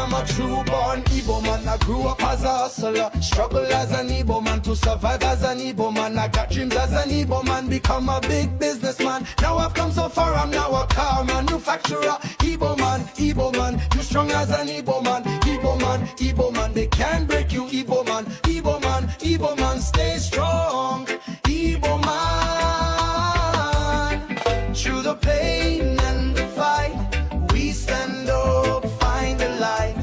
am a true born Igbo man. I grew up as a hustler, struggle as an Igbo man, to survive as an Igbo man. I got dreams as an Igbo man, become a big businessman. Now I've come so far, I'm now a car manufacturer. Igbo man, you strong as an Igbo man. Igbo man, they can't break you. Igbo man, stay strong. Igbo man, through the pain and the fight, we stand up, find the light.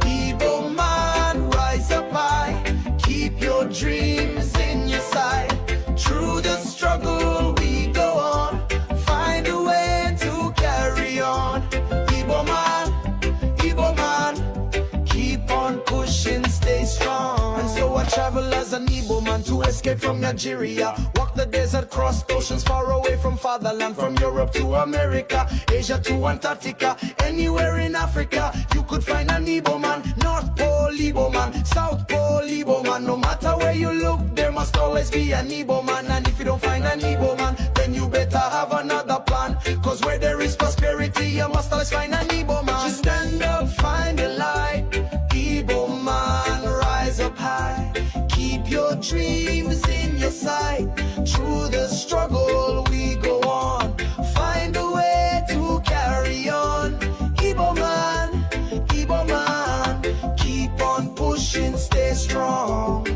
Igbo man, rise up high, keep your dreams in your sight. Through the struggle we go on, find a way to carry on. Igbo man, keep on pushing, stay strong. And so I travel as an Igbo man to escape from Nigeria. Walk the desert, cross oceans far away from fatherland. From Europe to America, Asia to Antarctica. Anywhere in Africa, you could find an Igbo man. North Pole Igbo man, South Pole Igbo man. No matter where you look, there must always be an Igbo man. And if you don't find an Igbo man, then you better have another plan. Cause where there is prosperity, you must always find an Igbo man. Just stand up, find the light. Igbo man, rise up high, keep your dreams in your sight. Through the struggle we go on, find a way to carry on. Igbo man, keep on pushing, stay strong.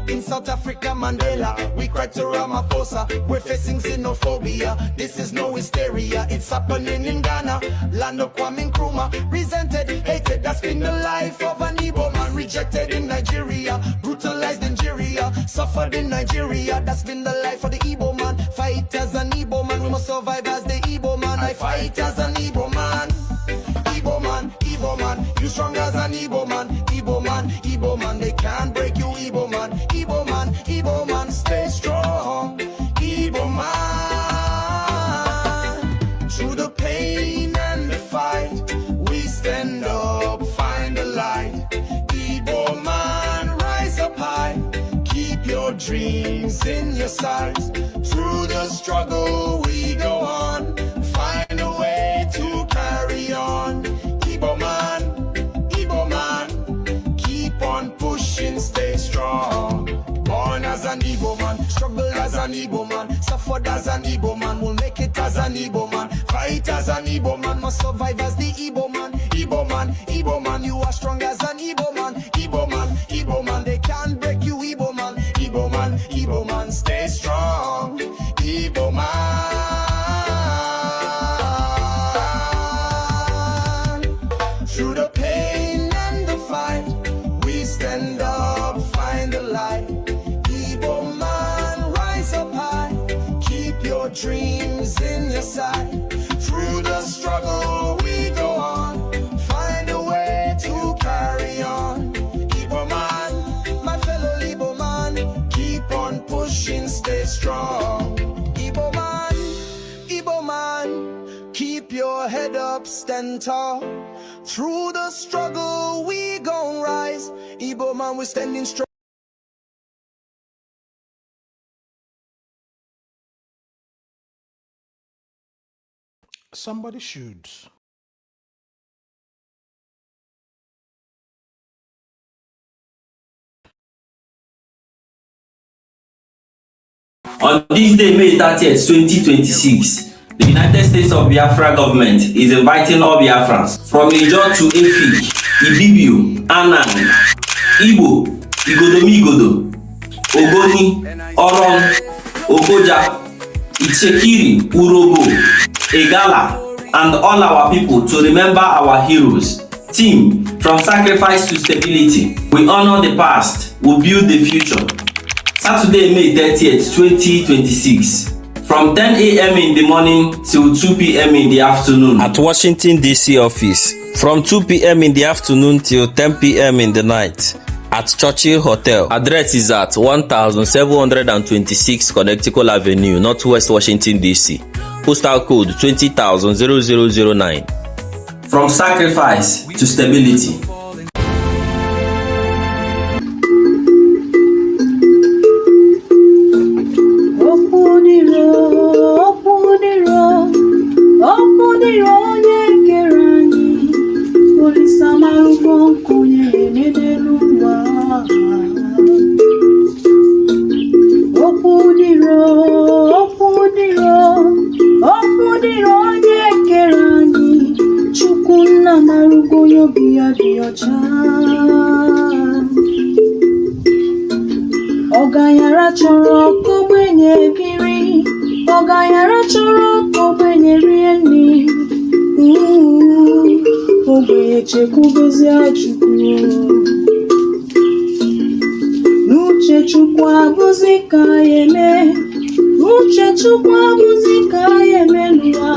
In South Africa, Mandela, we cried to Ramaphosa. We're facing xenophobia, this is no hysteria. It's happening in Ghana, land of Kwame Nkrumah. Resented, hated, that's been the life of an Igbo man. Rejected in Nigeria, brutalized in Nigeria, suffered in Nigeria. That's been the life of the Igbo man. Fight as an Igbo man, we must survive as the Igbo man. I fight as an Igbo man. Igbo man, you strong as an Igbo man. Igbo man, they can't break you. Igbo man, stay strong. Igbo man, through the pain and the fight, we stand up, find the light. Igbo man, rise up high, keep your dreams in your sight. Through the struggle we go on, find a way to carry on. Igbo man, keep on pushing, stay strong. Born as an Igbo man, struggle as an Igbo man, suffered as an Igbo man, will make it as an Igbo man. Fight as an Igbo man, must survive as the Igbo man. Igbo man, you are strong as an Igbo man. Igbo man, they can't break you. Igbo man, stay strong. Igbo man. Through the pain and the fight, we stand up, find the light. Igbo man, rise up high, keep your dreams in your sight. Through the struggle we go on, find a way to carry on. Igbo man, my fellow Igbo man, keep on pushing, stay strong. Igbo man, keep your head up, stand tall. Through the struggle we gon' rise. Igbo man, we're standing strong. Somebody should. On this day, May 30th, 2026, the United States of Biafra government is inviting all Biafrans from Ijo to Efik, Ibibio, Anang, Igbo, Igodomigodo, Ogoni, Oron, Ogoja, Ichekiri, Urobo, Egala, and all our people to remember our heroes. Team, from sacrifice to stability, we honor the past, we build the future. Saturday, May 30th, 2026, from 10 a.m. in the morning till 2 p.m. in the afternoon at Washington, D.C. office, from 2 p.m. in the afternoon till 10 p.m. in the night at Churchill Hotel. Address is at 1726 Connecticut Avenue, Northwest Washington, D.C. Postal code 20,009. From sacrifice to stability. Open the road, yeah, Kerani. Police, Ọgaranya chọrọ ka ogbenye biri, ọgaranya chọrọ ka ogbenye rie nri. Ogbenye chekwubezie Chukwu. N'uche Chukwu abụzi ka ya eme, n'uche Chukwu abụzi ka ya eme n'ụwa.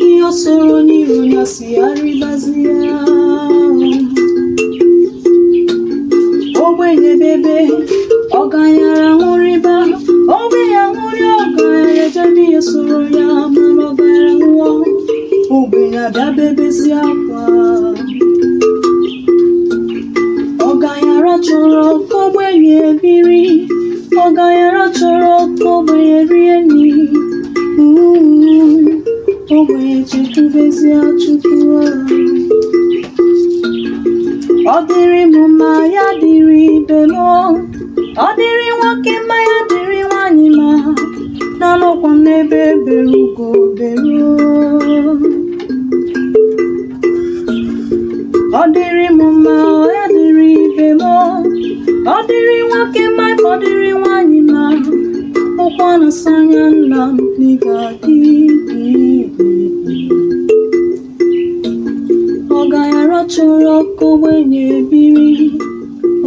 Ihe o soro n'iru ya si arịbazi ya. Ogbenye bebe, ọgaranya ṅụrịba, ogbenye ṅụrị, ọgaranya ejebe ihe soro ya, mana ọgaranya nwụọ, ogbenye abịa bebezi akwa. Ọgaranya chọrọ ka ogbenye biri, ọgaranya chọrọ ka ogbenye rie nri. Ogbenye chekwubezi Chukwu. Ọ dịrị m mma, ya dịrị ibe m. Ọ dịrị nwoke mma, ya dịrị nwanyị mma. Na-anọkwa m n'ebe bere ugo bere. Ọ dịrị m mma, ya dịrị ibe m. Ọ dịrị nwoke mma, ọ dịrị nwanyị mma. Ọkwa na-asa anya nna m n'ịga-adị. Ọgaranya chọrọ ka ogbenye biri,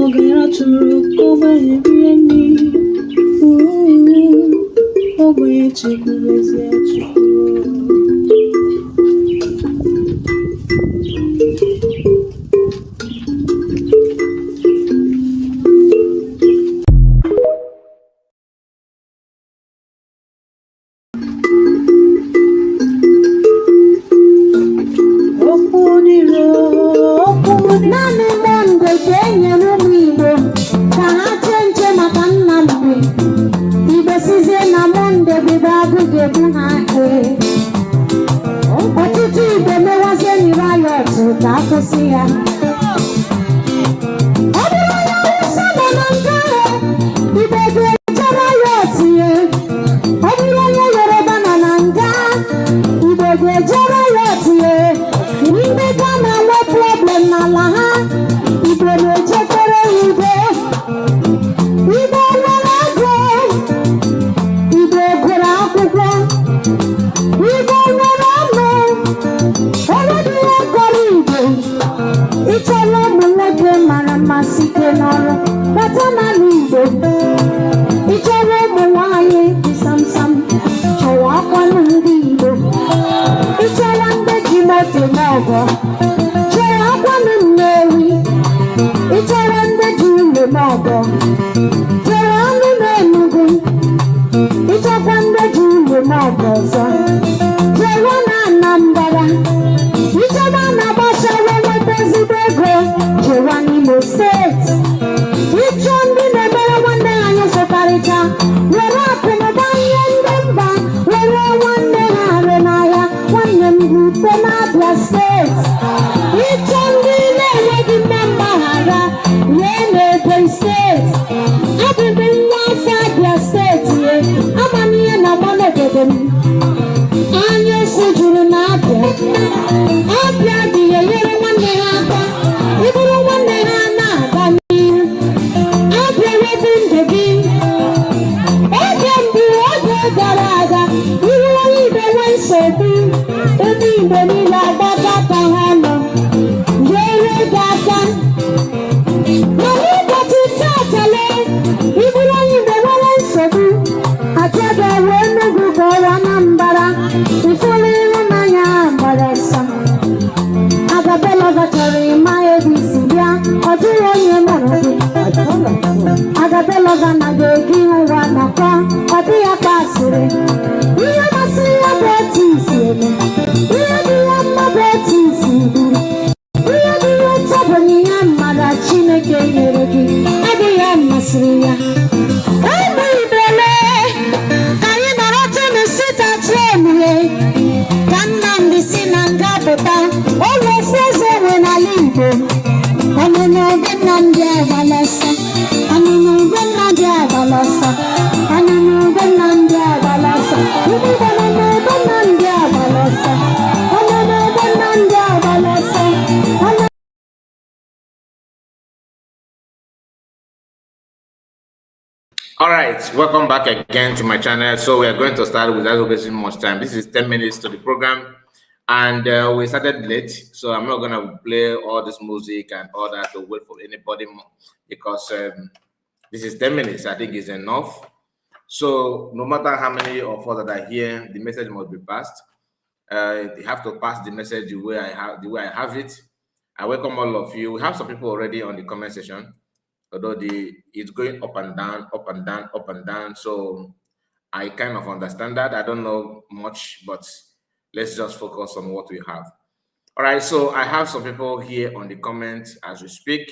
ọgaranya chọrọ ka ogbenye rie nri. Ogbenye chekwubezie Chukwu. Ọtụtụ Igbo mewazie n'Irayọt ka akwụsị ya. Ọ bụrụ onye Awụsa nọ na nga Igbo ga-eje Rayọt ye. Ọ bụrụ onye Yoruba nọ na nga Igbo ga-eje Rayọt ye. Ndị ga na-enwe problem n'ala ha, Igbo na-echetere Igbo. Igbo nwere ego, Igbo gụrụ akwụkwọ, Igbo nwere ọnụ, ọnọdụ ya kọrọ Igbo. Ịchọrọ ụmụ nwoke mara mma site n'ọrụ, bata n'ala Igbo. Ịchọrọ ụmụ nwanyị dị samsam, chọrọ akwanụ ndị Igbo. Ịchọrọ ndị ji moto n'ọgọ, chọrọ akwanụ Nnewi. Ịchọrọ ndị ji ụlọ n'ọgọ, chọrọ anụ n'Enugu. Ịchọkwa ndị ji ụlọ n'ọgọ ọzọ, chọrọ na Anambra. Ịchọba na-agbachara nweta ezigbo ego, chọrọ n'Imo steeti. Ịchọ ndị na-emere nwanne ha anyị zụkarịcha, were akụnụba ihe ndị mba, were nwanne ha are n'ahịa, nwanne m bute n'Abia steeti. Ịchọ ndị na-enweghị mme mgbaghara, wee n'Ebonyi steeti. Abụbụ nwa afọ Abia steeti, amamihe na mmanọgede m. Anya esi juru na Abia. Abia dị enyere nwanne ha aka, ịbụrụ nwanne ha na-aga n'ihu. Abia wepụ ndụ gị. Oge mbụ, oge gara aga, ihu onye Igbo nwee nsogbu, ndị Igbo niile agbakọta ha nọ, nyere gị aka. Mana ụbọchị taatale, ịbụrụ onye Igbo nwere nsogbu, achọghị ewe Enugu ka ọrụ Anambra, ụfọdụ ịhụnanya gbara ọsọ. Agabelova chọrọ ịma ebe isi bịa, ọ dịghị onye mụrụ gị. Agabelova na-ga-egi ụwa nakwa, ọ dịghị akpa asịrị. Ihe masịrị ya bụ otu isi eme, ihe dị ya mma bụ otu isi buru. Ihe dị ya ụtọ bụ onyinye mmadụ Chineke nyere gị, adịghị ya masịrị ya. Ụmụ Ibele, ka anyị nọrọ Tennessee emule ka Nnamdi si na nga pụta. Ụlọ ofu eze nwe n'ala Igbo, ọnụnụ oge Nnamdi agbalasa, ọnụnụ oge Nnamdi agbalasa, ọnụnụ oge Nnamdi agbalasa, ndị Igbo nọ n'oge Nnamdi agbalasa. All right, welcome back again to my channel. So we are going to start without wasting much time. This is 10 minutes to the program, and we started late, so I'm not going to play all this music and all that to wait for anybody more, because this is 10 minutes. I think is enough. So no matter how many of us that are here, the message must be passed. You have to pass the message the way I have it. I welcome all of you. We have some people already on the comment section, although it's going up and down, up and down, up and down. So I kind of understand that. I don't know much, but let's just focus on what we have. All right, so I have some people here on the comments as we speak.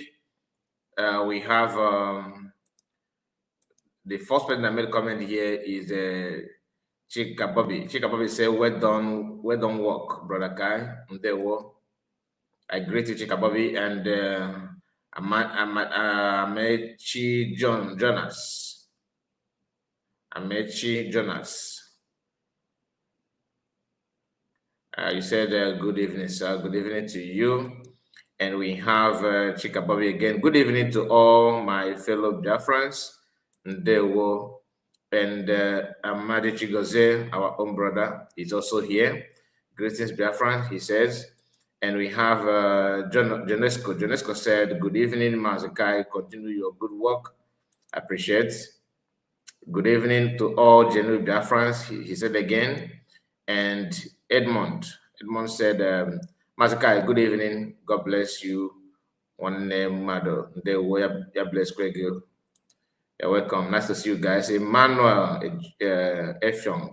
We have the first person that made a comment here is Chika Bobby. Chika Bobby said, well done work, brother Kai. I greet you, Chika Bobby, and Amechi Jonas. Amechi Jonas. You said good evening, sir. Good evening to you. And we have Chika Bobby again. Good evening to all my fellow Biafrans. Ndewo. And Amadi Chigoze, our own brother, is also here. Greetings, Biafran, he says. And we have Jonesco. Jonesco said, good evening, Mazakai. Continue your good work. Appreciate. Good evening to all genuine Biafrans, he said again. And Edmond said, Mazakai, good evening. God bless you. One name, Mado. They were blessed, Greg. You're welcome. Nice to see you guys. Emmanuel Efyong.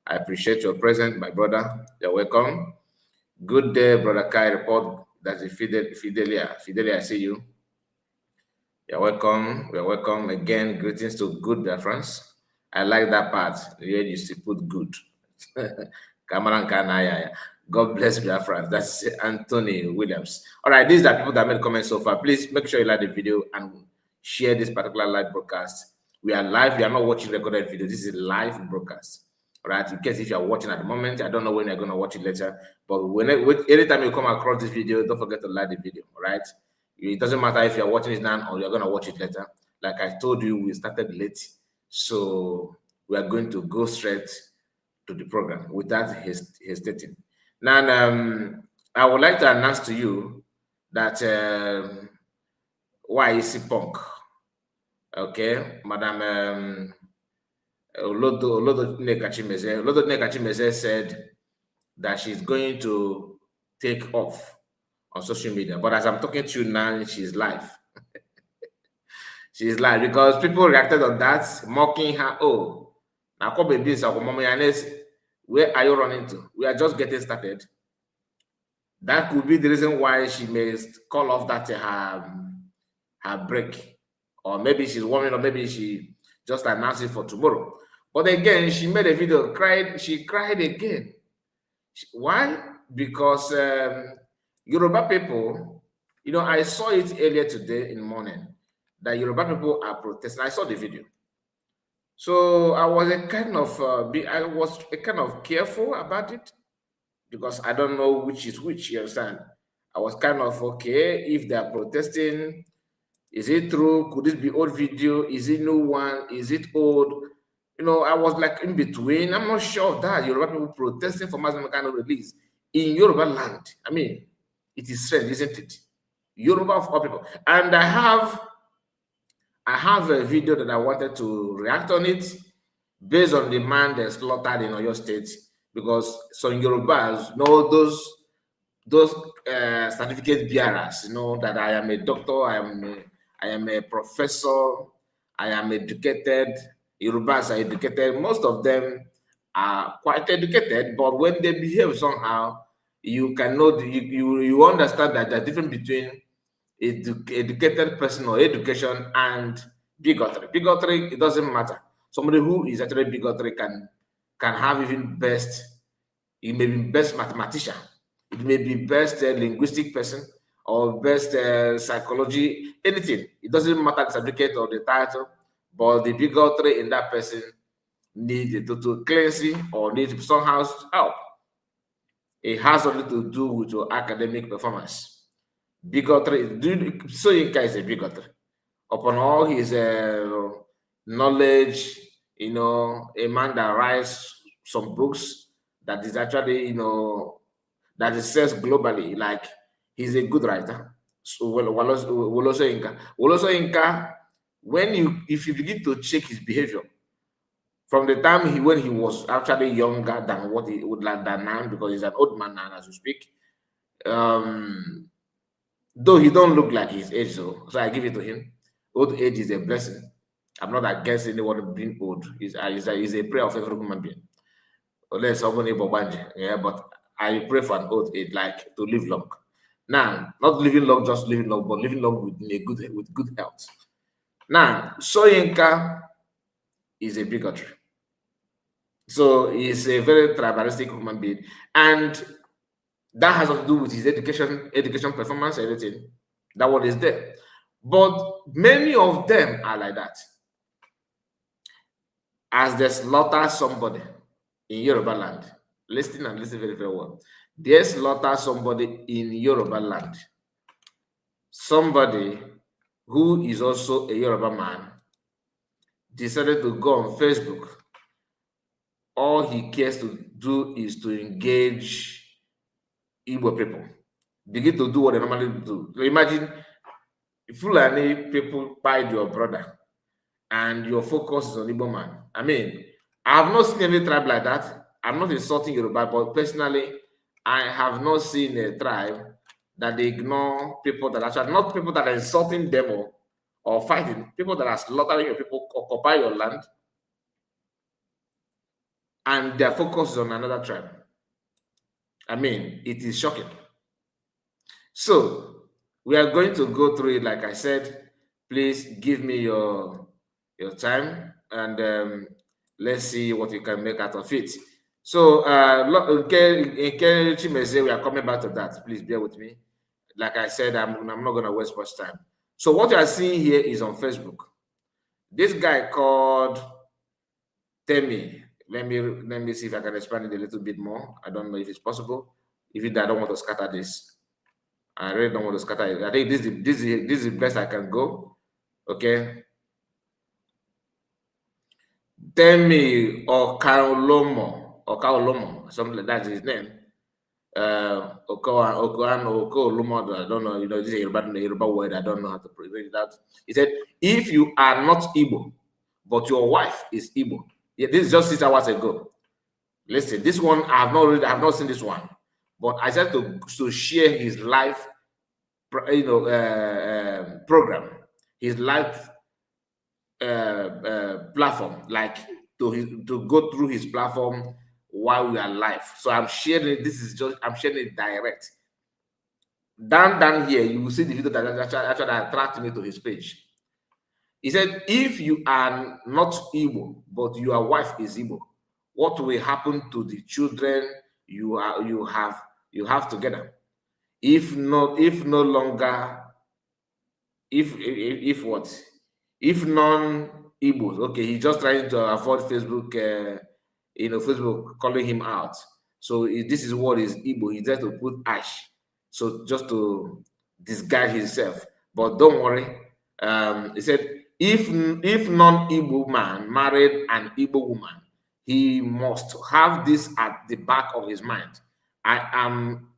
I appreciate your presence, my brother. You're welcome. Good day, brother Kai. Report that's Fidelia. Fidelia, I see you. You're welcome. You're welcome again. Greetings to good Biafrans. I like that part. Here you see put good. God bless Biafrans. That's Anthony Williams. All right, these are people that made comments so far. Please make sure you like the video and share this particular live broadcast. We are live. We are not watching recorded video. This is a live broadcast. All right, in case if you are watching at the moment, I don't know when you're going to watch it later, but anytime you come across this video, don't forget to like the video. All right, it doesn't matter if you're watching it now or you're going to watch it later. Like I told you, we started late, so we are going to go straight to the program without hesitating. Now, I would like to announce to you that why is he punk? Okay, Madam Nneka Chimezie said that she's going to take off on social media. But as I'm talking to you now, she's live. She's live because people reacted on that, mocking her. Oh, now where are you running to? We are just getting started. That could be the reason why she may call off that her break. Or maybe she's warming, or maybe she just announced it for tomorrow. But again, she made a video, she cried again. Why? Because Yoruba people, you know, I saw it earlier today in the morning that Yoruba people are protesting. I saw the video. So I was a kind of careful about it because I don't know which is which, you understand? I was kind of okay if they are protesting. Is it true? Could this be old video? Is it new one? Is it old? You know, I was like in between. I'm not sure of that. Yoruba people protesting for Mazi kind of release in Yoruba land. I mean, it is strange, isn't it? Yoruba of all people. And I have a video that I wanted to react on it based on the man that's slaughtered in Oyo State, because some Yorubas know those certificate bearers, you know, that I am a doctor, I am a professor, I am educated. Yorubas are educated. Most of them are quite educated, but when they behave somehow, you cannot, you understand that the difference between educated person or education and bigotry. Bigotry, it doesn't matter. Somebody who is actually bigotry can have even best, he may be best mathematician, it may be best linguistic person or best psychology, anything. It doesn't matter the certificate or the title, but the bigotry in that person needs a total cleansing or needs somehow help. It has something to do with your academic performance. Bigotry, so Nneka is a bigotry. Upon all his knowledge, a man that writes some books that is actually, that is sells globally. Like, he's a good writer. So Woloso Inca, if you begin to check his behavior from the time when he was actually younger than what he would like than now, because he's an old man now as we speak. Though he don't look like his age, so I give it to him. Old age is a blessing. I'm not against anyone being old. It's a prayer of every human being. Unless somebody yeah, but I pray for an old age, like to live long. Now, not living long, just living long, but living long with good health. Now, Soyinka is a bigotry. So he's a very tribalistic human being. And that has to do with his education performance, everything. That one is there. But many of them are like that. As they slaughter somebody in Yoruba land, listen very, very well. They slaughter somebody in Yoruba land. Somebody who is also a Yoruba man decided to go on Facebook. All he cares to do is to engage Igbo people. Begin to do what they normally do. So imagine Fulani people bite your brother and your focus is on Igbo man. I mean, I have not seen any tribe like that. I'm not insulting Yoruba, but personally, I have not seen a tribe that they ignore people that actually, not people that are insulting them or fighting, people that are slaughtering your people, occupy your land, and their focus is on another tribe. I mean, it is shocking. So we are going to go through it. Like I said, please give me your time and let's see what you can make out of it. So Chimezie, we are coming back to that. Please bear with me. Like I said, I'm not going to waste much time. So what you are seeing here is on Facebook. This guy called Temi. Let me see if I can expand it a little bit more. I don't know if it's possible. If I don't want to scatter this. I really don't want to scatter it. I think this is the best I can go. Okay. Temi Okaolomo, something like that is his name. Okaolomo, I don't know. This is a Yoruba word. I don't know how to pronounce that. He said, if you are not Igbo, but your wife is Igbo. Yeah, this is just 6 hours ago. Listen, this one I have not seen this one, but I said to share his life, program, his life platform, like to go through his platform while we are live. So I'm sharing. I'm sharing it direct. Down here, you will see the video that actually attracted me to his page. He said, if you are not Igbo, but your wife is Igbo, what will happen to the children you have together? If what? If non-Igbos, okay, he's just trying to avoid Facebook, Facebook calling him out. So this is what is Igbo. He tried to put ash, so just to disguise himself. But don't worry. He said, if non-Igbo man married an Igbo woman, he must have this at the back of his mind. I am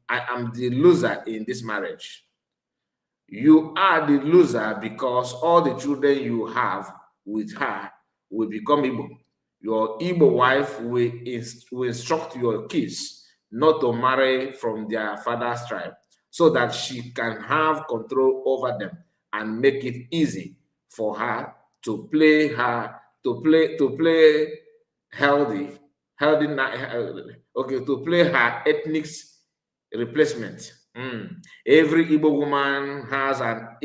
the loser in this marriage. You are the loser because all the children you have with her will become Igbo. Your Igbo wife will instruct your kids not to marry from their father's tribe so that she can have control over them and make it easy for her to play her ethnic replacement. Every Igbo woman has an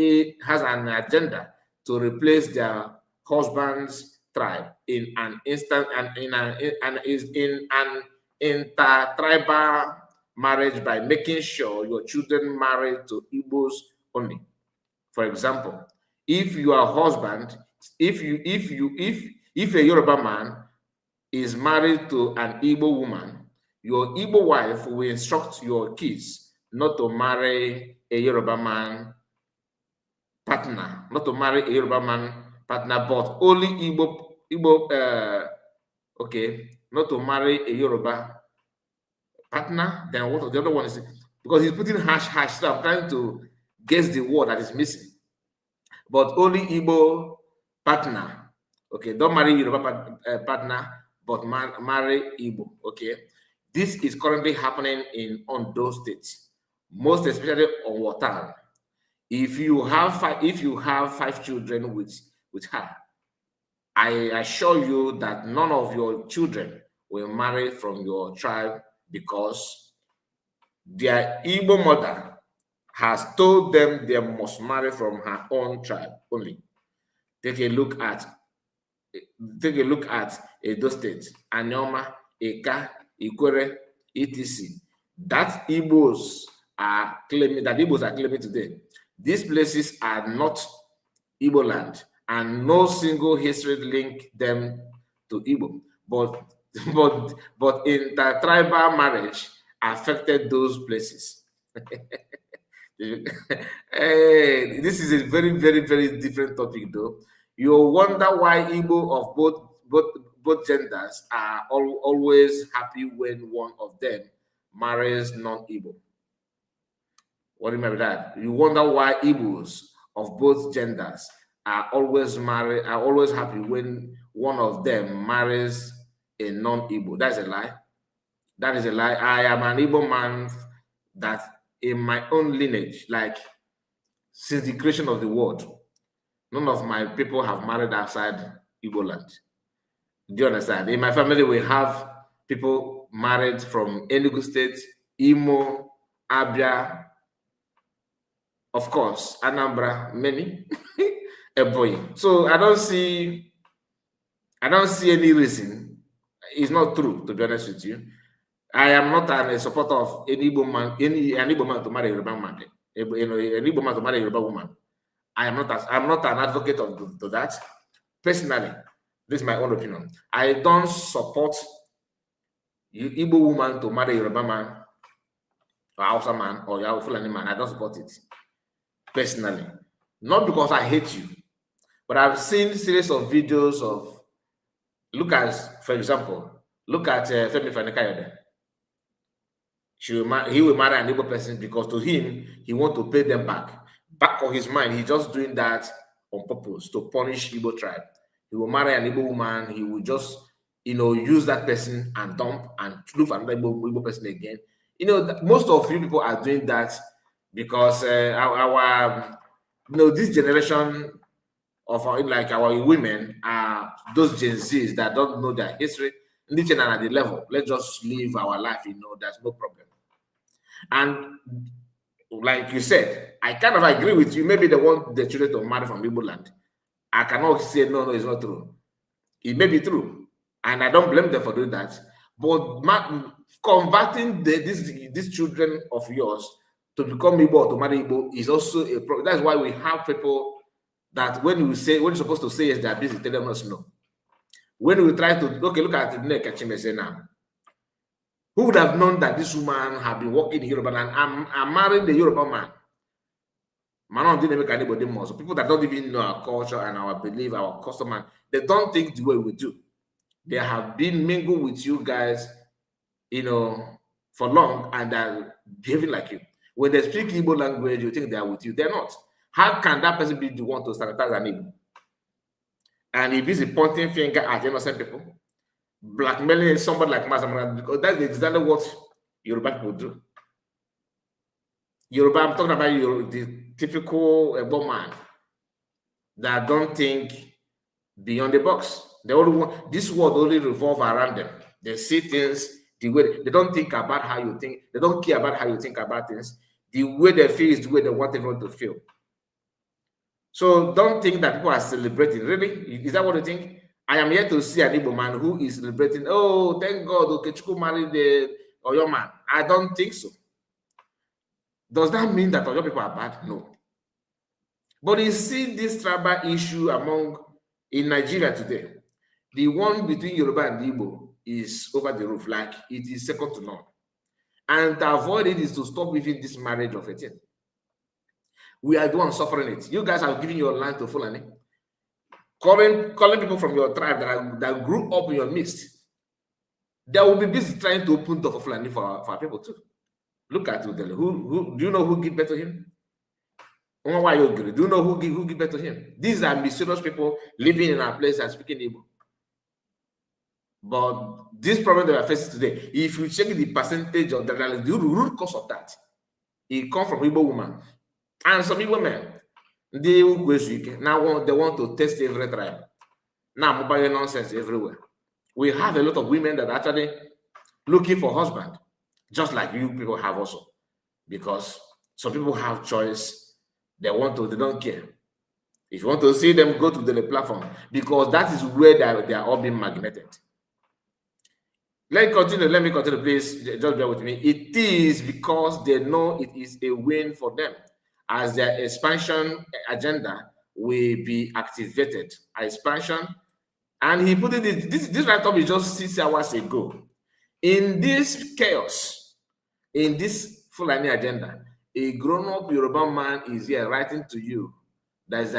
agenda to replace their husband's tribe in an instant and in an intertribal marriage by making sure your children marry to Igbos only. For example, if your husband, if a Yoruba man is married to an Igbo woman, your Igbo wife will instruct your kids not to marry a Yoruba man partner, not to marry a Yoruba man partner, but only Igbo, okay, not to marry a Yoruba partner. Then what the other one is, because he's putting hash, so I'm trying to guess the word that is missing. But only Igbo partner, okay, don't marry Yoruba partner, but marry Igbo, okay. This is currently happening in Ondo State, most especially on Watan. If you have 5 children with her, I assure you that none of your children will marry from your tribe, because their Igbo mother has told them they must marry from her own tribe only. Take a look at Edo State, Anyoma, Eka, Ikwere, etc. That Igbos are claiming today. These places are not Igbo land, and no single history link them to Igbo. But intertribal marriage affected those places. Hey, this is a very, very, very different topic, though. You wonder why Igbo of both genders are always happy when one of them marries non-Igbo. What do you mean by that? You wonder why Igbos of both genders are always happy when one of them marries a non-Igbo. That's a lie. That is a lie. I am an Igbo man that in my own lineage, like since the creation of the world, none of my people have married outside Igbo land. Do you understand? In my family, we have people married from Enugu State, Imo, Abia, of course, Anambra, many, Ebonyi. So I don't see any reason. It's not true, to be honest with you. I am not a supporter of any Igbo man, an Igbo man to marry a Yoruba man, an Igbo man to marry a Yoruba woman. I'm not an advocate of that. Personally, this is my own opinion. I don't support Igbo woman to marry a Yoruba man, or Hausa man, or Fulani man. I don't support it. Personally, not because I hate you, but I've seen series of videos of, for example, look at Femi Fani-Kayode. He will marry an Igbo person because to him, he wants to pay them back. Back of his mind, he's just doing that on purpose to punish Igbo tribe. He will marry an Igbo woman. He will just, use that person and dump and look for another Igbo person again. Most of you people are doing that because this generation of our women are those Gen Zs that don't know their history. And at the level, let's just live our life. There's no problem. And like you said, I kind of agree with you. Maybe they want the children to marry from Igbo land. I cannot say no, it's not true. It may be true, and I don't blame them for doing that. But converting these children of yours to become Igbo or to marry Igbo is also a problem. That's why we have people that when you're supposed to say yes, they're busy, tell them us no. When we try to look at Nneka Chimezie now, who would have known that this woman had been working in Yoruba land? I'm marrying the Yoruba man. Man, didn't make anybody more. So people that don't even know our culture and our belief, our custom, they don't think the way we do. They have been mingled with you guys, for long, and they're behaving like you. When they speak Igbo language, you think they are with you. They're not. How can that person be the one to sanitize an Igbo? And if he's pointing finger at innocent people, blackmailing somebody like Mazamara, because that's exactly what Yoruba people do. Yoruba, I'm talking about the typical Igbo man that don't think beyond the box. They only want this world only revolve around them. They see things the way they don't think about how you think. They don't care about how you think about things. The way they feel is the way they want everyone to feel. So don't think that people are celebrating. Really? Is that what you think? I am here to see an Igbo man who is celebrating. Oh, thank God, Okechukwu married the Oyo man. I don't think so. Does that mean that Oyo people are bad? No. But you see this tribal issue in Nigeria today. The one between Yoruba and Igbo is over the roof. Like it is second to none. And to avoid it is to stop even this marriage of a thing. We are the ones suffering it. You guys are giving your land to Fulani. calling people from your tribe that grew up in your midst. They will be busy trying to open door for Fulani for our people too. Look at Udele. Who do you know who give birth to him? Do you know who give birth to him? These are mysterious people living in our place and speaking Igbo. But this problem that we are facing today, if you check the percentage of the root cause of that, it comes from Igbo women and some Igbo men. Now they want to test every tribe. Now mobile nonsense everywhere. We have a lot of women that are actually looking for husband, just like you people have also, because some people have choice. They don't care. If you want to see them, go to the platform, because that is where they are all being magneted. Let me continue, please. Just bear with me. It is because they know it is a win for them, as their expansion agenda will be activated. Expansion, and he put it. This write-up is just 6 hours ago. In this chaos, in this Fulani agenda, a grown-up Yoruba man is here writing to you. There's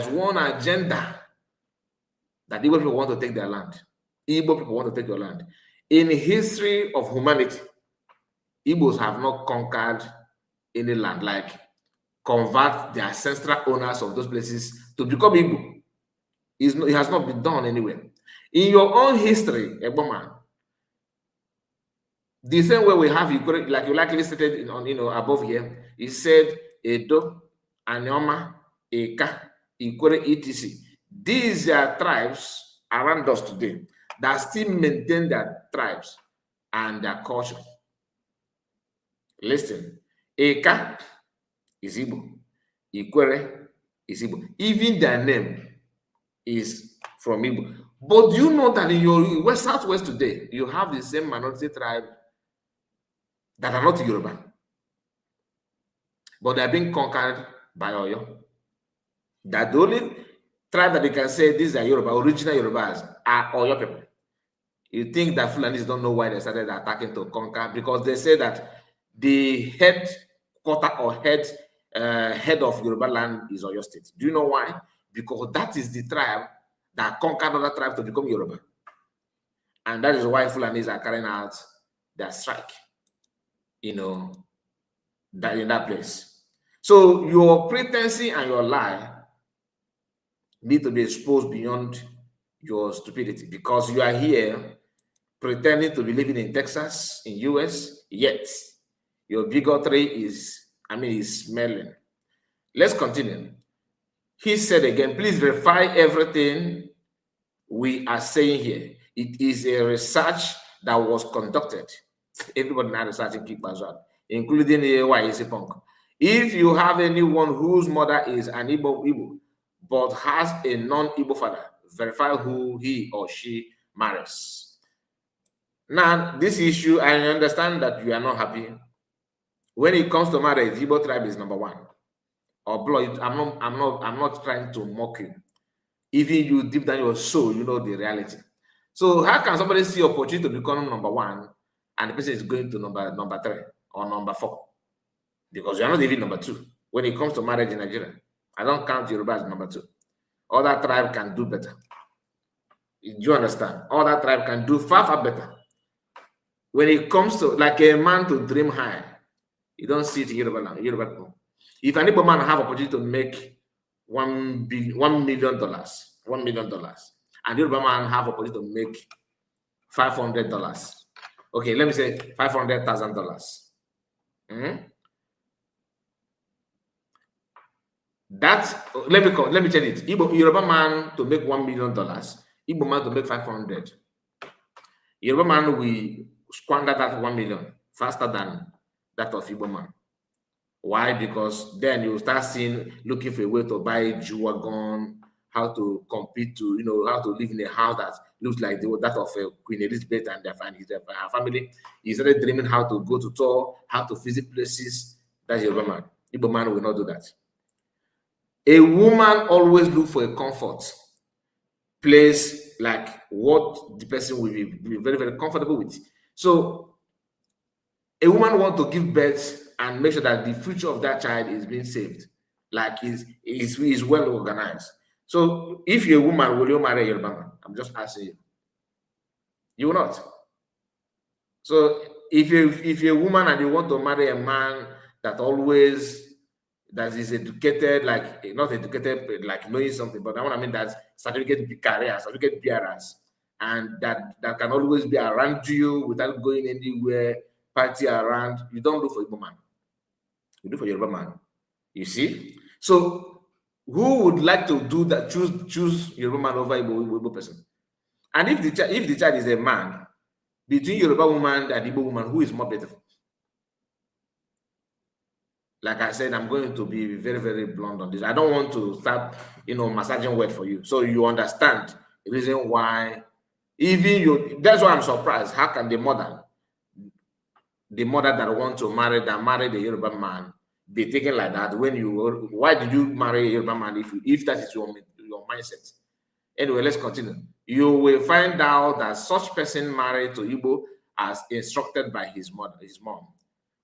one agenda that Igbo people want to take their land. Igbo people want to take your land. In the history of humanity, Igbos have not conquered any land, like convert the ancestral owners of those places to become Igbo. It has not been done anywhere. In your own history, Egboman, the same way we have, like you likely stated above here, it said Edo, Anyoma, Eka, Ikwere, etc. These are tribes around us today that still maintain their tribes and their culture. Listen, Eka is Igbo, Ikwere is Igbo. Even their name is from Igbo. But do you know that in your southwest today, you have the same minority tribe that are not Yoruba, but they are being conquered by Oyo? That the only tribe that they can say these are Yoruba, original Yorubas, are Oyo people. You think that Fulanis don't know why they started attacking to conquer? Because they say that the headquarter or head of Yoruba land is Oyo State. Do you know why? Because that is the tribe that conquered other tribes to become Yoruba. And that is why Fulanis are carrying out their strike, that in that place. So your pretense and your lie need to be exposed beyond your stupidity, because you are here pretending to be living in Texas, in US, yet your bigotry is smelling. Let's continue. He said again, please verify everything we are saying here. It is a research that was conducted. Everybody now researching Kick Bazar, including the YC Punk. If you have anyone whose mother is an Igbo, but has a non-Igbo father, verify who he or she marries. Now, this issue, I understand that you are not happy. When it comes to marriage, Igbo tribe is number one. Or blood, I'm not trying to mock you. Even you deep down your soul, you know the reality. So how can somebody see opportunity to become number one and the person is going to number 3 or number 4? Because you are not even number 2. When it comes to marriage in Nigeria, I don't count Yoruba as number 2. Other tribe can do better. Do you understand? Other tribe can do far better. When it comes to like a man to dream high, you don't see it in Yoruba people. If an Igbo man have opportunity to make $1 million, and Yoruba man have opportunity to make $500. Okay, let me say $500,000. That let me tell it. Yoruba man to make $1 million, Igbo man to make 500. Yoruba man will squander that 1 million faster than that of Igbo man. Why? Because then you start looking for a way to buy a G-Wagon, how to compete how to live in a house that looks like that of Queen Elizabeth and her family. He started dreaming how to go to tour, how to visit places. That's Yoruba man. Igbo man will not do that. A woman always look for a comfort place, like what the person will be very, very comfortable with. So a woman wants to give birth and make sure that the future of that child is being saved, like is well organized. So if you're a woman, will you marry a Yoruba man? I'm just asking you. You will not. So if you're a woman and you want to marry a man that is educated, like not educated, like knowing something, but I want to mean that certificate career, certificate bearers, and that can always be around you without going anywhere, party around. You don't look for a woman. You do for Yoruba man. You see? So who would like to do that? Choose Yoruba man over Igbo person. And if the child is a man, between Yoruba woman and Igbo woman, who is more beautiful? Like I said, I'm going to be very, very blunt on this. I don't want to start, massaging word for you. So you understand the reason why that's why I'm surprised. How can the mother that want to marry the Yoruba man be taken like that why did you marry a Yoruba man if that is your mindset? Anyway, let's continue. You will find out that such person married to Igbo as instructed by his mom.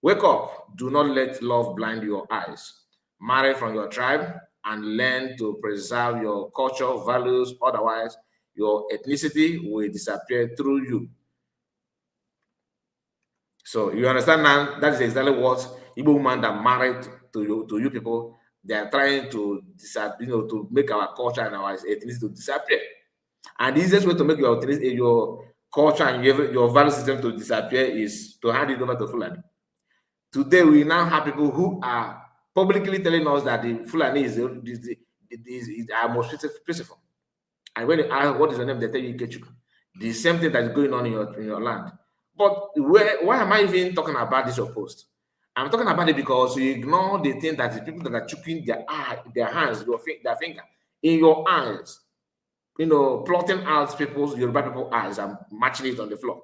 Wake up. Do not let love blind your eyes. Marry from your tribe and learn to preserve your culture, values. Otherwise, your ethnicity will disappear through you. So you understand now, that is exactly what Igbo woman that married to you people, they are trying to to make our culture and our ethnicity to disappear. And the easiest way to make your culture and your value system to disappear is to hand it over to Fulani. Today, we now have people who are publicly telling us that the Fulani is our most peaceful. And when you ask what is the name, they tell you Ikechukwu. The same thing that is going on in your land. But why am I even talking about this your post? I'm talking about it because you ignore the thing that the people that are choking their hands, their finger in your eyes, plotting out Yoruba people's eyes and matching it on the floor.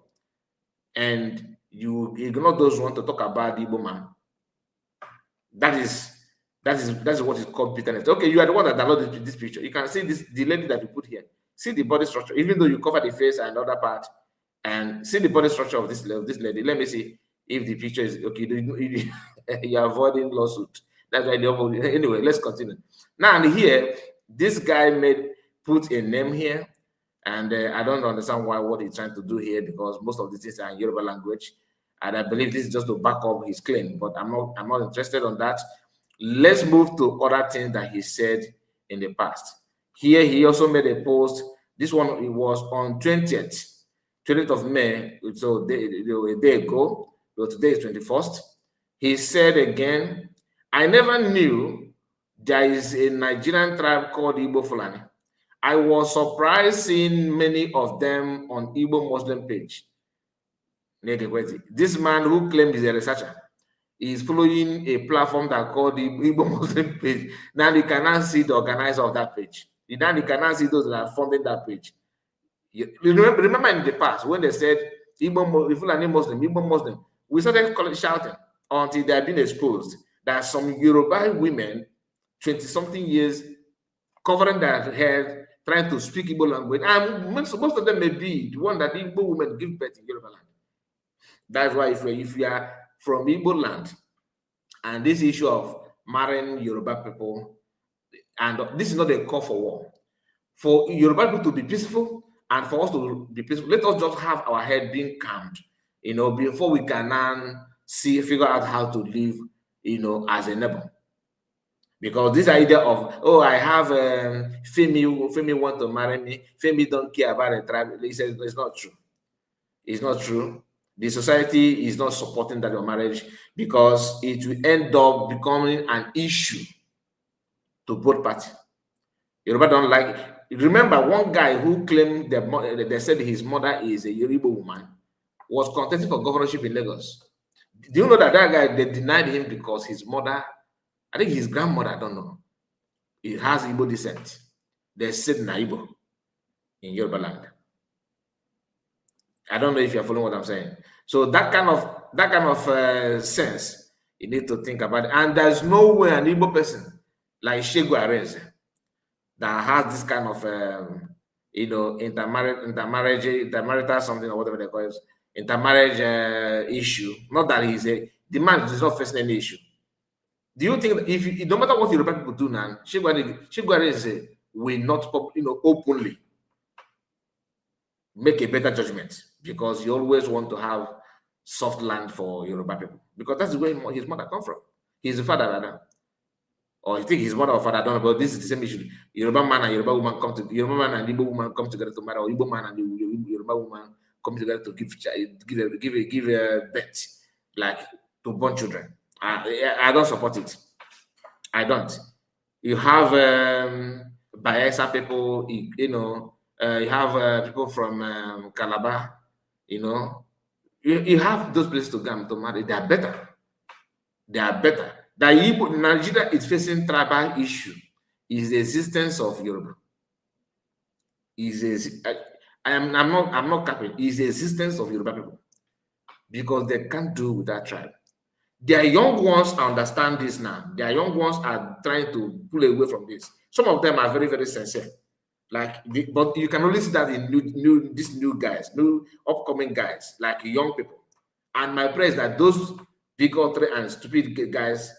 And you ignore those who want to talk about the Igbo man. That is what is called bitterness. Okay, you are the one that downloaded this picture. You can see the lady that you put here. See the body structure, even though you cover the face and other part, and see the body structure of this lady. Let me see if the picture is okay. You're avoiding lawsuit. That's why anyway, let's continue. Now here, this guy put a name here, and I don't understand what he's trying to do here, because most of the things are in Yoruba language, and I believe this is just to back up his claim. But I'm not interested on that. Let's move to other things that he said in the past. Here, he also made a post. This one, it was on 20th of May, so a day ago, but today is 21st. He said again, I never knew there is a Nigerian tribe called Igbo Fulani. I was surprised seeing many of them on Igbo Muslim page. This man who claimed he's a researcher is following a platform that called the Igbo Muslim page. Now you cannot see the organizer of that page. Now you cannot see those that are funding that page. Remember in the past when they said Igbo Fulani Muslim, Igbo Muslim, we started shouting until they have been exposed that some Yoruba women, 20-something years, covering their head, trying to speak Igbo language, and most of them may be the one that Igbo women give birth in Yoruba land. That's why if you are from Igbo land, and this issue of marrying Yoruba people, and this is not a call for war, for Yoruba people to be peaceful and for us to be peaceful, let us just have our head being calmed, before we can figure out how to live, as a neighbor. Because this idea of, oh, I have Femi want to marry me, Femi don't care about the tribe, he says it's not true. It's not true. The society is not supporting that your marriage, because it will end up becoming an issue to both parties. Yoruba don't like it. Remember, one guy who claimed they said his mother is a Yoruba woman was contesting for governorship in Lagos. Do you know that guy, they denied him because his mother, I think his grandmother, I don't know, he has Igbo descent. They said Naibo in Yoruba land. I don't know if you're following what I'm saying. So that kind of sense, you need to think about it. And there's no way an Igbo person like Shegu Areze that has this kind of intermarital something or whatever they call it, intermarriage issue. Not that the man is not facing any issue. Do you think that no matter what Yoruba people do now, Shegu Areze will not, openly make a better judgment, because you always want to have soft land for Yoruba people, because that's where his mother come from. His father, rather. Or I think his mother or father, I don't know, but this is the same issue. Yoruba man and Yoruba woman Yoruba man and Igbo woman come together to marry, or Igbo man and Yoruba woman come together to give a birth, like to born children. I don't support it. I don't. You have Bayelsa people, you have people from Calabar, you have those places to come to marry. They are better. They are better. Nigeria is facing tribal issue is the existence of Yoruba. I'm not capping. Is the existence of Yoruba people, because they can't do without tribe. Their young ones understand this now. Their young ones are trying to pull away from this. Some of them are very, very sincere. But you can only see that in these new guys, new upcoming guys, like young people. And my prayer is that those bigotry and stupid guys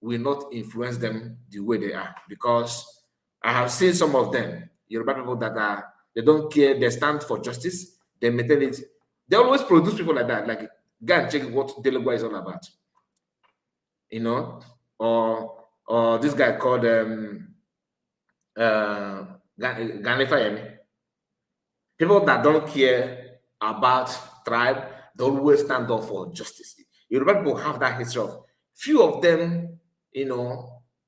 will not influence them the way they are, because I have seen some of them, Yoruba people, that they don't care, they stand for justice, they maintain it. They always produce people like that. Like, go and check what Delegua is all about. Or this guy called Ganefayemi. People that don't care about tribe, they always stand up for justice. Yoruba people have that history of few of them,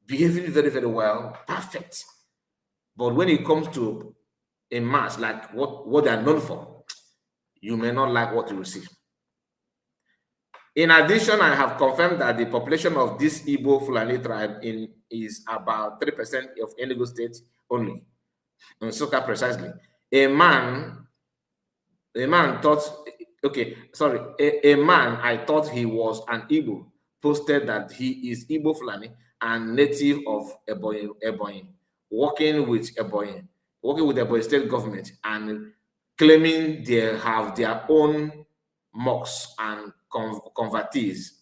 behaving very, very well, perfect. But when it comes to a mass, like what they are known for, you may not like what you will see. In addition, I have confirmed that the population of this Igbo Fulani tribe is about 3% of Enugu State only, in Soka precisely. A man thought, a man I thought he was an Igbo posted that he is Igbo Fulani and native of Ebonyi, working with Ebonyi state government and claiming they have their own mosques and convertees.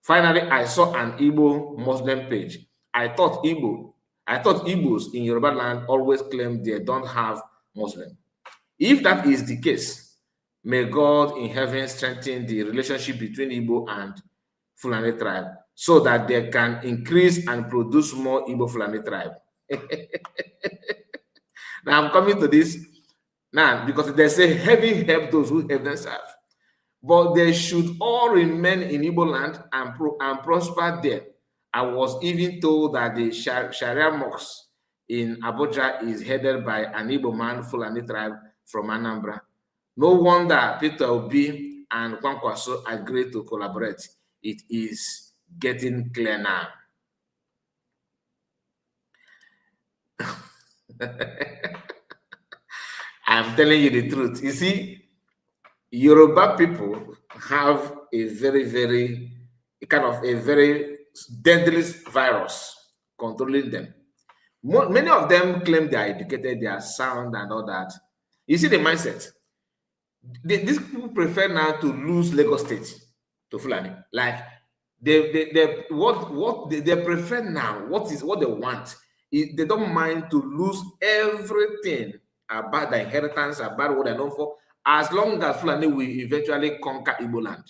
Finally, I saw an Igbo Muslim page. I thought Igbos in Yoruba land always claim they don't have Muslim. If that is the case, may God in heaven strengthen the relationship between Igbo and Fulani tribe so that they can increase and produce more Igbo Fulani tribe. Now I'm coming to this now because they say heaven help those who help themselves. But they should all remain in Igbo land and prosper there. I was even told that the Sharia mosque in Abuja is headed by an Igbo man, Fulani tribe from Anambra. No wonder Peter Obi and Kwankwaso agreed to collaborate. It is getting clear now. I'm telling you the truth. You see, Yoruba people have a very deadly virus controlling them. Many of them claim they are educated, they are sound and all that. You see the mindset. These people prefer now to lose Lagos State to Fulani. Like what they prefer now, what they want. They don't mind to lose everything about the inheritance, about what they're known for, as long as Fulani will eventually conquer Igbo land.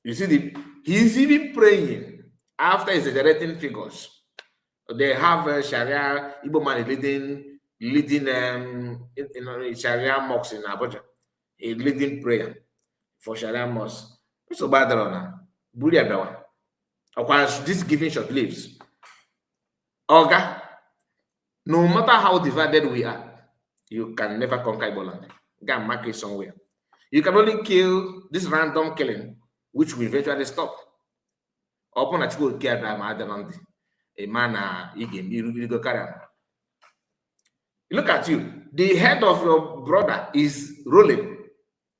You see, he's even praying after exaggerating figures. They have Sharia, Igbo man leading Sharia mosques in Abuja, a leading prayer for Sharia mosques. So bad now. Of course, this giving short lives. Oga, no matter how divided we are, you can never conquer Igbo land. Go and mark it somewhere. You can only kill this random killing, which will eventually stop. Upon a child care a man look at you. The head of your brother is rolling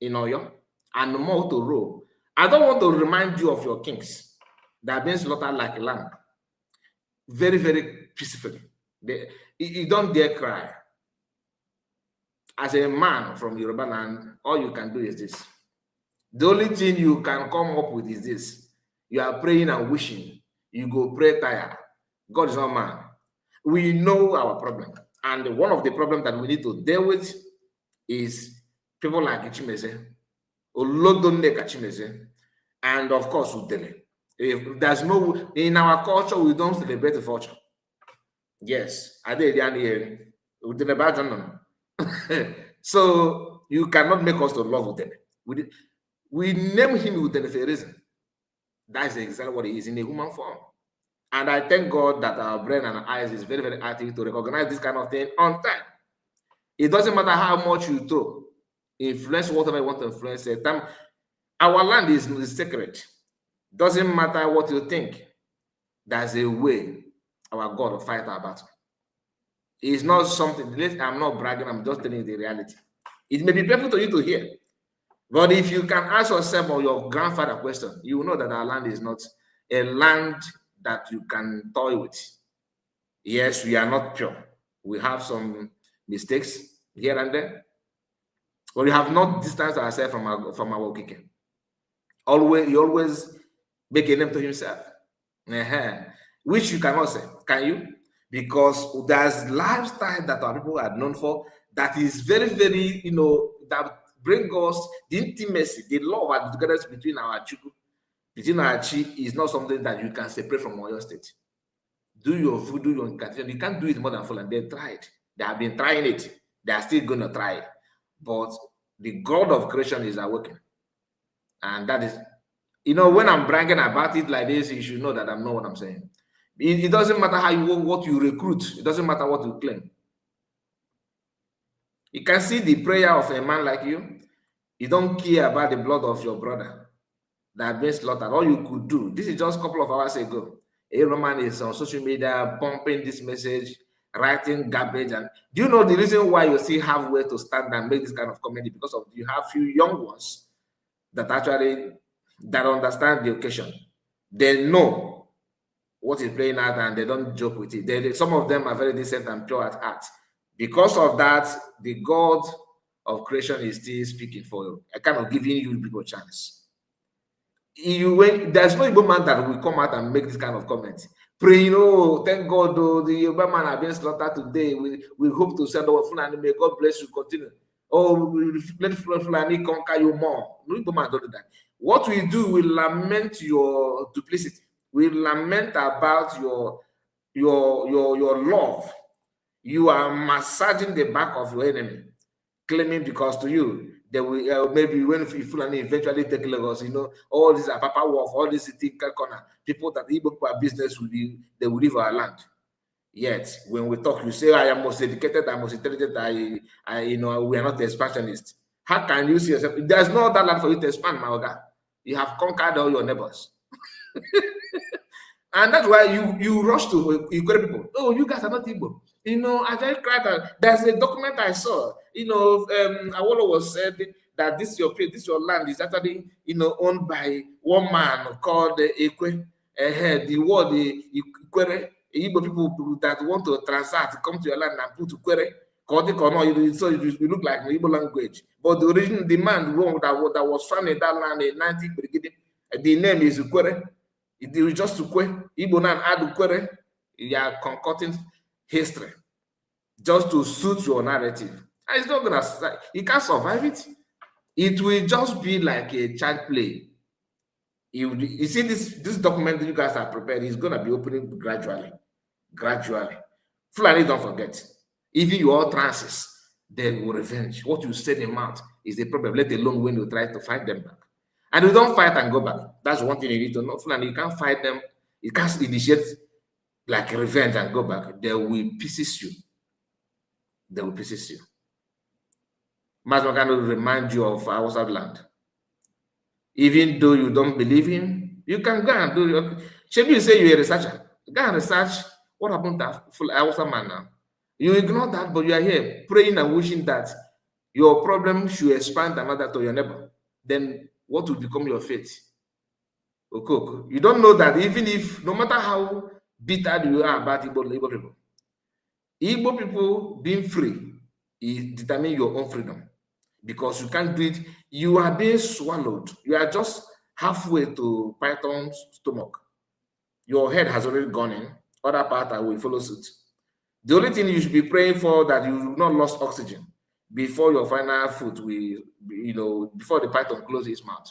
in Oyo and more to roll. I don't want to remind you of your kings that have been slaughtered like a lamb. Very, very peacefully. You don't dare cry. As a man from Yoruba land, all you can do is this. The only thing you can come up with is this. You are praying and wishing. You go pray tired. God is not man. We know our problem. And one of the problems that we need to deal with is people like Chimezie, Nneka Chimezie, and of course Udele. If there's no, in our culture, we don't celebrate the fortune. Yes, I did here. So you cannot make us to love Udele. We name him Udele for a reason. That's exactly what he is in a human form. And I thank God that our brain and our eyes is very, very active to recognize this kind of thing on time. It doesn't matter how much you throw, influence whatever you want to influence. Our land is sacred. Doesn't matter what you think. There's a way our God will fight our battle. It's not something, I'm not bragging, I'm just telling you the reality. It may be painful to you to hear. But if you can ask yourself or your grandfather question, you will know that our land is not a land that you can toy with. Yes, we are not pure. We have some mistakes here and there. But we have not distanced ourselves from our okike. He always make a name to himself. Which you cannot say, can you? Because there's lifestyle that our people are known for that is very, very, that bring us the intimacy, the love and togetherness between our children. Between our chi is not something that you can separate from your state. Do your voodoo, your incantation. You can't do it more than full, and they tried. They have been trying it. They are still going to try it. But the God of creation is awakened. And that is, when I'm bragging about it like this, you should know that I'm not what I'm saying. It doesn't matter what you recruit. It doesn't matter what you claim. You can see the prayer of a man like you. You don't care about the blood of your brother that been slaughtered. All you could do, this is just a couple of hours ago, a Roman is on social media pumping this message, writing garbage. And do you know the reason why you still have way to stand and make this kind of comment? Because of you have few young ones that actually understand the occasion. They know what is playing out and they don't joke with it. Some of them are very decent and pure at heart. Because of that, the God of creation is still speaking for you. I kind of giving you people a chance. There's no Igbo man that will come out and make this kind of comment. Pray, thank God, the Yoruba man have been slaughtered today. We hope to send our Fulani. May God bless you. Continue. Let Fulani conquer you more. No Igbo man don't do that. What we do, we lament your duplicity. We lament about your love. You are massaging the back of your enemy, claiming because to you, they will maybe when Fulani eventually take Lagos, all these are Papa Wolf, all these corner people that Igbo people business they will leave our land. Yet when we talk, you say I am most educated, I am most intelligent, we are not the expansionists. How can you see yourself? There's no other land for you to expand, my God. You have conquered all your neighbors. And that's why you rush to Igbo people. Oh, you guys are not Igbo. I just cried. There's a document I saw. Awolo was said that this your land is actually owned by one man called Ekwe. The word Ikwere, Igbo people that want to transact come to your land and put Ikwere. So it look like the Igbo language. But the man that was found in that land in 19 the name is Ikwere. It is just Ukwe. Igbo nan add Ukwere. You are concocting history just to suit your narrative. And it's not gonna, you can't survive it. It will just be like a child play. You see this document that you guys are prepared is gonna be opening gradually. Fulani, don't forget. Even your trances, they will revenge. What you said in mouth is the problem, let alone when you try to fight them back. And you don't fight and go back. That's one thing you need to know. Fulani, you can't fight them. You can't initiate like revenge and go back. They will pieces you. Masmakano will remind you of our outside land. Even though you don't believe him, you can go and do your. Should you say you're a researcher? Go and research what happened to full outside man now. You ignore that, but you are here praying and wishing that your problem should expand another to your neighbor. Then what will become your fate? Okay. You don't know that even if, no matter how bitter you are about Igbo people being free is determine your own freedom. Because you can't do it. You are being swallowed. You are just halfway to Python's stomach. Your head has already gone in. Other part will follow suit. The only thing you should be praying for that you will not lose oxygen before your final foot will, before the python closes its mouth.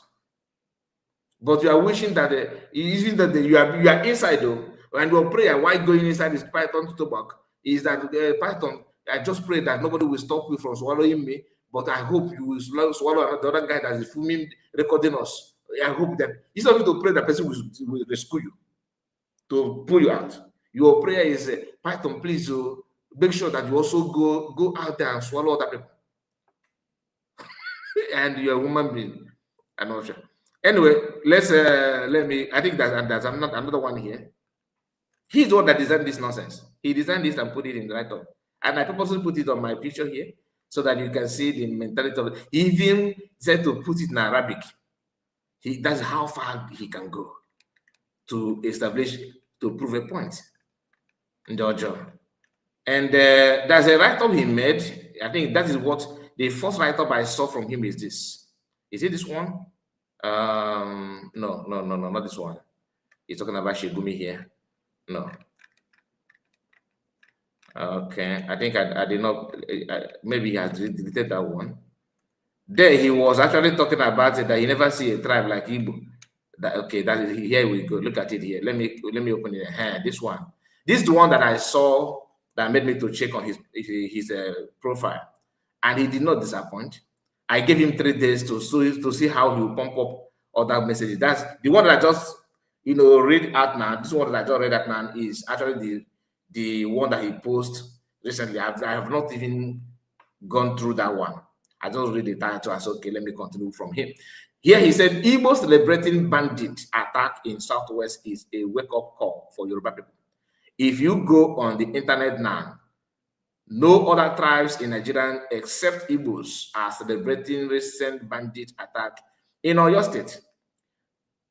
But you are wishing that even that you are inside though, and your prayer while going inside this python's stomach is that python, I just pray that nobody will stop you from swallowing me, but I hope you will swallow the other guy that is filming, recording us. I hope that instead of you to pray, that person will rescue you, to pull you out. Your prayer is, python, please make sure that you also go out there and swallow other people. And you're a human being. I'm not sure. Anyway, I think that's another one here. He's the one that designed this nonsense. He designed this and put it in the right up. And I purposely put it on my picture here so that you can see the mentality of it. He even said to put it in Arabic. That's how far he can go to establish, to prove a point in Georgia. And there's a write-up he made. I think that is what the first write-up I saw from him is this. Is it this one? No, not this one. He's talking about Shigumi here. No. Okay, I think I did not. Maybe he has deleted that one. There he was actually talking about it, that he never see a tribe like Igbo. That is, here we go. Look at it here. Let me open it. This one. This is the one that I saw that made me to check on his profile, and he did not disappoint. I gave him 3 days to see how he will pump up other messages. That's the one that I just read out now. This one that I just read out now is actually the one that he posted recently. I have not even gone through that one. I just read the title. I said, okay, let me continue from him. Here he said, Igbo celebrating bandit attack in Southwest is a wake-up call for Yoruba people. If you go on the internet now, no other tribes in Nigeria except Igbos are celebrating recent bandit attack in Oyo State.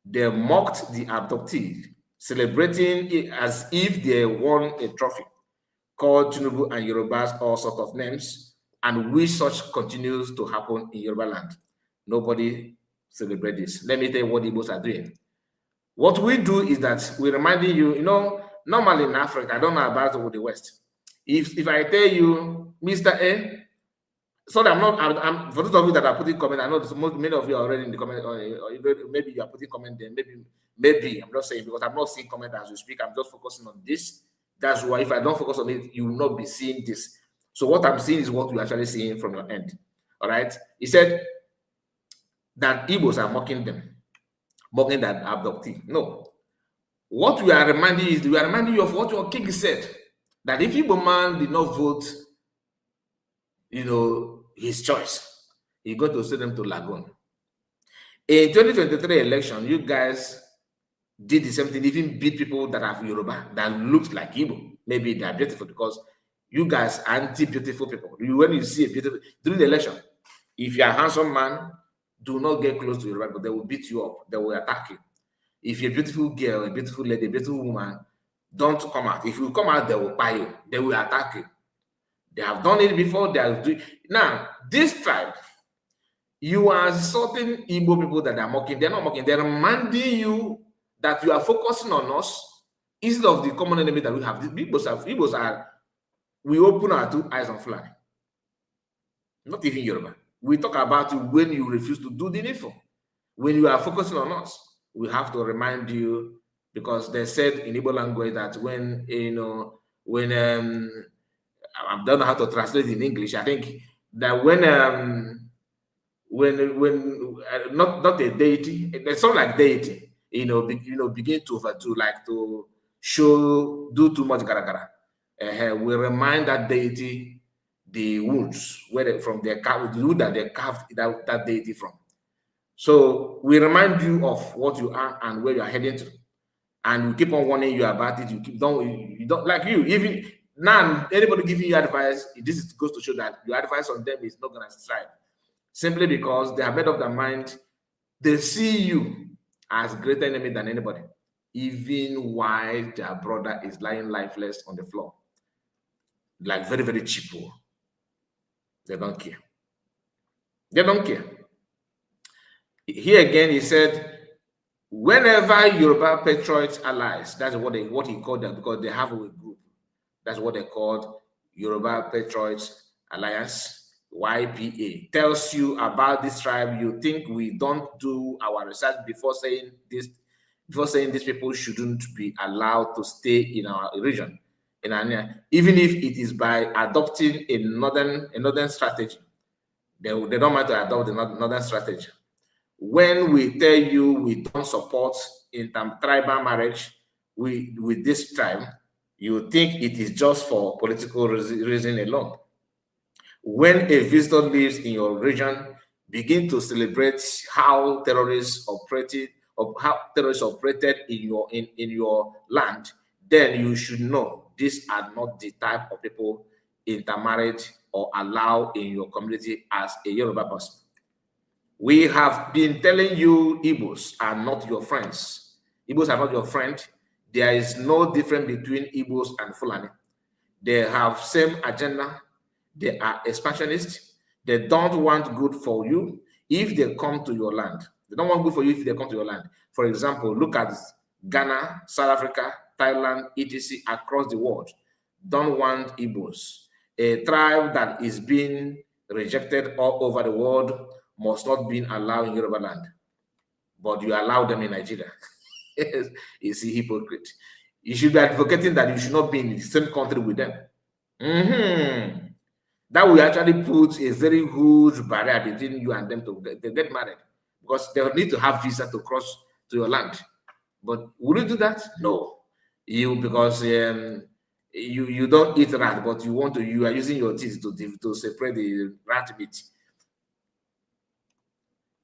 They mocked the abductee, celebrating it as if they won a trophy, called Tinubu and Yorubas all sorts of names, and wish such continues to happen in Yoruba land. Nobody celebrate this. Let me tell you what the Igbos are doing. What we do is that we're reminding you, normally in Africa, I don't know about the West. If I tell you, Mr. A, sorry, I'm for those of you that are putting comment, I know many of you are already in the comment, or maybe you are putting comment there, maybe, I'm just saying, because I'm not seeing comment as we speak, I'm just focusing on this. That's why if I don't focus on it, you will not be seeing this. So what I'm seeing is what you're actually seeing from your end. All right. He said that Igbos are mocking that abductee. No. What we are reminding you of what your king said. That if Igbo man did not vote, his choice, he's going to send them to Lagoon. In 2023 election, you guys did the same thing, even beat people that have Yoruba, that looked like Igbo. Maybe they are beautiful because you guys are anti-beautiful people. When you see a beautiful, during the election, if you're a handsome man, do not get close to Yoruba, but they will beat you up. They will attack you. If you're a beautiful girl, a beautiful lady, a beautiful woman, don't come out. If you come out, they will buy you. They will attack you. They have done it before. They are doing. Now, this tribe, you are insulting Igbo people that are mocking. They're not mocking. They're reminding you that you are focusing on us instead of the common enemy that we have. The Igbos are. We open our 2 eyes on Fulani. Not even Yoruba. We talk about you when you refuse to do the needful. When you are focusing on us, we have to remind you, because they said in Igbo language that when I don't know how to translate in English. I think that when not a deity, it's not like deity, begin to overdo, like to do too much gara. We remind that deity the wounds from their the wood that they carved that deity from. So we remind you of what you are and where you are heading to, and we keep on warning you about it. You don't like you even now. Anybody giving you advice, this goes to show that your advice on them is not gonna strive, simply because they have made up their mind. They see you as greater enemy than anybody, even while their brother is lying lifeless on the floor, like very, very cheap. They don't care. They don't care. Here again, he said, whenever Yoruba Patriot allies, that's what he called them, because they have a group That's what they called Yoruba Patriots Alliance, YPA. Tells you about this tribe. You think we don't do our research before saying this, before saying these people shouldn't be allowed to stay in our region, in Ania, even if it is by adopting a northern strategy. They don't want to adopt the northern strategy. When we tell you we don't support tribal marriage with this tribe, you think it is just for political reason alone. When a visitor lives in your region, begin to celebrate how terrorists operated in your land, then you should know these are not the type of people intermarried or allow in your community as a Yoruba person. We have been telling you Igbos are not your friends. Igbos are not your friend. There is no difference between Igbos and Fulani. They have same agenda. They are expansionists. They don't want good for you if they come to your land. They don't want good for you if they come to your land. For example, look at Ghana, South Africa, Thailand, etc. across the world. Don't want Igbos. A tribe that is being rejected all over the world must not be allowed in Yoruba land. But you allow them in Nigeria. It's a hypocrite. You should be advocating that you should not be in the same country with them. That will actually put a very huge barrier between you and them to get married, because they'll need to have visa to cross to your land. But will you do that? No. Because you don't eat rat, but you are using your teeth to separate the rat meat.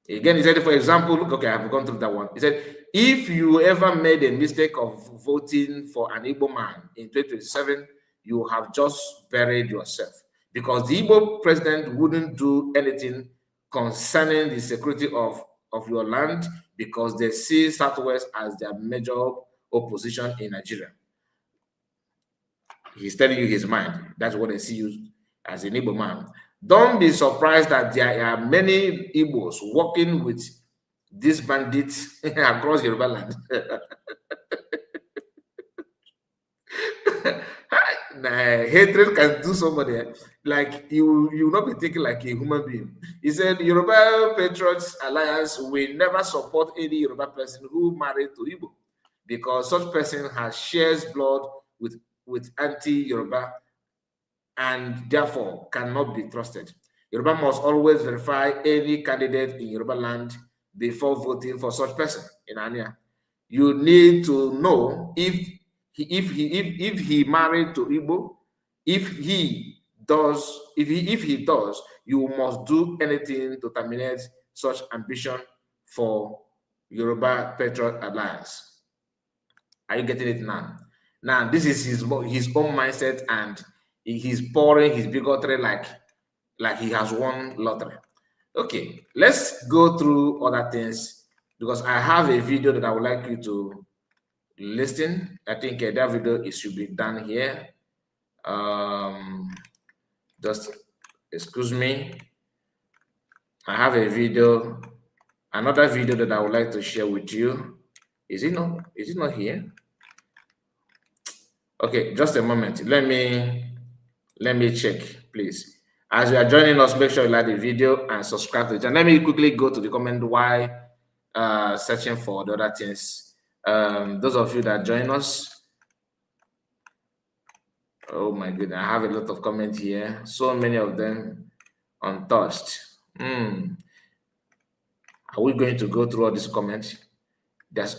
Again, he said, for example, look, okay, I've gone through that one. He said, if you ever made a mistake of voting for an Igbo man in 2027, you have just buried yourself, because the Igbo president wouldn't do anything concerning the security of your land, because they see Southwest as their major opposition in Nigeria. He's telling you his mind. That's what they see you as an Igbo man. Don't be surprised that there are many Igbos working with these bandits across Yoruba land. Hatred can do somebody like you will not be thinking like a human being. He said Yoruba Patriots Alliance will never support any Yoruba person who married to Igbo, because such person has shares blood with anti-Yoruba and therefore cannot be trusted. Yoruba must always verify any candidate in Yoruba land before voting for such person in Ania. You need to know if he married to Igbo. If he does, you must do anything to terminate such ambition for Yoruba Patriot Alliance. Are you getting it now? Now, this is his own mindset, and he's pouring his bigotry like he has won lottery. Okay, let's go through other things, because I have a video that I would like you to listen. I think that video should be done here. Just excuse me. I have a video, another video that I would like to share with you. Is it not here? Okay, just a moment. Let me check, please. As you are joining us, make sure you like the video and subscribe to the channel. Let me quickly go to the comment while searching for the other things. Those of you that join us, oh my goodness, I have a lot of comments here. So many of them untouched. Are we going to go through all these comments?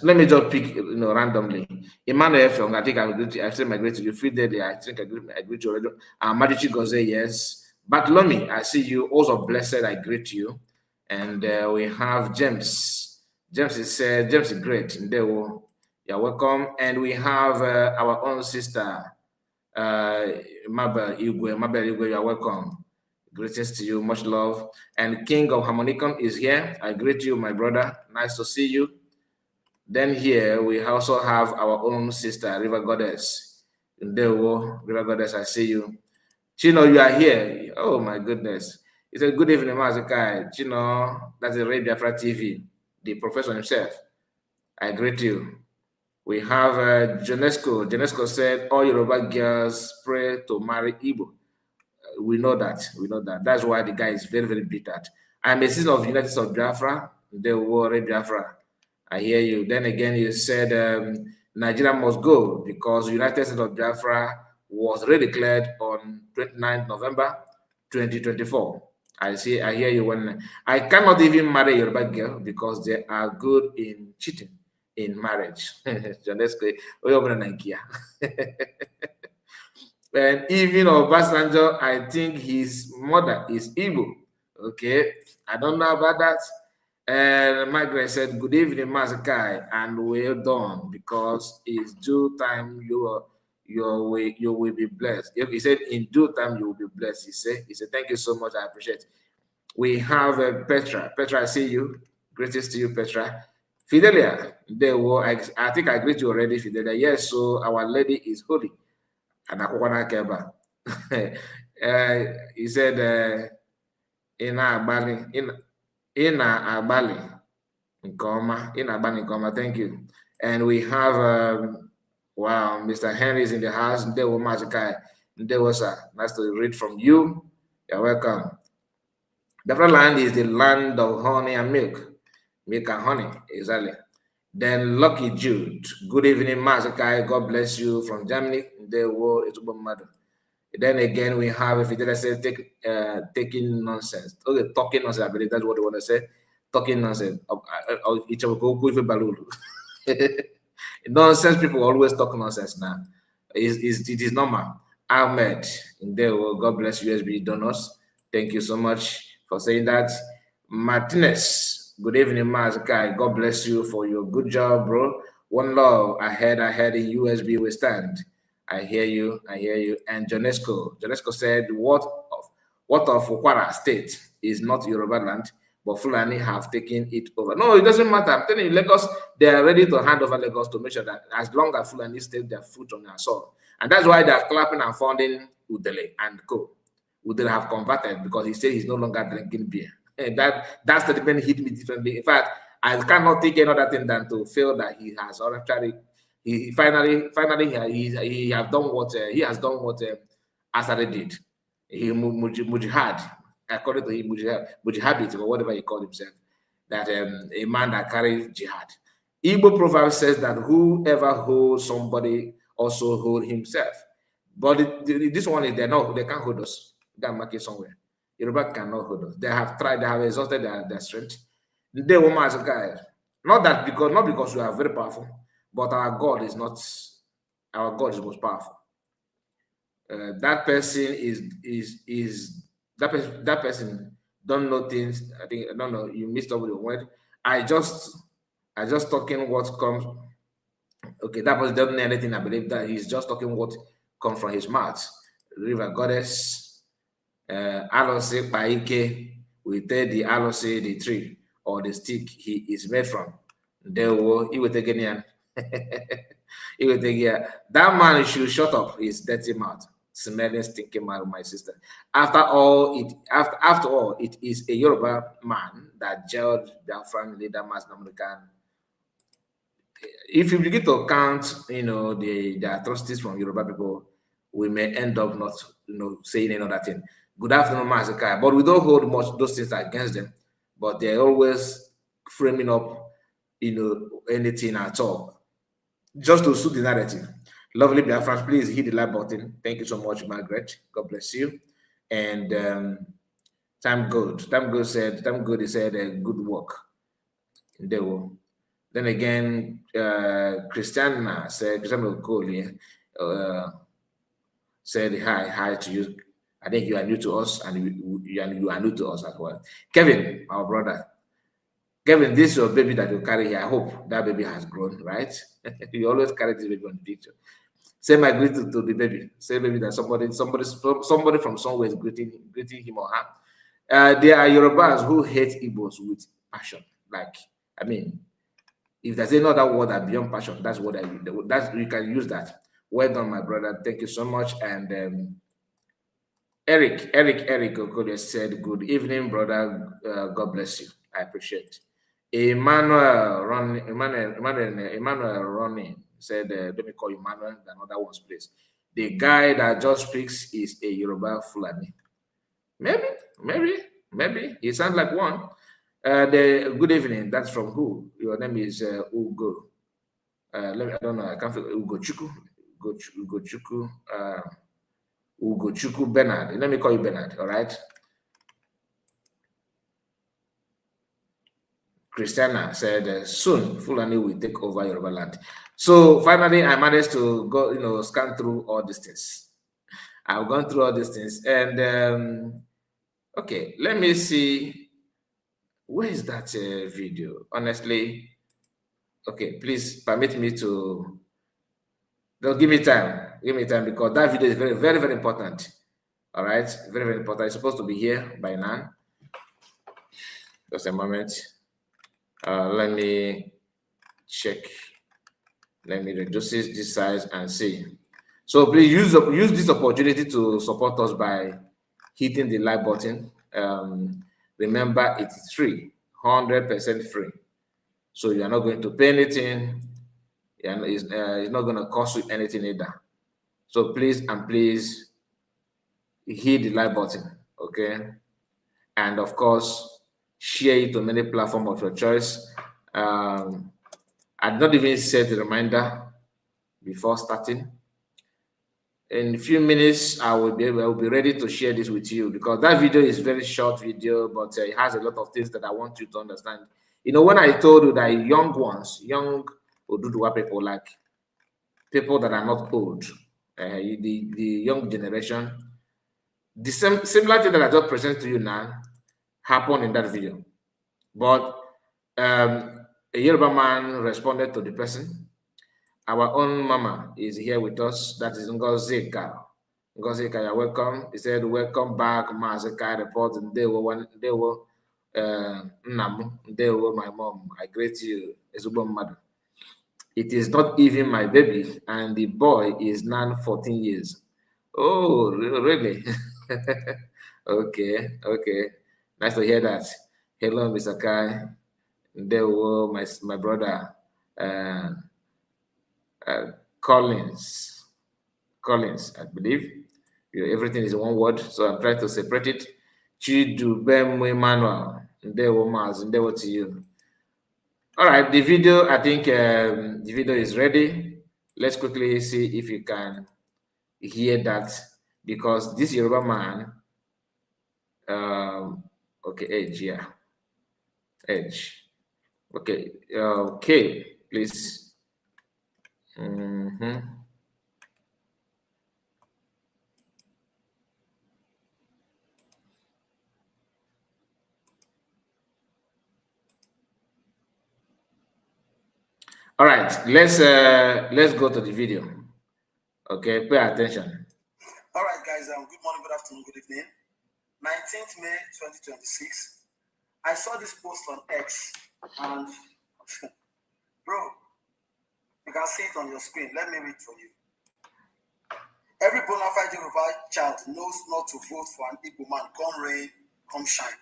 Let me just pick randomly. Emmanuel F. I think I said my great to you. Free Day, I think I greet you already. Madichi Goze, yes. Bartholomew, I see you. Also blessed, I greet you. And we have James. James is great. You're welcome. And we have our own sister, Mabel Igwe, you're welcome. Greetings to you, much love. And King of Harmonicon is here. I greet you, my brother. Nice to see you. Then here we also have our own sister, River Goddess. River Goddess, I see you. Chino, you are here. Oh my goodness. It's a good evening, Mazikai. Chino, that's a Ray Biafra TV, the professor himself. I greet you. We have Jonesco. Jonesco said, all Yoruba girls pray to marry Igbo. We know that. We know that. That's why the guy is very, very bitter. I'm a citizen of United States of Biafra. They were Biafra. I hear you. Then again, you said Nigeria must go because United States of Biafra was redeclared on 29th November 2024. I hear you. When I cannot even marry a Yoruba girl because they are good in cheating in marriage. And even Obasanjo, I think his mother is Igbo. Okay, I don't know about that. And Margaret said, good evening, Mazakai, and well done, because it's due time you will be blessed. He said, in due time you will be blessed. He said, thank you so much, I appreciate it. We have Petra. Petra, I see you. Greetings to you, Petra. Fidelia, I think I greet you already, Fidelia. Yes, so our lady is holy. And Keba. He said, in Bali, in Bali, in Koma, thank you. And we have, wow, Mr. Henry is in the house. Ndewo Mazikai. Ndewo, sir. Nice to read from you. You're welcome. The land is the land of honey and milk. Milk and honey, exactly. Then Lucky Jude. Good evening, Mazikai. God bless you from Germany. Ndewo Itubomadu. Then again, we have, if it says taking nonsense. Okay, talking nonsense, I believe that's what they want to say. Talking nonsense. Nonsense people always talk nonsense now. It is normal. Ahmed, God bless USB donors. Thank you so much for saying that. Martinez, good evening, Mazakai. God bless you for your good job, bro. One love ahead in USB we stand. I hear you. And Jonesco said, what of Okwara State is not Yoruba land, but Fulani have taken it over. No, it doesn't matter. I'm telling you, Lagos, they are ready to hand over Lagos to make sure that as long as Fulani take their foot on their soil. And that's why they're clapping and funding Udele and co. Udele have converted because he said he's no longer drinking beer. And that statement hit me differently. In fact, I cannot take any other thing than to feel that he has actually he finally he has done what Asare did. He mujihad, according to him, mujihabit or whatever he called himself, that a man that carries jihad. Igbo proverb says that whoever holds somebody also hold himself. But this one is they can't hold us. They can mark it somewhere. Yoruba cannot hold us. They have tried, they have exhausted their strength. They will as a guy. Not because we are very powerful, but our God is most powerful. That person that person don't know things. I don't know. You missed up with the word. I just talking what comes. Okay, that person doesn't know anything. I believe that he's just talking what comes from his mouth. River Goddess, Alose Paike, we take the Alose, the tree or the stick he is made from. He will take it. He will take it. That man should shut up his dirty mouth, smelling, stinking mouth, my sister. After all, it is a Yoruba man that jailed their family, that mass American. If you begin to count, the atrocities from Yoruba people, we may end up not, saying another thing. Good afternoon, Mazakai. But we don't hold much those things against them. But they're always framing up, anything at all, just to suit the narrative. Lovely Biafrans, please hit the like button. Thank you so much, Margaret. God bless you. And Time Good said, good work. Then again, Christiana said hi to you. I think you are new to us, and you are new to us as well. Kevin, our brother. Kevin, this is your baby that you carry here. I hope that baby has grown, right? You always carry this baby on the picture. Say my greeting to the baby. Say baby that somebody from somewhere is greeting him or her. There are Yorubas who hate Igbos with passion. If there's another word that beyond passion, that's what you can use that. Well done, my brother. Thank you so much. And Eric Okolie said, good evening, brother. God bless you. I appreciate it. Emmanuel Ronnie said, let me call you Manuel, than other one's place. The guy that just speaks is a Yoruba Fulani. Maybe. He sounds like one. Good evening. That's from who? Your name is Ugo. I don't know. I can't figure Ugo Chuku. Ugo Chuku Bernard. Let me call you Bernard. All right. Christiana said, soon Fulani will take over Yoruba land. So finally, I managed to go, scan through all these things. I've gone through all these things, and okay, let me see. Where is that video? Honestly, okay, please permit me to. Don't give me time. Give me time, because that video is very, very, very important. All right, very, very important. It's supposed to be here by now. Just a moment. Let me check. Let me reduce this size and see. So please use this opportunity to support us by hitting the like button. Remember, it's free, 100% free. So you are not going to pay anything, and it's not going to cost you anything either. So please hit the like button, okay? And of course, share it to many platforms of your choice. I did not even set the reminder before starting. In a few minutes, I will be ready to share this with you, because that video is very short video, but it has a lot of things that I want you to understand. When I told you that young Oduduwa people, like people that are not old, the young generation, the similar thing that I just present to you now happened in that video. But a Yoruba man responded to the person. Our own mama is here with us. That is Nneka. Nneka, you're welcome. He said, welcome back, Mazeka report. Ndewo, my mom. I greet you, Ezubom mother. It is not even my baby, and the boy is now 14 years. Oh, really? Okay. Nice to hear that. Hello, Mr. Kai. Ndewo, my brother. Collins, I believe. Everything is one word, so I'm trying to separate it. Chidubem Emmanuel, Ndewo Maz, Ndewo to you. All right, the video, I think the video is ready. Let's quickly see if you can hear that, because this Yoruba man, okay, Edge. Okay, please. All right, let's go to the video. Okay, pay attention. All right, guys. Good morning, good afternoon, good evening. 19th May 2026. I saw this post on X, and bro, you can see it on your screen. Let me read for you. Every bona fide Yoruba child knows not to vote for an Igbo man, come rain, come shine.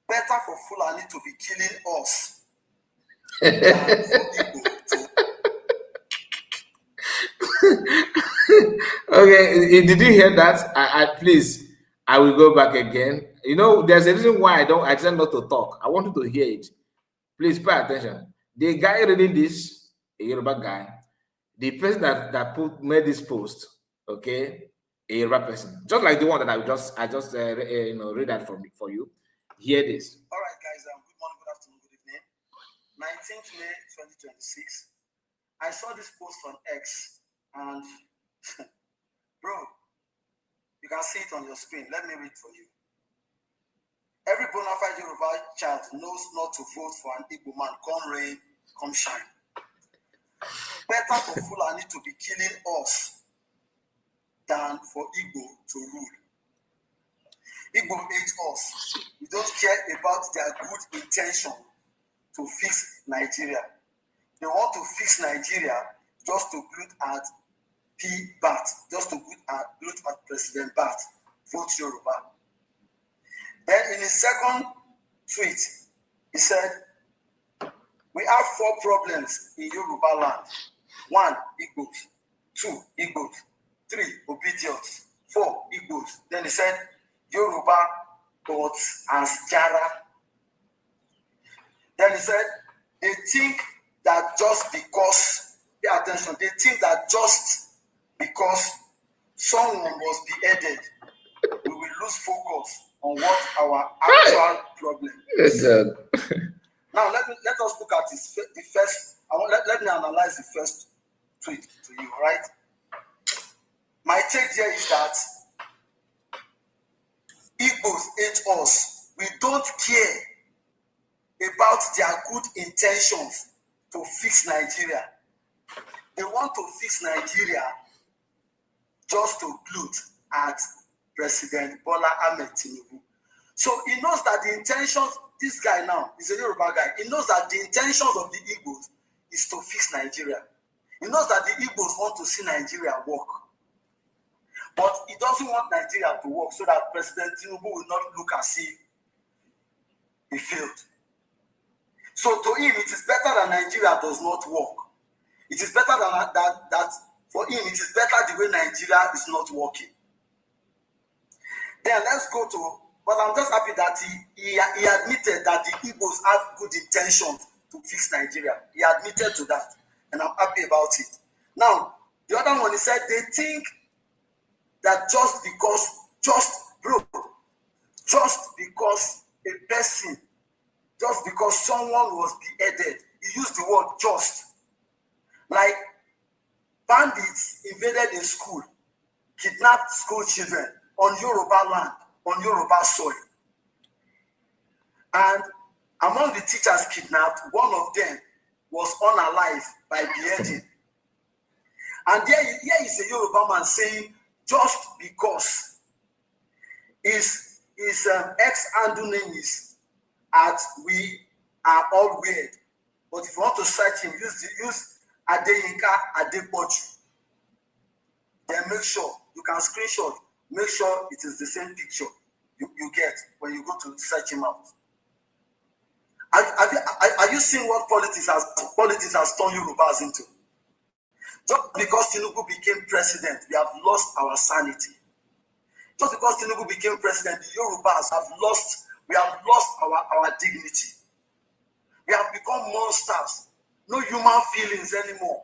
Better for Fulani to be killing us than for Igbo to... Okay, did you hear that? Please, I will go back again. There's a reason why I decided not to talk. I want you to hear it. Please pay attention. The guy reading this, a Yoruba guy, the person that made this post, okay, a Yoruba person, just like the one that I just read that for you. Hear this. All right, guys. Good morning, good afternoon, good evening. 19th May 2026. I saw this post on X, and bro, you can see it on your screen. Let me read for you. Every bona fide Yoruba child knows not to vote for an Igbo man, come rain, come shine. Better for Fulani to be killing us than for Igbo to rule. Igbo hate us. We don't care about their good intention to fix Nigeria. They want to fix Nigeria just to look at Bat, just to look at President Bat, vote Yoruba. Then in his second tweet, he said, We have 4 problems in Yoruba land. 1, Igbos. 2, Igbos. 3, obedience. 4, Igbos. Then he said, Yoruba gods as Jara. Then he said, they think that just because, pay attention, they think that just because someone was beheaded, we will lose focus on what our actual problem is. Now let us look at the first. Let me analyze the first tweet to you, right? My take here is that Igbos hate us. We don't care about their good intentions to fix Nigeria. They want to fix Nigeria just to gloat at President Bola Ahmed Tinubu. So he knows that the intentions, this guy now is a Yoruba guy, he knows that the intentions of the Igbos is to fix Nigeria. He knows that the Igbos want to see Nigeria work. But he doesn't want Nigeria to work so that President Tinubu will not look as if he failed. So to him, it is better that Nigeria does not work. It is better that for him, it is better the way Nigeria is not working. Then let's go to, but I'm just happy that he admitted that the Igbos have good intentions to fix Nigeria. He admitted to that, and I'm happy about it. Now, the other one, he said they think that just because someone was beheaded, he used the word just, like bandits invaded a school, kidnapped school children on Yoruba land, on Yoruba soil. And among the teachers kidnapped, one of them was unalive by beheading. And here is a Yoruba man saying, just because his ex-handle name is at we are all weird. But if you want to search him, use Adeyinka Adepoju. Then make sure you can screenshot, make sure it is the same picture you get when you go to search him out. Are you seeing what politics has turned Yorubas into? Just because Tinubu became president, we have lost our sanity. Just because Tinubu became president, the Yorubas we have lost our dignity. We have become monsters. No human feelings anymore.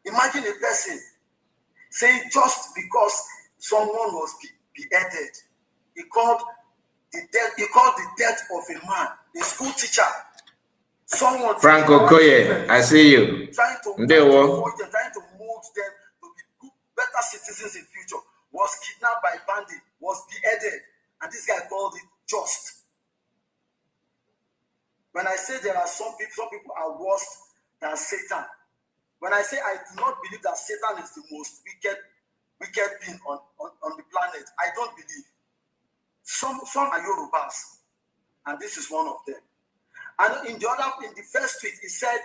Imagine a person saying just because someone was beheaded, he called the death of a man, a school teacher, someone. Franco Koye, I see you. Trying to mold them to be good, better citizens in future, was kidnapped by bandits, was beheaded, and this guy called it just. When I say there are some people are worse than Satan. When I say I do not believe that Satan is the most wicked being on the planet, I don't believe. Some are Yorubas, and this is one of them. And in the first tweet, he said,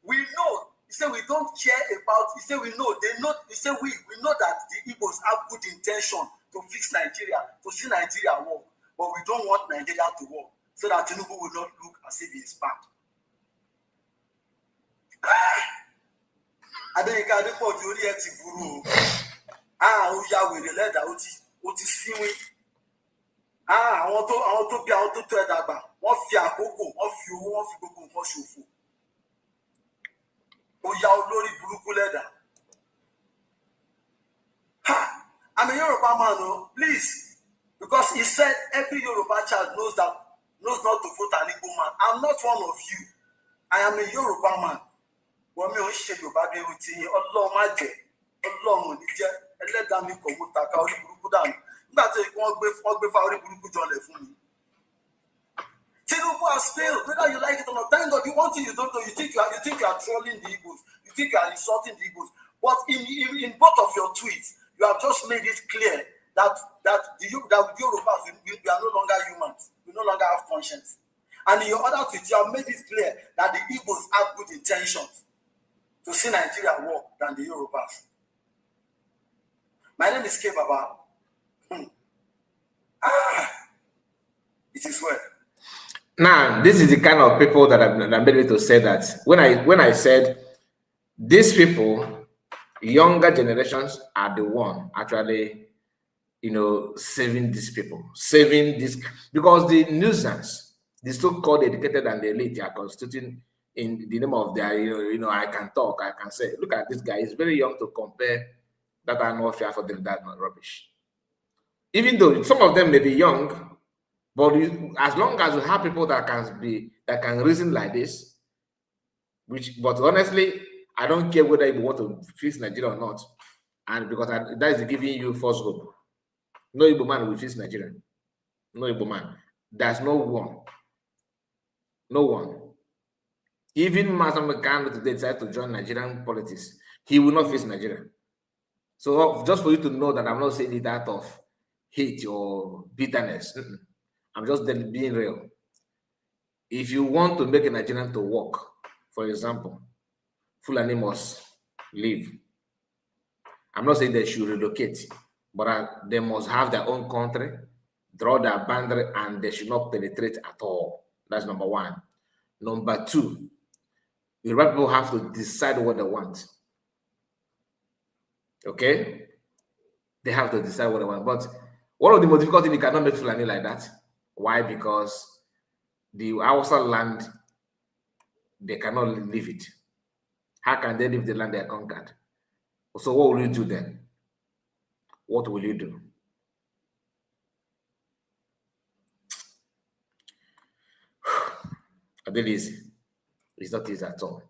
we know. He said we don't care about. He said we know. They know. He said we know that the Igbos have good intention to fix Nigeria, to see Nigeria work, but we don't want Nigeria to work so that Tinubu will not look as if he is bad. Adeyinka Adepoju orí ẹ ti burú o. Ó ya wèrè lẹ́dàá ó ti síwín. Àwọn tó bí àwọn tó tó ẹ dàgbà, wọ́n fi àkókò, wọ́n fi owó, wọ́n fi gbogbo nǹkan ṣòfò. Ó ya olórí burúkú lẹ́dàá. I'm a Yoruba man, no, please, because he said every Yoruba child knows not to vote an Igbo man. I'm not one of you. I am a Yoruba man. Wọ́n mi ò ń ṣe Yorùbá bí irú ti Ọlọ́run má jẹ́, Ọlọ́run ò ní jẹ́, ẹlẹ́dàá mi kò mú taka orí burúkú dànù. Nígbà tí wọ́n gbé fa orí burúkú jọlẹ̀ fún mi. Tinubu has failed, whether you like it or not. Thank God, one thing you don't know, you think you are trolling the Igbos, you think you are insulting the Igbos. But in both of your tweets, you have just made it clear that Yorubas, we are no longer humans. We no longer have conscience. And in your other tweets, you have made it clear that the Igbos have good intentions to see Nigeria work than the Yorubas. My name is K Baba. It is well. Now, this is the kind of people that I'm able to say that when I said these people, younger generations are the one actually, saving these people, saving this, because the nuisance, the so-called educated and the elite are constituting in the name of their, I can talk, I can say, look at this guy, he's very young to compare that are not fair for them, that's not rubbish. Even though some of them may be young, but as long as you have people that can reason like this, but honestly, I don't care whether you want to fix Nigeria or not, and because that is giving you false hope. No Igbo man will fix Nigeria. No Igbo man. There's no one. No one. Even Master Mekano today decided to join Nigerian politics. He will not face Nigeria. So just for you to know that I'm not saying it out of hate or bitterness. I'm just being real. If you want to make a Nigerian to work, for example, Fulani must leave. I'm not saying they should relocate, but they must have their own country, draw their boundary, and they should not penetrate at all. That's number one. Number two, Yoruba people have to decide what they want. Okay? They have to decide what they want. But one of the most difficult things, you cannot make Fulani like that. Why? Because the Hausa land, they cannot leave it. How can they leave the land they are conquered? So what will you do then? What will you do? That is, it's not easy at all.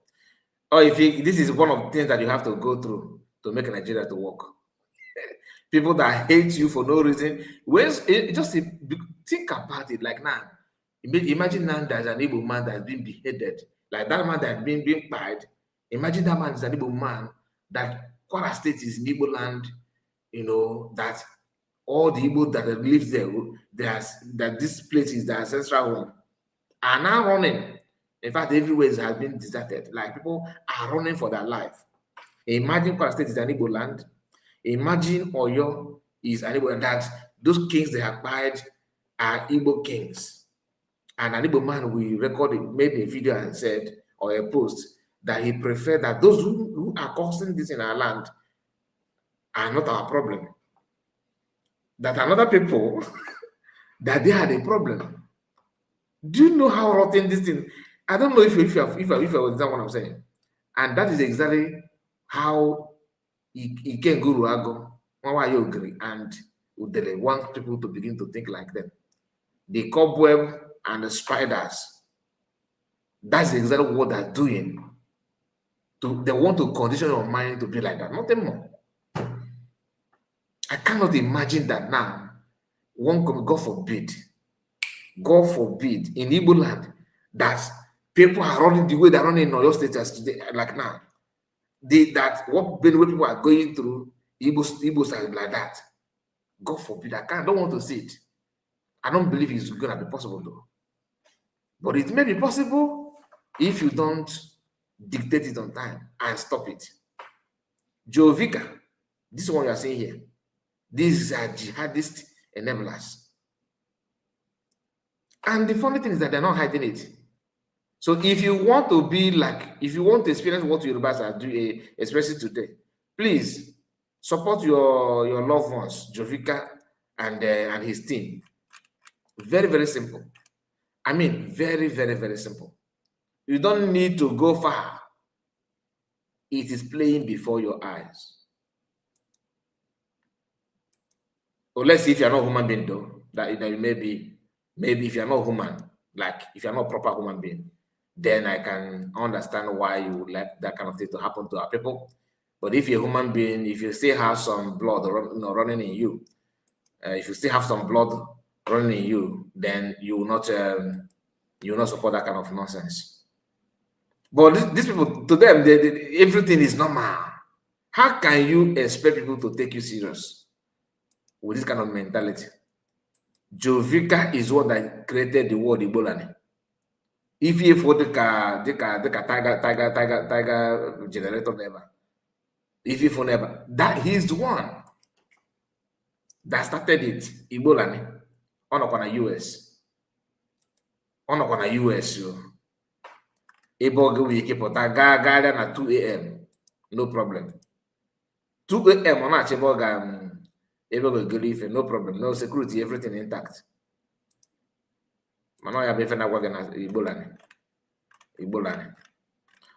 Or this is one of the things that you have to go through to make Nigeria to work. People that hate you for no reason. Just think about it. Like now, imagine now there's an Igbo man that's been beheaded. Like that man that's been fired. Imagine that man is an Igbo man that Kwara State is Igbo land. That all the Igbo that live there, that this place is their ancestral home, are now running. In fact, everywhere has been deserted. Like people are running for their life. Imagine Kwara State is an Igbo land. Imagine Oyo is an Igbo land. That those kings they acquired are Igbo kings. And an Igbo man made a video and said, or a post, that he preferred that those who are causing this in our land are not our problem. That another people, that they had a problem. Do you know how rotten this thing? I don't know if I understand what I'm saying. And that is exactly how Iken Guru Ago, and they want people to begin to think like them. The cobweb and the spiders. That's exactly what they're doing. They want to condition your mind to be like that. Nothing more. I cannot imagine that now. God forbid, in Igbo land, that people are running the way they're running in Oyo State as today, like now. What people are going through, Igbos are like that. God forbid, I don't want to see it. I don't believe it's going to be possible though. But it may be possible if you don't dictate it on time and stop it. Jovika, this is what you are saying here. These are jihadist enablers. And the funny thing is that they're not hiding it. So if you want to experience what Yorubas are doing, especially today, please support your loved ones, Jovika and his team. Very, very simple. I mean, very, very, very simple. You don't need to go far. It is playing before your eyes. Or let's see if you're not a human being though, that maybe if you're not human, like if you're not a proper human being, then I can understand why you would like that kind of thing to happen to our people. But if you're a human being, if you still have some blood running in you, if you still have some blood running in you, then you will not support that kind of nonsense. But these people, to them, everything is normal. How can you expect people to take you serious with this kind of mentality? Jovika is what that created the word Ebola. If you for the tiger generator never, if you for never, that he's the one that started it. Ebola on the US. On a US, able go we keep garden at 2 a.m. No problem. 2 a.m. on able go leave, no problem, no security, everything intact. Manoya Befena Wagan Ibolani.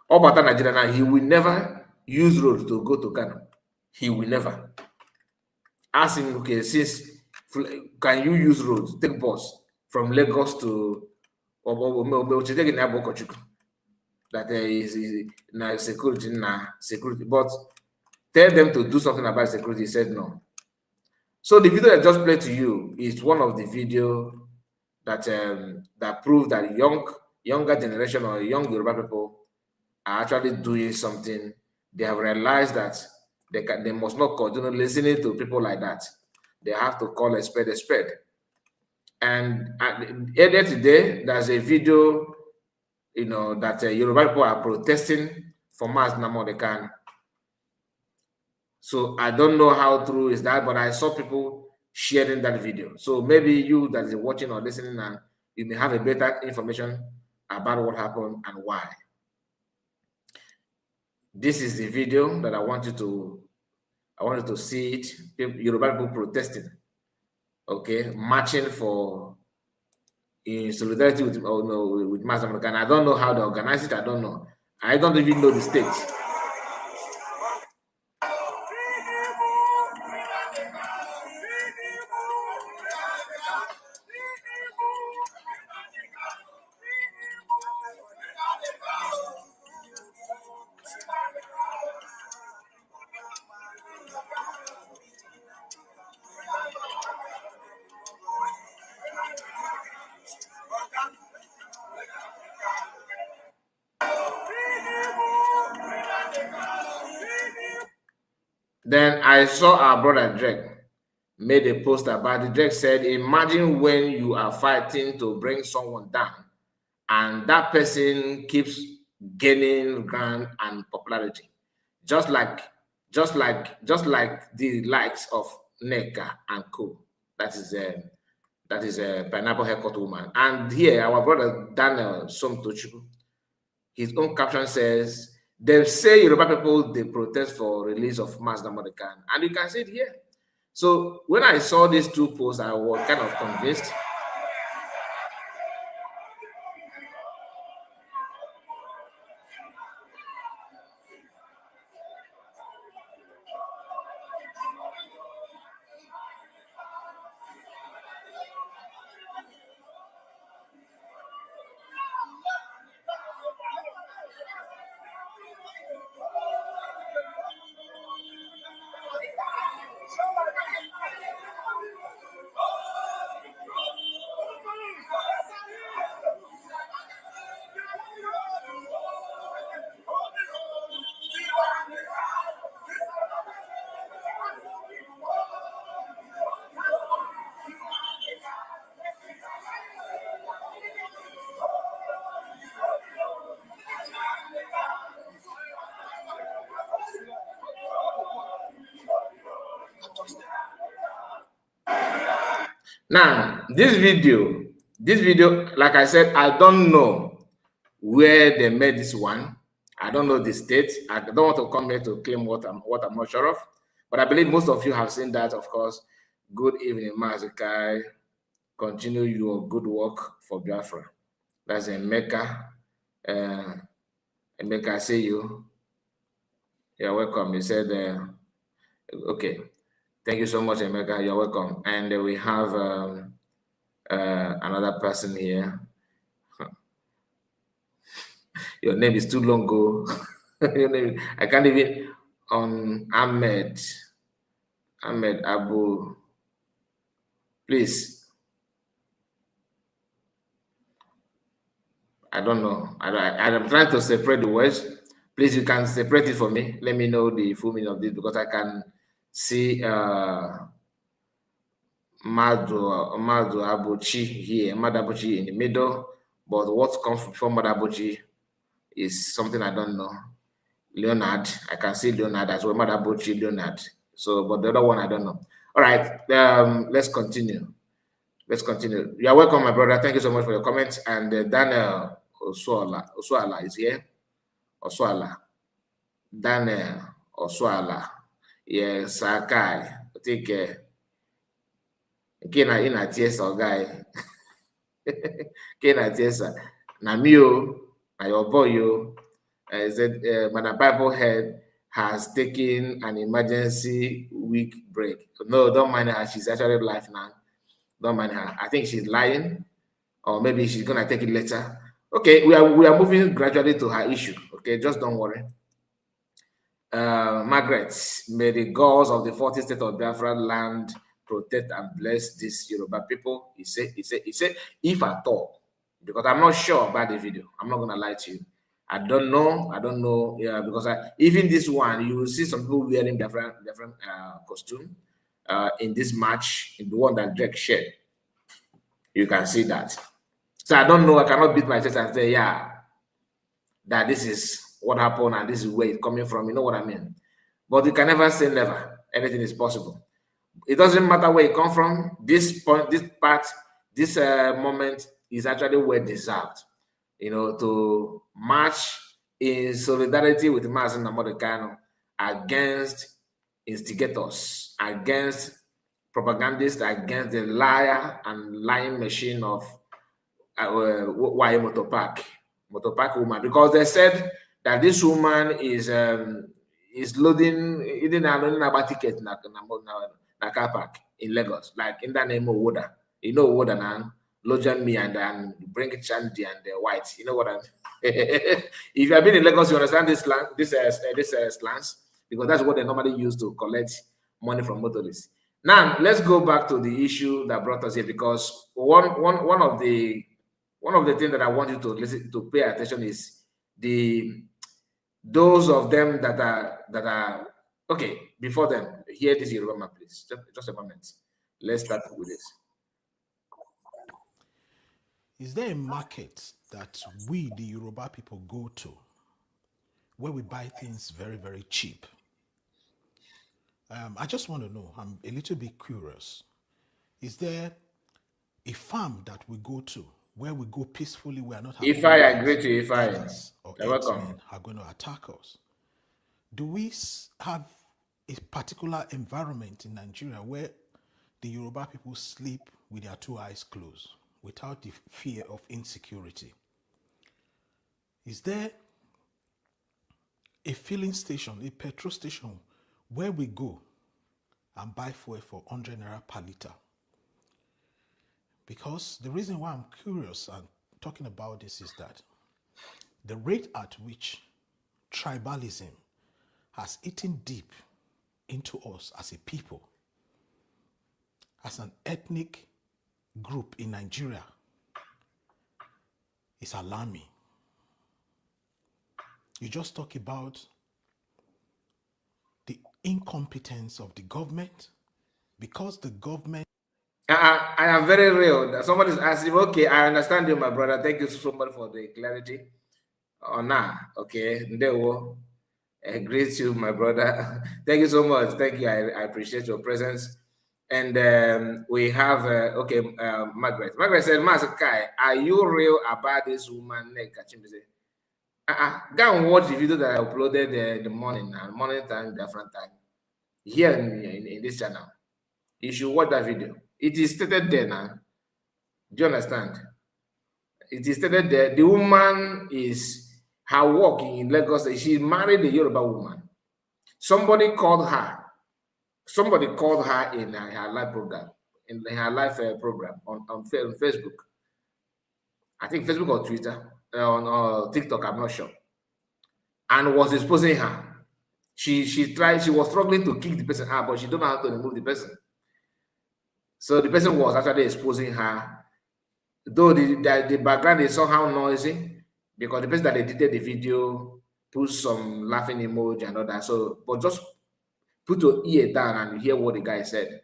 Obata Nigeria, he will never use road to go to Kano. He will never. Ask him, okay, since can you use road, take bus from Lagos to that is security, but tell them to do something about security. He said no. So the video I just played to you is one of the video that that prove that younger generation or young Yoruba people are actually doing something. They have realized that they must not continue listening to people like that. They have to call a spade a spade. And earlier today, there's a video, that Yoruba people are protesting for Mass Namodekan. So I don't know how true is that, but I saw people sharing that video. So maybe you that is watching or listening, and you may have a better information about what happened and why. This is the video that I wanted to see it. Yoruba people protesting, okay, marching in solidarity with Mass American. I don't know how they organize it. I don't know. I don't even know the state. Then I saw our brother Drake made a post about it. Drake said, imagine when you are fighting to bring someone down and that person keeps gaining ground and popularity. Just like the likes of Nneka and co. That is a pineapple haircut woman. And here our brother Daniel Somtochukwu, his own caption says, they say Yoruba people, they protest for release of Mass Namodekan. And you can see it here. So when I saw these two posts, I was kind of convinced. Now, this video, like I said, I don't know where they made this one. I don't know the state. I don't want to come here to claim what I'm not sure of. But I believe most of you have seen that, of course. Good evening, Mazikai. Continue your good work for Biafra. That's Nneka. Nneka, I see you. You're welcome. He said, okay. Thank you so much, Nneka. You're welcome. And we have another person here. Your name is too long ago. I can't even Ahmed Abu. Please. I don't know. I'm trying to separate the words. Please, you can separate it for me. Let me know the full meaning of this because I can see Madu Abuchi here, Madu Abuchi in the middle, but what comes before Madu Abuchi is something I don't know. Leonard, I can see Leonard as well, Madu Abuchi, Leonard. So, but the other one I don't know. All right, let's continue. Let's continue. You are welcome, my brother. Thank you so much for your comments. And Daniel Oswala is here. Oswala. Daniel Oswala. Yes, Sakai. Take care. Kena ina tiesa guy. Kena tiesa. Na mio, na your boy yo. Said Madam Bible Head has taken an emergency week break. No, don't mind her. She's actually live now. Don't mind her. I think she's lying, or maybe she's gonna take it later. Okay, we are moving gradually to her issue. Okay, just don't worry. Margaret, may the gods of the 40th state of Biafra land protect and bless these Yoruba people. He said, if at all, because I'm not sure about the video. I'm not gonna lie to you. I don't know. Yeah, because even this one, you will see some people wearing different costume in this match, in the one that Drake shared. You can see that. So I don't know. I cannot beat my chest and say, yeah, that this is what happened and this is where it's coming from. You know what I mean? But you can never say never. Anything is possible. It doesn't matter where it comes from. This point, this part, this moment is actually well deserved. You know, to march in solidarity with Mazen Namodekano against instigators, against propagandists, against the liar and lying machine of Motopac woman, because they said that this woman is loading about ticket na car park in Lagos, like in the name of Woda. You know Woda now. Lojan me and then bring Chandy and White. You know what I mean? If you have been in Lagos, you understand this slangs, because that's what they normally use to collect money from motorists. Now let's go back to the issue that brought us here, because one of the things that I want you to pay attention is those of them that are okay. Before them, hear this Yoruba man, please. Just a moment. Let's start with this. Is there a market that we, the Yoruba people, go to where we buy things very, very cheap? I just want to know, I'm a little bit curious. Is there a farm that we go to where we go peacefully, we are not having if I agree to if I or welcome are going to attack us? Do we have a particular environment in Nigeria where the Yoruba people sleep with their two eyes closed, without the fear of insecurity? Is there a filling station, a petrol station, where we go and buy fuel for 100 naira per liter? Because the reason why I'm curious and talking about this is that the rate at which tribalism has eaten deep into us as a people, as an ethnic group in Nigeria, is alarming. You just talk about the incompetence of the government, because the government. I am very real. Somebody's asking, okay, I understand you, my brother. Thank you so much for the clarity. Oh, nah, okay. Ndewo. Great you, my brother. Thank you so much. Thank you. I appreciate your presence. And we have, Margaret. Margaret said, Master Kai, are you real about this woman, Nneka, Chimezie? Go and watch the video that I uploaded the morning time, different time, here in this channel. You should watch that video. It is stated there now. Do you understand? It is stated there. The woman is her work in Lagos. She married a Yoruba woman. Somebody called her in her live program, on Facebook. I think Facebook or Twitter, on TikTok, I'm not sure. And was exposing her. She was struggling to kick the person out, but she don't know how to remove the person. So the person was actually exposing her. Though the background is somehow noisy, because the person that edited the video put some laughing emoji and all that. So, but just put your ear down and hear what the guy said.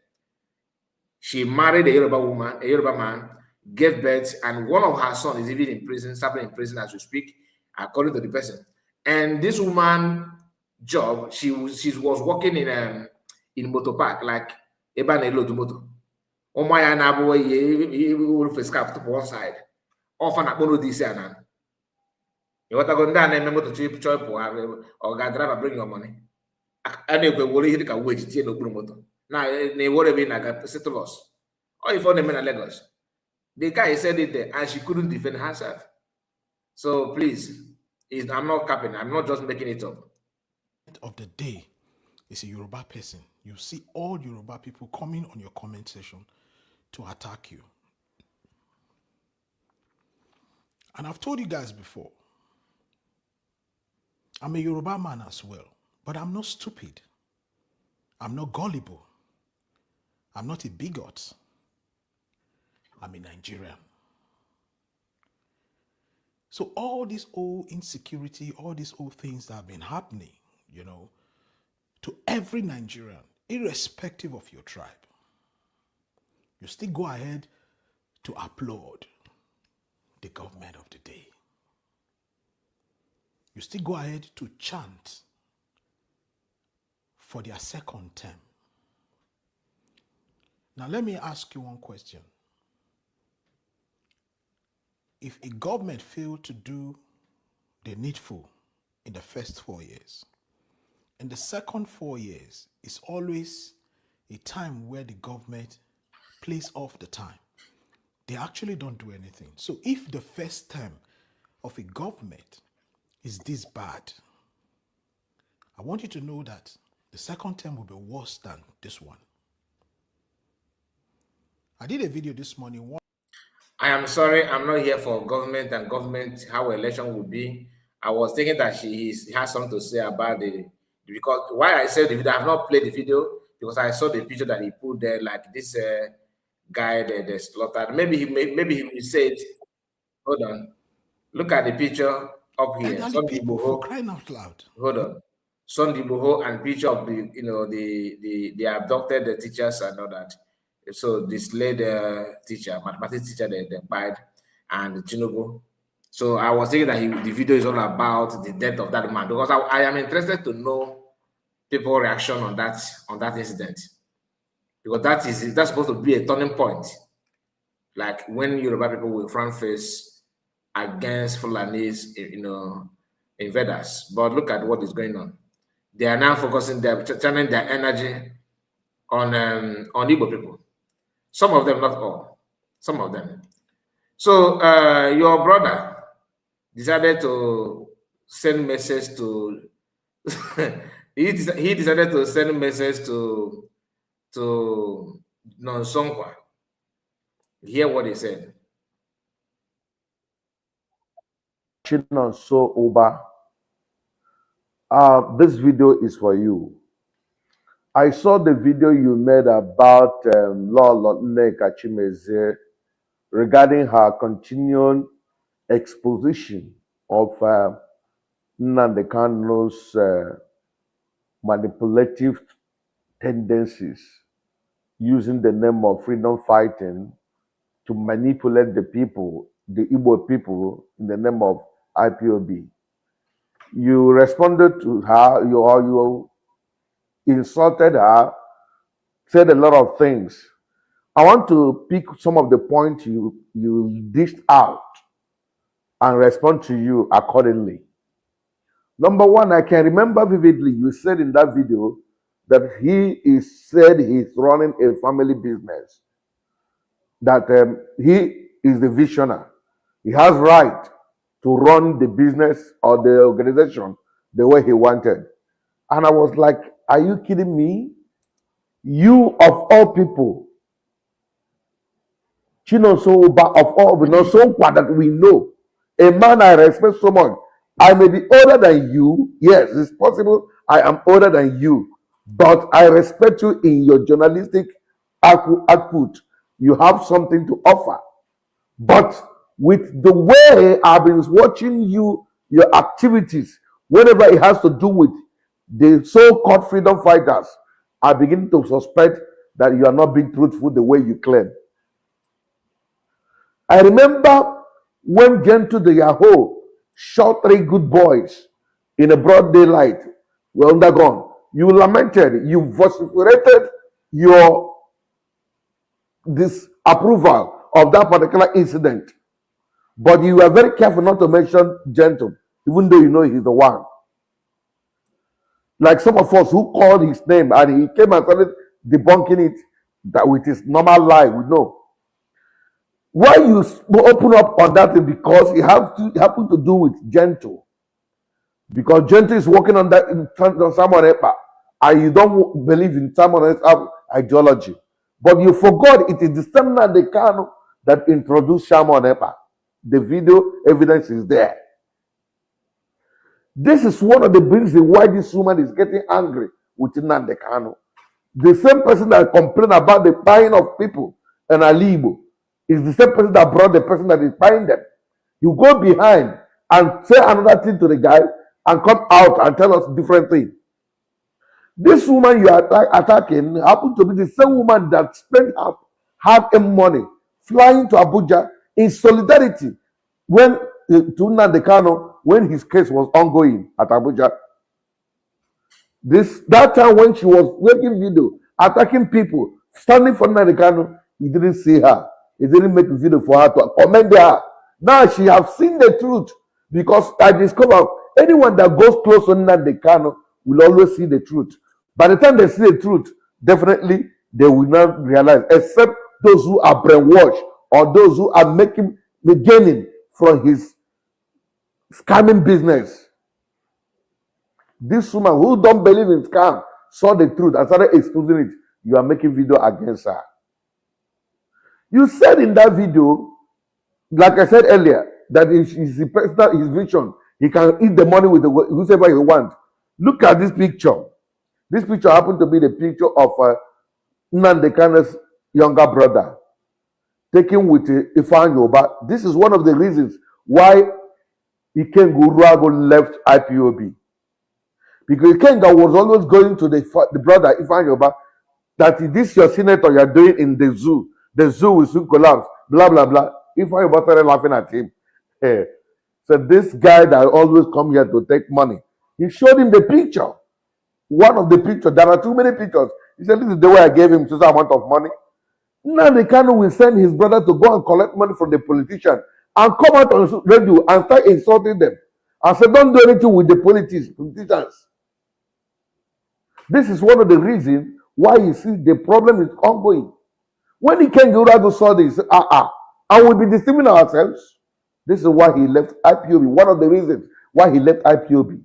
She married a Yoruba man, gave birth, and one of her sons is even in prison, serving in prison as we speak, according to the person. And this woman job, she was working in Motopac, like Ebanelo to Moto. Umaya na abo ye will face cap to one side. Often at one of these anan. You want to go down and remember to cheap chop or God driver bring your money. And if we will hit a wage, it's no promoter. Now, they would have been like a settle loss. Or if only men are Lagos. The guy said it there and she couldn't defend herself. So please, I'm not capping, I'm not just making it up. Of the day is a Yoruba person. You see all Yoruba people coming on your comment section to attack you. And I've told you guys before, I'm a Yoruba man as well, but I'm not stupid. I'm not gullible. I'm not a bigot. I'm a Nigerian. So all this old insecurity, all these old things that have been happening, you know, to every Nigerian, irrespective of your tribe, you still go ahead to applaud the government of the day. You still go ahead to chant for their second term. Now let me ask you one question. If a government failed to do the needful in the first 4 years, in the second 4 years is always a time where the government plays off the time. They actually don't do anything. So if the first term of a government is this bad, I want you to know that the second term will be worse than this one. I did a video this morning. I am sorry, I'm not here for government and government, how election would be. I was thinking that she has something to say about because why I said the video, I have not played the video because I saw the picture that he put there, like this guy the slaughtered. Maybe he will say it. Hold on. Look at the picture up here. People for crying out loud. Hold on. Sunday Boho and picture of the abducted teachers and all that. So this lady teacher, mathematics teacher, they died, and Tinubu. So I was thinking that the video is all about the death of that man because I am interested to know people's reaction on that incident because that's supposed to be a turning point, like when Yoruba people will front face against Fulanis, invaders. But look at what is going on. They are now focusing, they're channeling their energy on Igbo people. Some of them, not all. Some of them. So your brother decided to send message to he decided to send message to Nonsonkwa. Hear what he said. Chinonso Oba, this video is for you. I saw the video you made about Nneka Chimezie regarding her continuing exposition of Nnamdi Kanu's manipulative tendencies using the name of freedom fighting to manipulate the people, the Igbo people, in the name of IPOB. You responded to her, you insulted her, said a lot of things. I want to pick some of the points you dished out and respond to you accordingly. Number one, I can remember vividly, you said in that video that he's running a family business, that he is the visionary. He has right to run the business or the organization the way he wanted. And I was like, are you kidding me? You of all people, Chinonso Oba of all, that we know, a man I respect so much. I may be older than you. Yes, it's possible I am older than you. But I respect you in your journalistic output. You have something to offer. But with the way I've been watching your activities, whenever it has to do with the so-called freedom fighters, I begin to suspect that you are not being truthful the way you claim. I remember when Gentoo the Yahoo shot 3 good boys in a broad daylight, were undergone. You lamented, you vociferated your disapproval of that particular incident. But you were very careful not to mention Gentle, even though you know he's the one. Like some of us who called his name and he came and started debunking it that with his normal lie, we know. Why you open up on that thing? Because it happened to do with Gentle. Because Gentle is working on that in Samuel Epa, and you don't believe in Samuel Epa's ideology. But you forgot it is the same Nneka that introduced Samuel Epa. The video evidence is there. This is one of the reasons why this woman is getting angry with Nneka. The same person that complained about the buying of people in Alibo is the same person that brought the person that is buying them. You go behind and say another thing to the guy and come out and tell us different thing. This woman you are attacking happened to be the same woman that spent half a money flying to Abuja in solidarity when to Nneka when his case was ongoing at Abuja. That time when she was making video, attacking people, standing for Nneka, he didn't see her. He didn't make a video for her to commend her. Now she have seen the truth, because I discovered anyone that goes close to Nneka will always see the truth. By the time they see the truth, definitely they will not realize, except those who are brainwashed or those who are gaining from his scamming business. This woman who don't believe in scam saw the truth and started exposing it. You are making video against her. You said in that video, like I said earlier, that his vision, he can eat the money with whoever he wants. Look at this picture. This picture happened to be the picture of Nneka's younger brother, taken with Ifan Yoruba. This is one of the reasons why Ikenga Uruago left IPOB. Because Ikenga was always going to the brother Ifan Yoruba that this your senator you are doing in the zoo. The zoo will soon collapse. Blah blah blah. Ifan Yoruba started laughing at him. So this guy that always come here to take money, he showed him the picture. One of the pictures. There are too many pictures. He said, "This is the way I gave him such amount of money." Now Nneka will send his brother to go and collect money from the politician and come out on radio and start insulting them and say, "Don't do anything with the politicians." This is one of the reasons why you see the problem is ongoing. When Ikenga Uruago saw this, he said, and we'll be deceiving ourselves. This is why he left IPOB. One of the reasons why he left IPOB.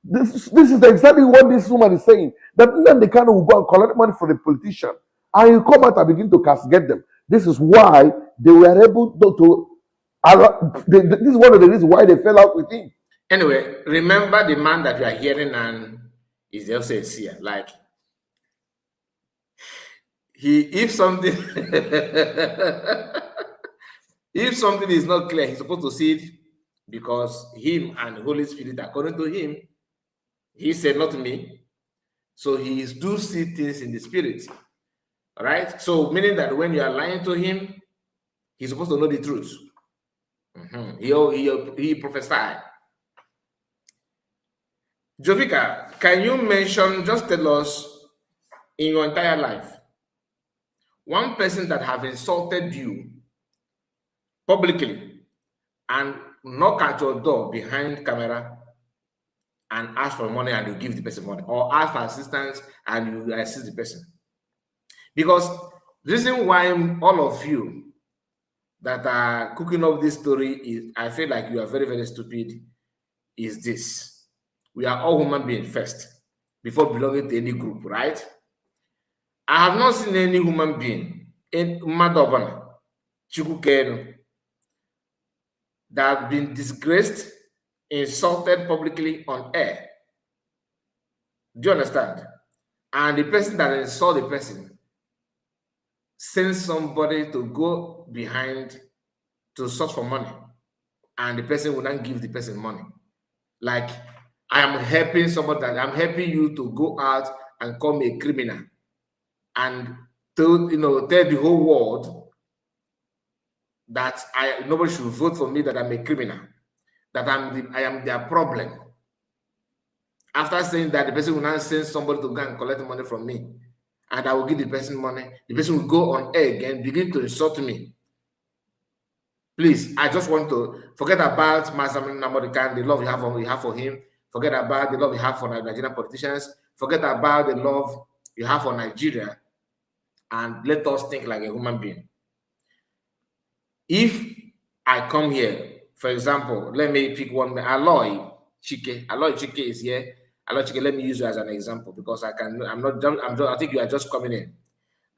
This is exactly what this woman is saying. That Nneka will go and collect money from the politician, and you come out and begin to castigate them. This is why they were able this is one of the reasons why they fell out with him. Anyway, remember the man that you are hearing and is also a seer. Like if something if something is not clear, he's supposed to see it, because him and the Holy Spirit, according to him, he said, not me. So he do see things in the spirit. All right. So meaning that when you are lying to him, he's supposed to know the truth. He prophesied. Jovika, can you mention, just tell us, in your entire life, one person that have insulted you publicly and knock at your door behind camera and ask for money and you give the person money, or ask for assistance and you assist the person? Because the reason why all of you that are cooking up this story is, I feel like you are very, very stupid, is this. We are all human beings first, before belonging to any group, right? I have not seen any human being in Madobana, Chukukeno, that have been disgraced, insulted publicly on air. Do you understand? And the person that insulted the person sends somebody to go behind to search for money, and the person will not give the person money. Like, I am helping somebody, that I'm helping you to go out and call me a criminal and to tell the whole world that nobody should vote for me, that I'm a criminal, that I am their problem. After saying that, the person will now send somebody to go and collect money from me and I will give the person money. The person will go on air again, begin to insult me. Please, I just want to forget about Master Namorikan, the love you have for him. Forget about the love you have for Nigerian politicians. Forget about the love you have for Nigeria, and let us think like a human being. If I come here, for example, let me pick one. Aloy Chike is here. Aloy Chike, let me use you as an example because I think you are just coming in,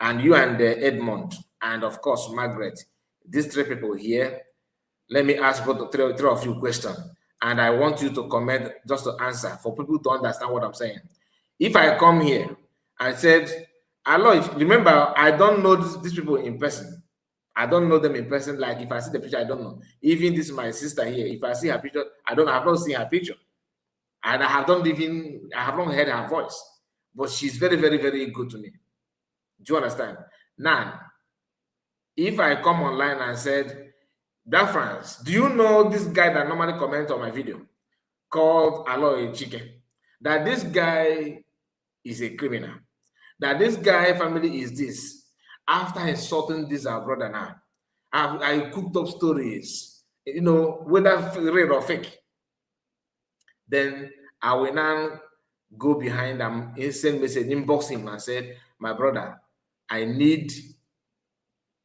and you and Edmond, and of course Margaret. These three people here. Let me ask both three of you questions, and I want you to comment just to answer for people to understand what I'm saying. If I come here, I said, Aloy, remember, I don't know these people in person. I don't know them in person. Like if I see the picture, I don't know. Even this is my sister here. If I see her picture, I have not seen her picture. And I have not heard her voice. But she's very, very, very good to me. Do you understand? Now, if I come online and said, France, do you know this guy that normally comments on my video called Aloy Chike? That this guy is a criminal. That this guy family is this. After insulting this our brother now, I cooked up stories, whether real or fake. Then I will now go behind them, send message, inbox him and said, my brother, I need,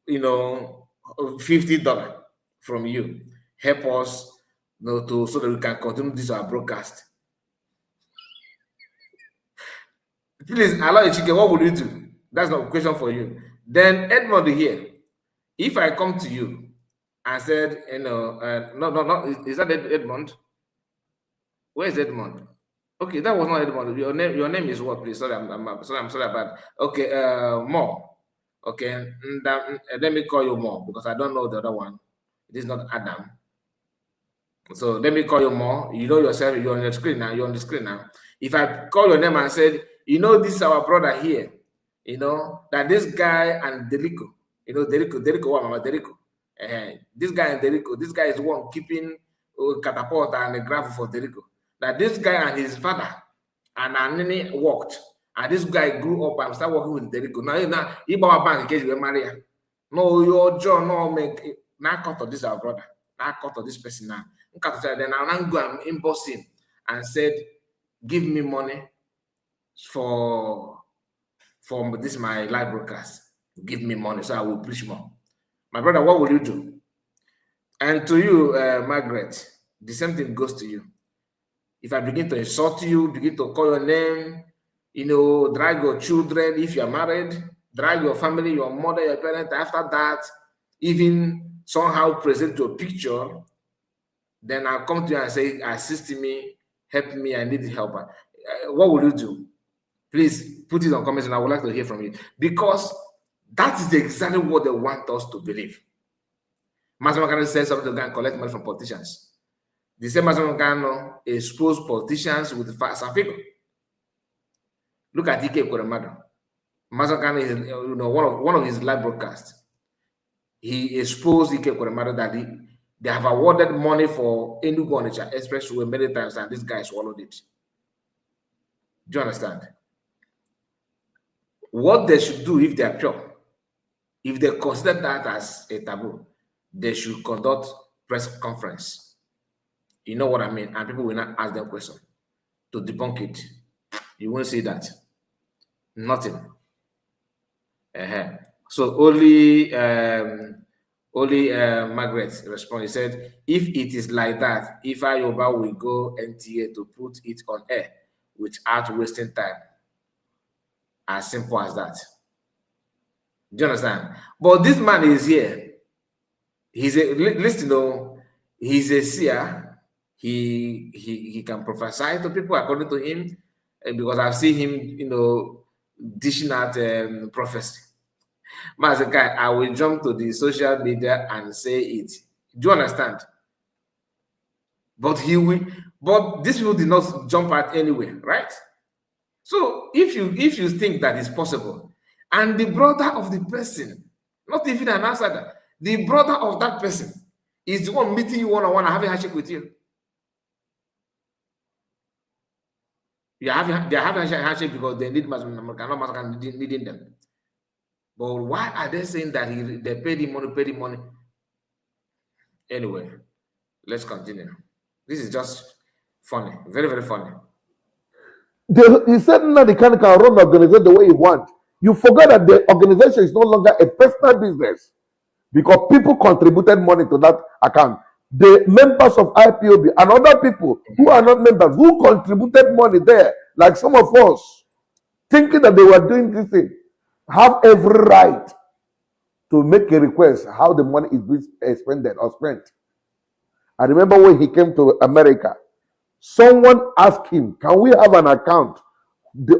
$50 from you. Help us so that we can continue this our broadcast. Please, Aloy Chike, what would you do? That's not a question for you. Then Edmond here, if I come to you and said, no, is that Edmond? Where is Edmond? Okay, that was not Edmond. Your name is what, please? Sorry, I'm sorry about. Okay, More. Okay, let me call you More because I don't know the other one. It is not Adam. So let me call you More. You know yourself. You're on the screen now. You're on the screen now. If I call your name and said, this is our brother here. That this guy and Derico, Derico. This guy and Derico, this guy is the one keeping catapult and the gravel for Derico. That this guy and his father and Anini worked, and this guy grew up and started working with Derico. Now he bought a bank in case you were married. No, your job, no, make now cut to this our brother. Now cut to this person now. Then I'll go and inbox him and said, give me money for this my live broadcast. Give me money so I will preach more. My brother, what will you do? And to you, Margaret, the same thing goes to you. If I begin to insult you, begin to call your name, drag your children if you are married, drag your family, your mother, your parents, after that, even somehow present your picture, then I'll come to you and say, assist me, help me, I need help. What will you do? Please put it on comments and I would like to hear from you. Because that is exactly what they want us to believe. Master Makano said something to go and collect money from politicians. The same Master Makano exposed politicians with facts and figures. Look at Ike Kweremadu. Master Makano is one of his live broadcasts. He exposed Ike Kweremadu that they have awarded money for Enugu Onitsha Expressway many times and this guy swallowed it. Do you understand? What they should do if they are pure, if they consider that as a taboo, they should conduct press conference. You know what I mean? And people will not ask them questions to debunk it. You won't see that. Nothing. So only Margaret responded. He said, if it is like that, if Yoruba will go NTA to put it on air without wasting time. As simple as that. Do you understand? But this man is here. He's a seer. He can prophesy to people according to him, because I've seen him, dishing out prophecy. But as a guy, I will jump to the social media and say it. Do you understand? But these people did not jump out anyway, right? So if you think that is possible, and the brother of the person, not even an outsider, the brother of that person is the one meeting you one-on-one and having a handshake with you. they're having handshake because they need American needing them. But why are they saying that they paid him money? Anyway, let's continue. This is just funny, very, very funny. He said now the can run the organization the way he wants. You forget that the organization is no longer a personal business because people contributed money to that account. The members of IPOB and other people who are not members who contributed money there, like some of us, thinking that they were doing this thing, have every right to make a request how the money is being expended or spent. I remember when he came to America, someone asked him, can we have an account?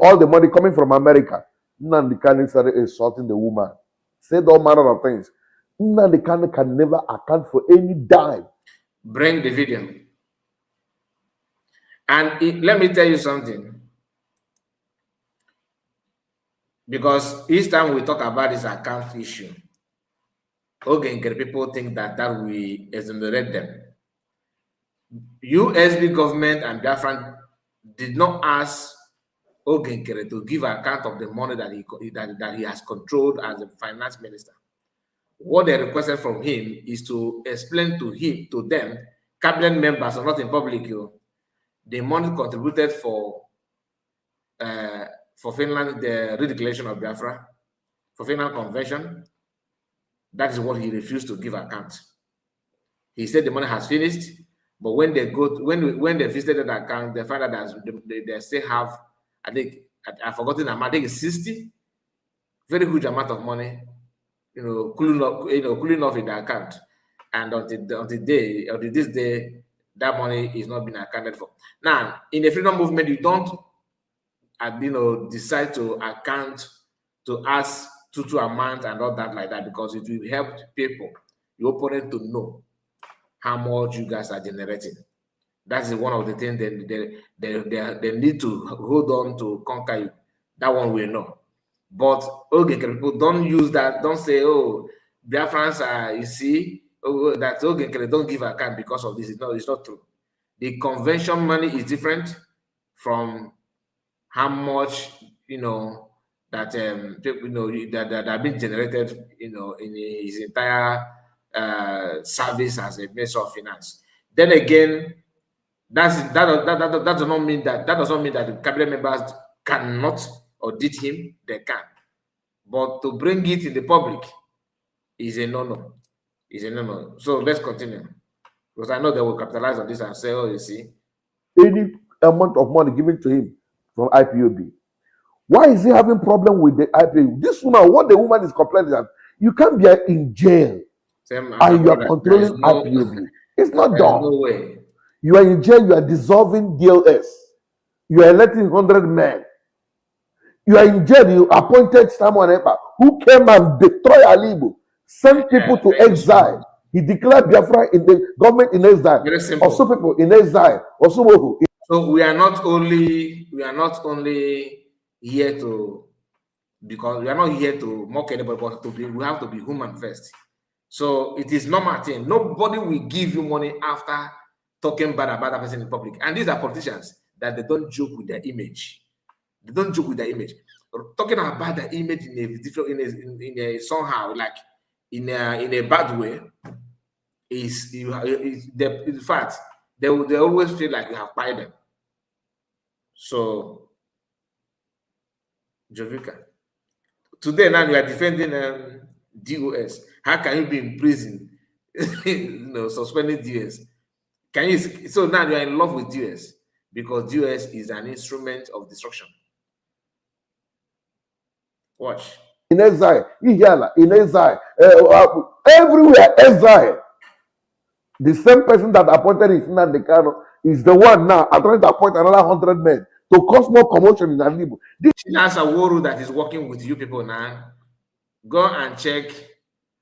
All the money coming from America. Nnamdi Kanu started insulting the woman, said all manner of things. Nnamdi Kanu can never account for any dime. Bring the video. And let me tell you something. Because each time we talk about this account issue, people think that we exonerate them. USB government and Biafran did not ask Ogenkere to give account of the money that he has controlled as a finance minister. What they requested from him is to explain to them, cabinet members are not in public, the money contributed for Finland, the redeclaration of Biafra, for Finland convention. That is what he refused to give account. He said the money has finished, but when they when they visited the account, they found out that they still have, I think, I've forgotten the amount, I think it's 60, very huge amount of money, cooling off in the account. And until this day, that money is not being accounted for. Now, in the freedom movement, you don't decide to account, to ask tutu amount and all that like that, because it will help people, your opponent, to know how much you guys are generating. That's one of the things they need to hold on to conquer you. That one we know. But people don't use that. Don't say, oh, Biafrans are, you see, that don't give account because of this. No, it's not true. The convention money is different from how much that that have been generated in his entire service as a minister of finance. Then again, that does not mean that the cabinet members cannot audit him. They can, but to bring it in the public is a no-no. So let's continue, because I know they will capitalize on this and say, oh, you see, any amount of money given to him from IPOB. Why is he having problem with the IPOB? This woman, what the woman is complaining that you can't be in jail and you are controlling IPOB. It's not done. No way. You are in jail, you are dissolving DLS. You are electing 100 men. You are in jail, you appointed someone who came and destroyed Alibo, sent people to exile. He declared Biafra in the government in exile. Very simple. Also people in exile. Also, so we are not only here to, because we are not here to mock anybody, but we have to be human first. So it is normal thing. Nobody will give you money after talking bad about that person in public. And these are politicians that they don't joke with their image. They don't joke with their image. Talking about their image in a different, in a somehow like in a bad way is in fact they always feel like you have paid them. So Jovika, today now you are defending DOS. How can you be in prison? Suspending DOS. Can you? So now you are in love with DOS because DOS is an instrument of destruction. Watch. In exile, in exile, everywhere exile. The same person that appointed his Nnamdi Kanu is the one now trying to appoint another 100 men to cause more commotion in Alibo. That's a Woru that is working with you people now. Go and check.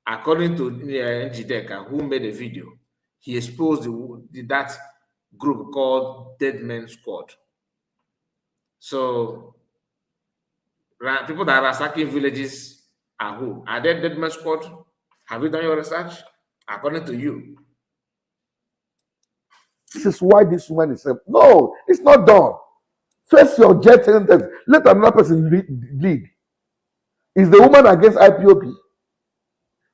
According to Nneka, who made a video, he exposed that group called Dead Men Squad. So people that are attacking villages are who? Are they Dead Men Squad? Have you done your research? According to you. This is why this woman is saying, no, it's not done. Face your jet sentence. Let another person lead. Is the woman against IPOP?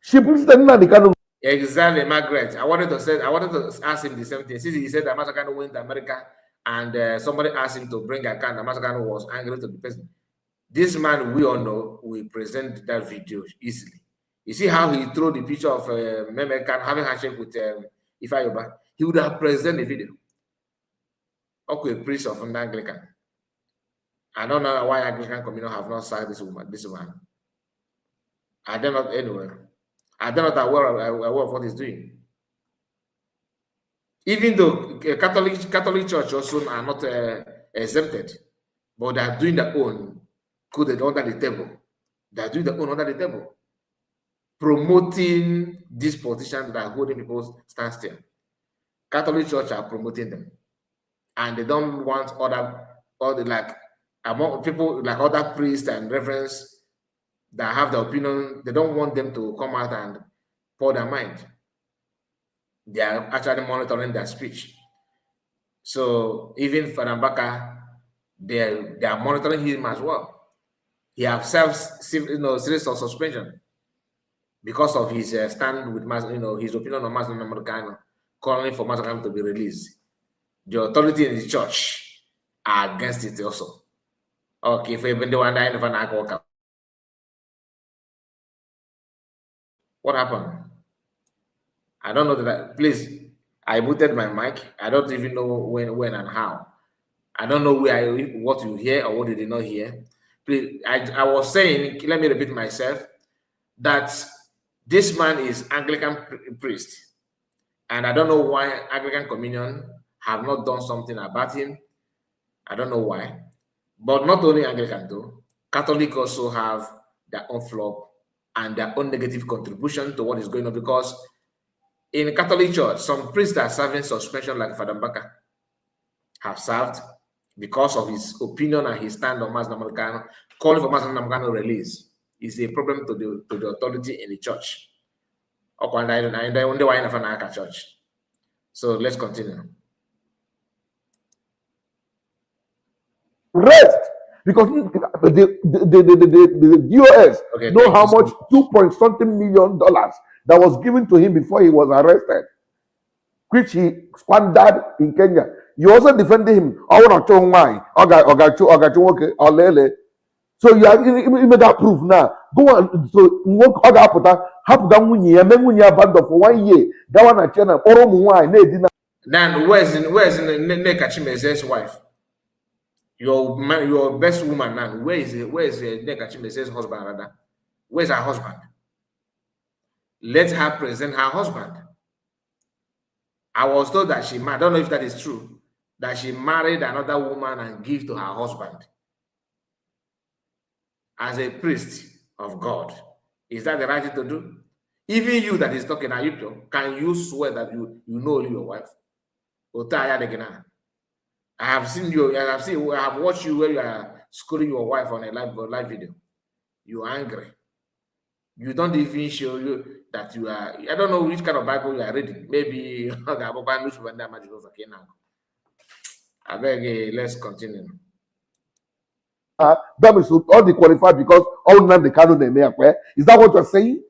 She puts the Nneka. Exactly, Margaret. I wanted to ask him the same thing. Since he said that Masakano went to America and somebody asked him to bring a can, Masakano was angry to the person. This man, we all know, will present that video easily. You see how he threw the picture of Memekan having handshake with Ifayoba? He would have presented the video. Okay, priest of an Anglican. I don't know why Anglican communion have not sacked this woman. I don't know anywhere. I don't know aware of what he's doing. Even though Catholic Church also are not exempted, but they are doing their own good under the table. They are doing their own under the table, promoting these politicians that are holding people's stand still. Catholic Church are promoting them, and they don't want among people like other priests and reverends that have the opinion. They don't want them to come out and pour their mind. They are actually monitoring their speech. So even Father Mbaka, they are monitoring him as well. He has series of suspension because of his stand with his opinion on Master Americano, calling for Master to be released. The authority in the church are against it also. Okay, if even the one that what happened? I don't know that. Please, I muted my mic. I don't even know when and how. I don't know what you hear or what you did not hear. Please, I was saying, let me repeat myself, that this man is Anglican priest. And I don't know why Anglican Communion have not done something about him. I don't know why. But not only Anglican though, Catholic also have their own flop and their own negative contribution to what is going on, because in the Catholic Church, some priests are serving suspension like Father Mbaka have served because of his opinion and his stand on Master Americano, calling for Master Americano release is a problem to the authority in the church. Church. So let's continue. Rest, because the DOS know how much $2.something million that was given to him before he was arrested, which he squandered in Kenya. You also defended him. So you made that proof now. Go on. So work for 1 year. That one at China. Then where's Nneka Chimezie's wife? Your best woman now. Where is Nneka Chimezie's husband rather? Where's her husband? Let her present her husband. I was told that I don't know if that is true, that she married another woman and gave to her husband. As a priest of God, is that the right thing to do? Even you that is talking, can you swear that you know your wife? I have seen you. I have watched you where you are schooling your wife on a live video. You're angry. You don't even show you that you are. I don't know which kind of Bible you are reading. Maybe I beg. Let's continue. That is all the qualified because all now the canon they make. Is that what you're saying?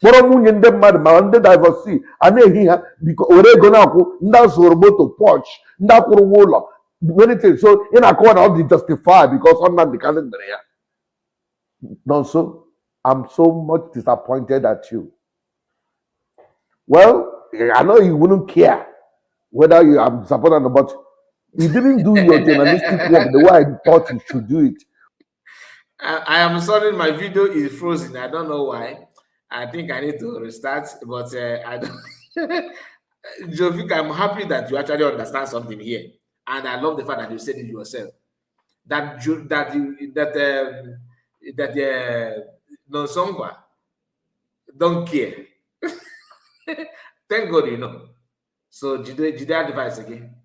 Diversity and because we're gonna that's to porch many things. So in a corner all the justify because on the calendar. No, so I'm so much disappointed at you. Well, I know you wouldn't care whether you are disappointed or not, but you didn't do your journalistic work the way I thought you should do it. I am sorry, my video is frozen. I don't know why. I think I need to restart, but I don't. Jovik, I'm happy that you actually understand something here, and I love the fact that you said it yourself. No Songwa don't care. Thank God you know. So did they advise again?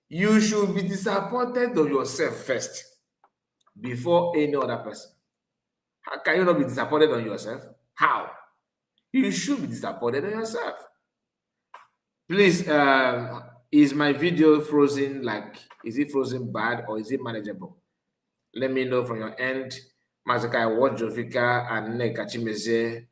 You should be disappointed of yourself first before any other person. How can you not be disappointed on yourself? How? You should be disappointed on yourself. Please, is my video frozen? Like, is it frozen bad or is it manageable? Let me know from your end. Mazakai, what Jovika and Nneka Chimezie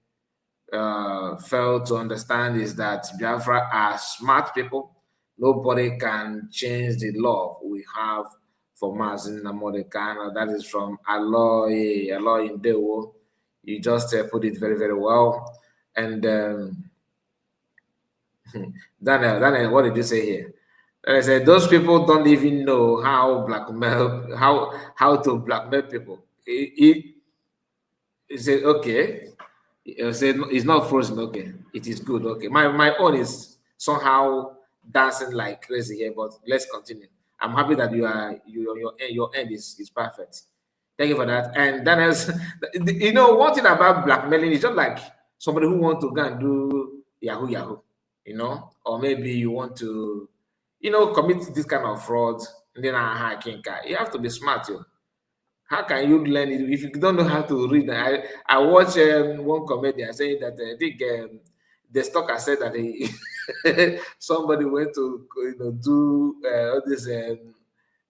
failed to understand is that Biafra are smart people. Nobody can change the love we have for Mazin Namodekana. That is from Aloy Indewo. You just put it very, very well. And Daniel, what did you say here? I said those people don't even know how to blackmail people. He said, okay. He said it's not frozen. Okay, it is good. Okay, my own is somehow dancing like crazy here, but let's continue. I'm happy that your end is perfect. Thank you for that. And then else, you know, one thing about blackmailing is just like somebody who wants to go and do Yahoo, you know, or maybe you want to, you know, commit this kind of fraud. And then you have to be smart, yo. How can you learn it if you don't know how to read? I watched one comedian saying that I think the stalker said that somebody went to do all this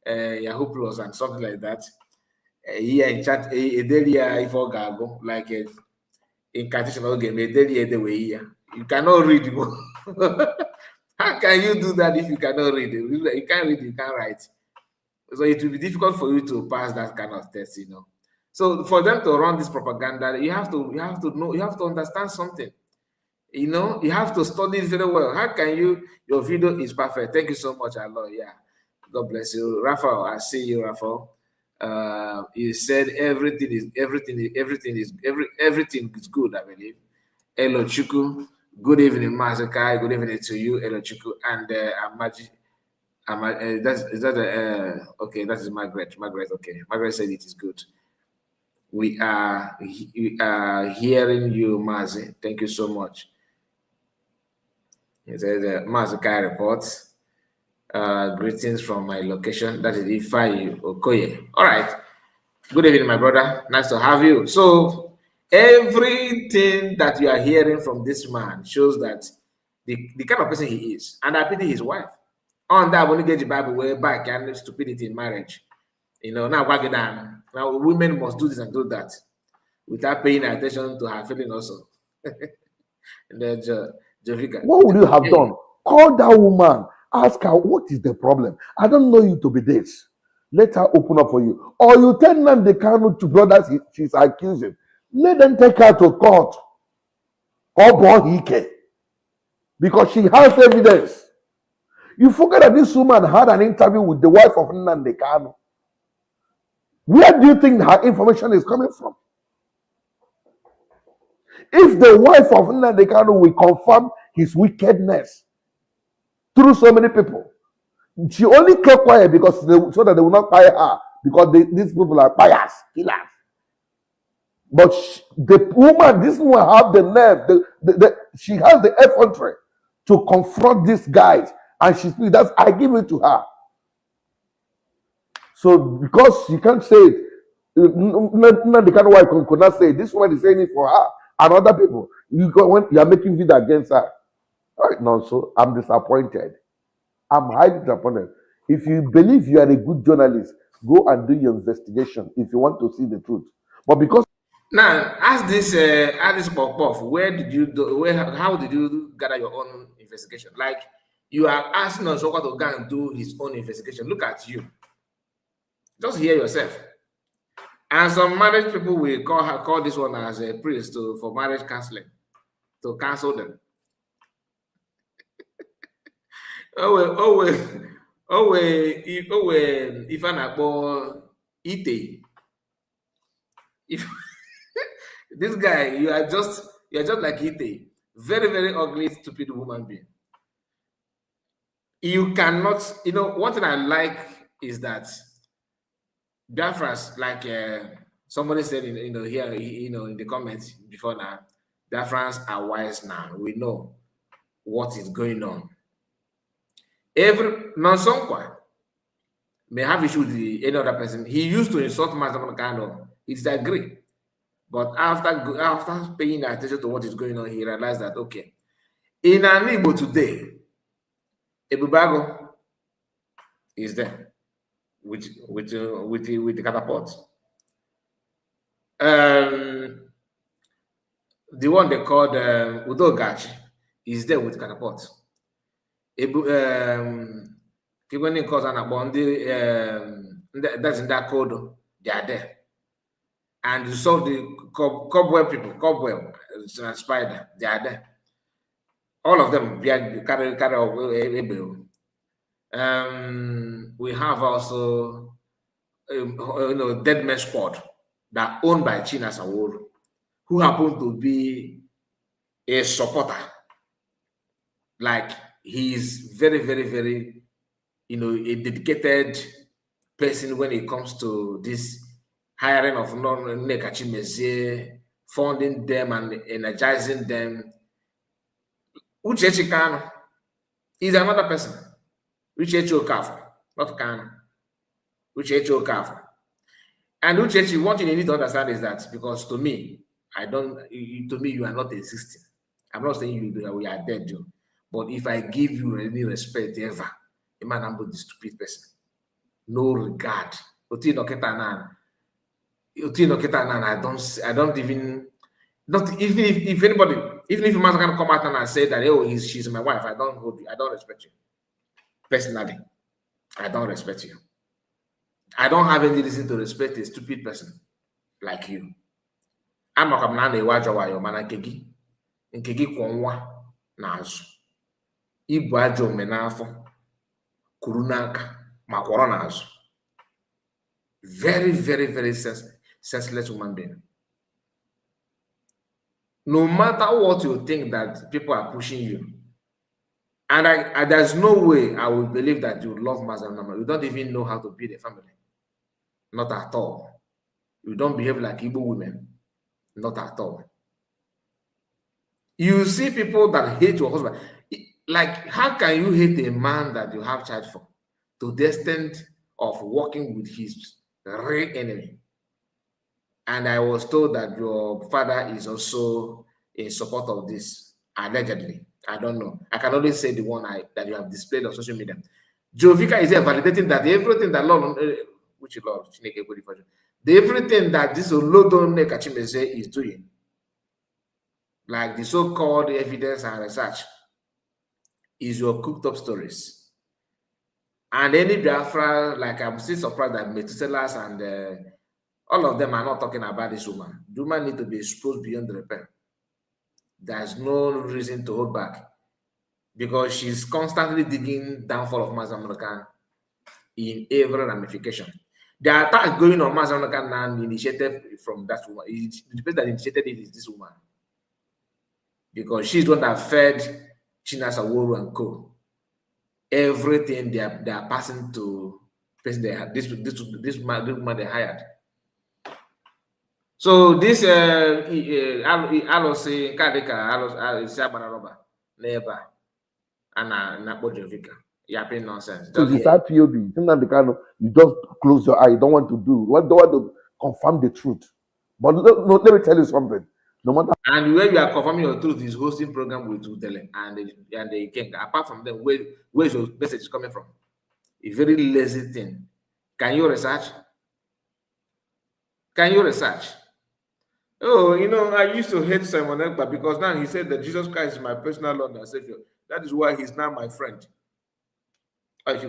Yahoo Plus and something like that. Here in chat, if go like incantation game, you cannot read. How can you do that if you cannot read? You can't read, you can't write. So it will be difficult for you to pass that kind of test, you know. So for them to run this propaganda, you have to know, you have to understand something. You know, you have to study it very well. How can you? Your video is perfect. Thank you so much, Allah. Yeah, God bless you, Raphael. I see you, Raphael. You said everything is good. I believe. Hello, Chuku. Good evening, Mazakai. Good evening to you, Hello, Chuku, and Amaji. Okay, that is Margaret. Okay, Margaret said it is good. We are hearing you, Mazi. Thank you so much. It says Mazakai reports. Greetings from my location. That is Ifai Okoye. All right. Good evening, my brother. Nice to have you. So everything that you are hearing from this man shows that the kind of person he is, and I pity his wife. On that, when you get the Bible way back and stupidity in marriage, you know, now now women must do this and do that without paying attention to her feeling also. And then Jovika, what would you have done? Call that woman, ask her what is the problem. I don't know you to be this. Let her open up for you. Or you tell them the kind to brothers she's accusing. Let them take her to court. Or Bohike. Because she has evidence. You forget that this woman had an interview with the wife of Nneka. Where do you think her information is coming from? If the wife of Nneka will confirm his wickedness through so many people, she only kept quiet because so that they will not fire her, because these people are biased, killers. But this woman have the nerve, she has the effrontery to confront these guys. And she speaks, I give it to her. So because she can't say it, not the kind of wife could not say it. This one is saying it for her and other people. You are making video against her. All right, no, so I'm disappointed. I'm highly disappointed. If you believe you are a good journalist, go and do your investigation if you want to see the truth. But because now, ask this Pop, where did you do? How did you gather your own investigation? Like, you are asking us to go and do his own investigation. Look at you. Just hear yourself. And some marriage people will call this one as a priest for marriage counseling, to counsel them. If I'm about Ite, if this guy, you are just like Ite, very, very ugly, stupid woman being. You cannot, you know, one thing I like is that Biafrans, like somebody said, here, in the comments before now, Biafrans are wise now. We know what is going on. Every non-Sonkwa may have issue with any other person. He used to insult Mazamakano. He disagreed. But after paying attention to what is going on, he realized that, okay, in an Igbo today, Ebubago, is there with the catapult. The one they called Udogachi is there with catapult. People in cause and that's in that code, they are there. And you saw the cobweb people, cobweb spider, they are there. All of them carry. We have also Dead Man Squad that owned by Chinas Award, who happen to be a supporter. Like he's very, very, very, a dedicated person when it comes to this hiring of Nneka Chimezie, funding them and energizing them. Uchechi Kanu is another person. Uchechi Okafor, not Kanu. Uchechi Okafor. And Uchechi, one thing you need to understand is that because to me, you are not existing. I'm not saying we are dead, Joe. But if I give you any respect ever, a man I'm the stupid person. No regard. I don't even, not even if anybody, even if a man can come out and say that, oh, she's my wife, I don't respect you. Personally, I don't respect you. I don't have any reason to respect a stupid person like you. I'm a man a watch your man nkegi kwonwa nazu. Ibu ajo menafo kurunaka makworo nazu. Very, very, very senseless human being. No matter what you think that people are pushing you, and there's no way I will believe that you love Mazanama. You don't even know how to build a family. Not at all. You don't behave like Igbo women. Not at all. You see people that hate your husband. Like, how can you hate a man that you have child for to the extent of working with his real enemy? And I was told that your father is also in support of this, allegedly. I don't know. I can only say the one that you have displayed on social media. Jovika is here validating that everything that Lord, which Lord, everything that this Olodon Nneka Chimezie is doing, like the so-called evidence and research, is your cooked up stories. And any Biafra, like I'm still surprised that Methuselahs and all of them are not talking about this woman. The woman needs to be exposed beyond repair. There's no reason to hold back because she's constantly digging downfall of Mazamulakan in every ramification. The attack going on Mazamulakan now initiated from that woman. The person that initiated it is this woman because she's the one that fed Chinasa Woru and Co. Everything they are passing to person they had, this woman they hired. So this alo say kadeka alo sabara roba never and na Jovika. Yapping nonsense. So this IPOB, you just close your eye, you don't want to do, you don't want to confirm the truth. But let me tell you something. No matter, and where you are confirming your truth is hosting program with Utele and the king. Apart from them, where's your message coming from? A very lazy thing. Can you research? Can you research? Oh, I used to hate Simon Ekpa because now he said that Jesus Christ is my personal Lord and Savior. That is why he's now my friend. As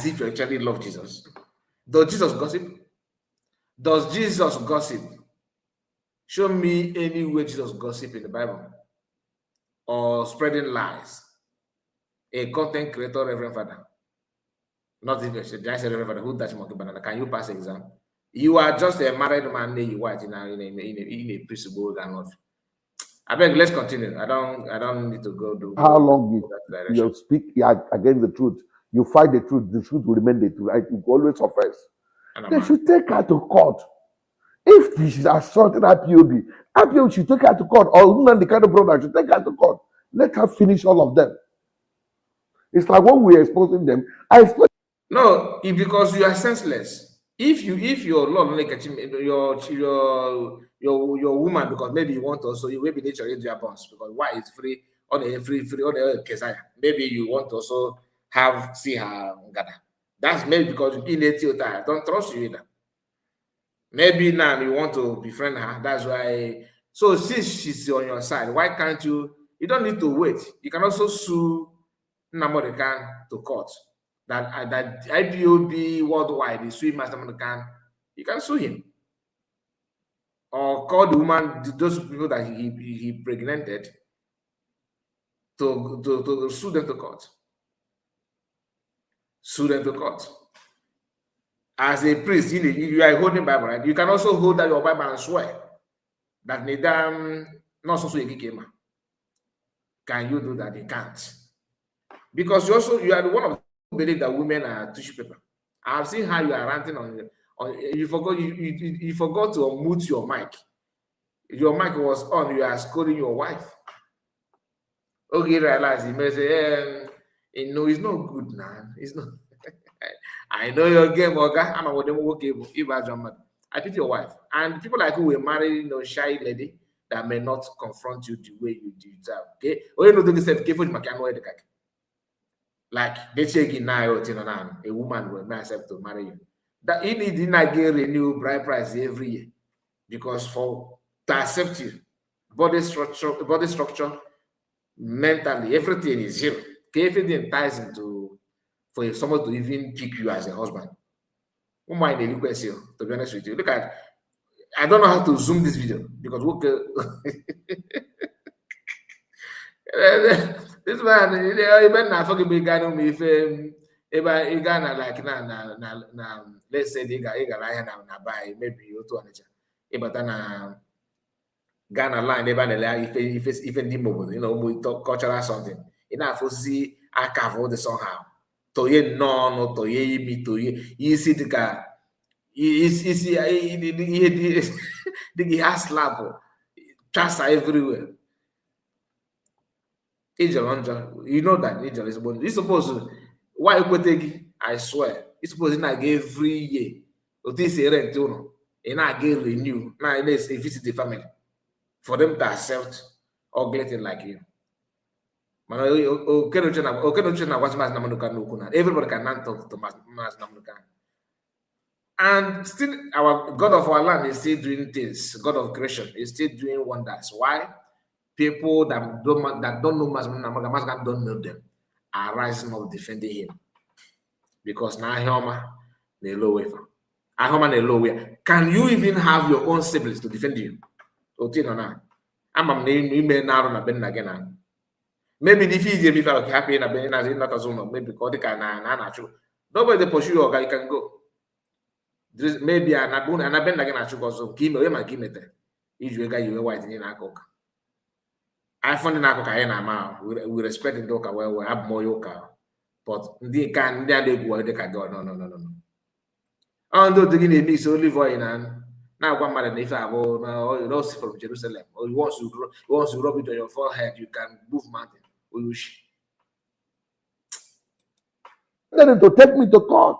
if you actually love Jesus. Does Jesus gossip? Does Jesus gossip? Show me any way Jesus gossip in the Bible or spreading lies. A content creator, Reverend Father. Not even I said Reverend Father, who does monkey banana? Can you pass exam? You are just a married man named white in a principle and not. I beg, let's continue. I don't need to go do. How long you speak against the truth, you fight the truth will remain the truth. It will always suffice. They should take her to court. If she's assaulting IPOB should take her to court, or the kind of brother should take her to court. Let her finish all of them. It's like when we are exposing them, No, because you are senseless. If your Lord your woman, because maybe you want also, you maybe nature your boss because why is free on a free on a Kesaya. Maybe you want also see her gather. That's maybe because in the I don't trust you either. Maybe now you want to befriend her. That's why. So since she's on your side, why can't you? You don't need to wait. You can also sue Namorican to court. That IPOB worldwide is suing Master Namorican. You can sue him. Or call the woman, those people that he pregnanted, to sue them to court. Sue them to court. As a priest, you are holding Bible, right? You can also hold that your Bible and swear that Nedam not so came. Can you do that? You can't. Because you are one of who believe that women are tissue paper. I have seen how you are ranting on you forgot to unmute your mic. Your mic was on, you are scolding your wife. Okay, realize he may say, no, it's not good now. It's not. I know your game, okay? I'm a game. I pity your wife. And people like who will marry, shy lady that may not confront you the way you deserve. Okay? Or you know, don't say, like they check in now, a woman will not accept to marry you. That he did not get renew bride price every year. Because to accept you, body structure, mentally, everything is zero. Everything ties into for someone to even pick you as a husband. Who mind the request here, to be honest with you? Look at, I don't know how to zoom this video because this man, even now, fucking big guy, me if you gonna like na let's say they got na buy maybe you to but na Ghana line if any mobile, cultural something. Enough see I cover the somehow. To ye no to ye me to ye. You see the guy. You see the has slap transfer everywhere. Angel, you know that angel is born. It's supposed to why you take I swear. It's supposed to every year. But this year rent and I get renew. Now let's visit the family for them to accept ugly thing like you. Everybody can talk to Mas Namunukan. And still, our God of our land is still doing things. God of creation is still doing wonders. Why? People that don't know Mas Namunukan don't know them are rising up defending him. Because now Homa, they low way. Homa, they low way. Can you even have your own siblings to defend you? I'm name now again. Maybe if easier if I was happy in a bed as in not a zone, maybe because they can nobody pursue you you can go. Maybe an abun and a bend again at you also. Kim away my kimete. You guy you were white in a cock. I found an alcohol we respect the doka where we have more yoka. But they can they go they can go. No. Although the guinea be so live in now one man if I have you know from Jerusalem or you want to rub it on your forehead, you can move mountain. Them to take me to court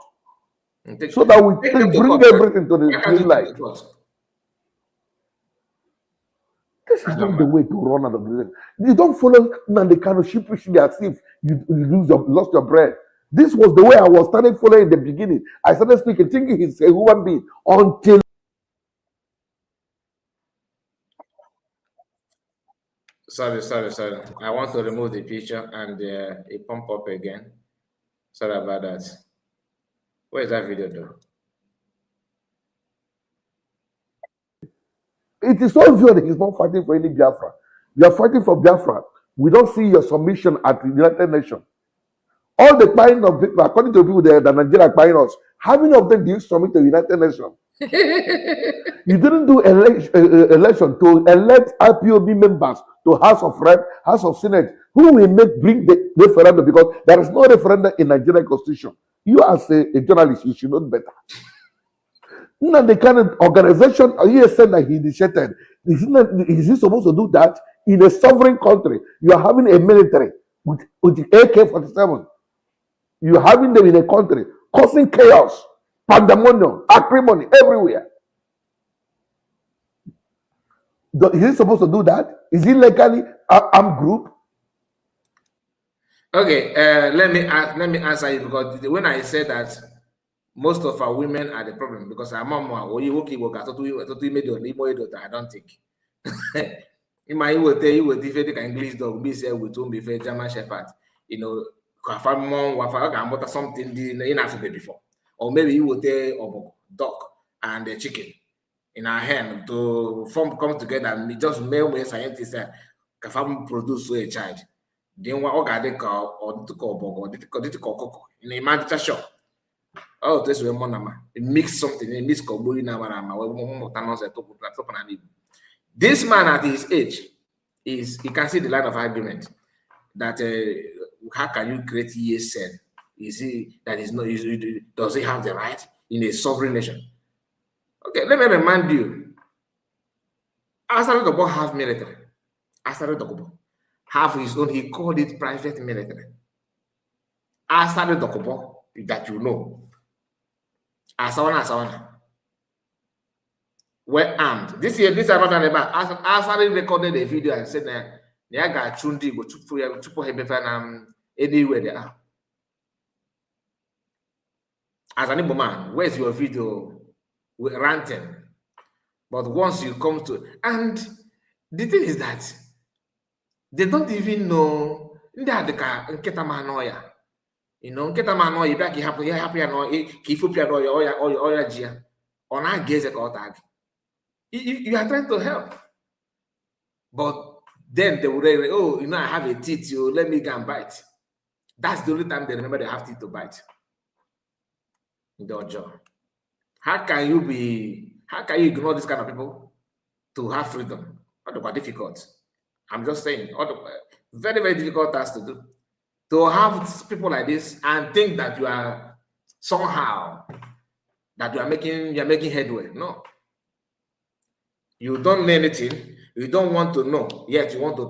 so that we can bring everything to the clean light. This is not the way to run out of the business. You don't follow the kind of sheepishly as if you lost your bread. This was the way I was started following in the beginning. I started speaking, thinking he's a human being until. Sorry. I want to remove the picture and it pump up again. Sorry about that. Where is that video though? It is obvious that he's not fighting for any Biafra. You are fighting for Biafra. We don't see your submission at the United Nations. All the kind of people, according to people that Nigeria are buying us, how many of them do you submit to the United Nations? You didn't do election to elect IPOB members to House of Rep, House of Senate. Who will bring the referendum? Because there is no referendum in Nigerian Constitution. You as a journalist, you should know better. Now the kind of organization ESN that he initiated, is he supposed to do that in a sovereign country? You are having a military with the AK-47. You are having them in a country causing chaos, pandemonium, acrimony everywhere. Is he supposed to do that? Is he legally armed group? Okay, let me answer you, because when I said that most of our women are the problem, because our mom or you okay work at I don't think. In my will tell you with if English dog be said with be fair German Shepherd, you know, mom wafa something in Africa before. Or maybe you will tell of dog and the chicken in our hand to form come together and just male scientists can produce a child. Then what organ or the cocoa in a magic shop. Oh, this way, monama. Mix something, mix koburi na marama. This man at his age is, you can see the line of argument that how can you create ESN? Is he that is no? Does he have the right in a sovereign nation? Okay, let me remind you. Asari Dobo have military. Asari Dobo have his own. He called it private military. Asari Dobo that you know. Asawana. Were armed. This year, this is another about. Asari recorded a video and said that Nyaga Chundi go to Hebefan anywhere they are. As an Igbo man, where's your video ranting? But once you come to, and the thing is that they don't even know that the nketa manoya. You know, nketa manoya back happy no kifupia no oya jia. On our gaze tag. You are trying to help. But then they would say, oh, you know, I have a teeth, you let me go and bite. That's the only time they remember they have teeth to bite. How can you ignore this kind of people to have freedom? Not difficult. I'm just saying, very, very difficult task to do. To have people like this and think that you are somehow that you're making headway. No. You don't know anything. You don't want to know. Yet you want to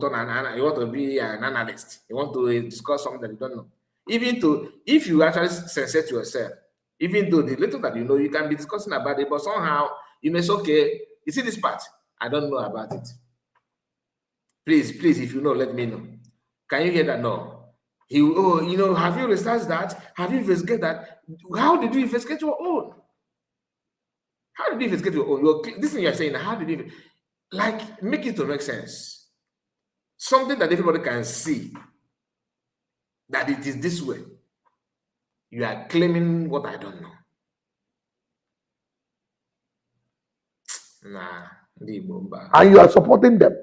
you want to be an analyst. You want to discuss something that you don't know. If you actually sensate yourself, even though the little that you know, you can be discussing about it, but somehow you may say, okay, you see this part, I don't know about it. Please, if you know, let me know. Can you hear that? No. You know, have you researched that? Have you investigated that? How did you investigate your own? How did you investigate your own? This thing you're saying, how did you, like, make it to make sense? Something that everybody can see that it is this way. You are claiming what I don't know. Nah, and you are supporting them.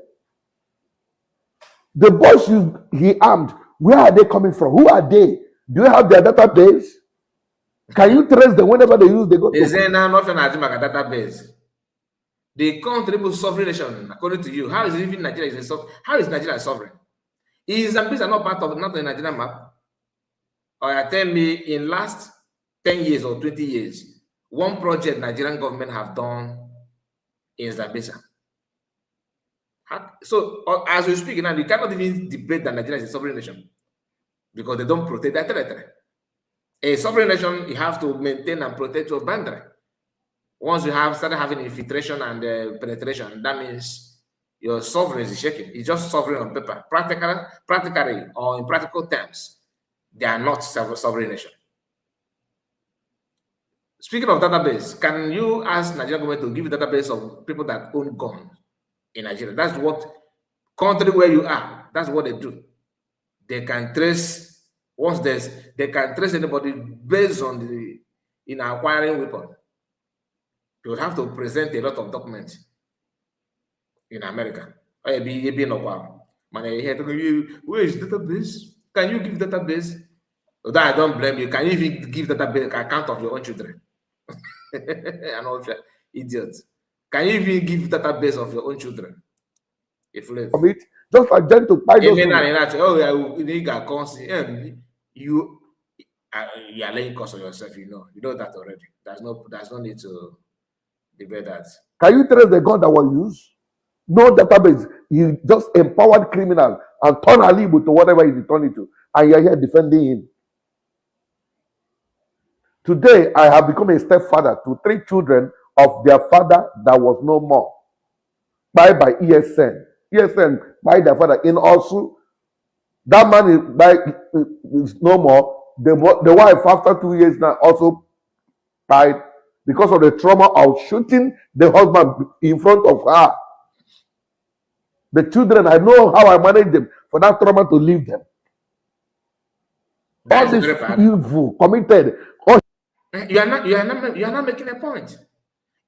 The boys he armed, where are they coming from? Who are they? Do you have their database? Can you trace them whenever they go to? Is there now nothing as a database? The country was sovereign nation, according to you. How is even Nigeria how is Nigeria sovereign? Is Zambia not part of not the Nigerian map? Or tell me, in last 10 years or 20 years, one project Nigerian government have done in Zambia. So as we speak now, you cannot even debate that Nigeria is a sovereign nation because they don't protect that territory. A sovereign nation, you have to maintain and protect your boundary. Once you have started having infiltration and penetration, that means your sovereignty is shaking. It's just sovereign on paper. Practically, or in practical terms, they are not sovereign nation. Speaking of database, can you ask Nigerian government to give you database of people that own guns in Nigeria? That's what country where you are. That's what they do. They can trace they can trace anybody based on in acquiring weapon. You would have to present a lot of documents in America. Where is database? Can you give database? Although I don't blame you. Can you even give database account of your own children? An old idiot. Can you even give database of your own children? If you just like them to buy those. You are laying cost on yourself. You know that already. There's no need to debate that. Can you trace the gun that was used? No database. You just empowered criminal and turn Alibu to whatever he turned it to, and you're here defending him. Today, I have become a stepfather to 3 children of their father that was no more. By ESN. ESN by their father in Osu. That man is no more. The wife, after 2 years now, also died because of the trauma of shooting the husband in front of her. The children, I know how I managed them for that trauma to leave them. That All is this very bad. evil committed. All You are not making a point.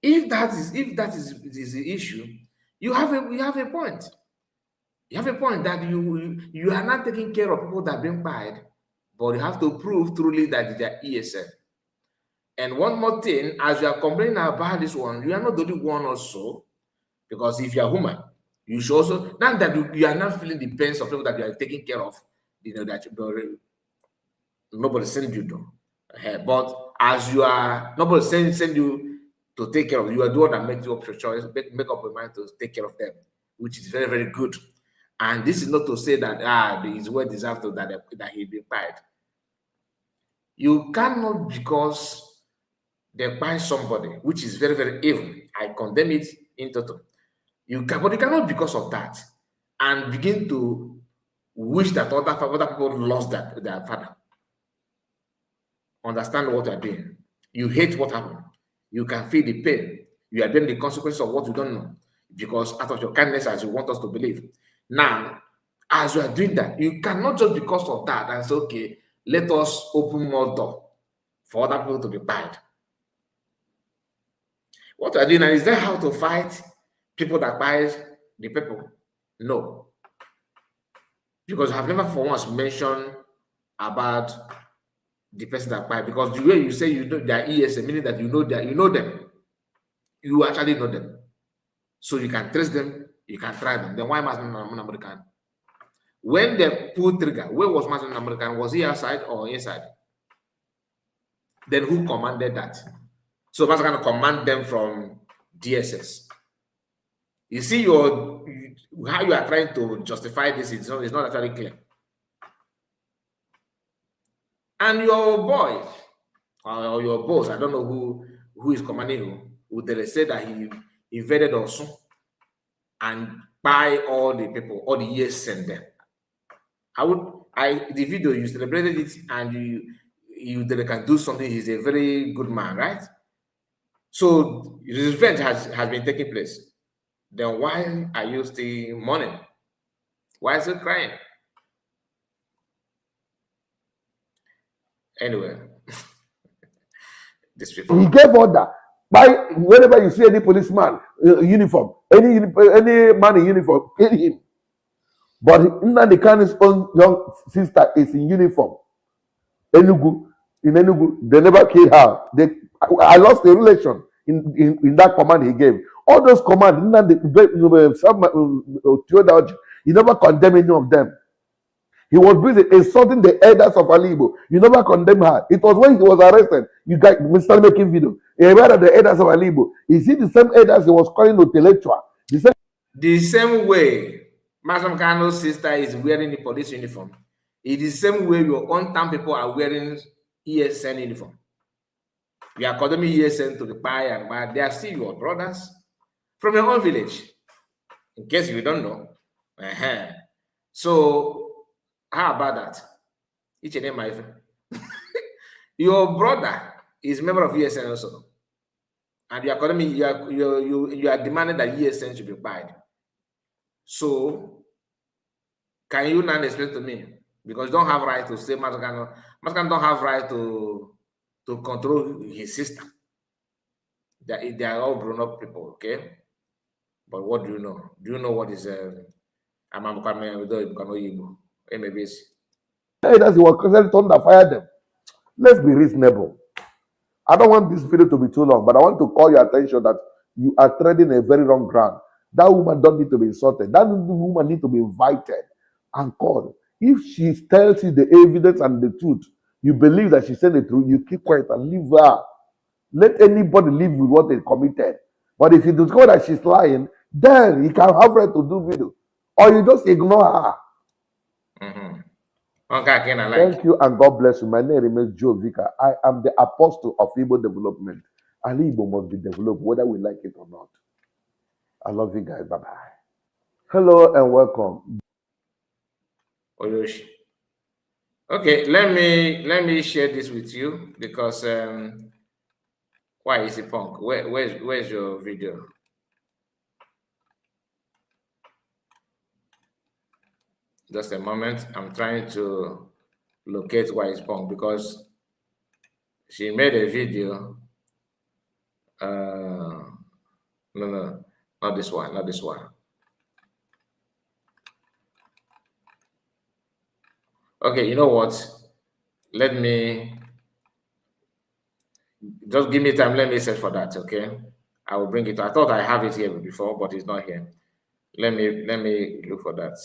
If that is the issue, you have a point. You have a point that you are not taking care of people that are being fired, but you have to prove truly that they are ESN. And one more thing, as you are complaining about this one, you are not the only one also, because if you are human, you should also, not that you are not feeling the pains of people that you are taking care of, you know, that nobody send you though. But as you are, nobody send you to take care of, you are the one that makes up your choice, make up your mind to take care of them, which is very, very good. And this is not to say that his well deserved to that he be fired. You cannot, because they buy somebody, which is very, very evil. I condemn it in total. But you cannot, because of that, and begin to wish that other people lost their father. Understand what you're doing. You hate what happened. You can feel the pain. You are bearing the consequences of what you don't know, because out of your kindness, as you want us to believe. Now, as you are doing that, you cannot just because of that and say, okay, let us open more door for other people to be bad. What you are doing now, is that how to fight people that buy the people? No. Because I've never for once mentioned about the person that buy, because the way you say you know their ESA, meaning that you know them, you actually know them. So you can trace them, you can try them. Then why Muslim American? When they pull trigger, where was Muslim American? Was he outside or inside? Then who commanded that? So Muslim can command them from DSS. You see how you are trying to justify this, it's not actually clear. And your boy or your boss, I don't know who is commanding who they say that he invaded Osun and buy all the people, all the years sent them. The video you celebrated it, and you they can do something. He's a very good man, right? So his revenge has been taking place. Then why are you still mourning? Why is he crying? Anyway, this people. he gave order. Whenever you see any policeman uniform, any man in uniform, kill him. But Nneka Kanu's own young sister is in uniform. In Enugu, they never killed her. I lost the relation in that command he gave. All those commands, he never condemned any of them. He was busy insulting the elders of Alibo. You never condemn her. It was when he was arrested. You guys started making video. He read the elders of Alibo. Is it the same elders he was calling intellectual? The same way Masam Kano's sister is wearing the police uniform. It is the same way your own town people are wearing ESN uniform. You are calling me ESN to the pie and bad. They are still your brothers from your own village. In case you don't know. So how about that? Each and my friend. Your brother is a member of ESN also. And you are calling me, you are demanding that ESN should be paid. So can you not explain to me? Because you don't have right to say Maskan don't have right to control his sister. They are all grown up people, okay? But what do you know? Do you know what is maybe Elders he was constantly told to fire them. Let's be reasonable. I don't want this video to be too long, but I want to call your attention that you are treading a very wrong ground. That woman don't need to be insulted. That woman need to be invited and called. If she tells you the evidence and the truth, you believe that she said the truth, you keep quiet and leave her. Let anybody live with what they committed. But if you discover that she's lying, then you can have right to do video. Or you just ignore her. Thank you and God bless you. My name remains Joe Vika. I am the apostle of Igbo development. And Igbo must be developed whether we like it or not. I love you guys. Bye-bye. Hello and welcome. Oyoshi. Okay, let me share this with you because why is it punk? Where's your video? Just a moment. I'm trying to locate why is punk because she made a video. No, not this one, not this one. Okay, you know what? Let me just give me time. Let me search for that. Okay, I will bring it. I thought I have it here before, but it's not here. Let me look for that.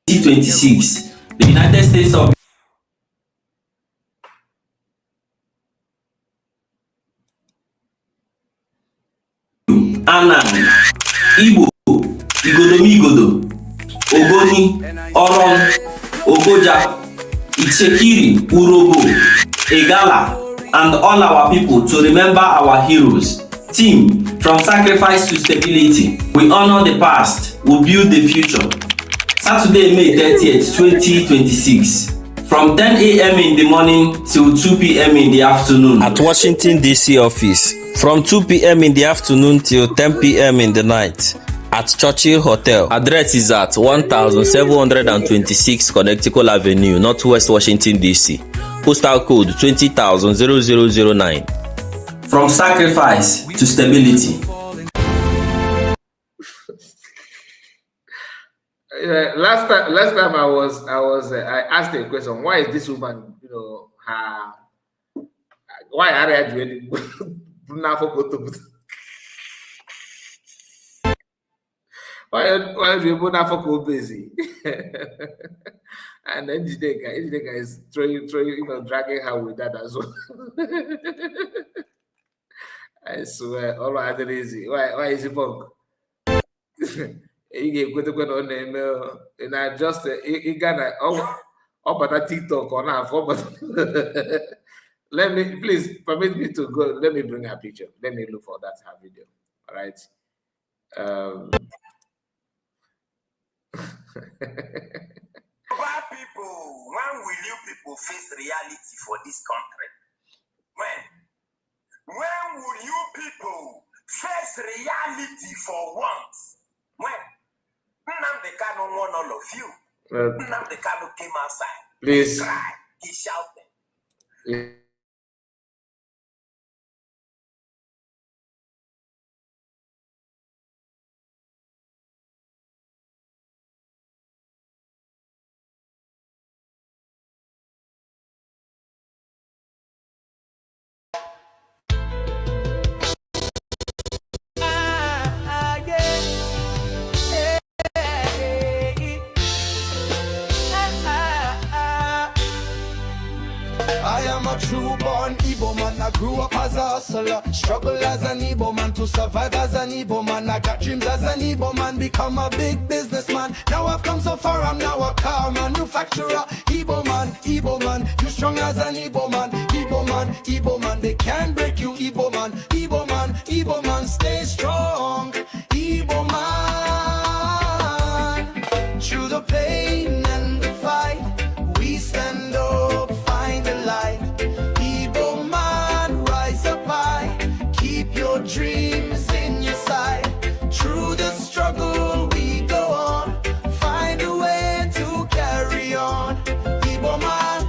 2026, the United States of Anan, Igbo, Igodomigodo, Ogoni, Oron, Ogoja, Ichekiri, Urobo, Egala, and all our people to remember our heroes. Team, from sacrifice to stability, we honor the past, we build the future. Saturday, May 30th, 2026. From 10 a.m. in the morning till 2 p.m. in the afternoon at Washington, D.C. office. From 2 p.m. in the afternoon till 10 p.m. in the night at Churchill Hotel. Address is at 1726 Connecticut Avenue, Northwest Washington, D.C. Postal code 20009. From sacrifice to stability. Last time I asked a question. Why is this woman, why are you doing why are you busy? And then Nneka is throwing, dragging her with that as well. I swear, all right, easy. Why is it punk? You get good on email, and I just gonna but a TikTok on our but let me please permit me to go. Let me bring her picture. Let me look for that her video. All right. Why people, when will you people face reality for this country? When will you people face reality for once? When? Nnamdi Kanu won all of you. Nnamdi Kanu came outside. Please. He cried. He shouted. I am a true born Igbo man. I grew up as a hustler, struggle as an Igbo man to survive as an Igbo man. I got dreams as an Igbo man, become a big businessman. Now I've come so far, I'm now a car manufacturer. Igbo man, you strong as an Igbo man. Igbo man, they can't break you. Igbo man, stay strong. Igbo man, through the pain and the fight, we stand up. Igbo man, rise up high. Keep your dreams in your sight. Through the struggle we go on. Find a way to carry on. Igbo man,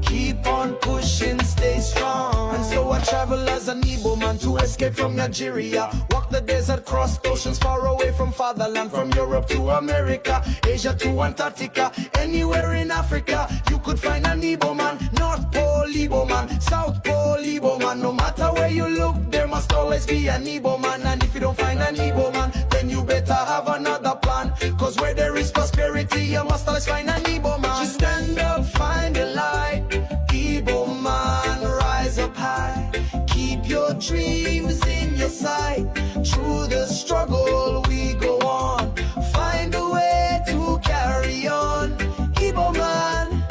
keep on pushing, stay strong. And so I travel as an Igbo man to escape from Nigeria. Walk the desert, cross oceans far away from fatherland. From Europe to America, Asia to Antarctica. Anywhere in Africa, you could find an Igbo man. North Pole Igbo man, South Pole Igbo man. No matter where you look, there must always be an Igbo man. And if you don't find an Igbo man, then you better have another plan. Cause where there is prosperity, you must always find an Igbo man. Just stand up, find the light. Igbo man, rise up high. Keep your dreams in your sight. Through the struggle we go on. Find a way to carry on. Igbo man,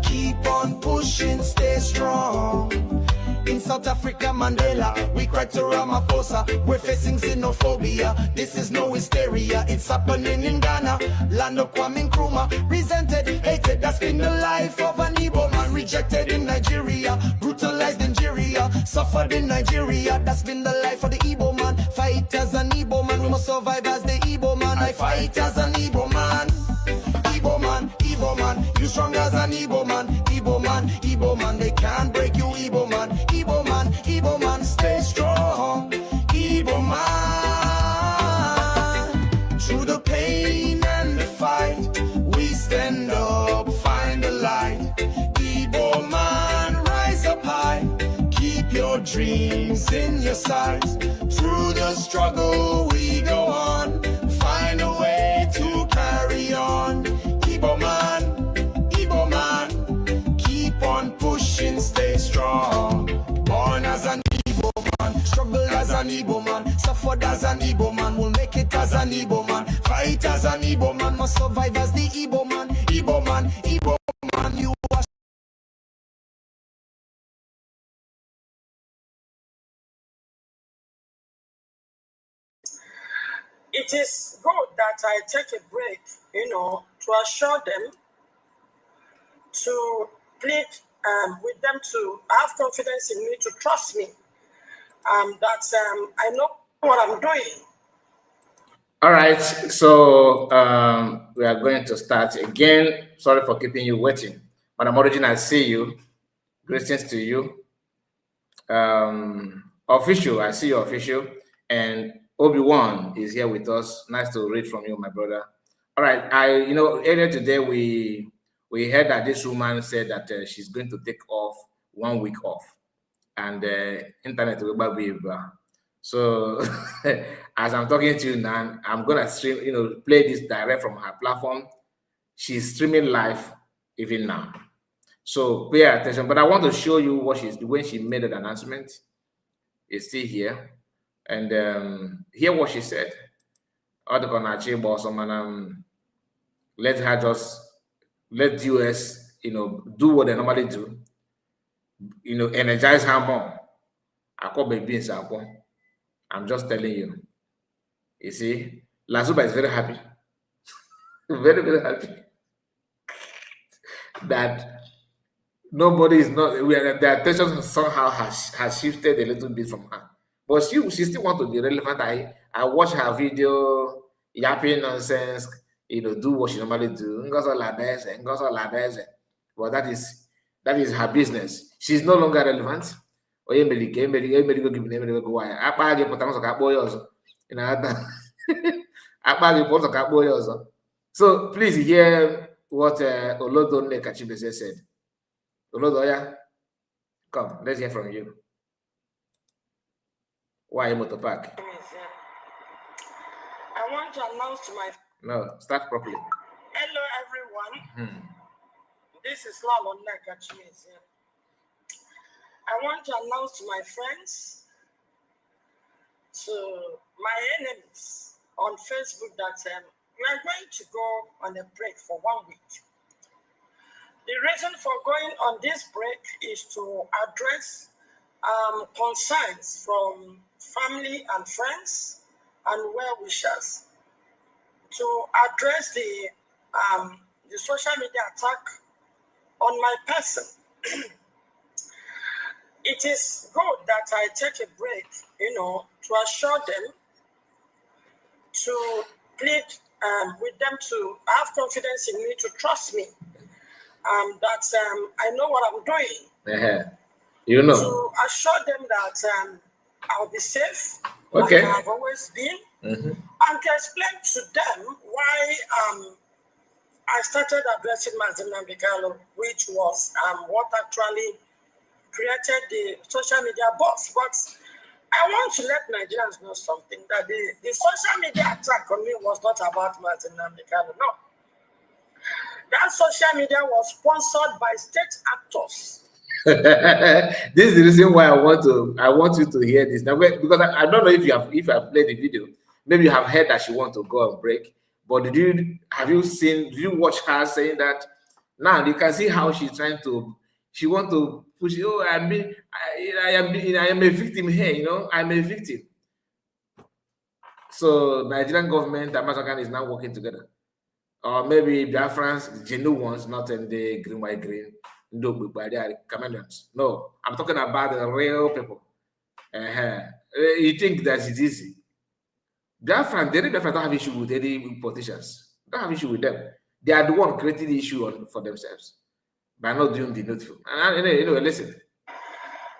keep on pushing, stay strong. South Africa, Mandela. We cry to Ramaphosa. We're facing xenophobia. This is no hysteria. It's happening in Ghana. Land of Kwame Nkrumah. Resented, hated. That's been the life of an Igbo man. Rejected in Nigeria. Brutalized in Nigeria. Suffered in Nigeria. That's been the life of the Igbo man. Fight as an Igbo man. We must survive as the Igbo man. I fight as an Igbo man. Igbo man, Igbo man, you strong as an Igbo man, Igbo man, Igbo man, they can't break you, Igbo man, Igbo man, Igbo man, stay strong, Igbo man. Through the pain and the fight, we stand up, find the light. Igbo man, rise up high, keep your dreams in your sights. Through the struggle, we go on, find a way to carry on. Igbo man, keep on pushing, stay strong. Born as an Igbo man, struggle as an Igbo man, suffered as an Igbo man, we'll make it as an Igbo man, fight as an Igbo man, must survive as the Igbo man, Igbo man, Igbo man, you are. It is good that I take a break, to assure them, to plead with them to have confidence in me, to trust me, that I know what I'm doing. All right, so we are going to start again. Sorry for keeping you waiting. Madam Origin, I see you. Greetings to you. Official, I see you, official. And Obi-Wan is here with us. Nice to read from you, my brother. All right, earlier today we heard that this woman said that she's going to take off 1 week off, and internet will be. So as I'm talking to you now, I'm gonna stream, play this direct from her platform. She's streaming live even now. So pay attention. But I want to show you what she's doing when she made an announcement. It's still here. And hear what she said. Let her just let US, do what they normally do. Energize her more. I'm just telling you. You see, Lazuba is very happy. Very, very happy that nobody is not. The attention somehow has shifted a little bit from her. But she still want to be relevant. I watch her video, yapping nonsense, do what she normally do. Well, that is her business. She's no longer relevant. So please hear what Olodo Nneka Chimezie said. Olodo, come, let's hear from you. Why motor park? I want to announce to my... No, start properly. Hello, everyone. This is Nneka Chimezie. I want to announce to my friends, to my enemies on Facebook that we are going to go on a break for 1 week. The reason for going on this break is to address concerns from family and friends and well-wishers, to address the social media attack on my person. It is good that I take a break, to assure them, to plead with them to have confidence in me, to trust me, that I know what I'm doing. To assure them that I'll be safe, like I have always been, and to explain to them why I started addressing Mazi Nnamdi Kanu, which was what actually created the social media buzz. But I want to let Nigerians know something, that the social media attack on me was not about Mazi Nnamdi Kanu. No. That social media was sponsored by state actors. This is the reason why I want you to hear this now, because I don't know if you have played the video. Maybe you have heard that she want to go on break, but did you watch her saying that? Now you can see how she's trying to she want to push. Oh, I am a victim here. You know, I'm a victim. So Nigerian government and Masakan is now working together. Or maybe Biafrans, genuine ones, not in the green, white, green, but they are chameleons. No, I'm talking about the real people. You think that it's easy? Biafrans, they don't have issue with any politicians. Don't have issue with them. They are the one creating the issue for themselves by not doing the needful. And anyway, listen.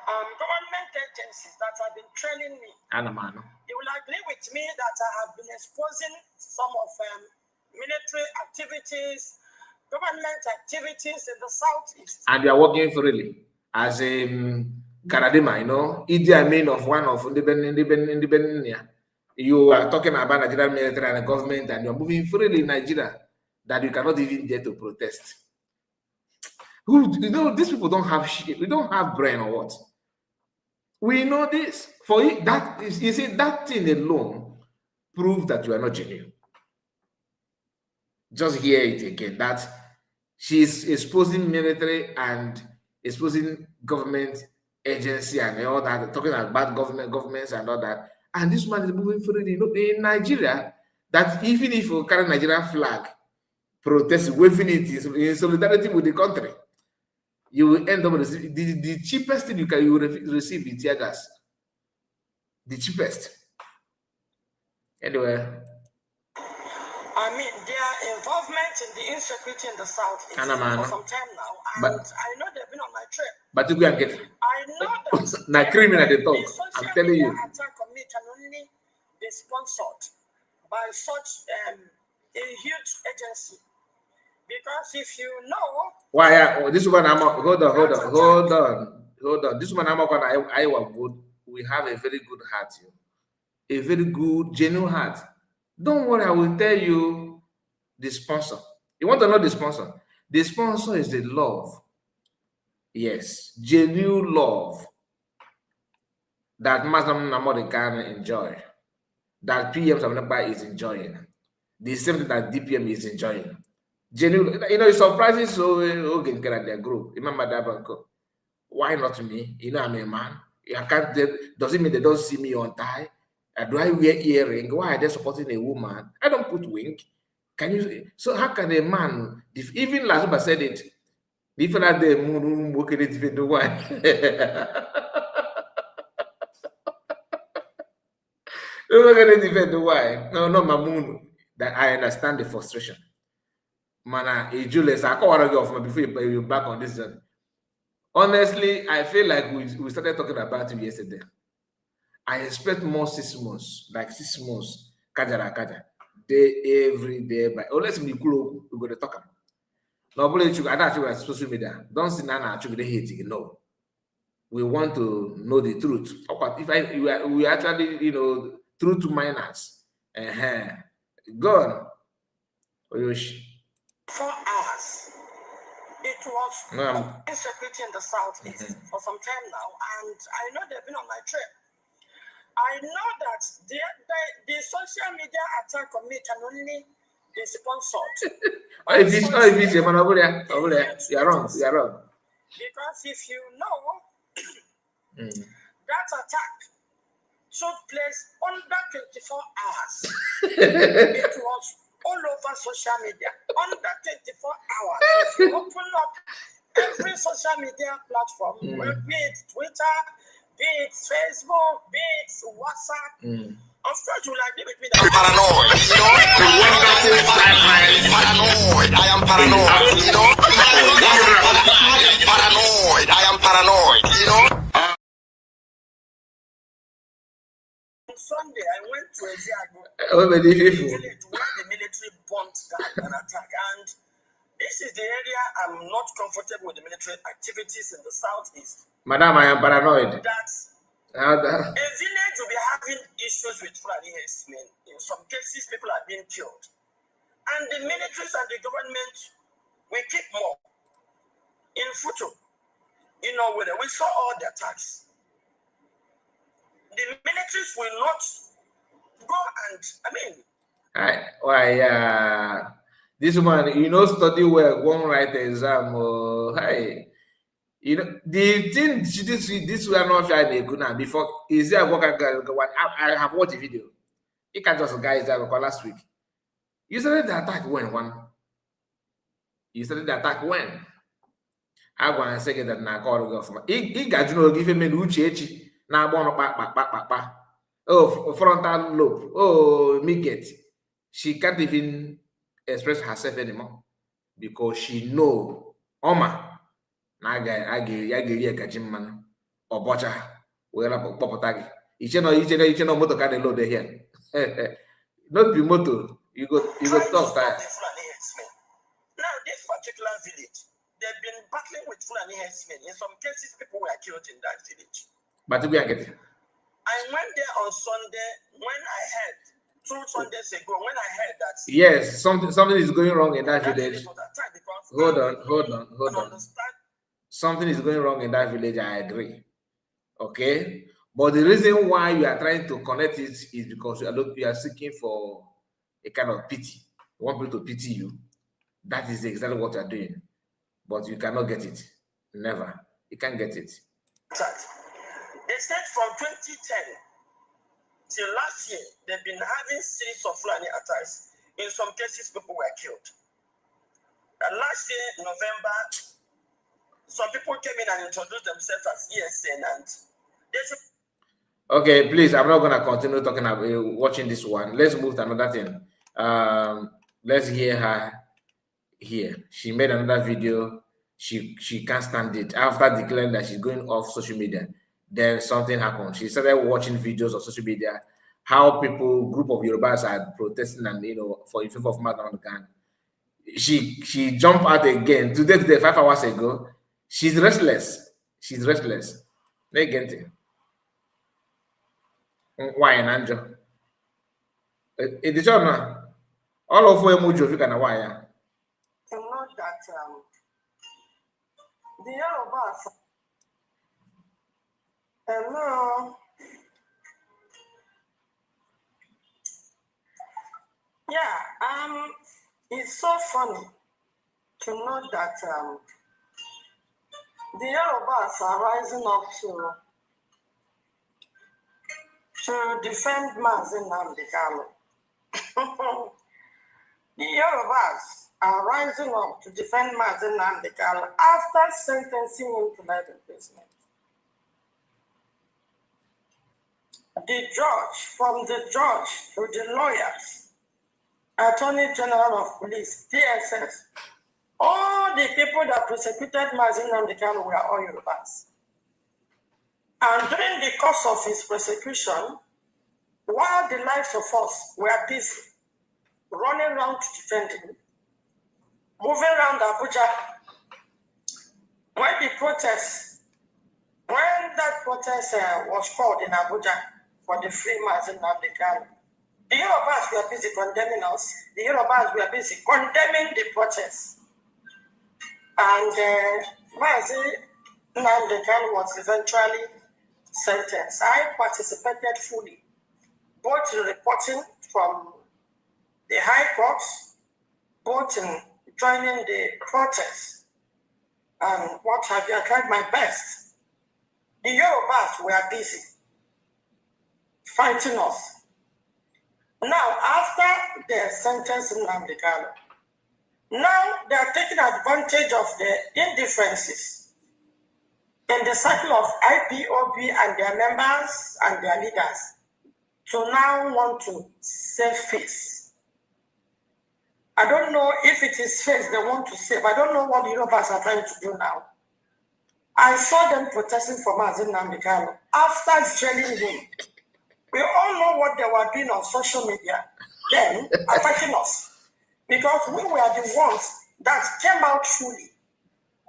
Government agencies that have been training me. You will agree with me that I have been exposing some of military activities, government activities in the southeast. And you are working freely as a Garadima, you know, Idi Amin of one of independent. You are talking about Nigerian military and the government, and you are moving freely in Nigeria that you cannot even dare to protest. You know, these people don't have shit. We don't have brain or what? We know this. For you, that is, you see, that thing alone proves that you are not genuine. Just hear it again. That she's exposing military and exposing government agency and all that, talking about governments and all that. And this man is moving freely. You know, in Nigeria, that even if you carry Nigerian flag, protest, waving it in solidarity with the country, you will end up with the cheapest thing you will receive is tear gas. The cheapest. Anyway. I mean, their involvement in the insecurity in the south is for some time now, and I know they've been on my trip. But you go and get it. I know that now criminal they talk. I'm telling you. Attack on me can only be sponsored by such a huge agency. Because if you know why this one I'm hold on. This one I'm on Iowa good. We have a very good heart, a very good, genuine heart. Don't worry, I will tell you the sponsor. You want to know the sponsor? The sponsor is the love. Yes, genuine love that Muslim Namori can enjoy, that PM Samnaba is enjoying, the same thing that DPM is enjoying. Genuine, you know, it's surprising. So okay, get at their group. Remember that banco. Why not me? You know, I'm a man. I can't. Does it mean they don't see me on tie? Do I wear earring? Why are they supporting a woman? I don't put wing. Can you? So how can a man? Even Lazuba said it. Different at the moon working it even the why. You're not gonna defend the why. No, my moon. That I understand the frustration. Man, Julius, I can't argue off before you back on this. Honestly, I feel like we started talking about it yesterday. I expect more 6 months, like 6 months, kaja, day every day. But let's be cool. We're going to talk about. No, but I don't social media. Don't see Nana actually hating. No, we want to know the truth. But if we actually, you know, truth to minors. Gone. 4 hours. It was insecurity in the southeast for some time now, and I know they've been on my trip. I know that the social media attack on me can only be sponsored. You're wrong. Because if you know that attack took place under 24 hours, it was all over social media. Under 24 hours, if you open up every social media platform, be it Twitter, be it Facebook, be it WhatsApp, of course you will agree with me that I'm paranoid, you know. I am paranoid, you know. I am paranoid, you know. Sunday, I went to a village where the military bombed an attack, and this is the area I'm not comfortable with the military activities in the southeast. Madam, I am paranoid. A village will be having issues with Fulani herdsmen. In some cases, people are being killed, and the militaries and the government will keep more. In Futu, you know, we saw all the attacks. The militaries will not go and, this man, you know, study well, won't write the exam. You know, the thing this we are not trying to now before is there one I have watched the video. You can just guys that last week. You started the attack when one. You started the attack when. I want to say that na call go from. He got you give me uche na agba pa. Oh, frontal lobe. Oh, midget. She can't even express herself anymore because she know Oma na aga ya gaji mmanụ ọbọcha wee kpọpụta gị iche no moto ka dey load here. Not be moto, you go talk time. Now this particular village, they've been battling with Fulani herdsmen. In some cases, people were killed in that village. But we are getting. I went there on Sunday when I heard 2 Sundays ago when I heard that yes, something is going wrong in that village. Hold on. Something is going wrong in that village. I agree. Okay, but the reason why you are trying to connect it is because you are seeking for a kind of pity. You want people to pity you. That is exactly what you are doing, but you cannot get it. Never. You can't get it. They said from 2010 till last year, they've been having series of Fulani attacks. In some cases, people were killed. And last year, November, some people came in and introduced themselves as ESN, and they said, okay, please, I'm not gonna continue talking about watching this one. Let's move to another thing. Let's hear her here. She made another video. She can't stand it after declaring that she's going off social media. Then something happened. She started watching videos of social media, how group of Yorubas are protesting and for in favor of Nneka. She jumped out again today 5 hours ago. She's restless. Again. Why an angel? It is all of them would you can why. To know that the Yorubas. Hello. Yeah, it's so funny to know that the Yorubas are rising up to defend Nneka. The Yorubas are rising up to defend Nneka after sentencing him to life imprisonment. From the judge to the lawyers, Attorney General of Police, DSS, all the people that persecuted Nneka were all Yorubas. And during the course of his persecution, while the lives of us were busy running around to defend him, moving around Abuja, when that protest was called in Abuja for the free Nneka, the Yorubas were busy condemning us. The Yorubas were busy condemning the protest. And Nneka was eventually sentenced. I participated fully, both in reporting from the High Courts, both in joining the protest, and what have you. I tried my best. The Yorubas were busy fighting us. Now, after their sentence in Nneka, now they are taking advantage of the indifferences in the cycle of IPOB and their members and their leaders to now want to save face. I don't know if it is face they want to save. I don't know what the Yorubas are trying to do now. I saw them protesting for Nneka after jailing him. We all know what they were doing on social media then, attacking us. Because we were the ones that came out fully.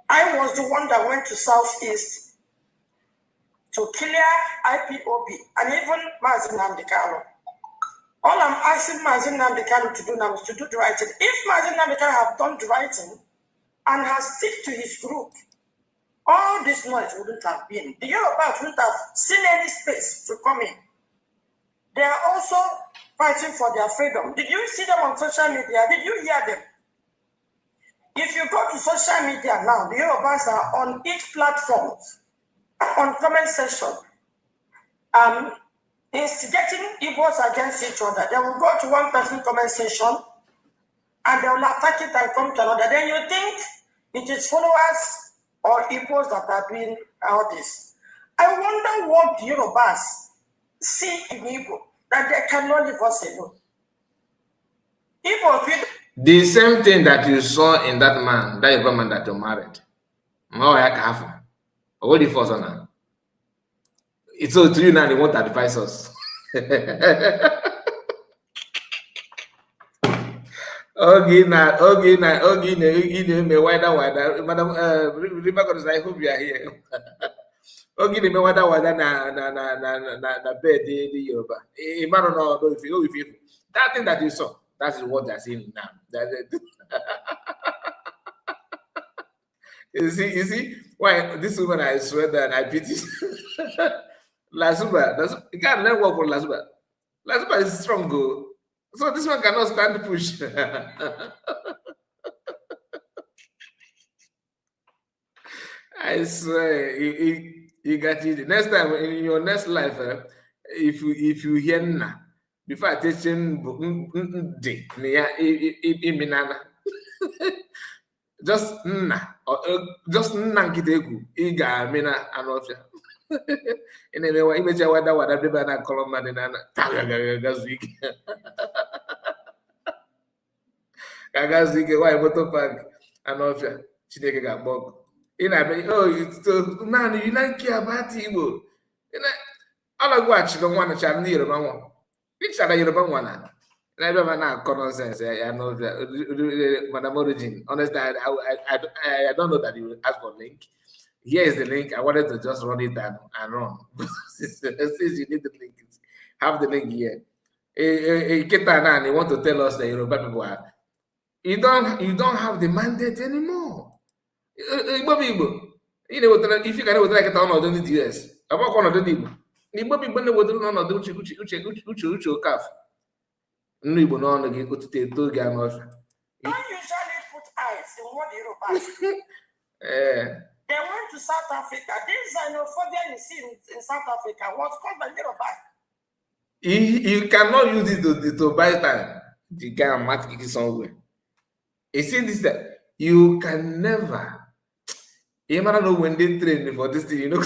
I was the one that went to Southeast to clear IPOB and even Nneka. All I'm asking Nneka to do now is to do the right thing. If Nneka have done the right thing and has stick to his group, all this noise wouldn't have been. The Yorubas wouldn't have seen any space to come in. They are also fighting for their freedom. Did you see them on social media? Did you hear them? If you go to social media now, the Yorubas are on each platform, on comment section, instigating Igbos against each other. They will go to one person comment section and they will attack it and come to another. Then you think it is followers or Igbos that are doing all this. I wonder what the Yorubas see in Igbo that they cannot leave us alone. The same thing that you saw in that man, that Yoruba man that you married. What the first one? It's so to you now, they want to advise us. Okay, me wider. Madam, River God, I hope you are here. Okay, me wider na bed the Yoruba. Man, no, if you that thing that you saw, that is what they're saying now. You see, why this woman, I swear that I pity. Lasuba, you can't learn work for Lasuba. Lasuba is strong, go. So this one cannot stand the push. I swear, you got it. Next time in your next life, if you hear na before I teach him just na just na nkitegu iga mina anofia. Anyway, image wada deba na koloma de na gazwiki. Gazwiki why motor park anofia Chineke ga bog. It's man, you don't care about Igbo. All I watch the one that I'm near about one. Which are you about one? I don't have common sense. I know that Madam Origin. Honestly, I don't know that you will ask for link. Here is the link. I wanted to just run it and run. Since you need the link, have the link here. You want to tell us that Yoruba people are. You don't have the mandate anymore. Igbo. You know, if you can like it on the DS, about one of the Igbo. Igbo people know what to do on the Uche calf. No Igbo no on the go to take to get off. Don't usually put eyes in what Yoruba. They went to South Africa. This xenophobia you see in South Africa was caused by Yoruba. You cannot use it to buy time. You can match it somewhere. You see this, you can never. You might not know when they train for this thing, you know.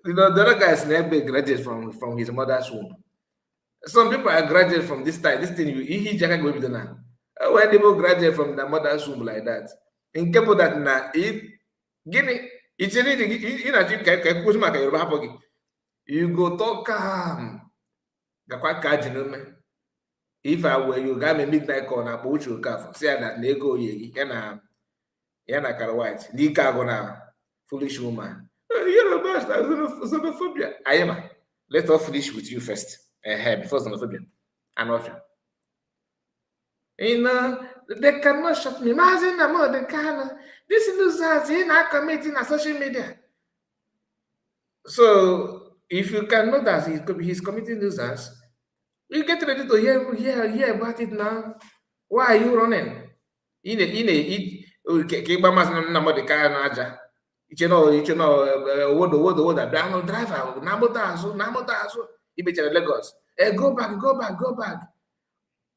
The other guy is never graduated from his mother's womb. Some people are graduated from this time. This thing, he just go with now. When people graduate from the mother's womb like that, in Capo that now, it's anything, you go talk calm. If I were you, got me midnight call na boach your calf. Say that nego ye yana white. Nika gonna foolish woman. You're a bastard, xenophobia. I am. Let's all finish with you first. Before xenophobia. I'm off. You know, they cannot shut me. Imagine the more they can. This losers in our committing on social media. So if you can know that he's committing losers, you get ready to hear about it now. Why are you running? Lagos. Go back.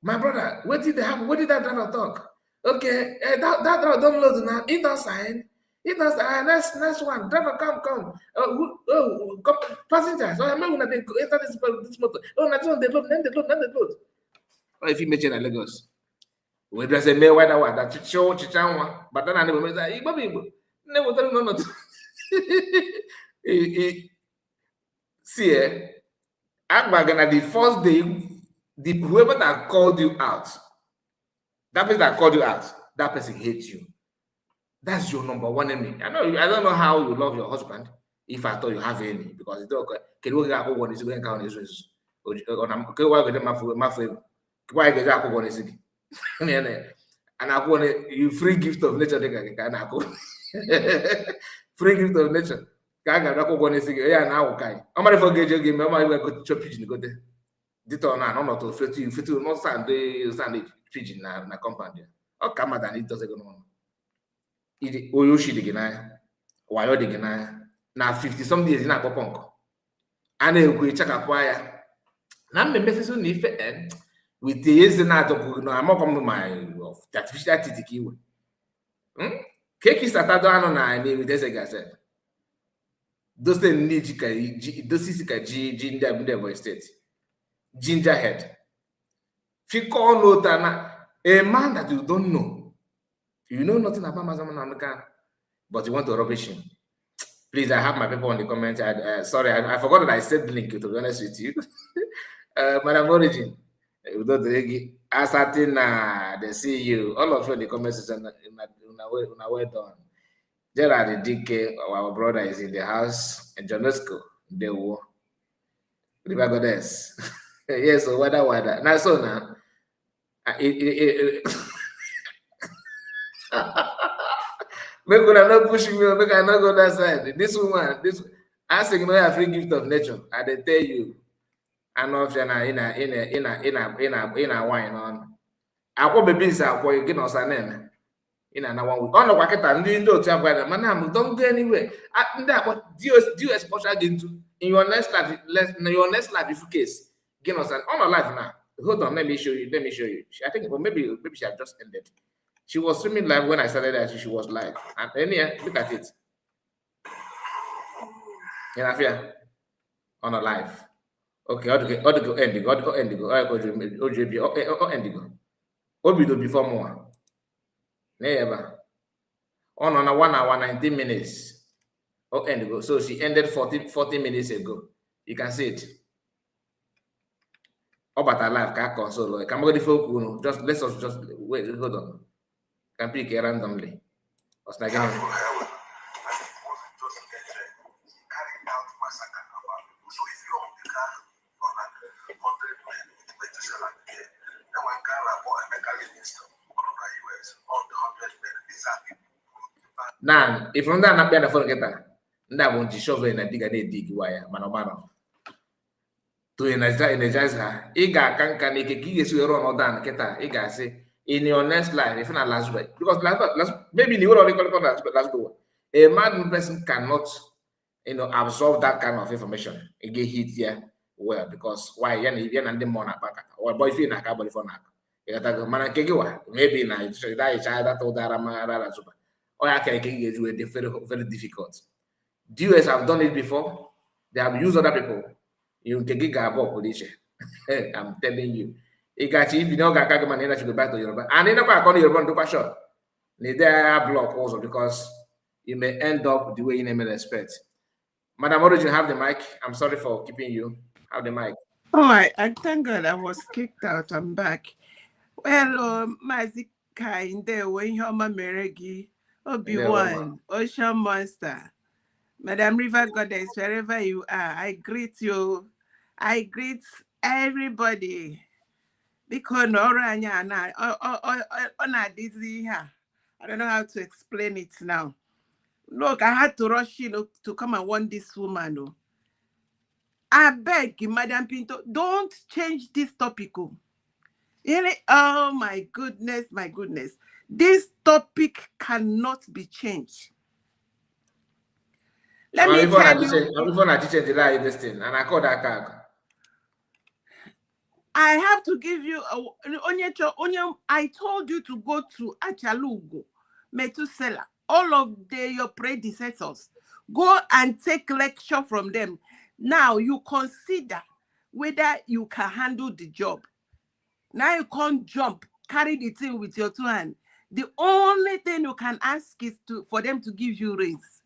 My brother, what did happen? What did that driver talk? Okay, that driver don't load now. It does sign. Next one. Driver, come. Come, passengers. I'm not gonna enter this motor. Oh, that's on the load. Then the load. Or if you mention a Lagos, we just say me why that show chichanwa. But then I never say Igbo. Never tell no. See, I'm gonna the first day. Whoever that called you out, that person that called you out, that person hates you. That's your number one enemy. I don't know how you love your husband if I thought you have any, because it's okay. Can you go one is going to count his why get that one is and I want you free gift of nature. Free gift of nature. Yeah, now okay. I'm gonna forget your game. I'm gonna go to chop pigeon go there. Dito na no to fetu no stand pigeon na compound ya. O kama than it doesn't go on. Ide oyoshi dị gị n'anya, wayo dị gị n'anya, na 50 some days na akpọpọ nkọ. A na-ekwu ịchakapụ ya. Na mmemme sisi na ife with eze na-atọpụ no amakom my artificial teeth ka iwe. Keki satado anụ na with eze gasị. Those things need those is ka ji ndị Ebonyi steeti. Ginger head. Fiko notana, a man that you don't know. You know nothing about Mazaman, but you want to rubbish him. Please, I have my people on the comments. Sorry, I forgot that I said the link, to be honest with you. Madam Origin, Asatina, the CEO, all of you in the comments section, well done. Gerard DK, our brother, is in the house, and Jonesco, the war. River Goddess. Yes, so whether. Now, so now, make una not pushing me, make I not go that side. This woman, asking me a free gift of nature. I dey tell you, I know if you're in a wine on. I will be busy. I will get on Sanem. In an hour, on the Wakata, and the otu abụọ na manam, don't go anywhere. Do you exposure into in your next life, if you case, give us an honor life now. Hold on, let me show you. I think maybe she had just ended. She was streaming live when I started that she was live. And then here, look at it. In Afia, on a live. Okay, Odigo Endigo. Obido before more. Never. On a 1 hour, 19 minutes. Oh, Endigo. So she ended 40 minutes ago. You can see it. About her life, can't console. Come on, just let's just wait. Hold on. Can pick it randomly. What's not going now, if from that, not be the phone getter, that won't shovel and dig wire, mano. To energize her, Iga can make a run or down, Keta, Iga say, in your next life, if not last week, because last maybe the word of last go. A mad person cannot, absorb that kind of information. It get hit here well because why yan and the monarch back or boyfriend a carbon for nak. Maybe na that child told that super. Or I can get you very difficult. DOS have done it before, they have used other people. You can get a police. I'm telling you. If you don't get a man, you go back to Yoruba. And then I call Yoruba to short. Need there block also because you may end up the way you name it expect. Madam Origin, have the mic. I'm sorry for keeping you. Have the mic. Oh, I thank God I was kicked out. I'm back. Well, Mazika in there when Homa Meregi, Obi-Wan, Ocean Monster, Madam River Goddess, wherever you are, I greet you. I greet everybody. Because I don't know how to explain it now. Look, I had to rush to come and warn this woman. I beg you, Madam Pinto, don't change this topic. Oh my goodness, my goodness. This topic cannot be changed. Let me tell you. And I call that card. I have to give you I told you to go to Achalugo, Metusela, all of your predecessors. Go and take lecture from them. Now you consider whether you can handle the job. Now you can't jump, carry the thing with your 2 hands. The only thing you can ask is for them to give you raise.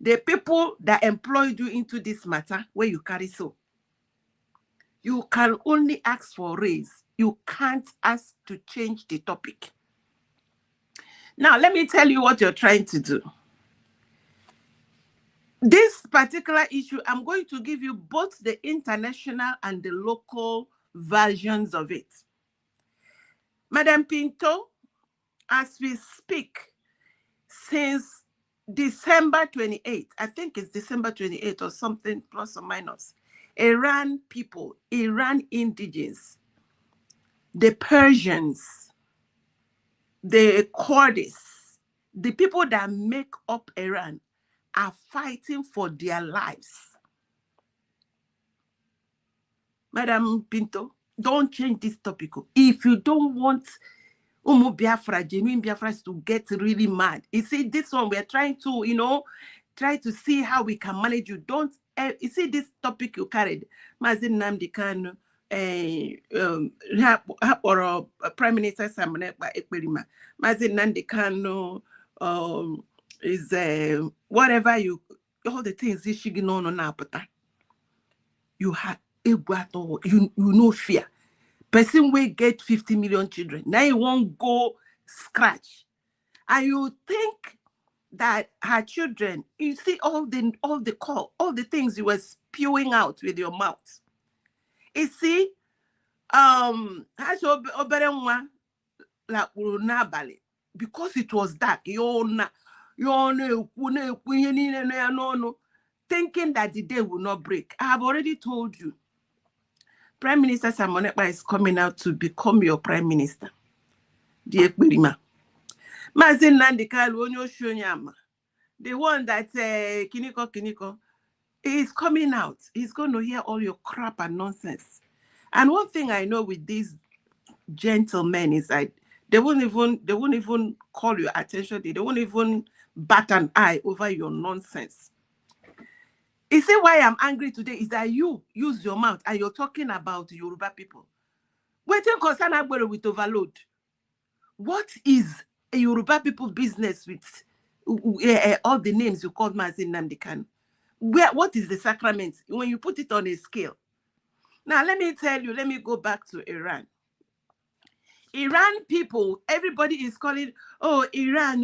The people that employed you into this matter, where you carry so. You can only ask for raise. You can't ask to change the topic. Now, let me tell you what you're trying to do. This particular issue, I'm going to give you both the international and the local versions of it. Madam Pinto, as we speak, since December 28th, I think it's December 28th or something, plus or minus, Iran people, Iran indigens, the Persians, the Kurds, the people that make up Iran are fighting for their lives. Madam Pinto, don't change this topic. If you don't want Umu Biafra, genuine Biafras to get really mad. You see, this one, we're trying to, try to see how we can manage you. Don't, you see this topic you carried, Mazin Nnamdi Kanu, or Prime Minister Samane Ekperima, Mazin Nnamdi Kanu, is whatever all the things this shiggy no now, but you have you no fear. Person will get 50 million children. Now you won't go scratch. And you think that her children, you see all the things you were spewing out with your mouth. You see, because it was dark, thinking that the day will not break. I have already told you. Prime Minister Simon Ekpa is coming out to become your prime minister. Dear Ekperima. Mazin Nnamdi Kanu onyo shonyama. The one that Kiniko is coming out. He's going to hear all your crap and nonsense. And one thing I know with these gentlemen is that they won't even call your attention. They won't even bat an eye over your nonsense. You see why I'm angry today is that you use your mouth and you're talking about Yoruba people. Waiting concern Agbero with overload. What is a Yoruba people business with all the names you called Mazin Nnamdi Kanu? What is the sacrament when you put it on a scale? Now, let me tell you, let me go back to Iran. Iran people, everybody is calling, Iran,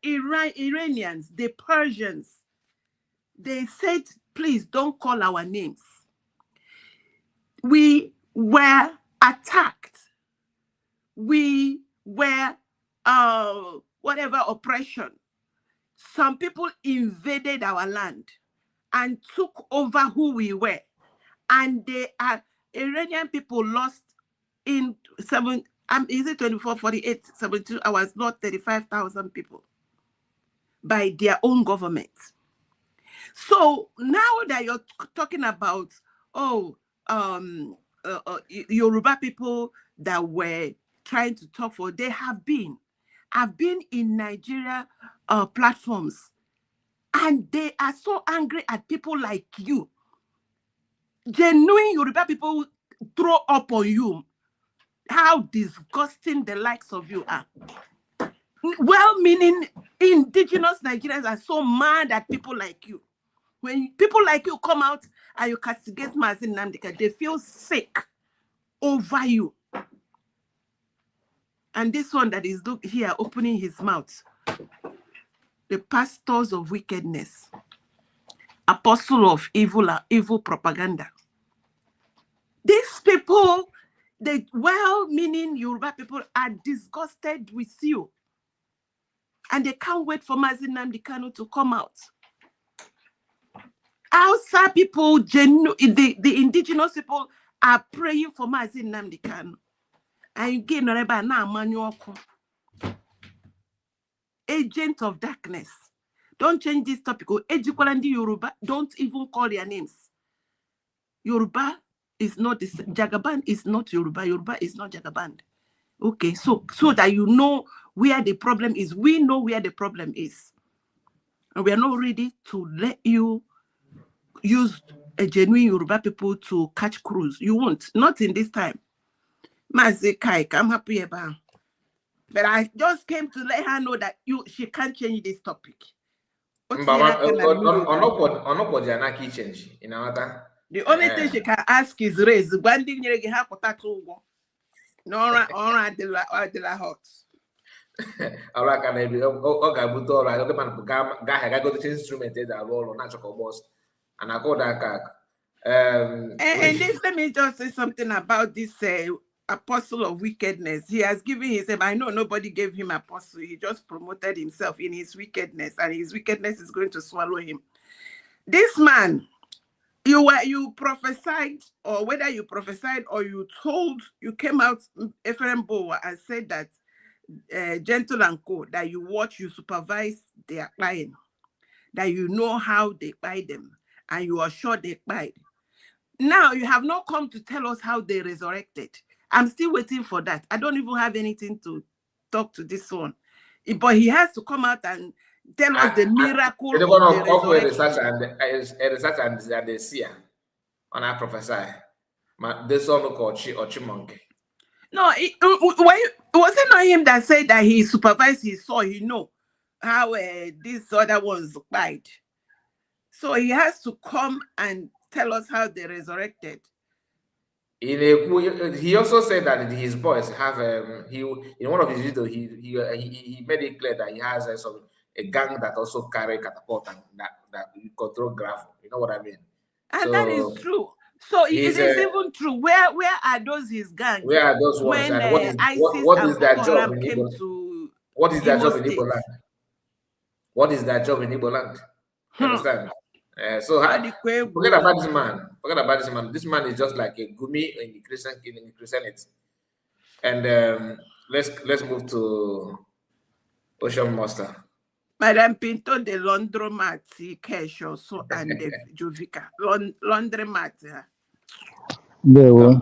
Iranians, the Persians. They said, please don't call our names. We were attacked. We were, whatever oppression. Some people invaded our land and took over who we were. And Iranian people lost in 24, 48, 72 hours, not 35,000 people by their own government. So now that you're talking about, Yoruba people that were trying to talk for, they have been in Nigeria platforms, and they are so angry at people like you. Genuine Yoruba people throw up on you. How disgusting the likes of you are. Well-meaning indigenous Nigerians are so mad at people like you. When people like you come out and you castigate Mazin Nnamdi Kanu, they feel sick over you. And this one that is here opening his mouth, the pastors of wickedness, apostle of evil propaganda. These people, the well-meaning Yoruba people, are disgusted with you. And they can't wait for Mazin Nnamdi Kanu to come out. Outside people, the indigenous people are praying for Mazin Nnamdi Kanu. And again, agent of darkness. Don't change this topic. Ejikwalandi Yoruba, don't even call their names. Yoruba is not this. Jagaban is not Yoruba. Yoruba is not Jagaban. Okay, so that you know where the problem is. We know where the problem is. And we are not ready to let you use a genuine Yoruba people to catch cruise. You won't. Not in this time. Mazi Kaik, I'm happy about. But I just came to let her know that she can't change this topic. The only thing she can ask is raise. No, hot. And this, let me just say something about this apostle of wickedness. He has given himself. I know nobody gave him apostle. He just promoted himself in his wickedness, and his wickedness is going to swallow him. This man, You prophesied, or whether you prophesied or you came out Ephraim Boa and said that Gentle and Co, that you watch, you supervise their client, that you know how they buy them, and you are sure they buy. Now you have not come to tell us how they resurrected. I'm still waiting for that. I don't even have anything to talk to this one, but he has to come out and tell us the miracle of the resurrection. Research and the seer on our prophesy. This one called Chimezie. No, was it not him that said that he supervised, he saw, he know how this other ones died. So he has to come and tell us how they resurrected. He also said that his boys have in one of his videos he made it clear that he has a gang that also carry catapult and that control gravel. You know what I mean? And that is true. So it is even true. Where are those his gangs? Where are those ones? When and what is their job in Igbo? What is their job in Igbo land? What is their job in Igbo land? Understand? Forget about this man. Forget about this man. This man is just like a gumi in Christianity. And let's move to Ocean Master. Madam Pinto de Laundromat, Kesho, so and the Jovica. Laundromat. Ndewo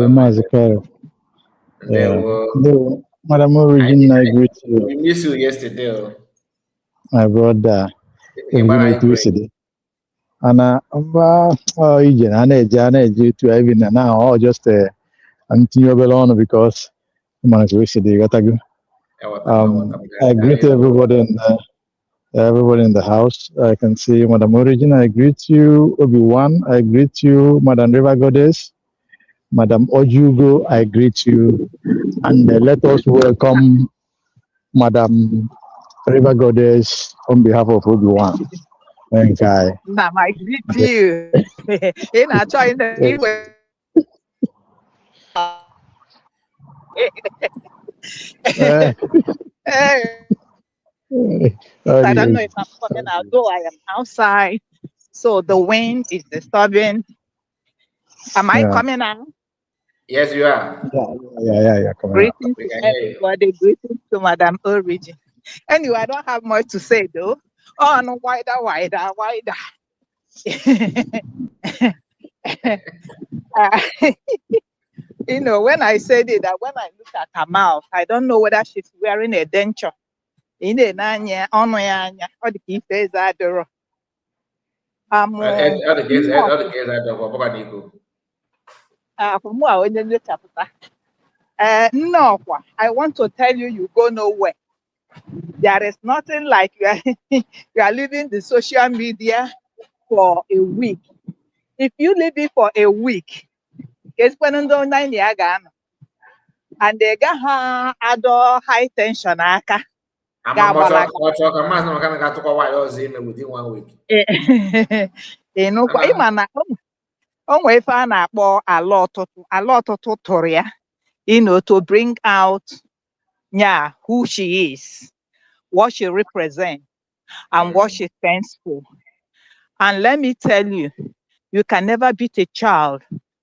Mazikaro. Ndewo Madam Origin, I greet you. We missed you yesterday. My brother, yesterday. And Ije to even now, just continue on because I greet everybody in the house. I can see Madam Origin. I greet you, Obi-Wan. I greet you, Madam River Goddess. Madam Ojugo, I greet you. And let us welcome Madam River Goddess on behalf of Obi-Wan. Nneka. Now, I greet you. In a trying to I don't know if I'm coming out, though I am outside. So the wind is disturbing. Am I coming out? Yes, you are. Yeah. Greetings to everybody. Greetings to Madam Origin. Anyway, I don't have much to say though. Oh, no, wider. You know, when I said it, that when I look at her mouth, I don't know whether she's wearing a denture. In the nanya, on my anya, or the key says that the no, I want to tell you, you go nowhere. There is nothing like you are leaving the social media for a week. If you leave it for a week, it's when and they got other high tension. Within 1 week. You know, if I a lot of tutorial, you know, to bring out who she is, what she represents, and what she stands for. And let me tell you, you can never beat a child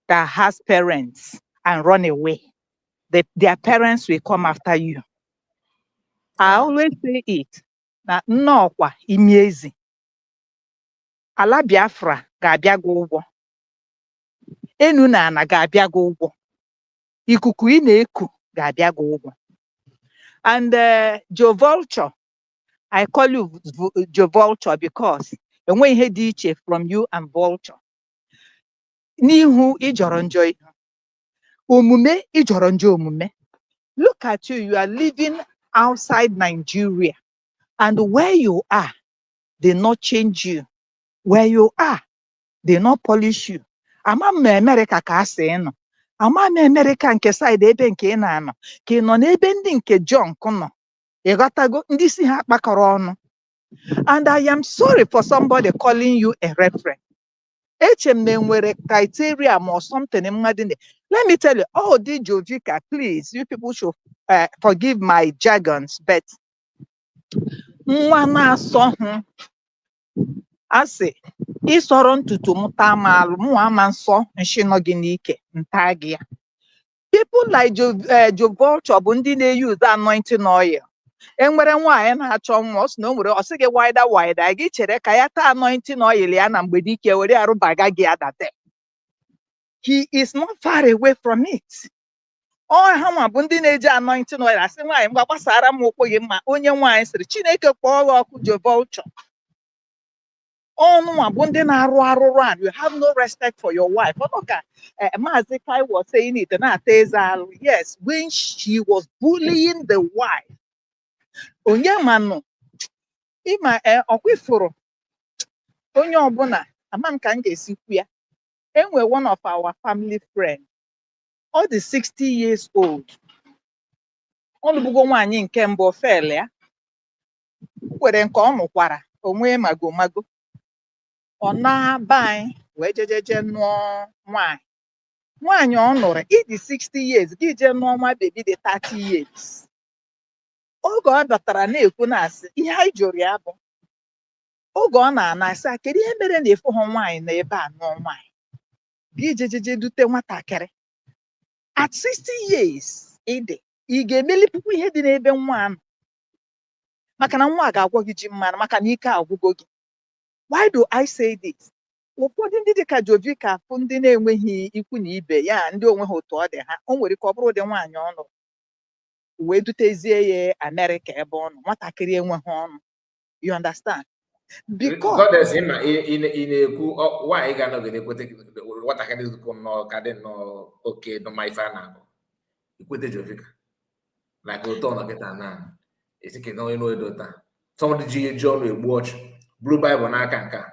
that has parents and run away. Their parents will come after you. I always say it. Na nnọọkwa imi ezi. Ala Biafra ga-abịa gị ụgwọ. Enu na ana ga-abịa gị ụgwọ. Ikuku ị na-eku ga-abịa gị ụgwọ. And Joe Vulture, I call you Joe Vulture because enwe ihe dị iche from you and Vulture. N'ihu ijọrọ njọ ihe. Omume ijọrọ njọ omume. Look at you, you are living outside Nigeria. And where you are, they not change you. Where you are, they not polish you. Ama America ka asị nọ. Ama America nke side ebe nke ị na-anọ. Ka ị nọ n'ebe ndị nke junk nọ. Ị ghọtago ndị si ha kpakọrọ ọnụ. And I am sorry for somebody calling you a reference. Nwere criteria or something. Let me tell you, oh, the Jovica, please, you people should forgive my jargons, but Asị ịsọrọ ntutu m taa m alụ mụ ama nsọ nshi nọ gị n'ike nta gị ya. People like Joe Vulture bụ ndị na-use anointing oil. Enwere nwaanyị na-achọ nwa ọ sị na o nwere ọ sị gị wida gị chere ka ya taa anointing oil ya na mgbede ike were arụbaga gị adate. He is not far away from it. Ọ ha nwa bụ ndị na-eji anointing oil asị nwaanyị mgbe gbasara m ụkwụ gị mma onye nwaanyị sịrị Chineke kpọọ gị ọkụ Joe Vulture. Ọnụ nwa bụ ndị na-arụ arụrụ a. You have no respect for your wife. Ọnụ ka Maazị Kai was saying it na-ata eze alụ. Yes, when she was bullying the wife. Onye manụ ịma ọkwifụrụ onye ọbụla ama m ka m ga-esi kwu ya. Enwe one of our family friend. Ọ dị 60 years old. Ọ lụbugo nwaanyị nke mbụ ofele ya. Kwere nke ọ nụkwara onwe mago. Ọ na-aba anyị wee jejeje nụọ nwaanyị. Nwaanyị ọ nụrụ ịdị 60 years gị je nụọ nwa bebi dị 30 years. Oge ọ batara na-ekwu na-asị ihe anyị jụrụ ya bụ oge ọ na-anasị kedu ihe mere na efu ha nwaanyị na ebe a nụọ nwaanyị gị jejeje dute nwatakịrị at 60 years ịdị ị ga-emelipụkwa ihe dị n'ebe nwa ahụ maka na nwa ga-agwọ gị ji mmanụ maka na ike agwụgo gị. Why do I say this? Ụfọdụ ndị dịka Jovika fụ ndị na-enweghị ikwu na ibe ya ndị onwe ha otu ọ dị ha o nwere ka ọ bụrụ ụdị nwaanyị ọnụ wee dutezie ya Amerịka ebe ọ nọ nwatakịrị enweghị ọnụ. You understand? Because ị na-ekwu nwaanyị ga-anọgide ekwete nwatakịrị zụkọ nnọọ ka dị nnọọ oke nọma ife a na-abụ ikwete Jovika like otu ọnọkịta na esike na onye n'oedo taa sọmdị ji ọnụ egbu ọchụ buru Baịbụl n'aka nke a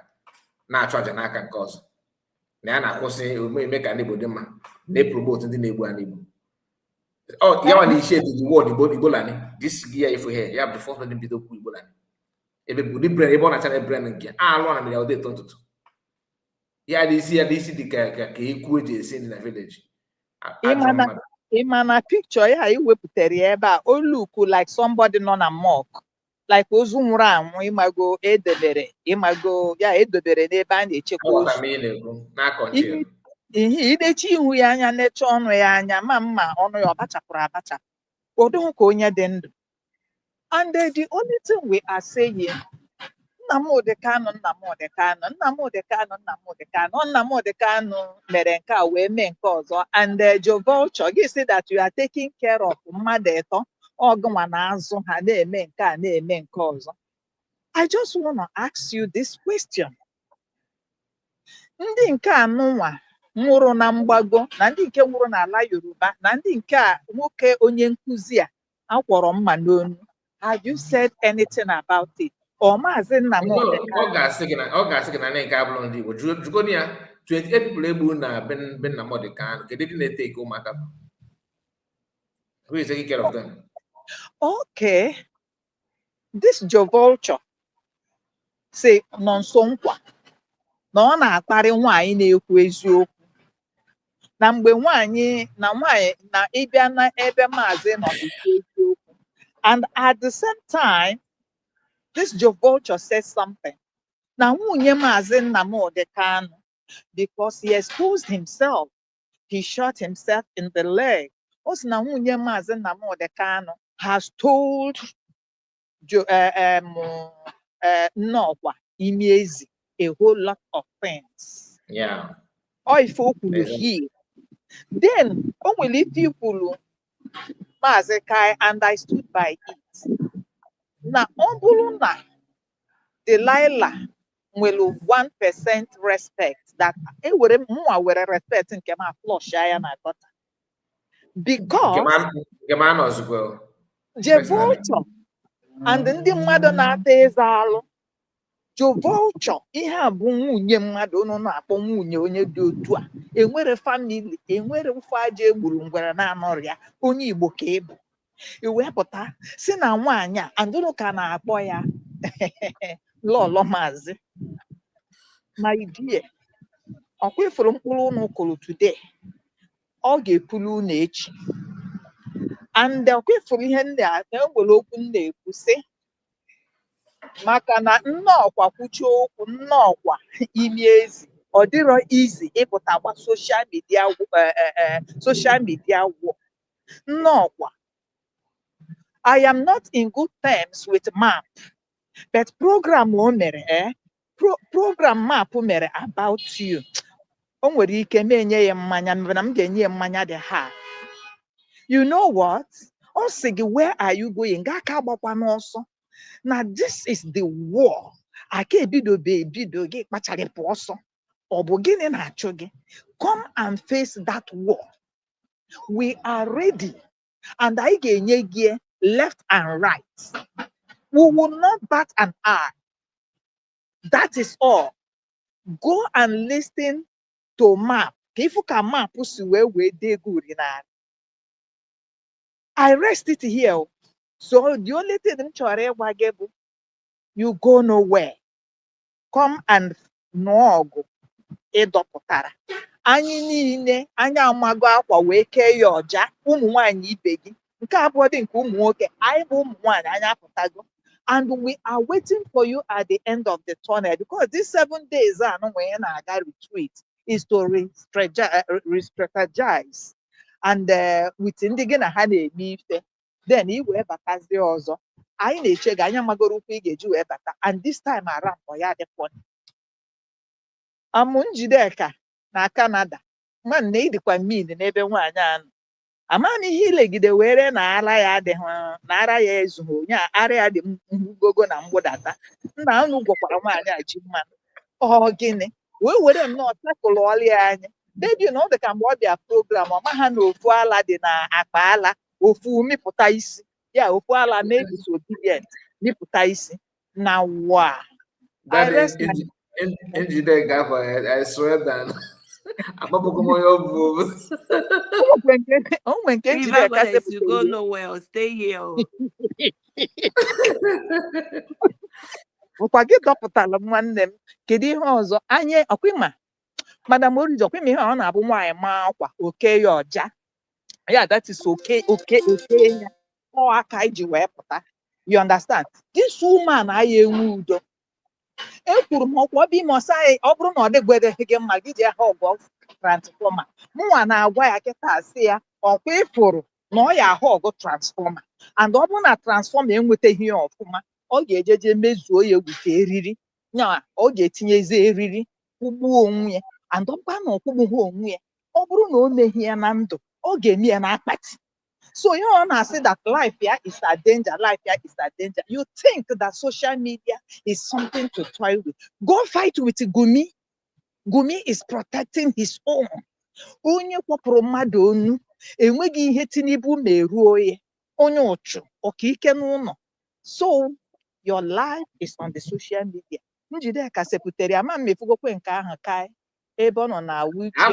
na-achụ aja n'aka nke ọzọ na ya na-akwụsị eme ka ndị Igbo dị mma na-epromote ndị na-egbu a n'Igbo. Ya nwa na ichie dị wọd Igbolani disi ya ifu he ya bụ fọs ndị bido kwu Igbolani ebe bụ dị brand ebe ọ na-acha na brand nke alụ na mere ya ụdị eto ntutu ya dị isi dị ka ekwu eji esi ndị na village. Ịma na picture ya iwepụtara ya ebe a o look like somebody nọ na mosque like ozu nwụrụ anwụ ịmago ya edobere n'ebe a na-echekwa ozu. Ihe idechi ihu ya anya necha ọnụ ya anya ma ọnụ ya ọ bachapụrụ abachapụ o dịghị ka onye dị ndụ. And the only thing we are saying Nnamdi Kanu mere nke a wee mee nke ọzọ and Joe Vulture gị say that you are taking care of mmadụ ịtọ ọgụnwa na-azụ ha na-eme nke a na-eme nke ọzọ. I just want to ask you this question. Ndị nke anụnwa nwụrụ na mgbago na ndị nke nwụrụ n'ala Yoruba na ndị nke a nwoke onye nkụzi a akwọrọ mma n'onu. Have you said anything about it? Ọ maazị Nnamdi ọ ga-asị gị na nke abụrụ ndị Igbo jugoni ya 28 people egbu na be Nnamdi Kanu kedu ndị na-eteke ụmụaka bụ? Who is taking care of them? Okay, this Joe Vulture say nọ nso nkwa na ọ na-akparị nwaanyị na-ekwu eziokwu na mgbe nwaanyị na ịbịa na ebe maazị nọ ekwu eziokwu and at the same time this Joe Vulture says something na nwunye maazị Nnamdi Kanu because he exposed himself, he shot himself in the leg. O si na nwunye maazị Nnamdi Kanu has told Nnọkwa Chimezie a whole lot of things. Yeah. Or if o kwuru here. Then o nwere ife ikwuru Maazị Kai and I stood by it. Na ọ bụrụ na Delilah nwere 1% respect that ewere mụnwa were respect nke ma flush ya na gọta. Because Joe Vulture and ndị mmadụ na-ata eze alụ Joe Vulture ihe a bụ nwunye mmadụ unu na-akpọ nwunye onye dị otu a enwere family enwere ụfọ aja egburu ngwere na-anọrọ ya onye Igbo ka ịbụ iwepụta si na nwaanyị a andụrụ ka na-akpọ ya lọlọ maazị my dear ọkwa ifuru mkpụrụ unu kụrụ today ọ ga-epulu unu echi and ọkwa ifuru ihe ndị a enwere okwu m na-ekwu sị maka na nnọọkwa kwuchie okwu nnọọkwa imi ezi ọ dịrọ izi ịpụtakwa social media war nnọọkwa. I am not in good terms with MAP, but program o mere program MAP mere about you. O nwere ike m enye ya mmanya mana m ga-enye ya mmanya dị hard. You know what? Ọ sị gị, where are you going? Gaa ka agbakwa n'ọsọ. Na this is the war. Aka ebidobe ebido gị kpacharịpụ ọsọ. Ọ bụ gịnị na-achụ gị? Come and face that war. We are ready. And anyị ga-enye gị left and right. We will not bat an eye. That is all. Go and listen to MAP. Ka ifu ka MAP si wee dee gị uri n'ala. I rest it here. So the only thing m chọrọ ịgwa gị bụ, you go nowhere. Come and nụọ ọgụ ịdọpụtara. Anyị niile anya amago akwa wee kee ya ọja, ụmụ nwanyị ibe gị. Nke abụọ dị nke ụmụ nwoke, anyị bụ ụmụ nwanyị anya apụtago. And we are waiting for you at the end of the tunnel, because these 7 days when I got retreat is to re-strategize. And with Indigena Hane Mife, then he will batazi ọzọ. I na-eche ga anya magoro ukwu ị ga-eji wee bata, and this time around for ya the fun. Njideka na Canada, man na idikwa mean n'ebe nwaanyị anụ. Amani ihe ilegide were na ara ya adịghị, na ara ya ezughị onye ara ya dị mgbugogo na mgbudata. Nna unu gwakwara nwaanyị a ji mmanụ. Ọ gịnị? Wee were nnọọ takụlụ ọlịa anyị. Debi na ọ dị ka mgbe ọ bịa program, ọ maha na ofu ala dị na akpa ala, ofu mịpụta isi. Ya ofu ala mee disobedient, mịpụta isi. Na wa. I rest my I swear that. You go nowhere, stay here. Ụkwa gị dọpụtara nwanne m. Kedu ihe ọzọ? Anyị ọkwịma Madam Oriji, ọkwịma ihe ọ na-abụ nwaanyị maa akwa oke ya ọja. Yeah, that is okay ya. Ọ aka iji wee pụta. You understand? This woman anyị enwe udo. Ekwuru m ọkwa obi m ọsa ọ bụrụ na ọ dịgwere gị mma gị ji aha ọgọ transfọma. Mụnwa na-agwa ya kịta sị ya ọkwa ịfụrụ na ọ ya ahụ ọgụ transfọma. And ọ bụrụ na transfọma enwetaghị ya ọfụma, ọ ga-ejeje mezuo ya wute eriri. Nya ọ ga-etinyezi eriri kwụgbuo onwe ya. And ọ bụkwa na ọkwụgbughi onwe ya, ọ bụrụ na o meghị ya na ndụ, ọ ga-eme ya na akpati. So you wanna say that life here is a danger, life here is a danger. You think that social media is something to toy with. Go fight with Gumi. Gumi is protecting his own. Onye kwapụrụ mmadụ onu, enweghị ihe Tinubu meruo ya. Onye ụchụ, ọkaike n'ụlọ. So your life is on the social media. Njideka sepụtara ya, ma mmefugokwe nke ahụ kai. Ebe ọ nọ na wheelchair.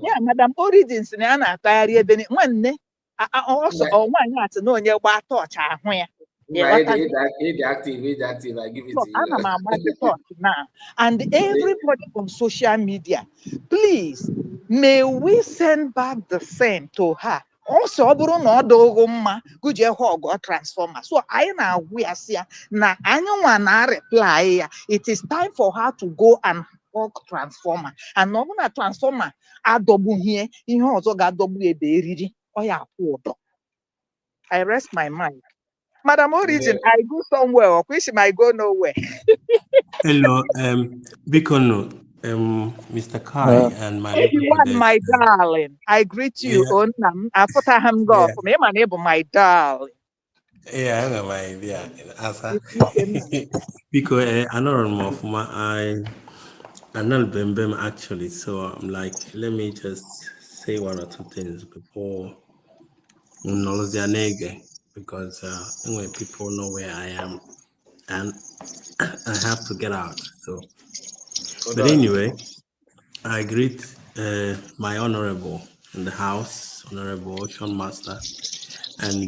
Yeah, Madam Origins na ya na-atagharị ebe nwanne ọsọ nwaanyị atị na onye gba tọọchị ahụ ya. Ana m agba the torch now. And everybody on social media, please, may we send back the same to her. Also, ọ bụrụ na ọ dịghị mma gụjie ọgụ transformer. So anyị na-agwụ ya sị ya na anyị nwa na-reply ya. It is time for her to go and hug transformer. And ọ bụrụ na transformer adọgbughị ihe ọzọ ga-adọgbu ebe eriri, ọ ya akwụ ụdọ. I rest my mind. Madam Origin, I go somewhere, or which I go nowhere. Hello, Bikono, Mr. Kai and my everyone, my darling. I greet you, Onam. I put a ham go for me, my neighbor, my darling. Yeah, I know my idea. Because I know more for my I'm not Bembem actually, so I'm like, let me just say 1 or 2 things before Nneka, because when people know where I am and I have to get out. So, but anyway, I greet my honorable in the house, Honorable Ocean Master, and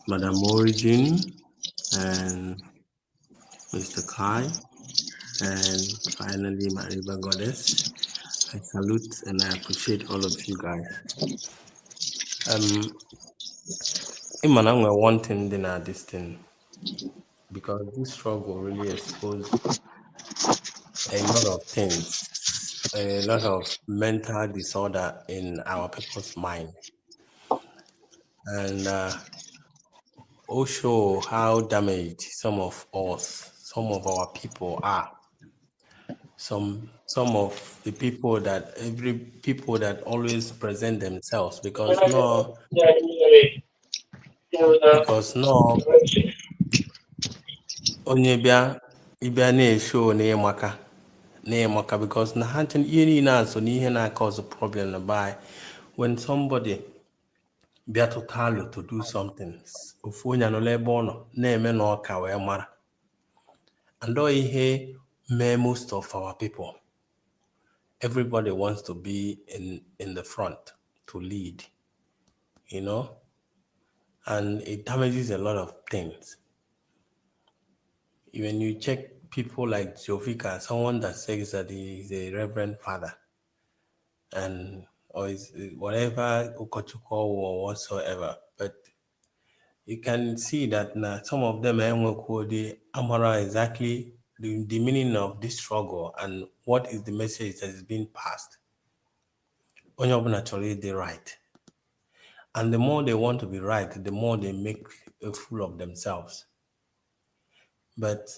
Madam Origin and Mr. Kai, and finally my River Goddess. I salute and I appreciate all of you guys. Imana one thing than this thing, because this struggle really exposed a lot of things, a lot of mental disorder in our people's mind, and also how damaged some of us, some of our people are. Some of the people that always present themselves, because no onye bịa ịbịa na-esho na-emaka because na ha ihe niile a so n'ihe na-cause problem na by when somebody bịa tụtalụ to do something, ofu onye anọla ebe ọ nọ na-eme na ọka wee mara, and ihe mee most of our people, everybody wants to be in the front to lead, and it damages a lot of things. When you check people like Jovika, someone that says that he is a reverend father, and or is whatever Ukochuko or whatsoever, but you can see that now some of them the Amara exactly the meaning of this struggle and what is the message that is being passed. Only naturally they right. And the more they want to be right, the more they make a fool of themselves. But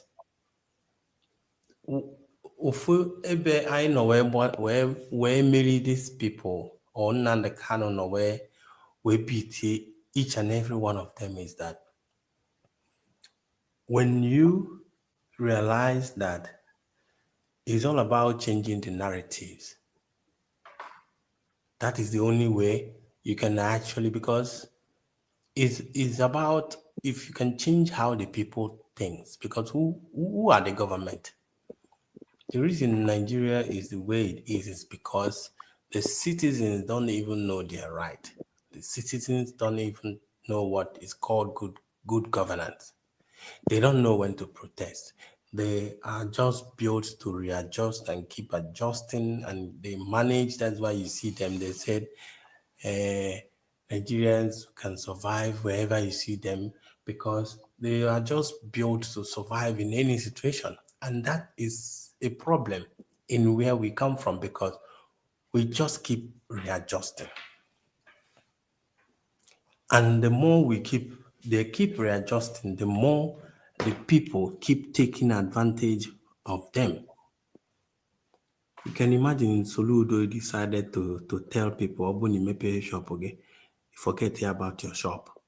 ofu ebe I know where marry these people or none the canon or where we beat each and every one of them is that when you realize that it's all about changing the narratives, that is the only way you can actually, because it's about if you can change how the people think, because who are the government? The reason Nigeria is the way it is because the citizens don't even know their right. The citizens don't even know what is called good governance. They don't know when to protest. They are just built to readjust and keep adjusting, and they manage. That's why you see them. They said Nigerians can survive wherever you see them because they are just built to survive in any situation. And that is a problem in where we come from because we just keep readjusting. And the more they keep readjusting, the more the people keep taking advantage of them. You can imagine Soludo decided to tell people, "Obuni mepe shop okay, forget about your shop."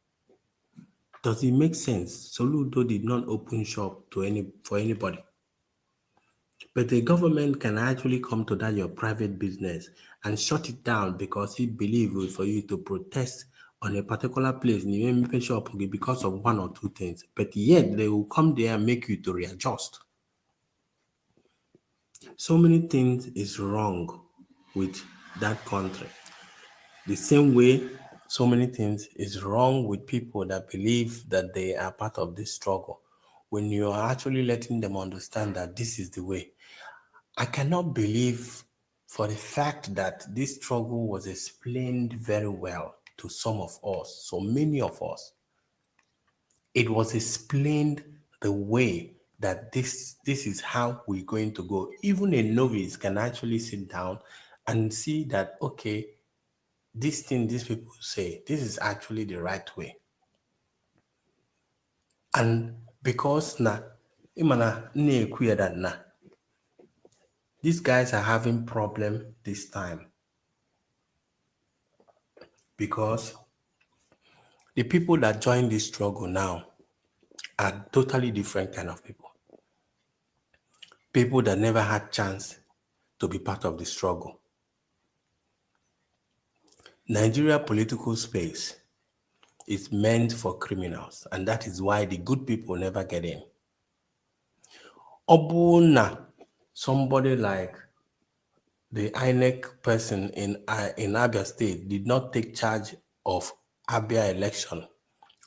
Does it make sense? Soludo did not open shop for anybody. But the government can actually come to that your private business and shut it down because it believes for you to protest on a particular place in the MP shop because of one or two things. But yet they will come there and make you to readjust. So many things is wrong with that country. The same way, so many things is wrong with people that believe that they are part of this struggle. When you are actually letting them understand that this is the way. I cannot believe for the fact that this struggle was explained very well to some of us, so many of us. It was explained the way that this is how we're going to go. Even a novice can actually sit down and see that, okay, this thing these people say, this is actually the right way. And because these guys are having problem this time because the people that join this struggle now are totally different kind of people. People that never had chance to be part of the struggle. Nigeria political space is meant for criminals, and that is why the good people never get in. Obuna, somebody like the INEC person in Abia State did not take charge of Abia election,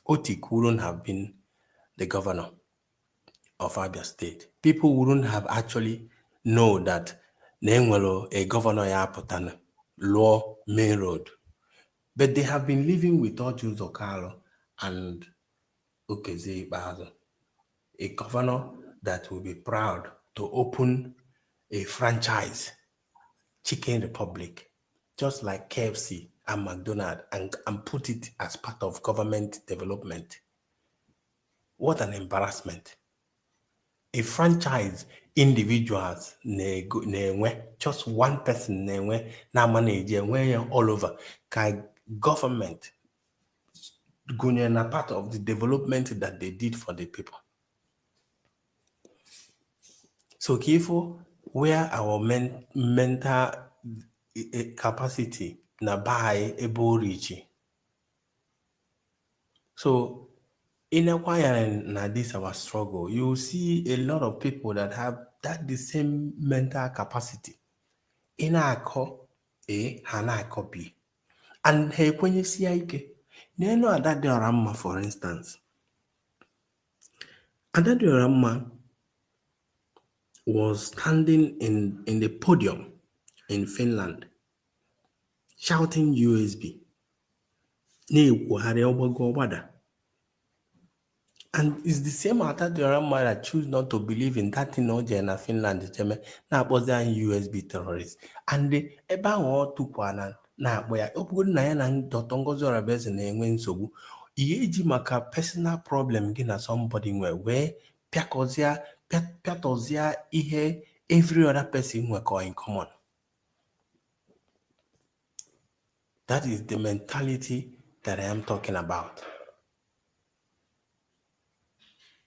Otik wouldn't have been the governor of Abia State. People wouldn't have actually know that Nenwelo, a governor Yapotana, law main road. But they have been living with Orjun Zokalo and Okeze Ibazo, a governor that will be proud to open a franchise, Chicken Republic, just like KFC and McDonald's, and put it as part of government development. What an embarrassment. A franchise individuals just one person na manage all over. Government na part of the development that they did for the people. So careful where our mental capacity na by able reach. So in acquiring this our struggle, you see a lot of people that have the same mental capacity. In our A, Hana copy. And hey, when you see Ike, Neno Adadorama, for instance. Adadorama was standing in the podium in Finland, shouting USB. And it's the same Adadorama that choose not to believe in that in Oja Finland, now was there USB terrorists. And the Eba or Tukwana. Na where open na ya na Ngozi Orebeze na-enwe nsogbu ihe eji maka personal problem gị na somebody where piatozia ihe every other person nwekọ in common. That is the mentality that I am talking about.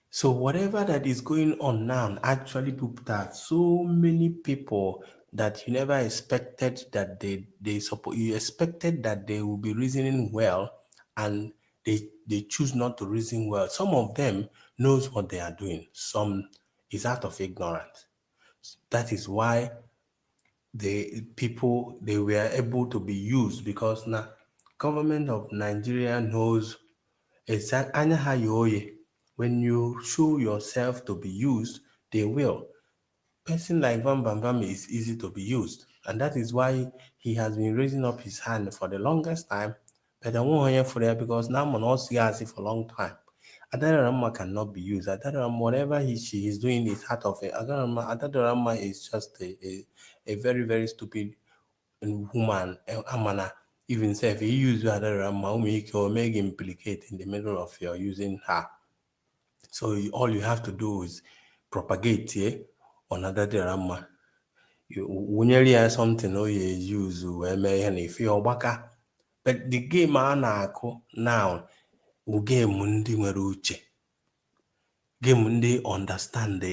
So whatever that is going on now actually put that so many people that you never expected that you expected that they will be reasoning well, and they choose not to reason well. Some of them knows what they are doing. Some is out of ignorance. That is why they were able to be used, because now government of Nigeria knows exactly when you show yourself to be used, they will. Person like Van Bam is easy to be used, and that is why he has been raising up his hand for the longest time. But I won't hear for that because now I'm not see as for a long time. Adarama cannot be used. Adarama, whatever she is doing is out of it. Adarama is just a very, very stupid woman. Amana, even say if you use Adarama, you make implicate in the middle of your using her. So all you have to do is propagate on Adarama. When you hear something, you use if you're back. But the game now will game mundi maruche. Game mundi understand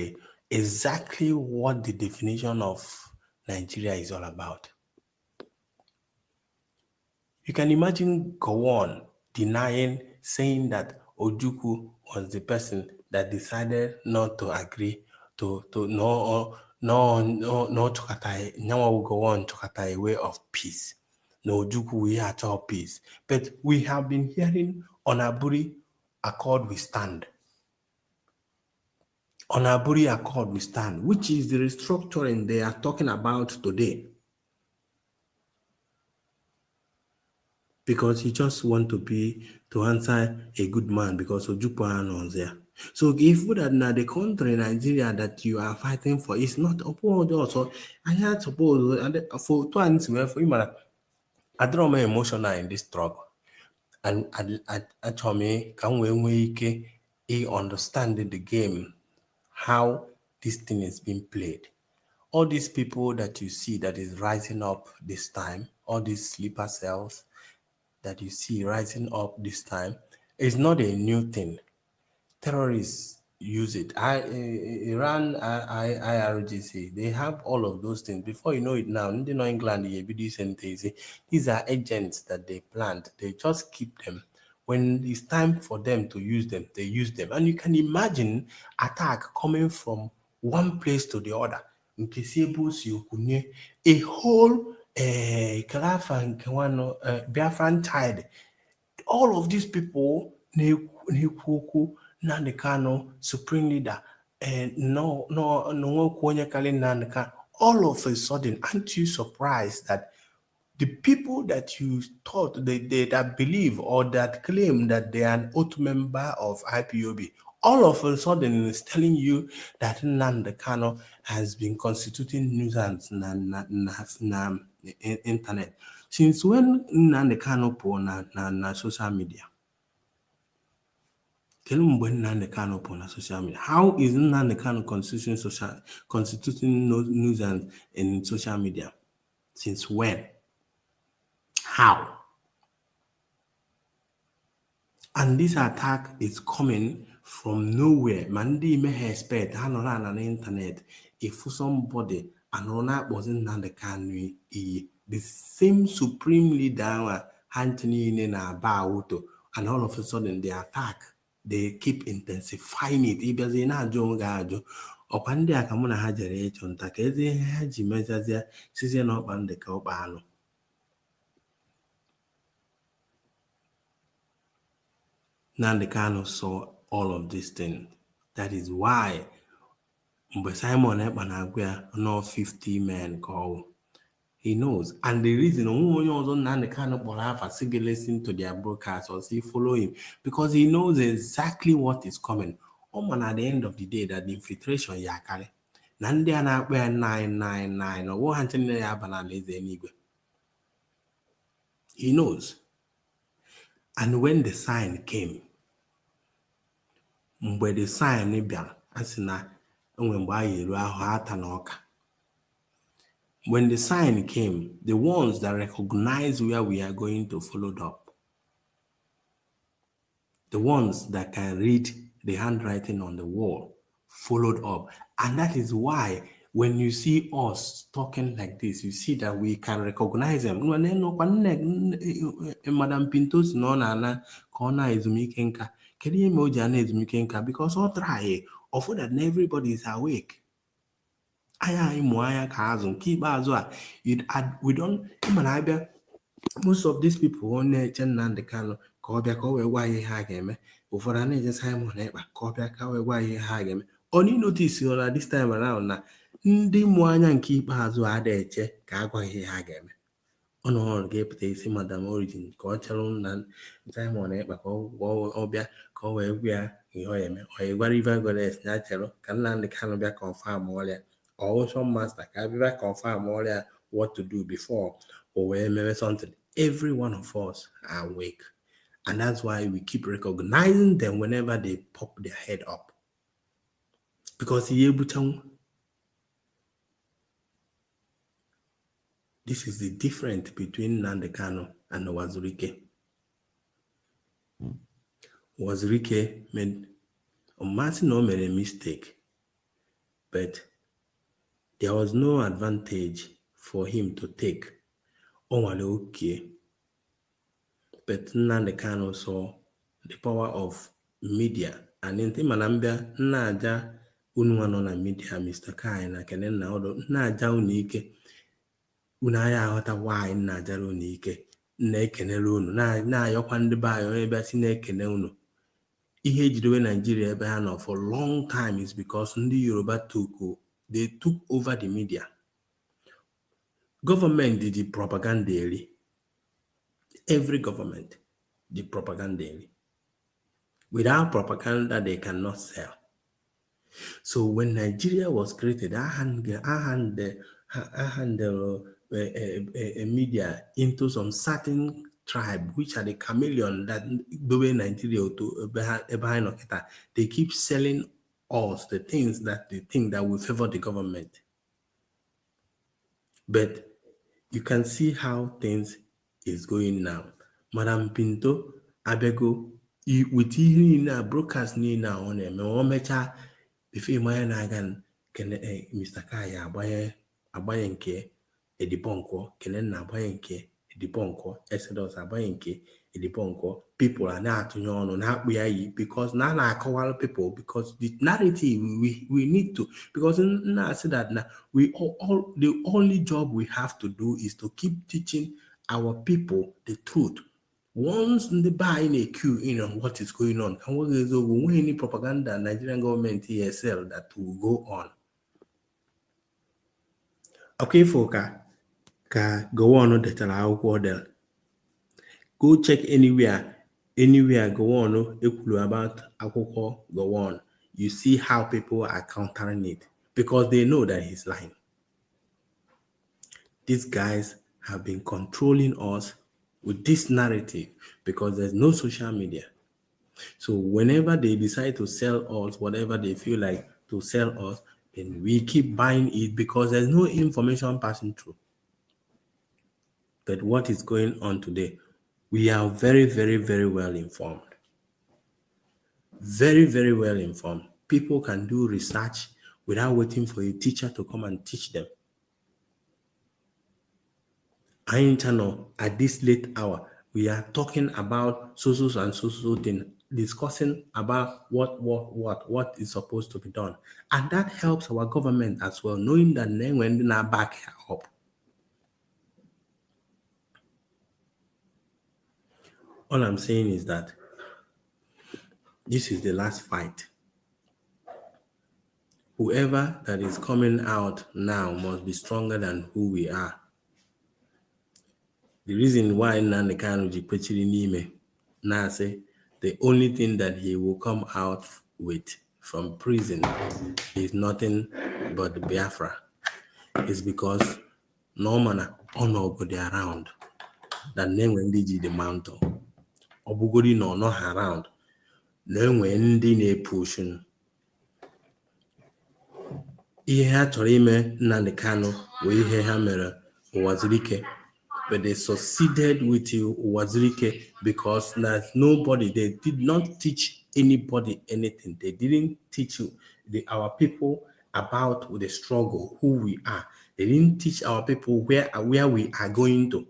exactly what the definition of Nigeria is all about. You can imagine Gowon denying, saying that Ojukwu was the person that decided not to agree to Chokatai. Now we go on Chokatai way of peace. No Ojukwu we at all peace. But we have been hearing on Aburi Accord we stand. On Aburi Accord we stand, which is the restructuring they are talking about today. Because he just want to answer a good man because Ojukwu was there. So if that now the country Nigeria that you are fighting for is not upward also, I had suppose for two answer for him, I draw my emotional in this struggle. And I told me can we understand the game, how this thing is being played. All these people that you see that is rising up this time, all these sleeper cells that you see rising up this time is not a new thing. Terrorists use it. Iran, IRGC, they have all of those things. Before you know it now, in England, these are agents that they plant. They just keep them. When it's time for them to use them, they use them. And you can imagine attack coming from one place to the other. A whole Biafran tide. All of these people, Nneka, supreme leader, and all of a sudden, aren't you surprised that the people that you thought they that believe or that claim that they are an oath member of IPOB, all of a sudden is telling you that Nnamdi Kanu has been constituting nuisance na internet. Since when Nnamdi Kanu put na social media? On social media. How is Nnamdi Kanu constituting nuisance in social media? Since when? How? And this attack is coming from nowhere. Mandi may expect on the internet if somebody and wasn't Nnamdi Kanu the same supreme leader Anthony in Auto, and all of a sudden the attack. They keep intensifying it. Ịbịazie na-ajụ onwe ajụ ọkwa ndị a ka mụ na ha jere ịchụ nta ka ezi ihe ha ji mezazie sizie na ọkpa ndị ka ọkpa anụ. Nnamdi Kanu saw all of these things. That is why mgbe Simon Ekpa na-agwa ya nọ 50 men call. He knows. And the reason Nnamdi Kanu kpọrọ listen to their broadcast or see follow him because he knows exactly what is coming. Man, at the end of the day, that the infiltration yakari. Nandi na-akpọ ya 999 or ha nchere ya banala eze enigwe. He knows. And when the sign came, mgbe the sign bịara, asị na enwe mgbe a yelu ahụ ata na ọka. When the sign came, the ones that recognized where we are going to followed up. The ones that can read the handwriting on the wall followed up. And that is why when you see us talking like this, you see that we can recognize them. Madam Pinto's nona corner is Mikenka. Can you imagine is Mikenka? Because all try offer that everybody is awake. We don't most of these people on Nnamdi Kanu why hagame over an Simon Ekpa why hagame. Only notice this time around na ndị mwanya nke ikpeazụ adaeche ka agwaghị ihe ha ga-eme. Ọnụ ga-epụta isi Madam Origin ka ọ chere na Simon Ekpa ka ọ bịa ka ọ wee gwa ya ihe ọ eme. Ọ gwara River Goddess na chere ka Nnamdi Kanu bịa confirm ọrịa. Or master can be confirm all what to do before or maybe something. Every one of us are awake. And that's why we keep recognizing them whenever they pop their head up. Because this is the difference between Nnamdi Kanu and Wazirike. Wazirike made Martin made a mistake, but there was no advantage for him to take. Okay. But Nnamdi Kanu saw the power of media. And in Timanambia, Naja Unwanona media, Mr. Kai, na Kenena Odo, Naja Unike, Unaya Hota why Naja Unike, Nekenelunu, na Yokwandi or Ebasi Nekeneuno. Ihe jidewe Nigeria ebe ha for a long time is because ndị Yoruba they took over the media. Government did the propaganda. Every government did propaganda. Without propaganda, they cannot sell. So when Nigeria was created, I hand a media into some certain tribe, which are the chameleon that do Nigeria to they keep selling us the things that they think that will favor the government. But you can see how things is going now. Madam Pinto, Abego, with you broadcast now on a mecha before my nagan can Mr. Kaya abayenke edibonko, kenen abayenke edibonko, Exodus abayenke edibonko. People are not to know because now I call people because the narrative we need to because now I say that now we all the only job we have to do is to keep teaching our people the truth. Once they buy in a queue in on what is going on, and what is over any propaganda Nigerian government ESL that will go on. Okay, Foka. go on detara akwụkwọ del. Go check anywhere go on ekwulu about akwụkwọ go on. You see how people are countering it because they know that he's lying. These guys have been controlling us with this narrative because there's no social media. So whenever they decide to sell us whatever they feel like to sell us, then we keep buying it because there's no information passing through. But what is going on today, we are very, very, very well informed. Very, very well informed. People can do research without waiting for a teacher to come and teach them. I ain't know at this late hour, we are talking about so and so thing, discussing about what is supposed to be done. And that helps our government as well, knowing that then when they now back up. All I'm saying is that this is the last fight. Whoever that is coming out now must be stronger than who we are. The reason why Nneka Jikwechiri Nime now say the only thing that he will come out with from prison is nothing but the Biafra is because no man on nobody around that name when they the mountain. Obugodi no around. Then when they pushing. Ihe ha chọrọ ime Nnamdi Kanu wee ihe ha mere Ụwazirike, but they succeeded with Ụwazirike because there's nobody, they did not teach anybody anything. They didn't teach our people about the struggle, who we are. They didn't teach our people where we are going to.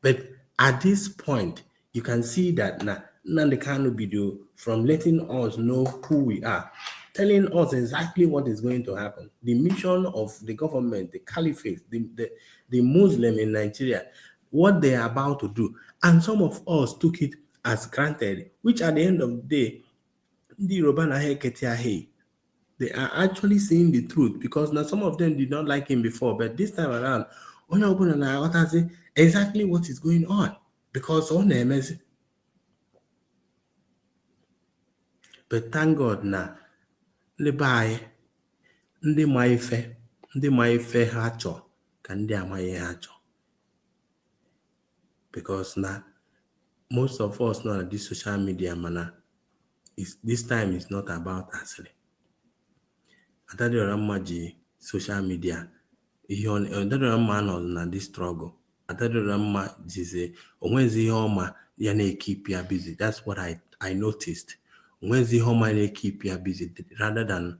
But at this point, you can see that Nnamdi Kanu video from letting us know who we are, telling us exactly what is going to happen. The mission of the government, the caliphate, the Muslim in Nigeria, what they are about to do. And some of us took it as granted, which at the end of the day, the Yoruba they are actually saying the truth because now some of them did not like him before, but this time around, exactly what is going on because on MS. But thank God now. Ndị be anyị ndị ma ife ha chọ ka ndị amaghị ha chọ because now most of us know that this social media mana this time is not about asịrị. Atadịọra mma ji social media ihe atadịọra mma nọ na this struggle. Atadịọra mma jize onwezi ihe ọma ya na-keep ya busy. That's what I noticed. When the home keep ya busy rather than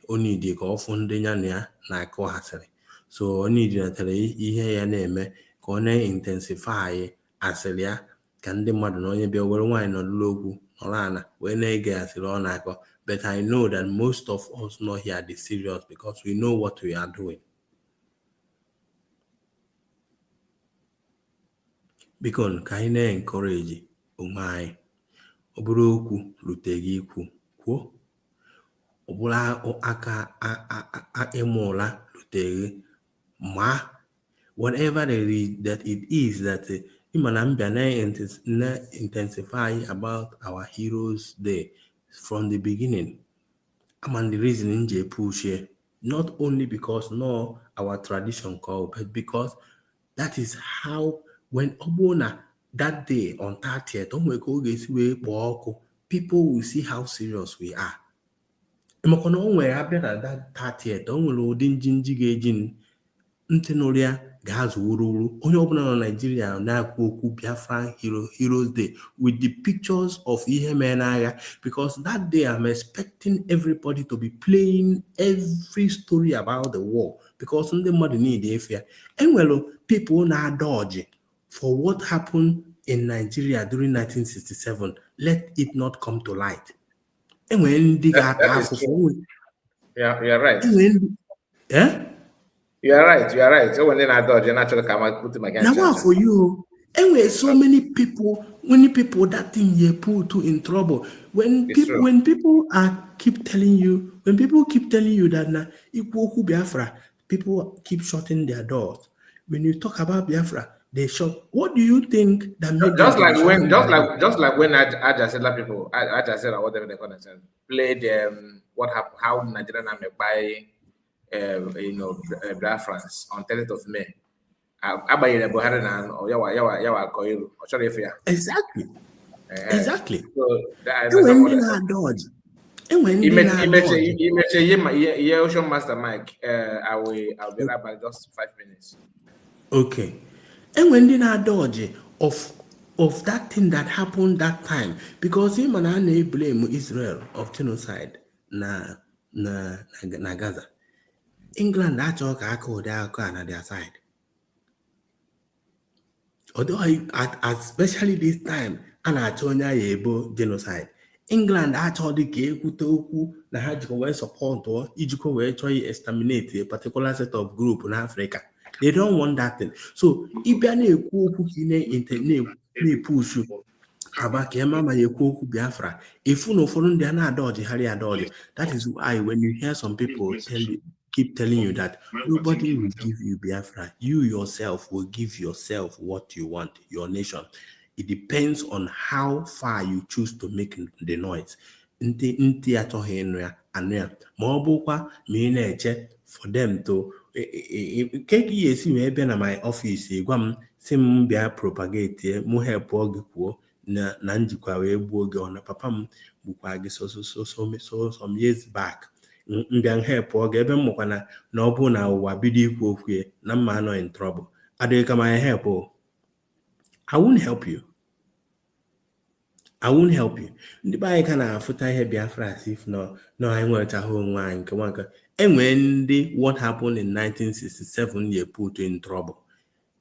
only the go fund na ko hasere. So only the ihe ya na-eme ka ọ na-intensify asịrị ya ka ndị mmadụ na onye bịa were nwaanyị nọdụlụ okwu nọrọ ana wee na-ege asịrị ọ na-akọ. But I know that most of us not here are serious because we know what we are doing. Because ka anyị na-encourage onwe anyị ọ bụrụ okwu ruteghị ikwu kwuo, ọ bụrụ aka ịmụla ruteghị ma whatever that it is that ịmana mbịa na-intensify about our heroes there from the beginning. And the reason nje push here, not only because no our tradition call, but because that is how when Obona that day on 30th, people will see how serious we are. That 30th, Ntenoria Gaz Ururu, only open on Nigeria now Biafran Heroes Day with the pictures of Ihemenaga because that day I'm expecting everybody to be playing every story about the war because on the money need the fear. And well, people now dodge for what happened in Nigeria during 1967. Let it not come to light. And when they got you're right. Yeah? You are right. So when I dodge, you're naturally come out put my against. Now for you. Anyway, so many people that thing you put in trouble. When people keep telling you that na Ikwoku Biafra, People keep shutting their doors. When you talk about Biafra, they shut. What do you think that made them Just to be like when, shutting their doors? just like when Ajasela people, Ajasela, whatever they call themselves, played what happened, how Nigerian army by Biafrans on 30th of May. Abayere Buhari na yawa Koiru. Or sorry if Exactly. Exactly. So And when they not dodge. And when they not dodge. Yeah, Ocean Master Mike. I'll be right back just 5 minutes. Okay. And when they not dodge of that thing that happened that time, because him and I blame Israel of genocide na Gaza. England that talk on their side. Although especially this time, and I told you genocide. England actually gave na ha jikọ wee support or ijikọ wee chọọ exterminate a particular set of group in Africa. They don't want that thing. So ịbịa na-ekwu okwu ka na-epushu aba ka ema ma ya ekwu okwu Biafra, ifu na ụfọdụ ndị a na-adọjigharị adọji. That is why when you hear some people keep telling you that nobody will give you Biafra, you yourself will give yourself what you want, your nation. It depends on how far you choose to make the noise. Ntị achọghị ịnụ ya anụ ya ma ọ bụkwa ma ị na-eche for them to nke ka ị esi wee bịa na my office gwa m si m bịa propagate mụ help gị kwuo na njikwa wee gbuo gị ọna papa m gbukwa gị so some years back mbịa help gị ebe m mụkwa na ọ bụ na ụwa bido ikwu okwu na mma anọ in trouble adịghị ka my help I won't help you. I won't help you. Ndị be anyị ka na-afụta ihe Biafra as if no anyị nwetahụ onwe anyị nke nwanka enwee ndị what happened in 1967 ye put in trouble.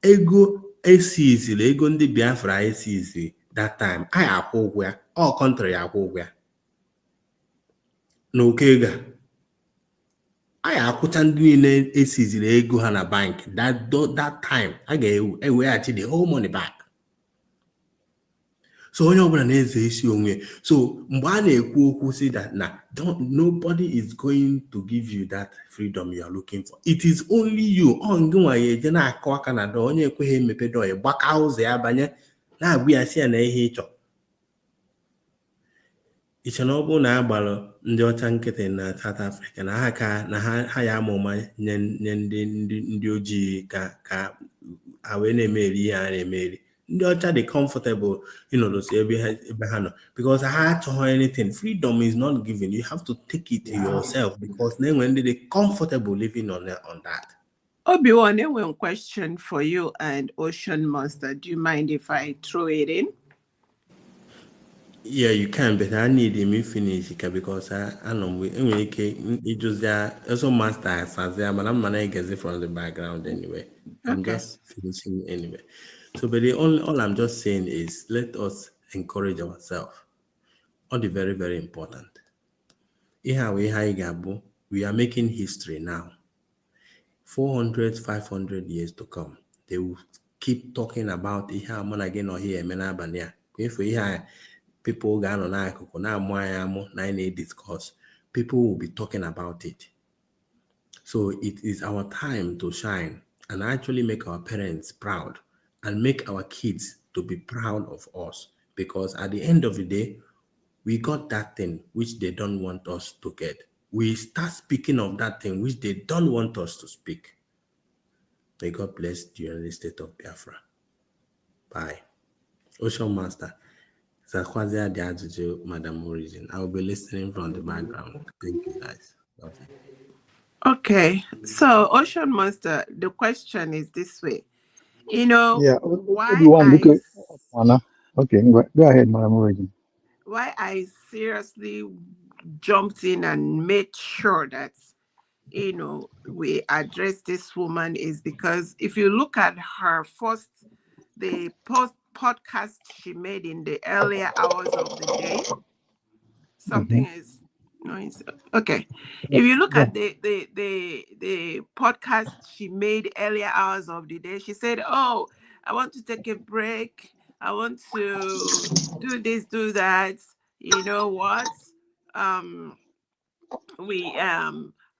Ego esizili ego ndị Biafra esizili that time anyị akwụ ụgwọ ya all country akwụ ụgwọ ya n'okega anyị akwụcha ndị niile esizili ego ha na bank that time a ga-eweghachi the whole money back. So onye ọbụla na-eze isi onwe. So mgbe a na-ekwu okwu si that nobody is going to give you that freedom you are looking for. It is only you. Ngị nwa ya eje na-akụ aka na dọọ onye ekweghị emepe dọọ ya gbaka ụzọ ya banye na-agwụ ya si ya na ihe ịchọ. Iche na ọ bụ na agbalụ ndị ọcha nkịtị na South Africa na ha ya amụma nye ndị ojii ka ha wee na-emeri ihe ha na-emeri. Ndị ọcha dị comfortable si ebe ha nọ because ha achọghị anything. Freedom is not given. You have to take it to yourself because na enwe ndị dị comfortable living on that. Obi-Wan, I have a question for you and Ocean Master. Do you mind if I throw it in? Yeah, you can, but I need him to finish because I know it just also master as but I'm not getting from the background anyway. I'm just finishing anyway. So, but all I'm just saying is let us encourage ourselves. All the very, very important. We are making history now. 400, 500 years to come. They will keep talking about again or here, if we have people discuss, people will be talking about it. So it is our time to shine and actually make our parents proud and make our kids to be proud of us. Because at the end of the day, we got that thing which they don't want us to get. We start speaking of that thing which they don't want us to speak. May God bless the United States of Biafra. Bye. Ocean Master. Madam Origin. I will be listening from the background. Thank you guys. Love you. Okay. So Ocean Master, the question is this way. Why okay, go ahead, Madam Origin. Why I seriously jumped in and made sure that we address this woman is because if you look at her the podcast she made in the earlier hours of the day, something is noise. Okay. If you look at the podcast she made earlier hours of the day, she said, "Oh, I want to take a break. I want to do this, do that. You know what?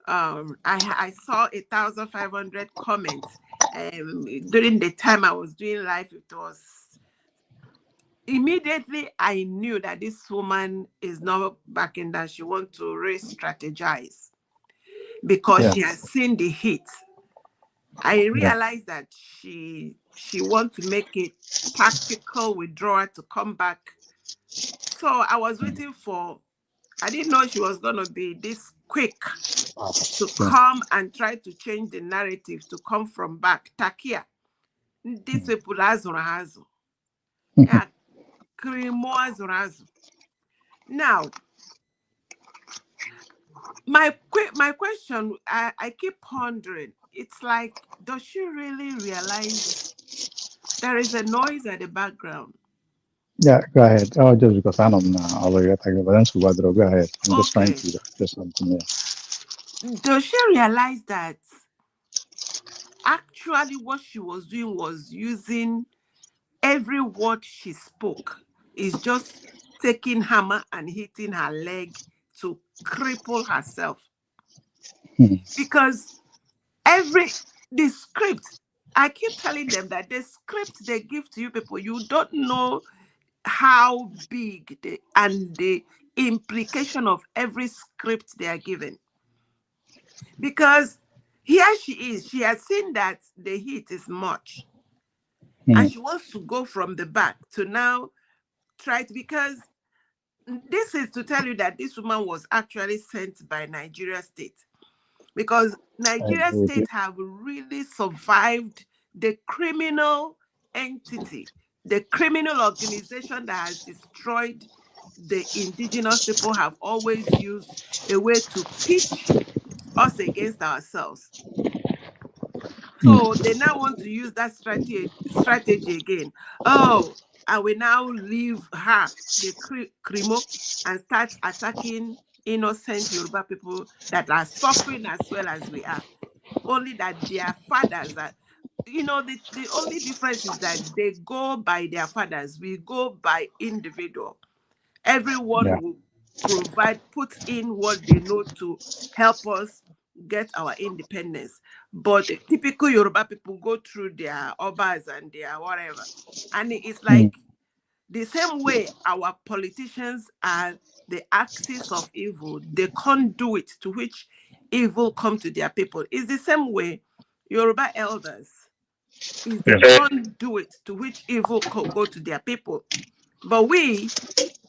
I saw 1,500 comments during the time I was doing live. It was immediately I knew that this woman is not backing down. She wants to re-strategize because she has seen the heat. I realized that she wants to make it tactical withdrawal to come back. So I was waiting for, I didn't know she was going to be this quick to come and try to change the narrative to come from back. Takia, these people azurazu. Yeah, krimo azurazu. Now, my question, I keep pondering. It's like, does she really realize there is a noise at the background? Yeah, go ahead. Oh, just because I don't know. I'll let you go ahead. I'm just trying to do something here. Does she realize that actually what she was doing was using every word she spoke is just taking hammer and hitting her leg to cripple herself? Because the script, I keep telling them that the script they give to you people, you don't know how big and the implication of every script they are given. Because here she is, she has seen that the heat is much. And she wants to go from the back to now try to, because this is to tell you that this woman was actually sent by Nigeria State. Because Nigeria State have really survived the criminal entity, the criminal organization that has destroyed the indigenous people have always used a way to pitch us against ourselves. So they now want to use that strategy again. Oh, I will now leave her, the Krimo, and start attacking innocent Yoruba people that are suffering as well as we are. Only that their fathers are, the only difference is that they go by their fathers. We go by individual. Everyone will put in what they know to help us get our independence. But the typical Yoruba people go through their obas and their whatever. And it's like the same way our politicians are the axis of evil, the conduit to which evil come to their people. It's the same way Yoruba elders is the conduit to which evil go to their people. But we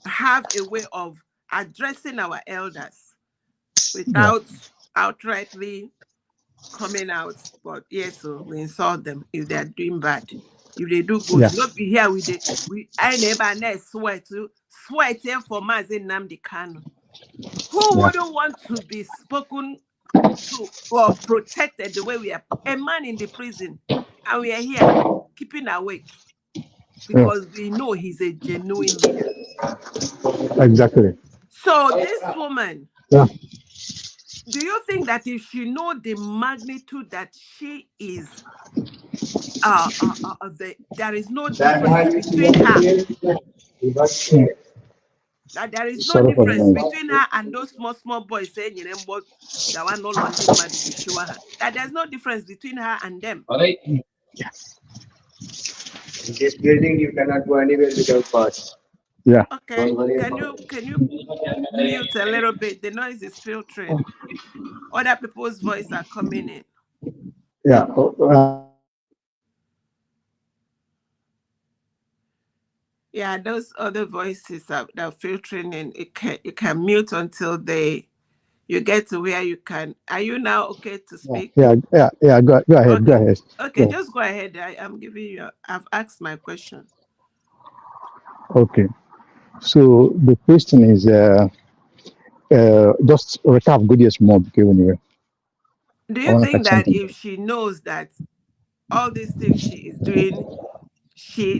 have a way of addressing our elders without outrightly coming out. But yes, so we insult them if they are doing bad. If they do good, not be here with I never sweat here for Mazi Nnamdi Kanu. Who wouldn't want to be spoken to or protected the way we are? A man in the prison, and we are here keeping awake because we know he's a genuine leader. Exactly. So this woman, do you think that if she know the magnitude that she is, there is no difference between her? That there is no difference between her and those small boys saying, that there's no difference between her and them. In this building, you cannot go anywhere without pass. Yeah. Okay. Can you mute a little bit? The noise is filtering. Other people's voices are coming in. Yeah. Yeah, those other voices are filtering in. You can mute until you get to where you can. Are you now okay to speak? Yeah. Go ahead. Okay. Go ahead. Okay, just go ahead. I'm giving you. I've asked my question. Okay. So the question is, just recap good years more because anyway. Do you think that if she knows that all these things she is doing,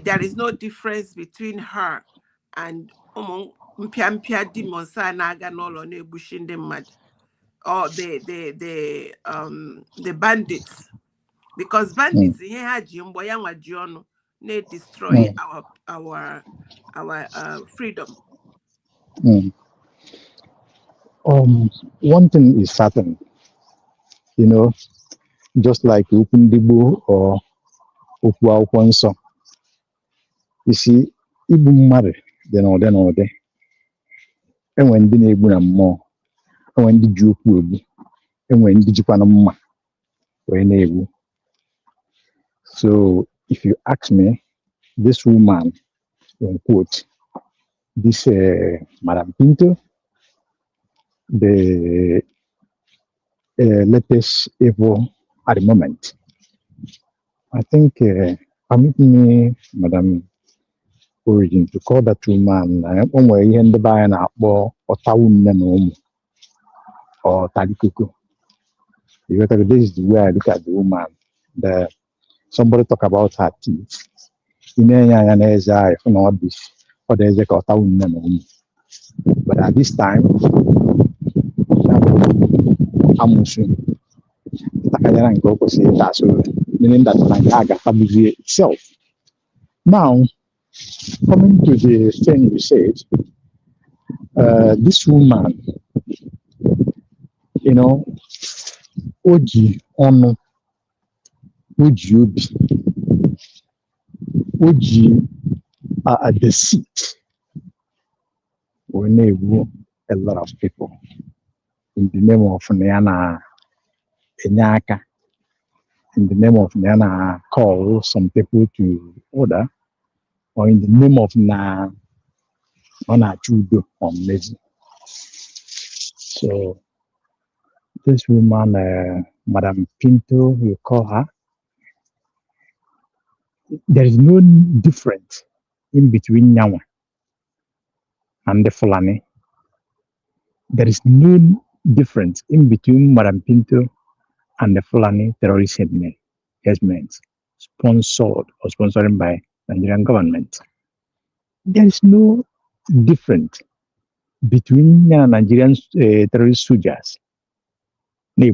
there is no difference between her and or the bandits? Because bandits they destroy our freedom. One thing is certain. you know, just like Ukundibu or Ukwa. You see, Ibu mmadụ dị n'ụdị n'ụdị. Enwe ndị na-egbu na mmụọ, enwe ndị ji okwu egbu, enwe ndị jikwa na mma wee na-egbu. So if you ask me, this woman, in quote, this Madam Pinto, the latest evil at the moment. I think, permit me, Madam Origin, to call that woman, ihe ndị be anyị na-akpọ ọtawu nne na ụmụ or talikuku. This is the way I look at the woman. Somebody talk about her teeth. But at this time, meaning that itself. Now, coming to the thing you said, this woman, you know, Oji Ono, Oji Obi, Oji are deceit will enable a lot of people in the name of Nneka, in the name of Nneka, call some people to order, or in the name of Chudo or Mezi. So this woman, Madam Pinto, you call her, there is no difference in between Nyawa and the Fulani. There is no difference in between Madam Pinto and the Fulani terrorist headsmen sponsored or sponsored by Nigerian government. There is no difference between Nigerian terrorist soldiers. There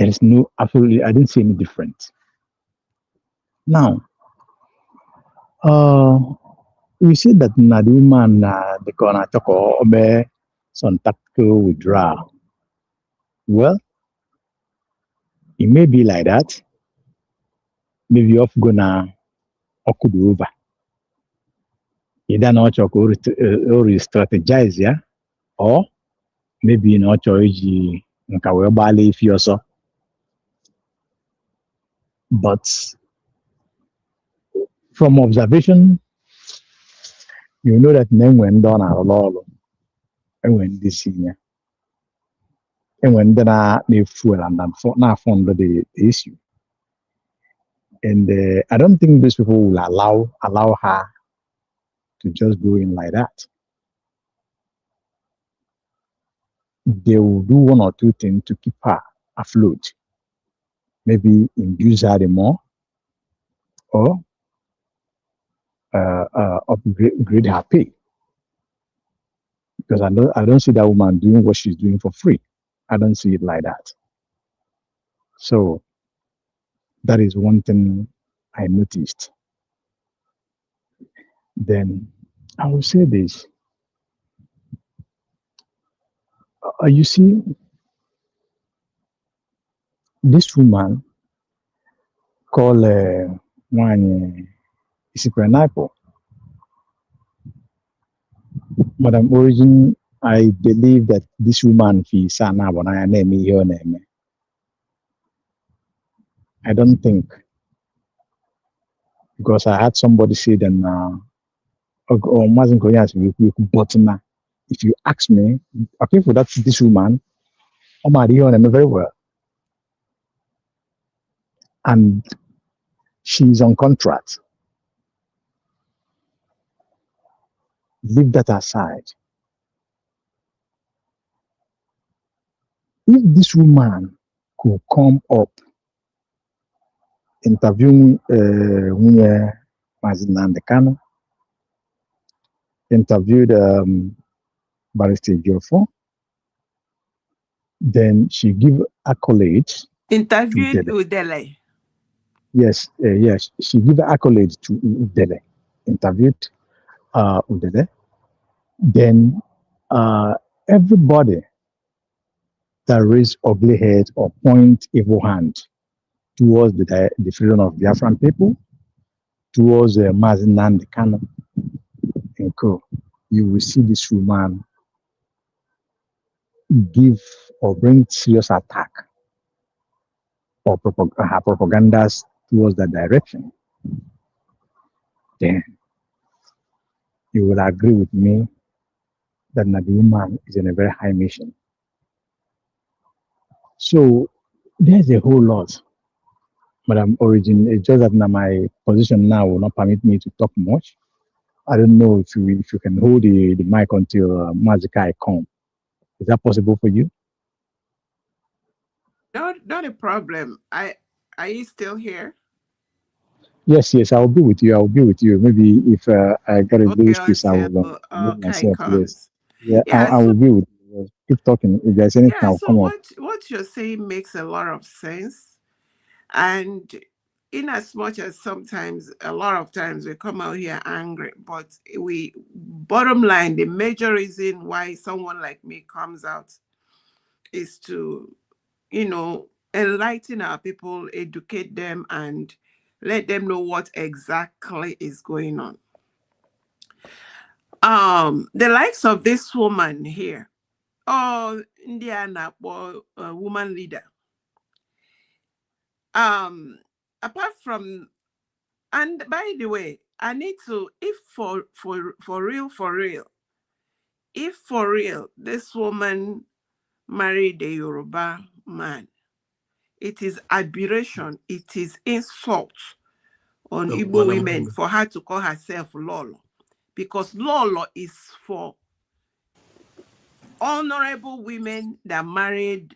is no, absolutely, I didn't see any difference. Now, we see that Naduma and the Konatoko obey some tactical withdrawal. Well, it may be like that. Maybe off gonna okudu over. Either not or strategize, yeah, or maybe not choice nkawebali if you so. But from observation, you know that name went down a lot and when this senior. And when then they fuel and now found the issue. And I don't think these people will allow her to just go in like that. They will do one or two things to keep her afloat. Maybe induce her more, or upgrade her pay. Because I don't see that woman doing what she's doing for free. I don't see it like that. So that is one thing I noticed. Then I will say this. You see, this woman called one Isiprenipo. Madam Origin, I believe that this woman I don't think, because I had somebody say that but if you ask me, okay, for that this woman, I'm very well. And she's on contract. Leave that aside. If this woman could come up interviewing Nneka, interviewed Barrister Jofo, then she give accolades. Interviewed Udele. Yes, yes, she give accolades to Udele. Interviewed Udele. Then everybody that raise ugly head or point evil hand towards the freedom of Biafran people, towards Mazinan the Kano and co. You will see this woman give or bring serious attack or her propagandas towards that direction. Then you will agree with me that the woman is in a very high mission. So there's a whole lot, Madam Origin. It's just that my position now will not permit me to talk much. I don't know if you can hold the mic until Mazika come. Is that possible for you? Not a problem. Are you still here? Yes, I'll be with you. Maybe if I get a little space, I will move okay myself. comes. Yes. Yeah, I will be with you. Keep talking. If there's anything, I'll so come up. what you're saying makes a lot of sense. And in as much as sometimes, a lot of times we come out here angry, but bottom line, the major reason why someone like me comes out is to, enlighten our people, educate them, and let them know what exactly is going on. The likes of this woman here, Indiana, woman leader. Apart from, and by the way, I need to, if for real, if for real, this woman married a Yoruba man, it is aberration, it is insult on Igbo women for her to call herself Lolo, because Lolo is for honorable women that married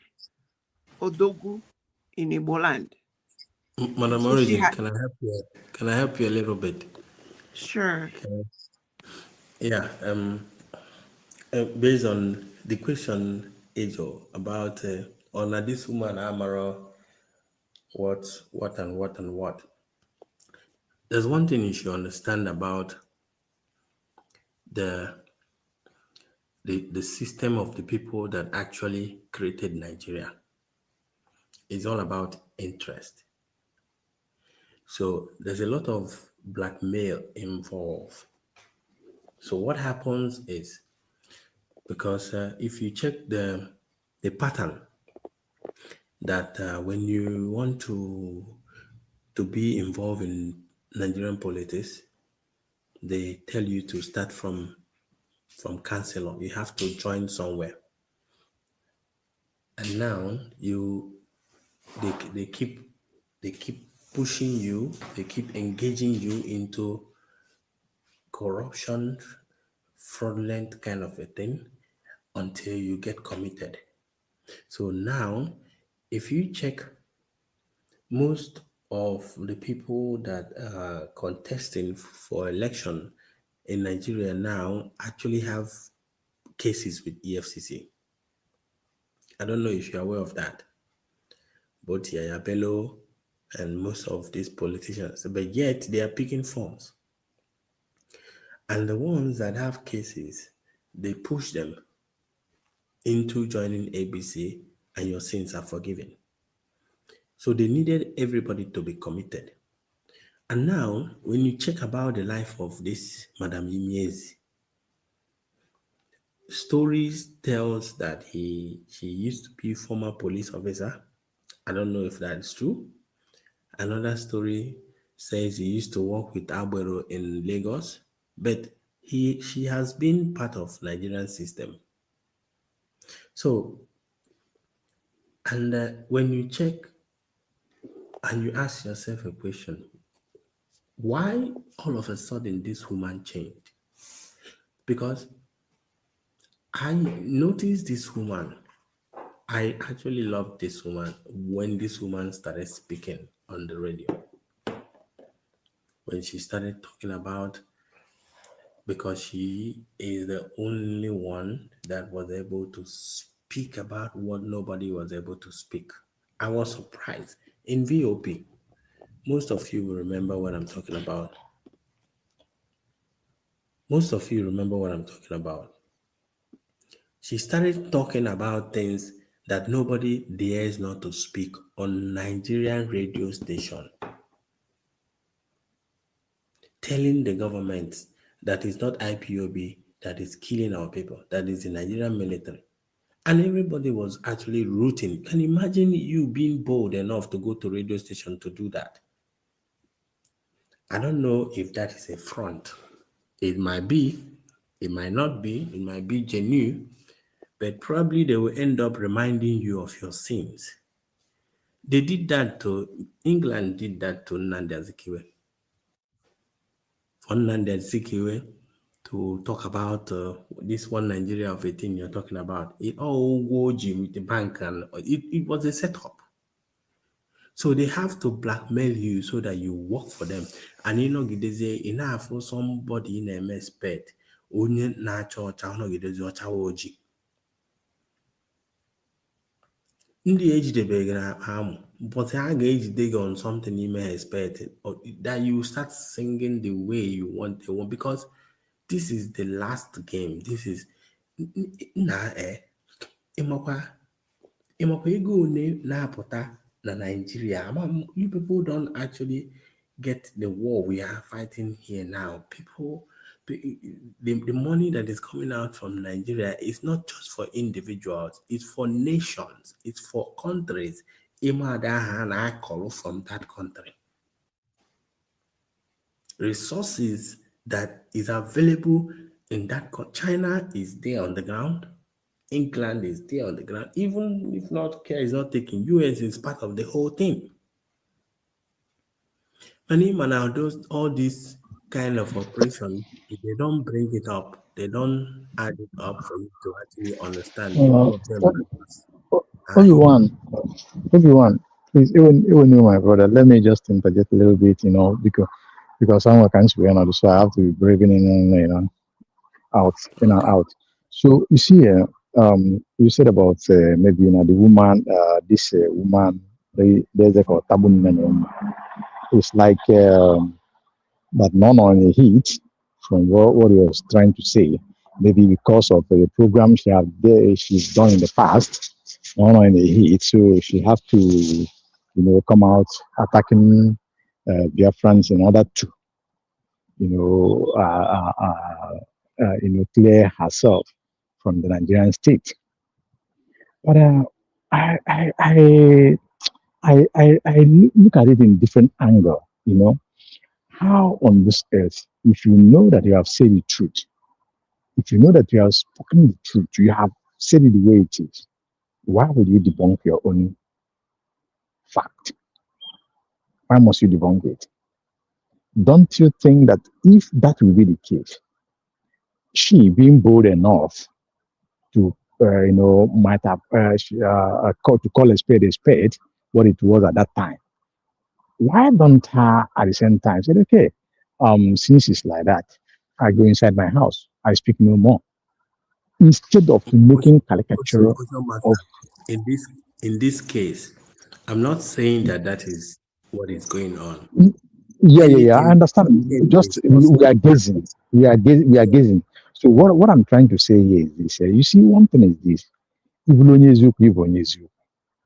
Odogu in Igbo land. Madam So Origin, can I help you? Can I help you a little bit? Sure. Yeah. Based on the question, Ajo, about on this woman Amara, what. There's one thing you should understand about the system of the people that actually created Nigeria. It's all about interest. So there's a lot of blackmail involved. So what happens is, because if you check the pattern, that when you want to be involved in Nigerian politics, they tell you to start from councillor. You have to join somewhere, and now they keep pushing you. They keep engaging you into corruption, fraudulent kind of a thing, until you get committed. So now, if you check, most of the people that are contesting for election in Nigeria now actually have cases with EFCC. I don't know if you're aware of that. Both Yaya Bello and most of these politicians, but yet they are picking forms. And the ones that have cases, they push them into joining ABC, and your sins are forgiven. So they needed everybody to be committed. And now, when you check about the life of this Madam Chimezie, stories tells that she used to be former police officer. I don't know if that is true. Another story says he used to work with Agbero in Lagos, but she has been part of Nigerian system. So, and when you check and you ask yourself a question, why all of a sudden this woman changed? Because I noticed this woman. I actually loved this woman when this woman started speaking on the radio. When she started talking about, because she is the only one that was able to speak about what nobody was able to speak. I was surprised. In VOP, most of you will remember what I'm talking about. Most of you remember what I'm talking about. She started talking about things that nobody dares not to speak on Nigerian radio station, telling the government that it's not IPOB that is killing our people, that is the Nigerian military. And everybody was actually rooting. Can you imagine you being bold enough to go to radio station to do that? I don't know if that is a front. It might be, it might not be, it might be genuine, but probably they will end up reminding you of your sins. They did that to, England did that to Nnamdi Azikiwe. For Nnamdi Azikiwe to talk about this one Nigeria of 18 you're talking about, it all wojing with the bank and it was a setup. So they have to blackmail you so that you work for them. And you know, enough for somebody in a mess bed. Onye na-achọ ọcha ọnụ gidezi ọcha ojii. Ndị ejidebeghị amụ, but ha ga-ejide gị on something you may expect, or that you start singing the way you want to, because this is the last game. This is ịmakwa ego one na-apụta na Nigeria. You people don't actually get the war we are fighting here now. People, the money that is coming out from Nigeria is not just for individuals, it's for nations, it's for countries. From that country. Resources that is available in that China is there on the ground. England is there on the ground. Even if not care is not taken, US is part of the whole thing. And even now, all this kind of operation, if they don't bring it up, they don't add it up for you to actually understand. All of them. Obi-Wan, please, even you, my brother, let me just interject a little bit, because someone can speak another, so I have to be braving in and out. So you see, you said about maybe the woman, this woman, there's a called tabun. It's like that none on the heat from what he was trying to say. Maybe because of the program she's done in the past, none on the heat, so she has to, come out attacking Biafrans in order to, clear herself from the Nigerian state. But I look at it in different angle. How on this earth, if you know that you have said the truth, if you know that you have spoken the truth, you have said it the way it is, why would you debunk your own fact? Why must you debunk it? Don't you think that if that will be the case, she being bold enough to, might have to call a spade, what it was at that time? Why don't her at the same time say, okay, since it's like that, I go inside my house, I speak no more, instead of making caricature of. In this case, I'm not saying that is what is going on. Yeah. I understand. Just we are guessing. We are guessing. So what I'm trying to say here is this. You see, one thing is this: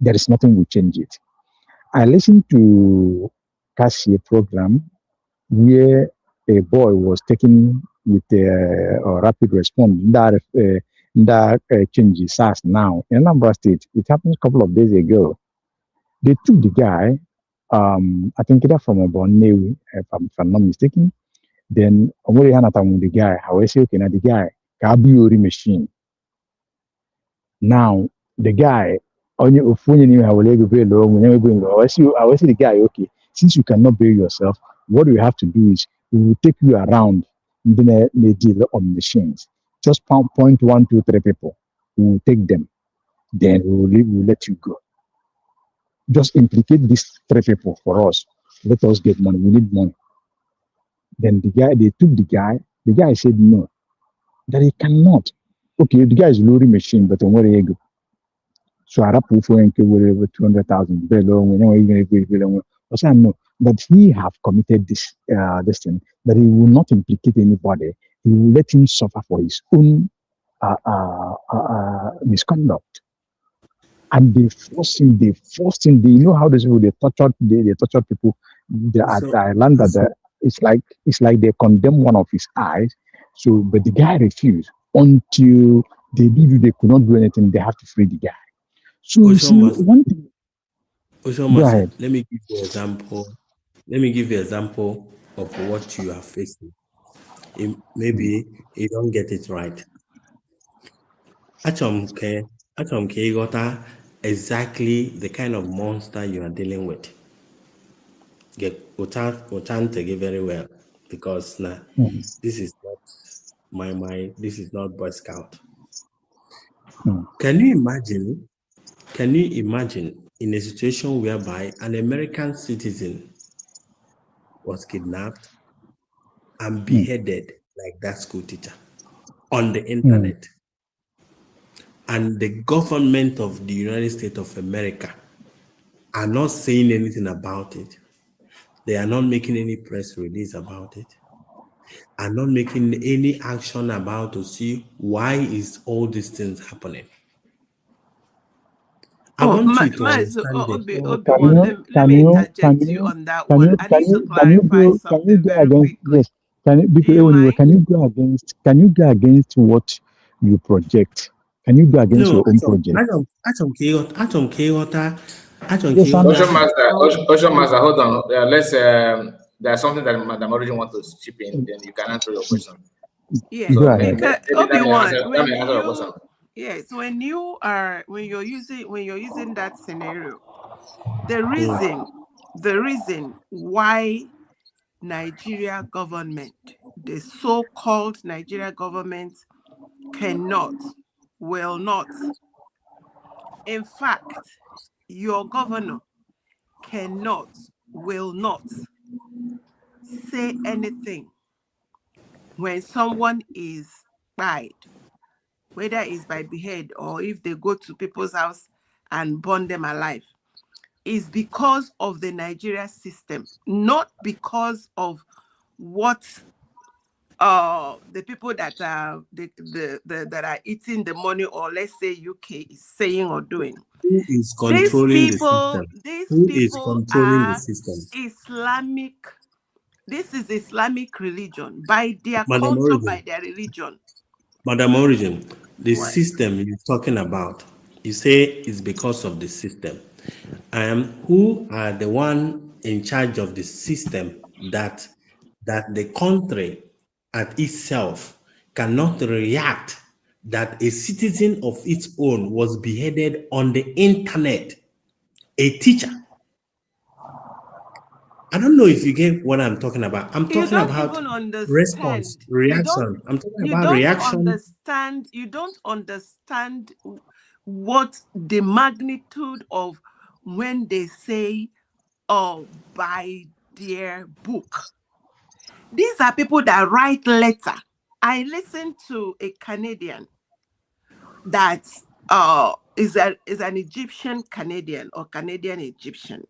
there is nothing will change it. I listened to Cassie program where a boy was taken with a rapid response that changes us now in Anambra State. It happened a couple of days ago. They took the guy, I think either from a Borneo, if I'm not mistaken. Then the guy, how I say, okay, now the guy, Kabiori machine. Now the guy, I see the guy, okay, since you cannot bail yourself, what we have to do is we will take you around the deal on machines. Just point 1, 2, 3 people. We will take them. Then we will let you go. Just implicate these 3 people for us. Let us get money. We need money. Then they took the guy. The guy said no, that he cannot. Okay, the guy is lorry machine, but where you go? So I rapu for 200,000. I said no, but he have committed this thing, that he will not implicate anybody. He will let him suffer for his own misconduct. and they force him. You know how those people they torture people. They are So, Thailand that it's like they condemn one of his eyes. So, but the guy refused until they could not do anything. They have to free the guy. So you see, one thing. Go Oshomase, ahead. let me give you example. Let me give you example of what you are facing. Maybe you don't get it right. Achọrọ ka ịghọta exactly the kind of monster you are dealing with. Get Utante very well, because now this is not this is not Boy Scout. Can you imagine? Can you imagine in a situation whereby an American citizen was kidnapped and beheaded like that school teacher on the internet, and the government of the United States of America are not saying anything about it? They are not making any press release about it, are not making any action about to see why is all these things happening. I want you to understand this. Let me interject you on that one. I need to clarify something very quickly. Yes, can you go against what you project? Can you go against No, your own project? Yes, Ocean Master, hold on. Let's. There's something that Madam Origin wants to chip in. Then you can answer your question. Yes, go ahead. because when you're using that scenario, the reason why Nigeria government, the so-called Nigeria government, cannot, will not, in fact, your governor cannot, will not say anything when someone is died, whether it's by behead or if they go to people's house and burn them alive, is because of the Nigeria system, not because of what the people that are that are eating the money, or let's say UK, is saying or doing. Who is controlling the system? Who is controlling the system? Islamic. This is Islamic religion, by their Madam culture, Origin. by their religion. Madam Origin, the system you're talking about, you say it's because of the system. Who are the one in charge of the system that the country at itself cannot react that a citizen of its own was beheaded on the internet, a teacher? I don't know if you get what I'm talking about. I'm talking about response, reaction. I'm talking about reaction. You don't understand what the magnitude of when they say, oh, by their book. These are people that write letter. I listened to a Canadian that is an Egyptian Canadian or Canadian Egyptian.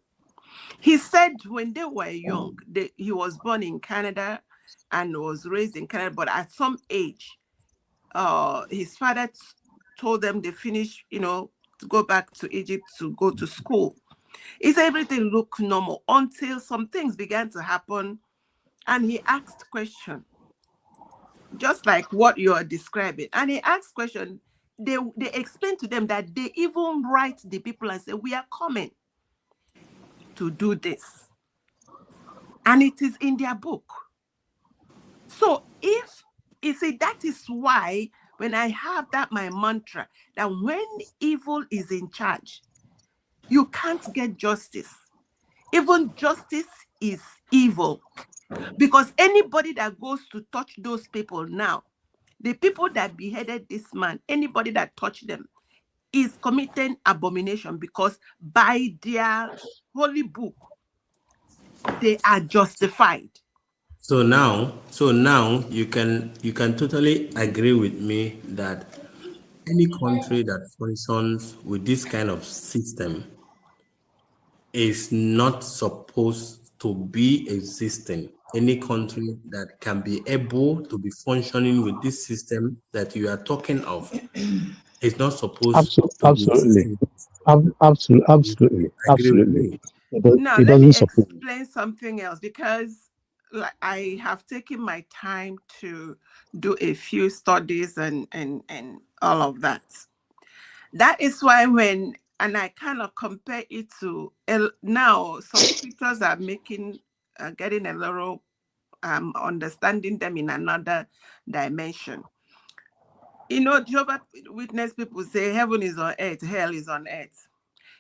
He said when they were young, he was born in Canada and was raised in Canada, but at some age, his father told them they finished, to go back to Egypt to go to school. He said everything looked normal until some things began to happen, and he asked question, just like what you are describing. And he asked question. They explained to them that they even write the people and say, we are coming to do this. And it is in their book. So if you see, that is why when I have that my mantra, that when evil is in charge, you can't get justice. Even justice is evil. Because anybody that goes to touch those people now, the people that beheaded this man, anybody that touched them is committing abomination, because by their holy book, they are justified. So now you can totally agree with me that any country that functions with this kind of system is not supposed to be existing. Any country that can be able to be functioning with this system that you are talking of is not supposed to be Absolutely. existing. Absolutely. I agree with Absolutely. me. Now, It let me doesn't support. explain something else because I have taken my time to do a few studies and all of that. That is why and I kind of compare it to now some scriptures are getting a little understanding them in another dimension. You know, Jehovah's Witness people say heaven is on earth, hell is on earth.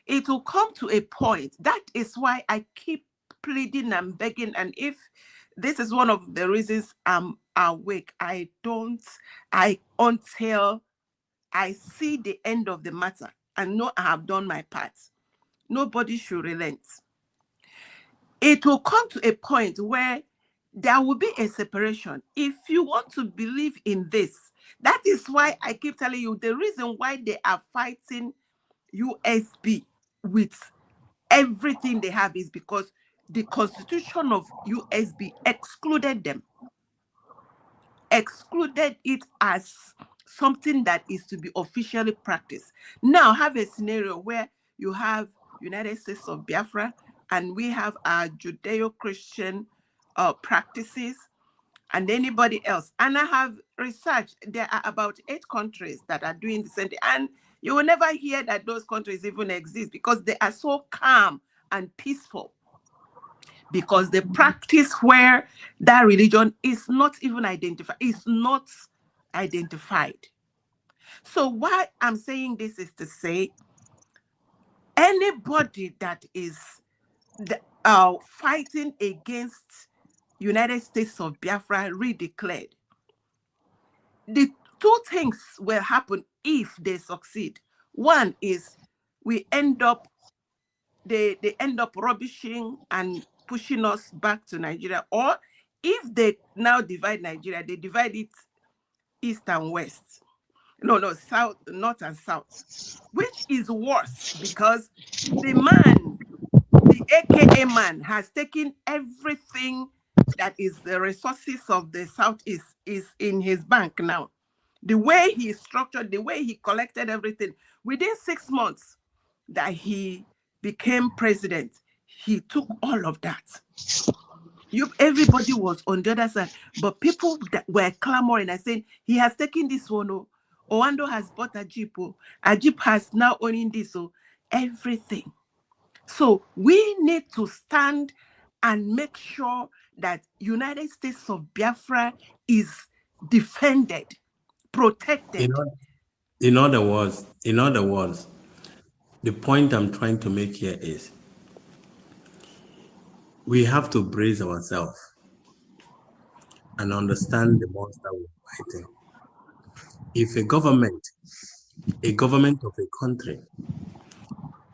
It will come to a point. That is why I keep pleading and begging. And if this is one of the reasons I'm awake, until I see the end of the matter and know I have done my part. Nobody should relent. It will come to a point where there will be a separation. If you want to believe in this, that is why I keep telling you the reason why they are fighting USB with everything they have is because the constitution of USB excluded them, excluded it as something that is to be officially practiced. Now have a scenario where you have United States of Biafra and we have our Judeo-Christian practices and anybody else. And I have researched, there are about 8 countries that are doing the same thing. And you will never hear that those countries even exist because they are so calm and peaceful. Because the practice where that religion is not even identified, is not identified. So why I'm saying this is to say, anybody that is fighting against United States of Biafra redeclared, the 2 things will happen if they succeed. One is they end up rubbishing and pushing us back to Nigeria. Or if they now divide Nigeria, they divide it east and west. No, south, north and south, which is worse because the AKA man has taken everything that is the resources of the Southeast is in his bank now. The way he structured, the way he collected everything, within 6 months that he became president, he took all of that. Everybody was on the other side, but people that were clamoring and saying, he has taken this one, Owando has bought a Jeep, a Jeep has now owning this, everything. So we need to stand and make sure that United States of Biafra is defended, protected. In other words, the point I'm trying to make here is we have to brace ourselves and understand the monster we're fighting. If a government of a country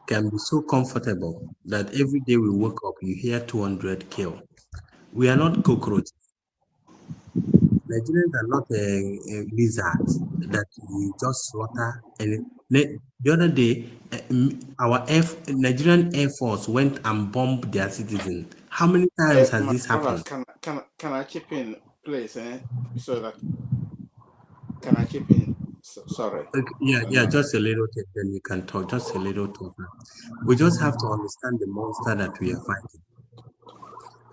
can be so comfortable that every day we wake up, you hear 200 kill. We are not cockroaches. Nigerians are not a lizards that you just slaughter. And the other day, our Nigerian Air Force went and bombed their citizens. How many times has this happened? Can I chip in, please? So that can I chip in? Sorry. Okay, yeah, just a little bit, then you can talk. Just a little talk. We just have to understand the monster that we are fighting.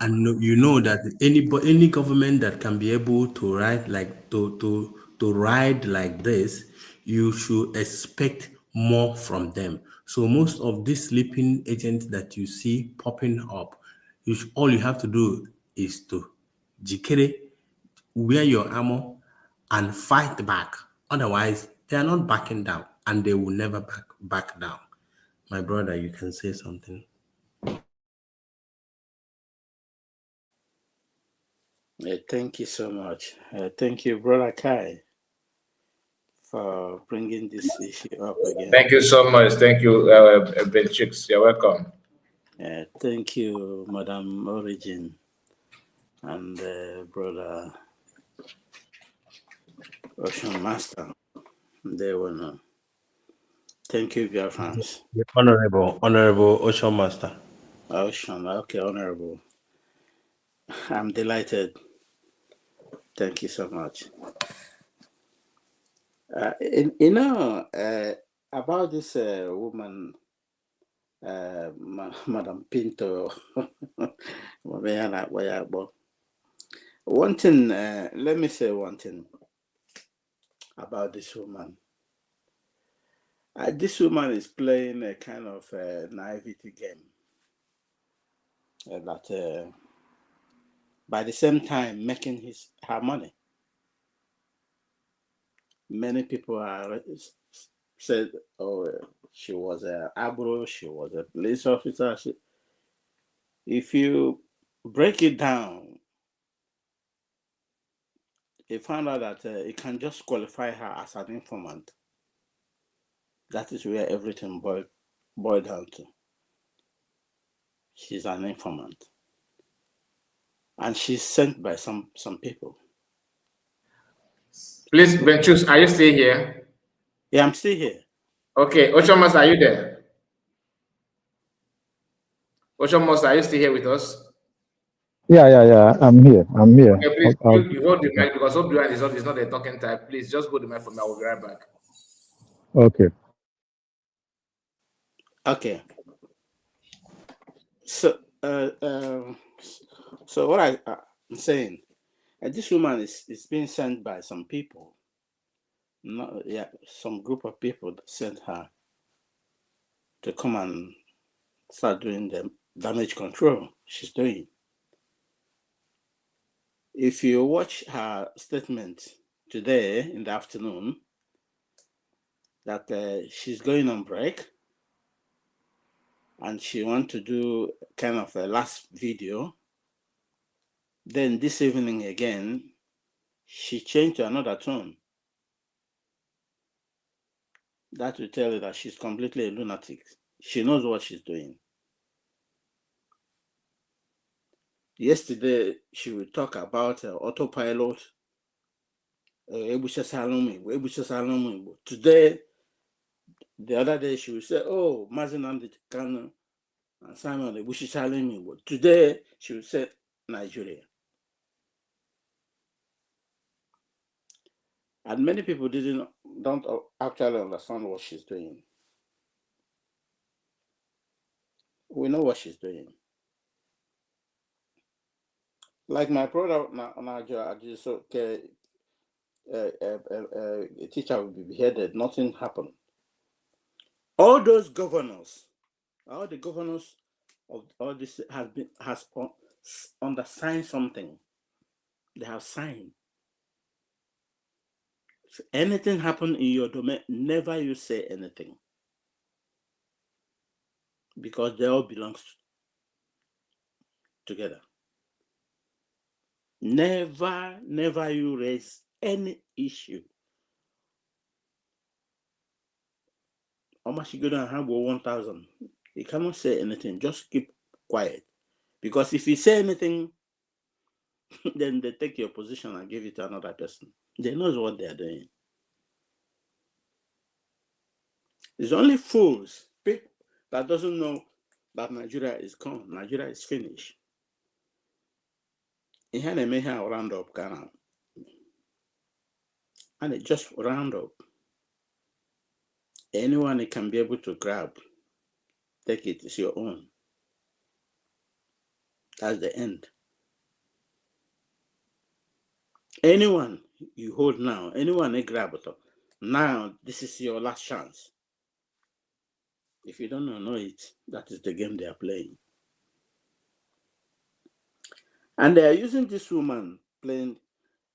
And you know that any government that can be able to ride like to ride like this, you should expect more from them. So most of these sleeping agents that you see popping up, all you have to do is to jikere, wear your armor, and fight back. Otherwise, they are not backing down, and they will never back down. My brother, you can say something. Thank you so much. Thank you, Brother Kai, for bringing this issue up again. Thank you so much. Thank you, Ben Chicks. You're welcome. Thank you, Madam Origin, and Brother Ocean Master. They will know. Thank you, Biafrans. Honorable Ocean Master. Ocean, okay, Honorable. I'm delighted. Thank you so much. About this woman Madam Pinto. One thing, let me say one thing about this woman. This woman is playing a kind of naivety game. That by the same time making her money. Many people are said, oh, she was an abro, she was a police officer. If you break it down, you found out that it can just qualify her as an informant. That is where everything boiled down to. She's an informant. And she's sent by some people. Please, Benchus, are you still here? Yeah, I'm still here. Okay, Oshomas, are you there? Oshomas, are you still here with us? Yeah. I'm here. Okay, please, you hold the mic because Obi-Wan is not a talking type. Please just hold the mic for me. I will be right back. Okay. Okay. So, so what I'm saying, this woman is being sent by some people. Some group of people that sent her to come and start doing the damage control she's doing. If you watch her statement today in the afternoon, that she's going on break and she wants to do kind of a last video. Then this evening again, she changed to another tone. That will tell you that she's completely a lunatic. She knows what she's doing. Yesterday, she would talk about autopilot. Today, the other day, she would say, oh, Mazinam Kano and Simon Ebushishalemi. Today, she would say Nigeria. And many people don't actually understand what she's doing. We know what she's doing. Like my brother, a teacher will be beheaded, nothing happened. All those governors, all the governors of all this has undersigned something. They have signed. If anything happen in your domain, never you say anything. Because they all belong together. Never you raise any issue. How much you go down have 1,000? You cannot say anything. Just keep quiet. Because if you say anything, then they take your position and give it to another person. They know what they are doing. It's only fools, people that doesn't know that Nigeria is gone. Nigeria is finished. It had a round up Ghana. And it just round up. Anyone it can be able to grab, take it, it's your own. That's the end. Anyone you hold now, anyone they grab it up, now this is your last chance. If you don't know it, that is the game they are playing. And they are using this woman playing.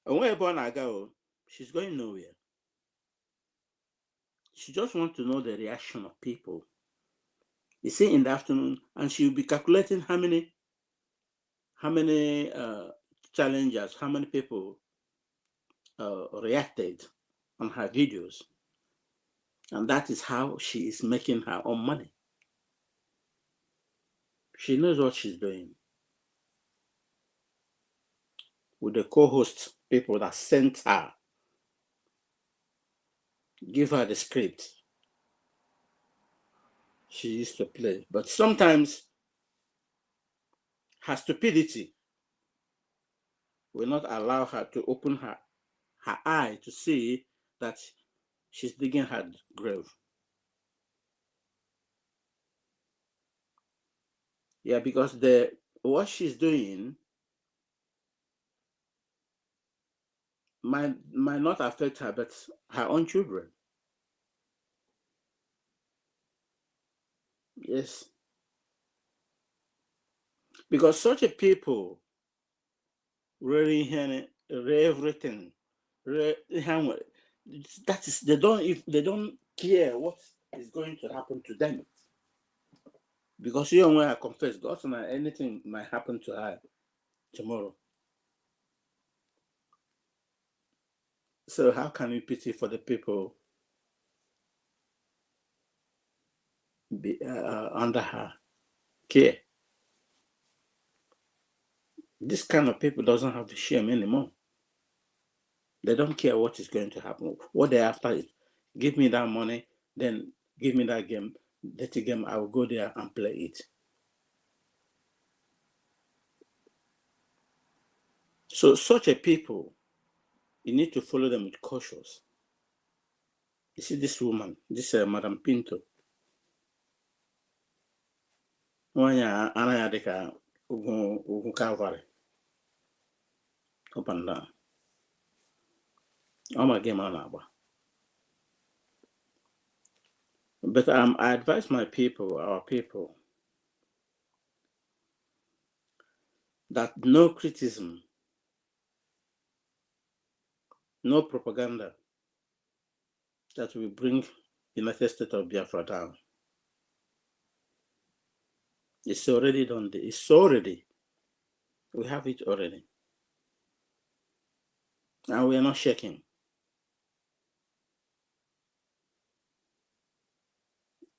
And when born Agao, she's going nowhere. She just wants to know the reaction of people. You see, in the afternoon, and she'll be calculating how many challengers, how many people reacted on her videos. And that is how she is making her own money. She knows what she's doing. With the co-host people that sent her, give her the script. She used to play. But sometimes her stupidity will not allow her to open her eye to see that she's digging her grave. Yeah, because what she's doing might not affect her, but her own children. Yes. Because such a people really hear everything. That is, they don't care what is going to happen to them. Because you and I confess, God, anything might happen to her tomorrow. So how can we pity for the people under her care? This kind of people doesn't have the shame anymore. They don't care what is going to happen. What they're after is, give me that money, then give me that game, dirty game, I will go there and play it. So such a people, you need to follow them with cautious. You see this woman, this Madam Pinto. Nwanya anaghị adịka ugwu Calvary up and down. Ọ ma game a na-agba. But I advise my people, our people, that no criticism, no propaganda that will bring United States of Biafra down. It's already done. It's already. We have it already. And we are not shaking.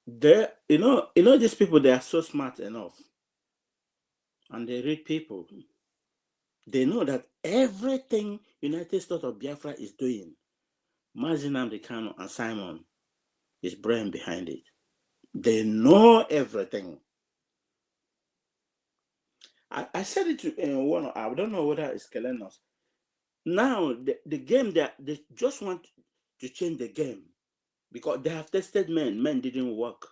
You know, these people, they are so smart enough. And they read people. They know that everything United States of Biafra is doing, Mazi Nnamdi Kanu and Simon is brain behind it. They know everything. I said it to one, I don't know whether it's Kelenos. Now, the game, they just want to change the game because they have tested men. Men didn't work.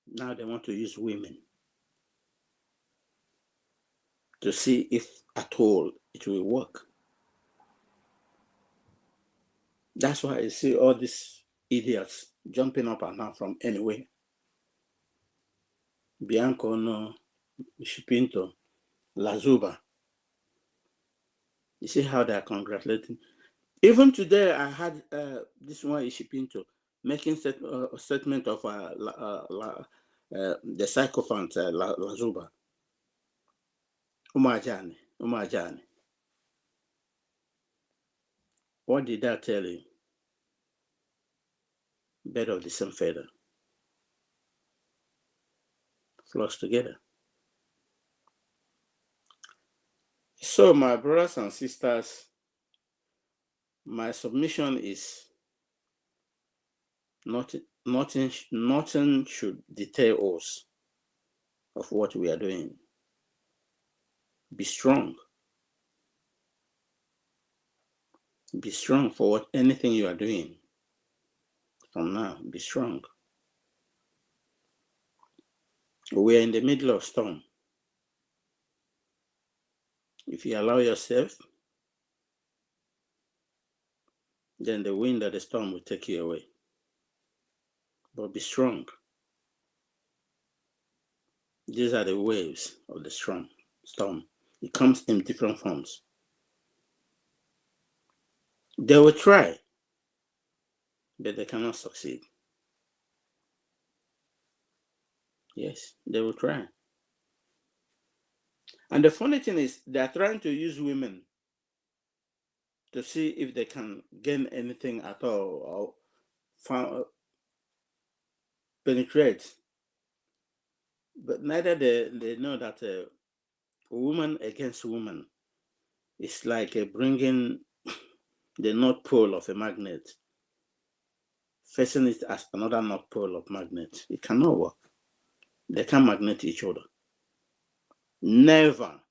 Now they want to use women to see if at all it will work. That's why I see all these idiots jumping up and down from anywhere. Bianco, no, Shipinto, Lazuba. You see how they are congratulating. Even today, I had this one Ishipinto making statement of the sycophant Lazuba. Umajani. What did that tell you? Bed of the same feather. Flocks together. So, my brothers and sisters, my submission is nothing should deter us of what we are doing. Be strong. Be strong for anything you are doing. From now, be strong. We are in the middle of storm. If you allow yourself, then the wind of the storm will take you away. But be strong. These are the waves of the storm. It comes in different forms. They will try, but they cannot succeed. Yes, they will try. And the funny thing is, they are trying to use women to see if they can gain anything at all or penetrate. But neither they know that a woman against woman is like bringing the North Pole of a magnet, facing it as another North Pole of magnet. It cannot work. They can't magnet each other. Never.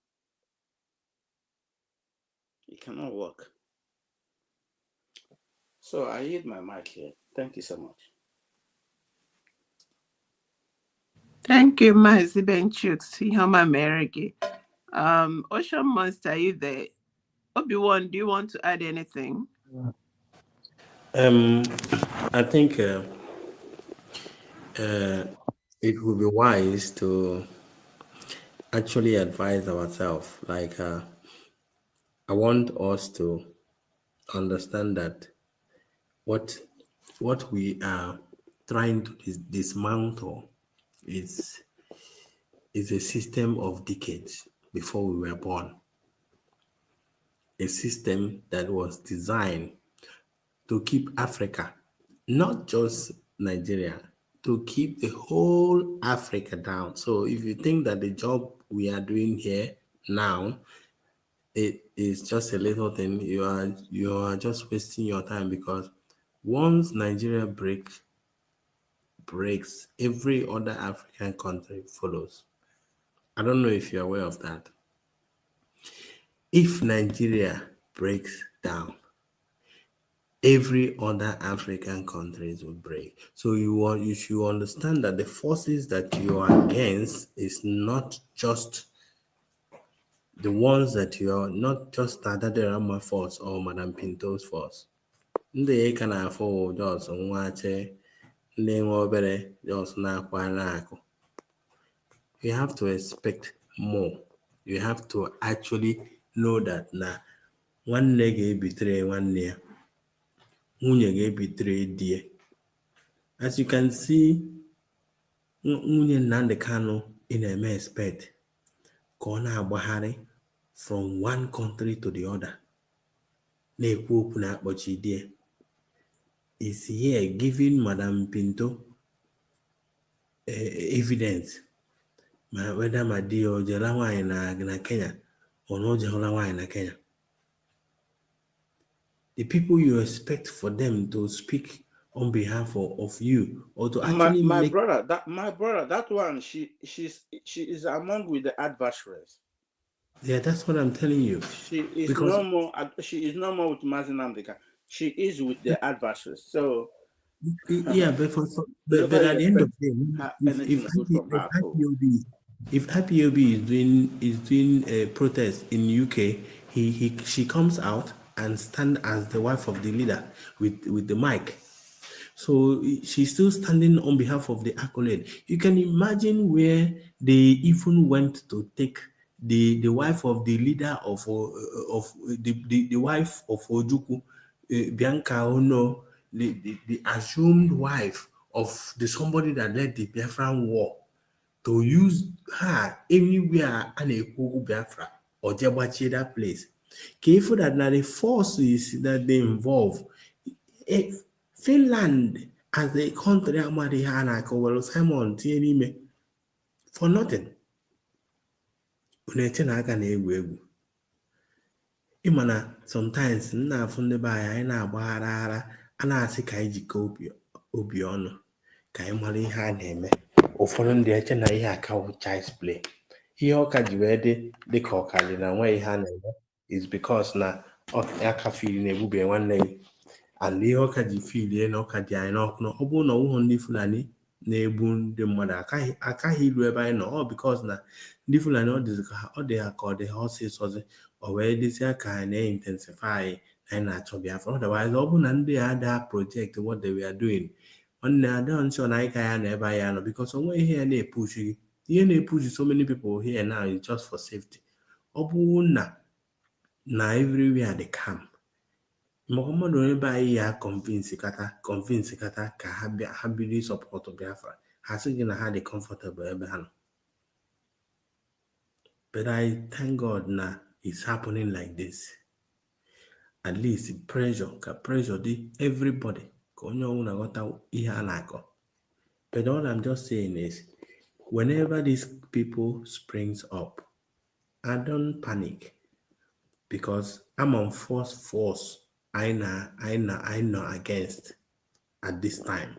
It cannot work. So I yield my mic here. Thank you so much. Thank you, Mazi Benchuk. Homa Merigi. Ocean Monster, are you there? Obi-Wan, do you want to add anything? I think it would be wise to actually advise ourselves. Like, I want us to understand that what we are trying to dismantle is a system of decades before we were born. A system that was designed to keep Africa, not just Nigeria, to keep the whole Africa down. So if you think that the job we are doing here now, it is just a little thing, you are just wasting your time, because once Nigeria breaks, every other African country follows. I don't know if you're aware of that. If Nigeria breaks down, every other African countries will break. So you should understand that the forces that you are against is not just the ones that you are not just Tadaderama force or Madam Pinto's force. Ndị ka na-afụ jos nwache ndị nwe obere jos na-akwara akụ. You have to expect more. You have to actually know that na nwanne ga-ebitere nwanne ya, nwunye ga-ebitere di ya. As you can see, nwunye Nnamdi Kanu ị na-eme expect ka ọ na-agbagharị from one country to the other, na-ekwu okwu na-akpọchi di ya, is here giving Madam Pinto evidence ma whether ma di ya o jela nwaanyị na Kenya or na o jehụla nwaanyị na Kenya. The people you expect for them to speak on behalf of you, or to actually my brother, that one, she is among with the adversaries. Yeah, that's what I'm telling you. She is no more with Mazi Nnamdi. She is with the adversaries. So yeah, but at the end of the day, if IPOB is doing a protest in UK, she comes out and stand as the wife of the leader with the mic. So she's still standing on behalf of the accolade. You can imagine where they even went to take the wife of the leader of the wife of Ojukwu, Bianca Ono, the assumed wife of the somebody that led the Biafran war, to use her anywhere and a Biafra or Jabachi that place. Careful that now the forces that they involve. Finland as a country Simon for nothing. Imana sometimes na afụ ndị be anyị na-agbaghara a na-asị ka anyị jikọ obi ọnụ ka anyị mara ihe a na-eme. Ụfọdụ ndị eche na ihe akawo child's play. Ihe ọka ji wee dị ka ọka dị na nwe ihe a na-eme is because na aka fili na-egbube nwanne gị. And ihe ọka ji filie na ọka dị anyị n'ọkụ na ọ bụrụ na ọwụhụ ndị Fulani na-egbu ndị mmadụ akaghị iru ebe anyị nọ, ọ because na ndị Fulani ọ dị ka ọ dị ha ọsịsọzi, o wee dịzịa ka anyị na-intensify anyị na-achọ Biafra. Otherwise ọ bụ na ndị a ada project what they were doing, nwanne ada nsọ na anyị ka ya na ebe anyị anọ, because onwe ihe ya na-epush gị. Ihe na-epush so many people here now is just for safety. Ọ bụ na everywhere dey calm, mmadụ ebe anyị ya convince kata ka ha bido support Biafra, ha sị gị na ha dị comfortable ebe ha nọ. But I thank God na it's happening like this. At least pressure dị everybody ka onye ọbụla ghọta ihe a na-akọ. But all I'm just saying is, whenever these people springs up, I don't panic, because I'm on force I know against at this time.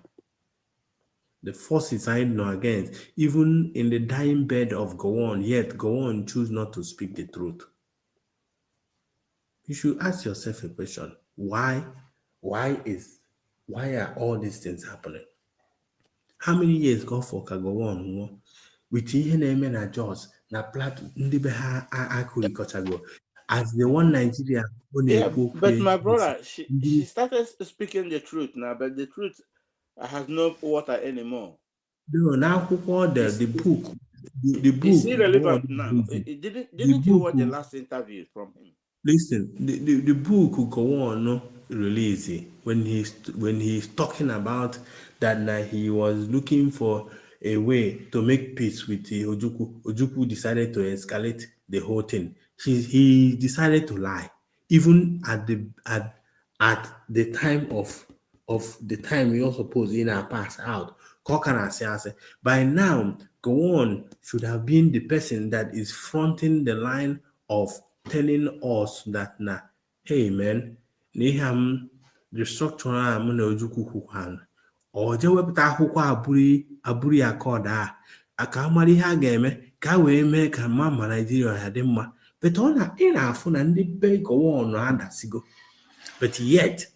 The forces I know against, even in the dying bed of Gowon, yet Gowon choose not to speak the truth. You should ask yourself a question. Why are all these things happening? how many years go for ka go on with ihe na-eme na Jos na Plateau ndị be ha akụrịkọtago as the one Nigeria ọ Yeah, na-ekwu okwu but ya my brother, she started speaking the truth now, but the truth has no water anymore. no n'akwụkwọ the book It's irrelevant go on now. releasing. Didn't you watch the last interview from him? Listen, the book will go on release when he's talking about that he was looking for a way to make peace with the Ojukwu. Ojukwu decided to escalate the whole thing. He decided to lie, even at the time of the time you're supposed in our pass out. By now, Gowon should have been the person that is fronting the line of telling us that hey man, Niham the structure na Ojukwu kwukwana ọ je wepụta akwụkwọ abụrụ ya ka ọ daa aka amara ihe a ga-eme ka a wee mee ka mma ma Naijiria ya dị mma but ị na-afụ na ndị be Gowon adasigo but yet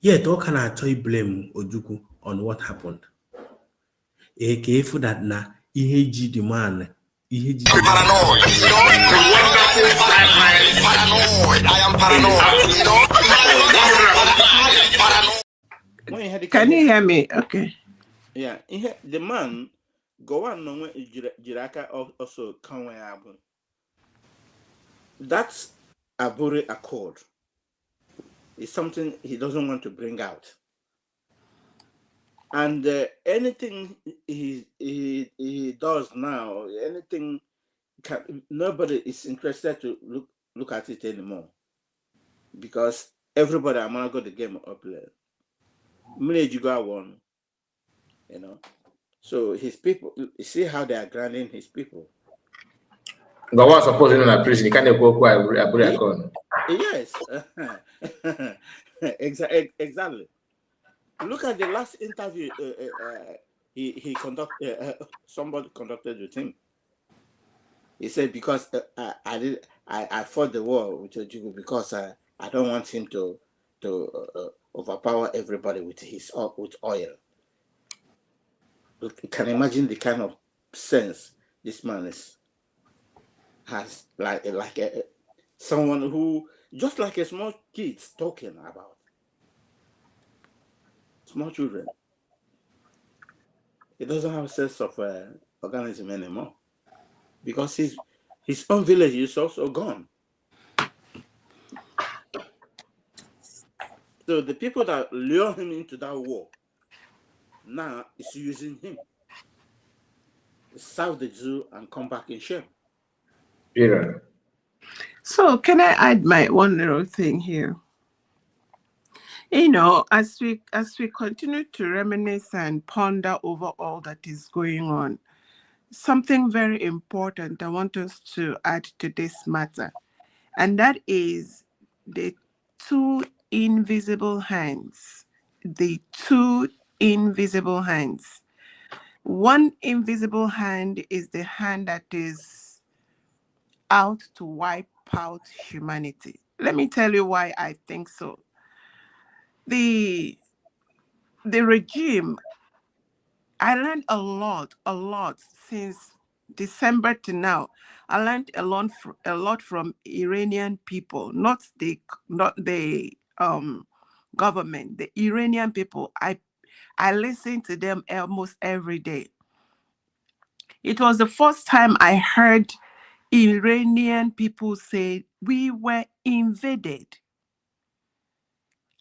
ọ ka na-achọ iblame Ojukwu on what happened. Ka efu that na ihe ji the man ihe ji the man Can you hear me? Okay. Yeah, the man go on no jiraka also kanwe abu. That's Abure Accord. It's something he doesn't want to bring out. And anything he does now, anything nobody is interested to look at it anymore, because everybody I'm gonna go the game up there. You got one, you know. So his people, you see how they are grounding his people. But what's supposed in a prison? You can't go Abure. Yes, exactly. Look at the last interview he conducted. Somebody conducted with him. He said, because I fought the war with Ojukwu because I don't want him to overpower everybody with oil. You can imagine the kind of sense this man has, like someone who just like a small kid talking about small children. He doesn't have a sense of organism anymore because his own village is also gone. So the people that lure him into that war now is using him to serve the Jew and come back in shame. Yeah. So can I add my one little thing here? You know, as we continue to reminisce and ponder over all that is going on, something very important I want us to add to this matter, and that is the two invisible hands. The two invisible hands. One invisible hand is the hand that is out to wipe out humanity. Let me tell you why I think so. The regime, I learned a lot since December to now. I learned a lot from Iranian people, not the government, the Iranian people. I listen to them almost every day. It was the first time I heard Iranian people say we were invaded.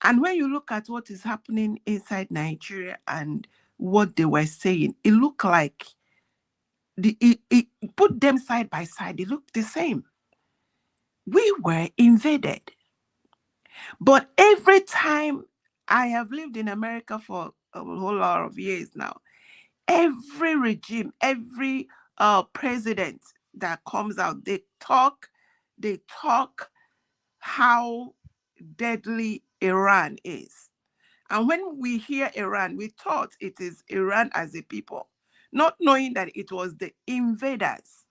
And when you look at what is happening inside Nigeria and what they were saying, it looked like it put them side by side. They looked the same. We were invaded. But every time, I have lived in America for a whole lot of years now, every regime, every president that comes out, they talk how deadly Iran is. And when we hear Iran, we thought it is Iran as a people, not knowing that it was the invaders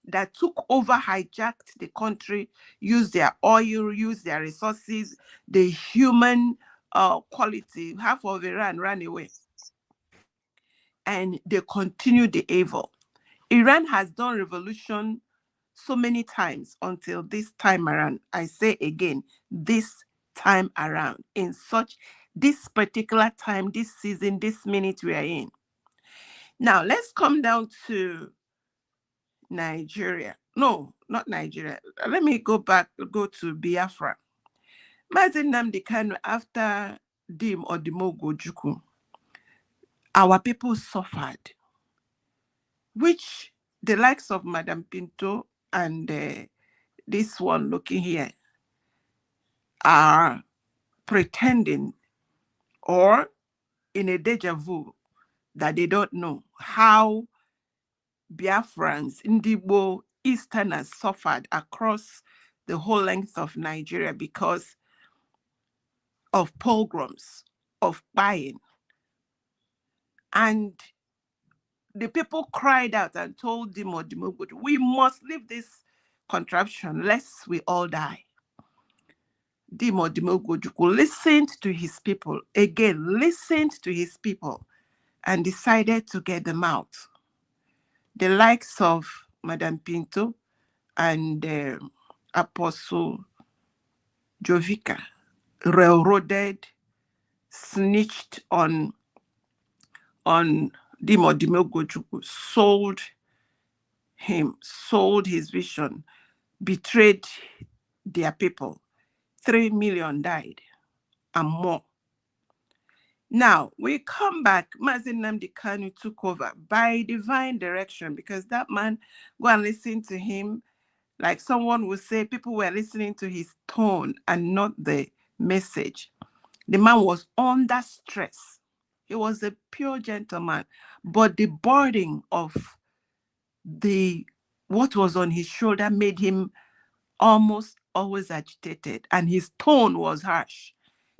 that took over, hijacked the country, used their oil, used their resources, the human quality. Half of Iran ran away. and they continue the evil. Iran has done revolution so many times until this time around. I say again, this time around, in such this particular time, this season, this minute we are in. Now, let's come down to Nigeria. No, not Nigeria. Let me go to Biafra. Mazi Nnamdi Kanu, after Dim or Dimogo Juku, our people suffered, which the likes of Madam Pinto and this one looking here are pretending or in a deja vu that they don't know how Biafrans, Ndibo, Easterners suffered across the whole length of Nigeria because of pogroms, of buying. And the people cried out and told Dimo, we must leave this contraption lest we all die. Dimo Dimogojuku listened to his people, again, listened to his people and decided to get them out. The likes of Madame Pinto and Apostle Jovica railroaded, snitched on Dimo Dimogojuku, sold him, sold his vision, betrayed their people. 3 million died and more. Now, we come back, Mazi Nnamdi Kanu took over by divine direction, because that man, go and listen to him, like someone would say, people were listening to his tone and not the message. The man was under stress. He was a pure gentleman, but the burden of what was on his shoulder made him almost always agitated, and his tone was harsh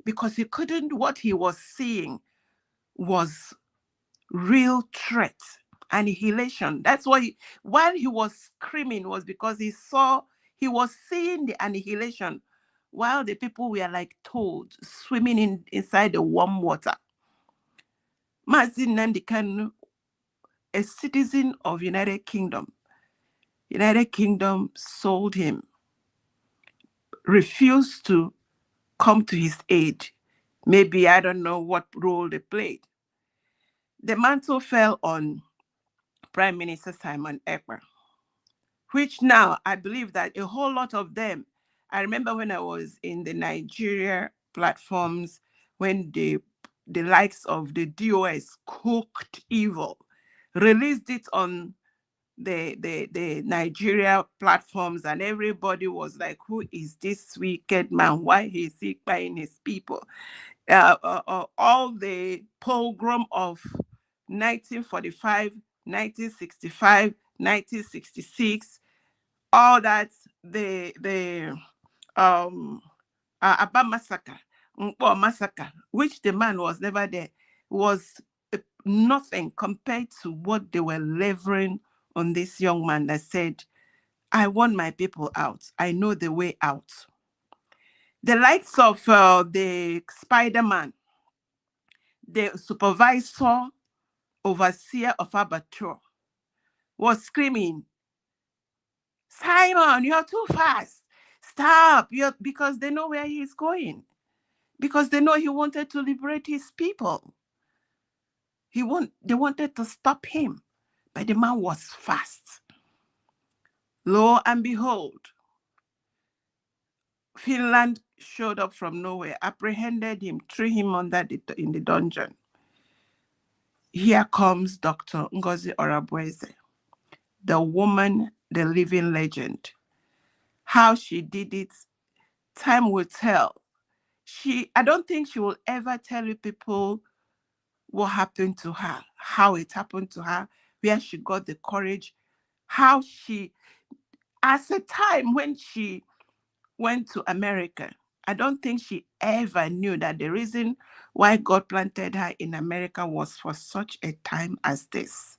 because he couldn't, what he was seeing was real threat, annihilation. That's why while he was screaming was because he was seeing the annihilation while the people were like toads swimming inside the warm water. Mazi Nnamdi Kanu, a citizen of United Kingdom sold him, refused to come to his aid. Maybe, I don't know what role they played. The mantle fell on Prime Minister Simon Ekpa, which now I believe that a whole lot of them, I remember when I was in the Nigeria platforms, when the likes of the DOS cooked evil, released it on the Nigeria platforms, and everybody was like, who is this wicked man? Why is he buying his people? All the pogrom of 1945, 1965, 1966, all that, the Aba massacre, Nkpo massacre, which the man was never there, was nothing compared to what they were levering on this young man that said, I want my people out. I know the way out. The likes of the Spider-Man, the supervisor, overseer of Abattoir, was screaming, Simon, you're too fast. Stop. Because they know where he's going. Because they know he wanted to liberate his people. They wanted to stop him. But the man was fast. Lo and behold, Finland showed up from nowhere, apprehended him, threw him in the dungeon. Here comes Dr. Ngozi Orabueze, the woman, the living legend. How she did it, time will tell. I don't think she will ever tell you people what happened to her, how it happened to her, where she got the courage, how she, as a time when she went to America, I don't think she ever knew that the reason why God planted her in America was for such a time as this.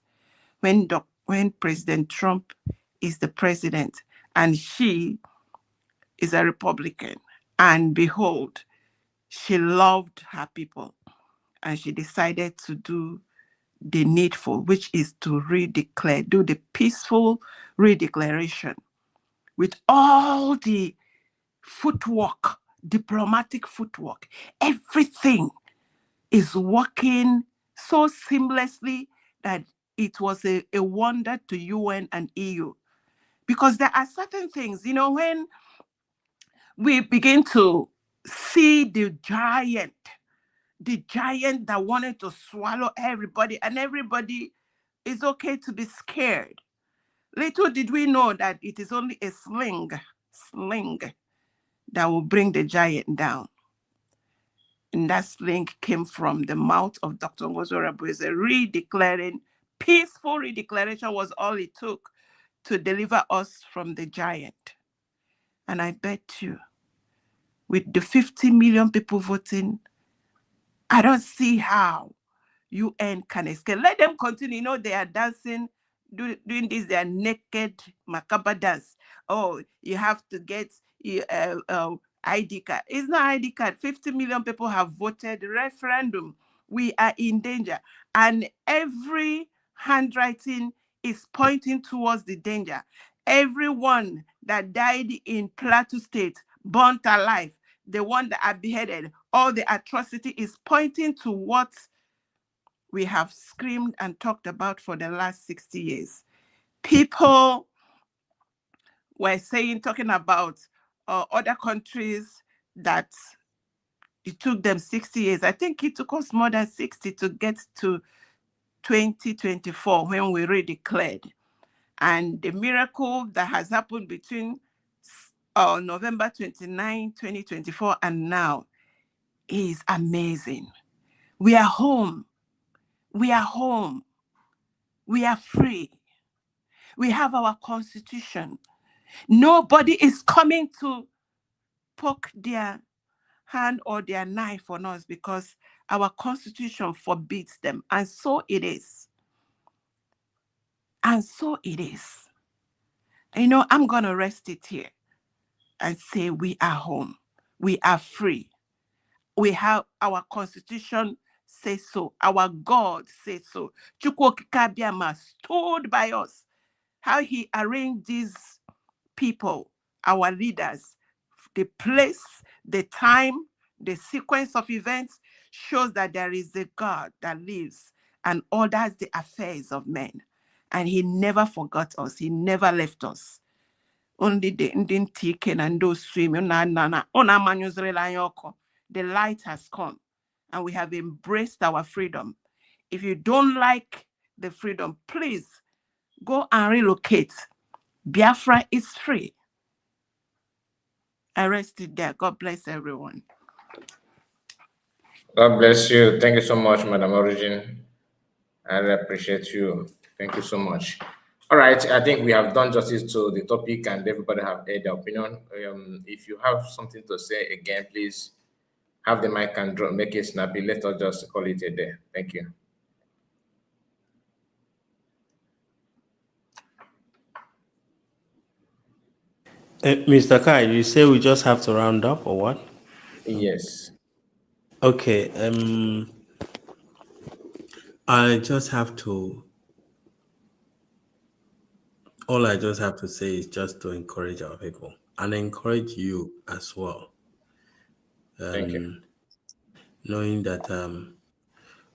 When President Trump is the president and she is a Republican, and behold, she loved her people and she decided to do the needful, which is to redeclare, do the peaceful redeclaration with all the footwork, diplomatic footwork. Everything is working so seamlessly that it was a wonder to UN and EU. Because there are certain things, when we begin to see the giant that wanted to swallow everybody, and everybody is okay to be scared. Little did we know that it is only a sling that will bring the giant down. And that sling came from the mouth of Dr. Ngozi. Peaceful redeclaration was all it took to deliver us from the giant. And I bet you, with the 50 million people voting, I don't see how UN can escape. Let them continue. They are dancing, doing this, their naked macabre dance. Oh, you have to get ID card. It's not ID card. 50 million people have voted referendum. We are in danger. And every handwriting is pointing towards the danger. Everyone that died in Plateau State, burnt alive, the one that are beheaded, all the atrocity is pointing to what we have screamed and talked about for the last 60 years. People were talking about other countries that it took them 60 years. I think it took us more than 60 to get to 2024 when we redeclared. And the miracle that has happened between November 29, 2024 and now is amazing. We are home. We are home. We are free. We have our constitution. Nobody is coming to poke their hand or their knife on us because our constitution forbids them. And so it is. And so it is. I'm going to rest it here and say we are home. We are free. We have our constitution say so. Our God says so. Chukwokika Biama stood by us. How he arranged these people, our leaders, the place, the time, the sequence of events shows that there is a God that lives and orders the affairs of men. And he never forgot us. He never left us. Only the Indian taken and those swimming. The light has come and we have embraced our freedom. If you don't like the freedom, please go and relocate. Biafra is free. I rest it there. God bless everyone. God bless you. Thank you so much, Madam Origin. I really appreciate you. Thank you so much. All right, I think we have done justice to the topic and everybody have heard their opinion. If you have something to say again, please have the mic and make it snappy. Let us just call it a day. Thank you. Mr. Kai, you say we just have to round up or what? Yes. Okay. I just have to. All I just have to say is just to encourage our people and encourage you as well. Thank you. Knowing that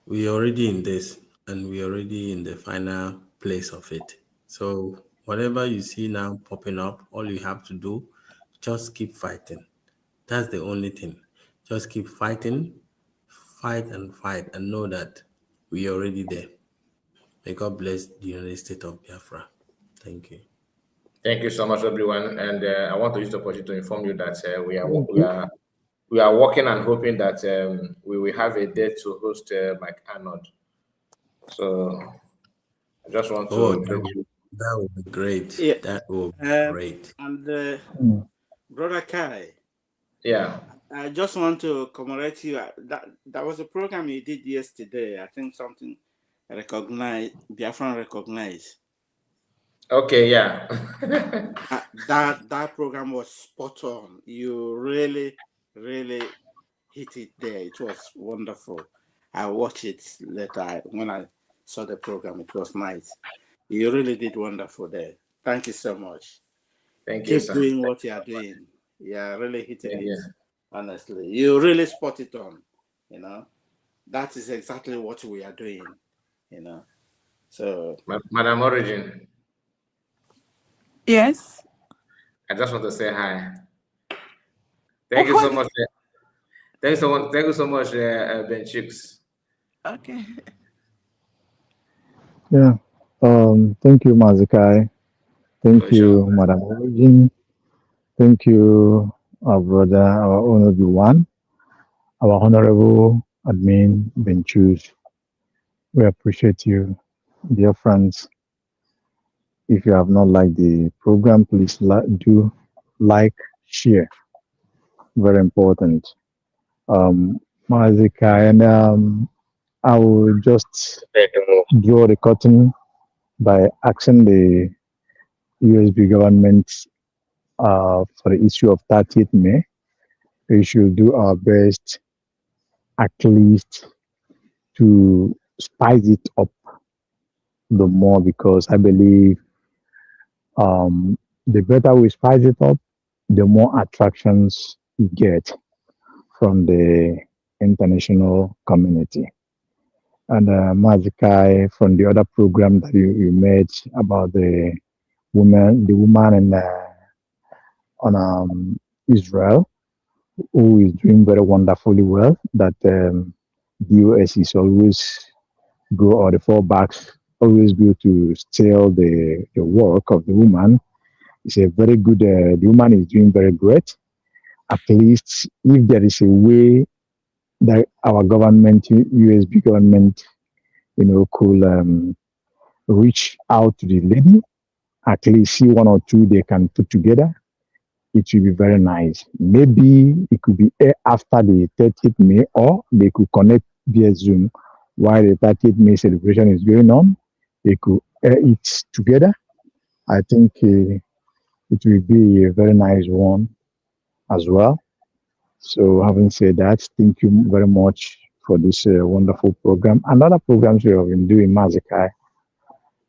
we're already in this and we're already in the final place of it. So whatever you see now popping up, all you have to do, just keep fighting. That's the only thing. Just keep fighting, fight and know that we're already there. May God bless the United States of Biafra. Thank you. Thank you so much, everyone. And I want to use the opportunity to inform you that we are working and hoping that we will have a day to host Mike Arnold. So I just want to that would be great. Yeah. That would be great. And Brother Kai. Yeah. I just want to commemorate you. That was a program you did yesterday. I think something Biafran recognized. Okay, yeah. that program was spot on. You really, really hit it there. It was wonderful. I watched it later when I saw the program. It was nice. You really did wonderful there. Thank you so much. Thank you, Keep sir. doing what you are doing. You are really hitting Thank it. you. Honestly, you really spot it on. You know, that is exactly what we are doing. You know, so Madam Origin. Yes. I just want to say hi. Thank you so much. Thank you so much, Ben Chicks. Okay. Yeah. Thank you, Mazikai. Thank you, Madam Origin. Thank you, our brother, our honorable one, our honorable admin, Benchus. We appreciate you, dear friends. If you have not liked the program, please do like, share. Very important. Mazikai, and I will just draw the curtain by asking the USB government for the issue of 30th May. We should do our best at least to spice it up the more, because I believe the better we spice it up, the more attractions we get from the international community. And Mazikai, from the other program that you made about the woman in on Israel, who is doing very wonderfully well, that the US is always go, or the fallbacks always go to steal the work of the woman. It's a very good, the woman is doing very great. At least if there is a way that our government, USB government, could reach out to the lady, at least see one or two they can put together, it will be very nice. Maybe it could be after the 30th May, or they could connect via Zoom while the 30th May celebration is going on. They could air it together. I think it will be a very nice one as well. So, having said that, thank you very much for this wonderful program. And other programs we have been doing, Mazikai,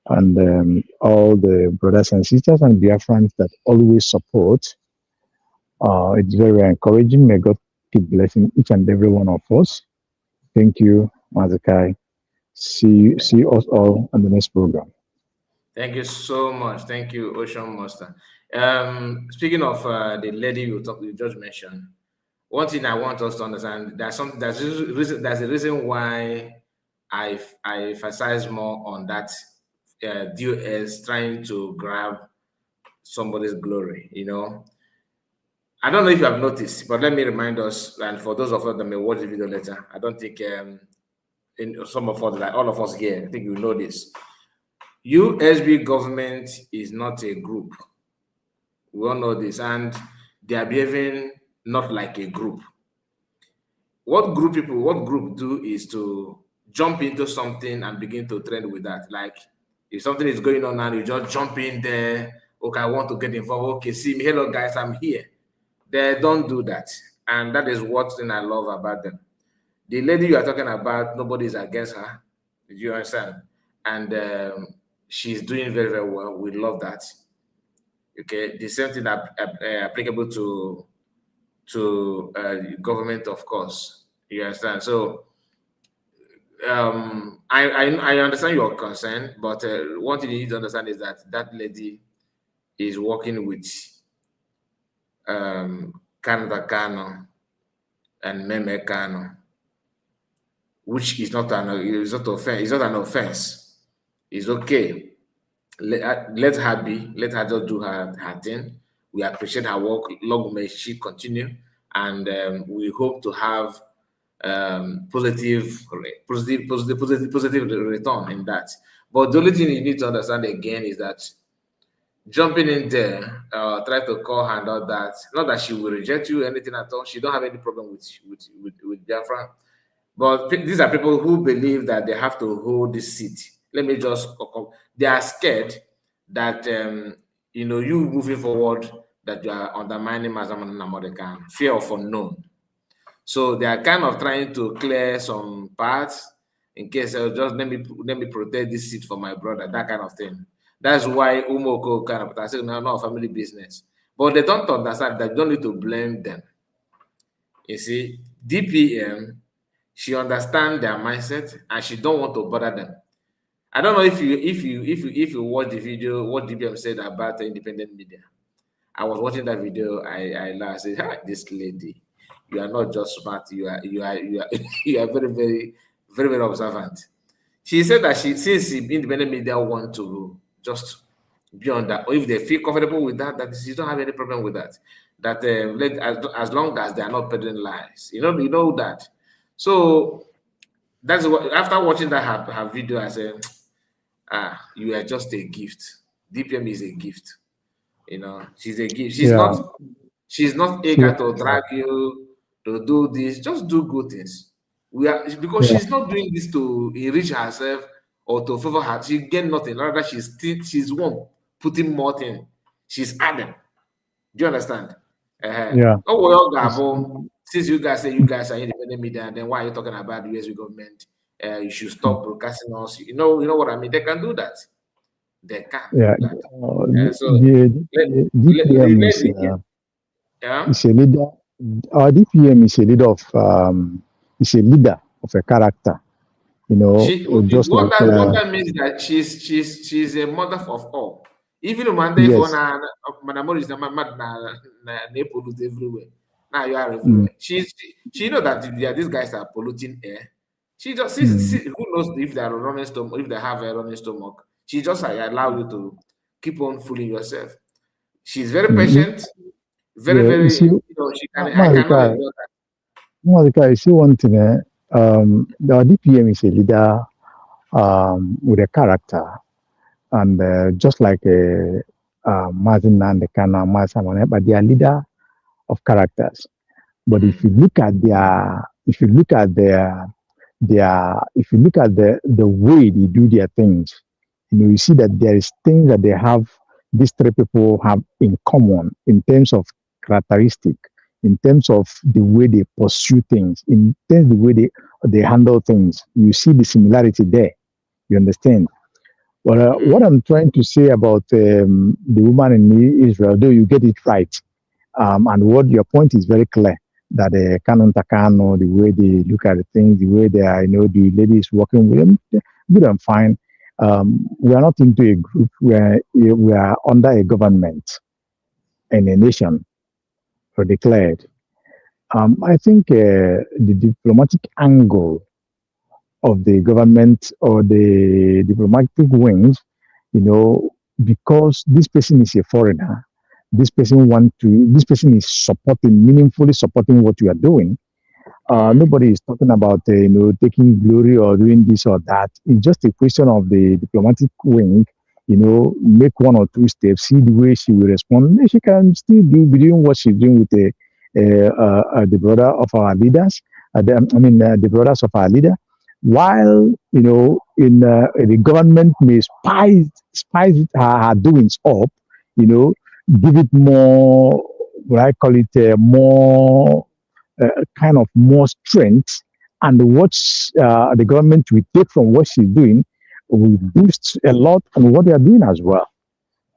and all the brothers and sisters and dear friends that always support. It's very encouraging. May God keep blessing each and every one of us. Thank you, Mazikai. See us all on the next program. Thank you so much. Thank you, Ocean Master. Speaking of the lady you just mentioned, one thing I want us to understand, there's a reason why I emphasize more on that DOS trying to grab somebody's glory. I don't know if you have noticed, but let me remind us, and for those of us that may watch the video later, I don't think in some of us, like all of us here, I think you know this. USB government is not a group. We all know this, and they are behaving not like a group. What group do is to jump into something and begin to trend with that. Like if something is going on and you just jump in there, okay, I want to get involved. Okay, see me, hello guys, I'm here. They don't do that, and that is what thing I love about them. The lady you are talking about, nobody is against her. Did you understand? And she's doing very, very well. We love that. Okay, the same thing applicable to government, of course. You understand? So I understand your concern, but one thing you need to understand is that lady is working with Canada Kano and Meme Kano, which is not an offense. It's not an offense. It's okay. Let her be. Let her just do her thing. We appreciate her work. Long may she continue, and we hope to have positive return in that. But the only thing you need to understand again is that jumping in there, try to call her and all that. Not that she will reject you, anything at all. She don't have any problem with Biafra. But these are people who believe that they have to hold this seat. Let me just, they are scared that, you moving forward, that you are undermining Mazaman Namodekan, fear of unknown. So they are kind of trying to clear some paths in case just let me protect this seat for my brother, that kind of thing. That's why Umoko kind of, I said, no, not family business. But they don't understand that you don't need to blame them. You see, DPM, she understands their mindset and she don't want to bother them. I don't know if you watch the video, what DPM said about the independent media. I was watching that video. I laughed. I said, "Ah, this lady, you are not just smart. You are you are very very observant." She said that since the independent media want to just be on that, or if they feel comfortable with that, that she don't have any problem with that. That as long as they are not peddling lies, you know that. So that's what after watching that her video, I said, you are just a gift. DPM is a gift. You know, she's a gift. She's not eager to drag you to do this. Just do good things. Because she's not doing this to enrich herself or to favor her. She get nothing. Rather, she's one putting more thing. She's adding. Do you understand? Oh well, Gabo. Since you guys say you guys are independent media, and then why are you talking about the US government? You should stop broadcasting us. You know what I mean? They can do that. They can do that. So DPM is a leader. Our DPM is a leader of a character. You know, what that means that she's a mother of all. Even Monday for Madam Morris na pollute everywhere. Now you are everywhere. She know that these guys are polluting air. She just see, who knows if they are running stomach, if they have a running stomach. She just allow you to keep on fooling yourself. She's very patient, very. See, she can. I cannot endure that. Monica, I see one thing. The DPM is a leader with a character, and just like Martin Nneka and Martin, but they are leader of characters. But if you look at the way they do their things, you see that there is things that they have. These three people have in common in terms of characteristic, in terms of the way they pursue things, in terms of the way they handle things. You see the similarity there. You understand? But what I'm trying to say about the woman in Israel, though you get it right, and what your point is very clear, that Canon Takano, the way they look at the things, the way they are, the lady is working with them, good and fine. We are not into a group where we are under a government and a nation declared. I think the diplomatic angle of the government or the diplomatic wings, because this person is a foreigner, this person is meaningfully supporting what you are doing. Nobody is talking about taking glory or doing this or that. It's just a question of the diplomatic wing, make one or two steps, see the way she will respond. She can still be doing what she's doing with the brother of our leaders. The brothers of our leader. While in the government may spice her doings up, give it more, what I call it, more. Kind of more strength, and what the government will take from what she's doing will boost a lot on what they are doing as well.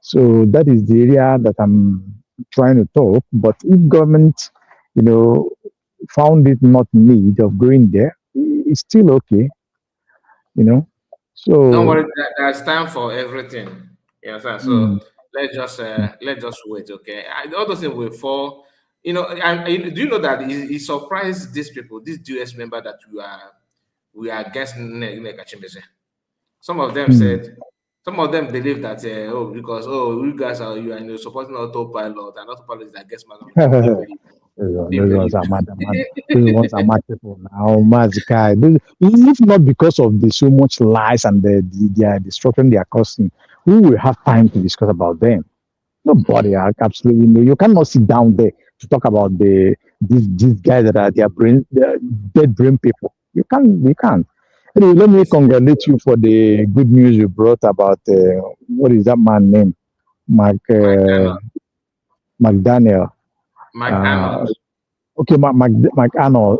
So that is the area that I'm trying to talk. But if government, found it not need of going there, it's still okay, So don't worry, there's time for everything. You understand? So let's just wait, okay? All those things will fall. And do you know that he surprised these people, this US member that we are against Nneka Chimezie. Some of them said, some of them believe that because you guys are supporting autopilot, and autopilot is against Madam. Those ones are mad. Those ones are mad people now. Mazikai. If not because of the so much lies and the destruction they are causing, who will have time to discuss about them? Nobody. Absolutely no. You cannot sit down there to talk about these guys that are dead brain people. You can't. Anyway, let me congratulate you for the good news you brought about what is that man name? McDaniel. Okay, McArnold.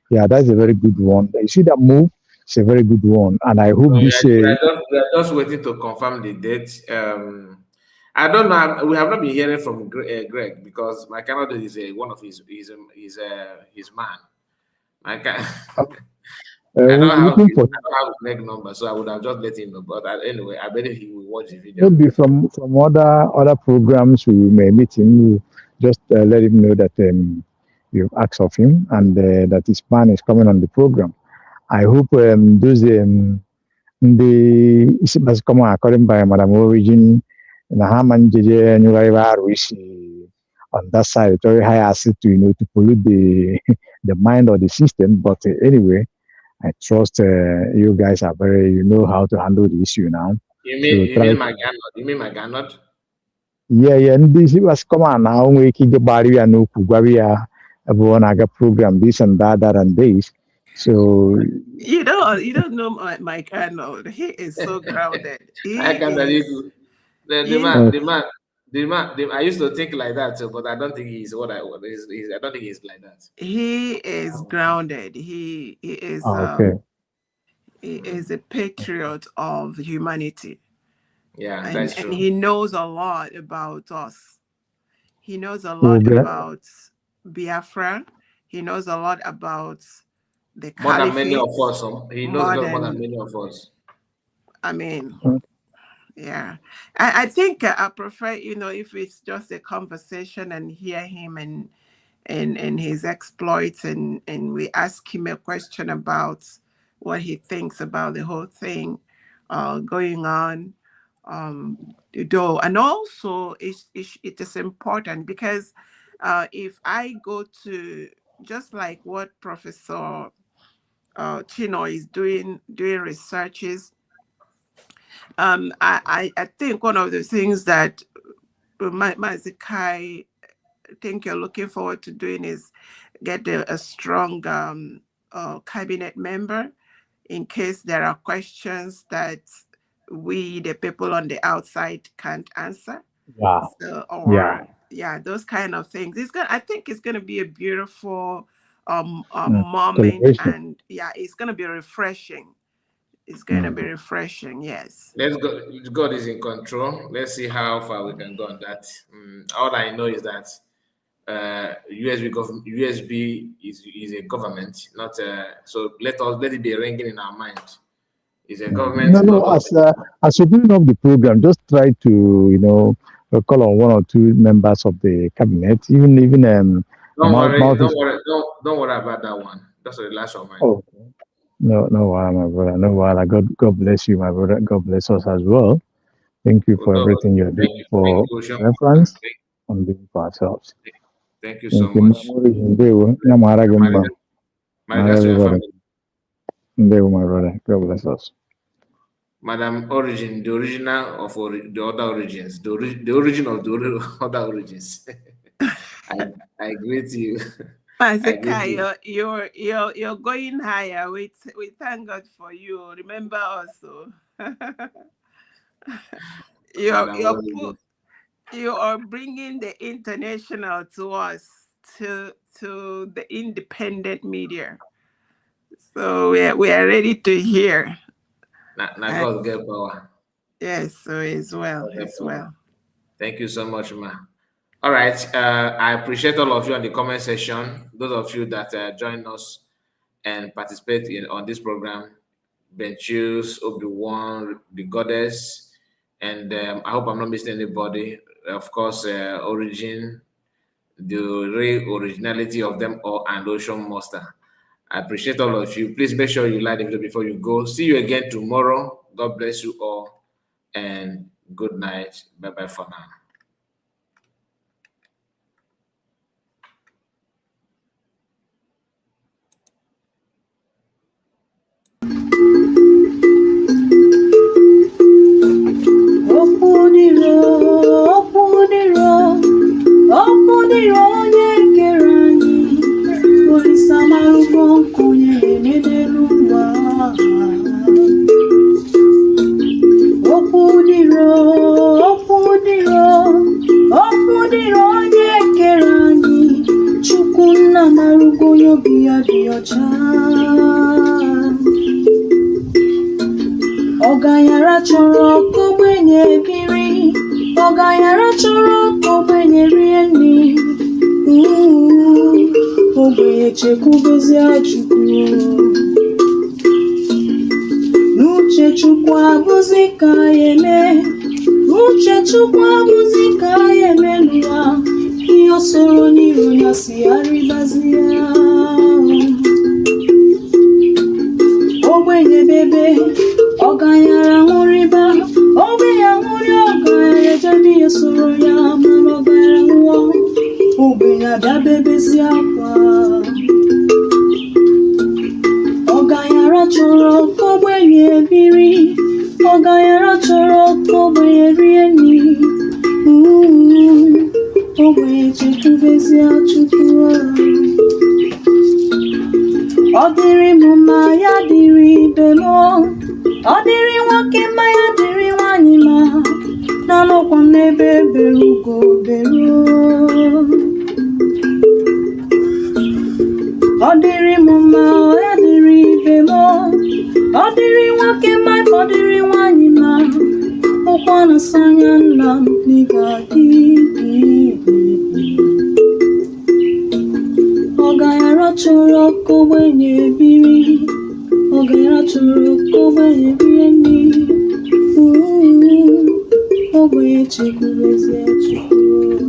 Yeah, that's a very good one. You see that move? it's a very good one, and I hope this. We are just waiting to confirm the date. I don't know. We have not been hearing from Greg because my Canada is one of his man. I don't have Greg number, so I would have just let him know. But anyway, I believe he will watch the video. Maybe from other programs we may meet him. We'll just let him know that you've asked of him and that his man is coming on the program. I hope those the is come according by Madam Origin and Haman JJ and on that side, it's very high acid to to pollute the the mind or the system. But anyway, I trust you guys are you know how to handle the issue now. You mean my Ganot? Yeah, and this was come on now. We keep the barrier no Kugwaria, everyone I got program this and that and this. So you don't know Mike Arnold. He is so grounded. The man. I used to think like that, but I don't think he's what I want. I don't think he's like that. He is grounded. He is. He is a patriot of humanity. Yeah, that's true. And he knows a lot about us. He knows a lot about Biafra. He knows a lot about the more than many of us. He knows more than many of us. I mean, yeah. I think I prefer, if it's just a conversation and hear him and his exploits and we ask him a question about what he thinks about the whole thing going on. And also it is important because if I go to just like what Professor Chino is doing researches, I think one of the things that Mazikai, I think you're looking forward to doing is get a strong cabinet member in case there are questions that we, the people on the outside, can't answer. Yeah. Those kind of things. I think it's gonna be a beautiful moment, and it's gonna be refreshing. It's gonna be refreshing. Yes. Let's go. God is in control. Let's see how far we can go on that. All I know is that USB is a government, not so let it be ringing in our mind. It's a government. No. As opening up the program, just try to call on one or two members of the cabinet. Even don't worry about that one. That's the last of mine. Oh, no, my brother. No, God bless you, my brother. God bless us as well. Thank you for everything you're doing for reference and doing for ourselves. Thank you so much. My brother. God bless us. Madam Origin, the original of the other origins, the origin of the other origins. I greet you. Masika, you're going higher. We thank God for you. Remember also, you are bringing the international to us, to the independent media. So we are ready to hear. God get power. Yes, so as well. Thank you so much, ma. All right. I appreciate all of you on the comment section. Those of you that join us and participate on this program, Benchus, Obi-Wan, the Goddess, and I hope I'm not missing anybody. Of course, Origin, the real originality of them all, and Ocean Monster. I appreciate all of you. Please make sure you like the video before you go. See you again tomorrow. God bless you all, and good night. Bye-bye for now. Chukunna marugo yobi ya ọgaranya chọrọ ka ogbenye biri, ọgaranya chọrọ ka ogbenye rie nri, ogbenye chekwubezie Chukwu. N'uche Chukwu abụzi ka ya eme, n'uche Chukwu abụzi ka ya eme n'ụwa, ihe o soro n'iru ya si arịbazie. Ogbenye bebe, ọgaranya ṅụrịba, ogbenye ṅụrị, ọgaranya jebe ihe soro ya, mana ọgaranya nwụọ, ogbenye abịa bebezie akwa. Ọgaranya chọrọ ka ogbenye biri, ọgaranya chọrọ ka ogbenye rie nri, ogbenye chekwubezie Chukwu. Ọ dịrị m mma, ya dịrị ibe m, ọ dịrị nwoke mma, ya dịrị nwanyị mma, na-anọkwa m n'ebe bere ugo bere. Ọ dịrị m mma, ya dịrị ibe m, ọ dịrị nwoke mma, ọ dịrị nwanyị mma, ụkwa na-asa anya nna m n'ịga-adị. Ọgaranya chọrọ ka ogbenye biri, ọgaranya chọrọ ka ogbenye rie nri, ogbenye chekwubezie Chukwu.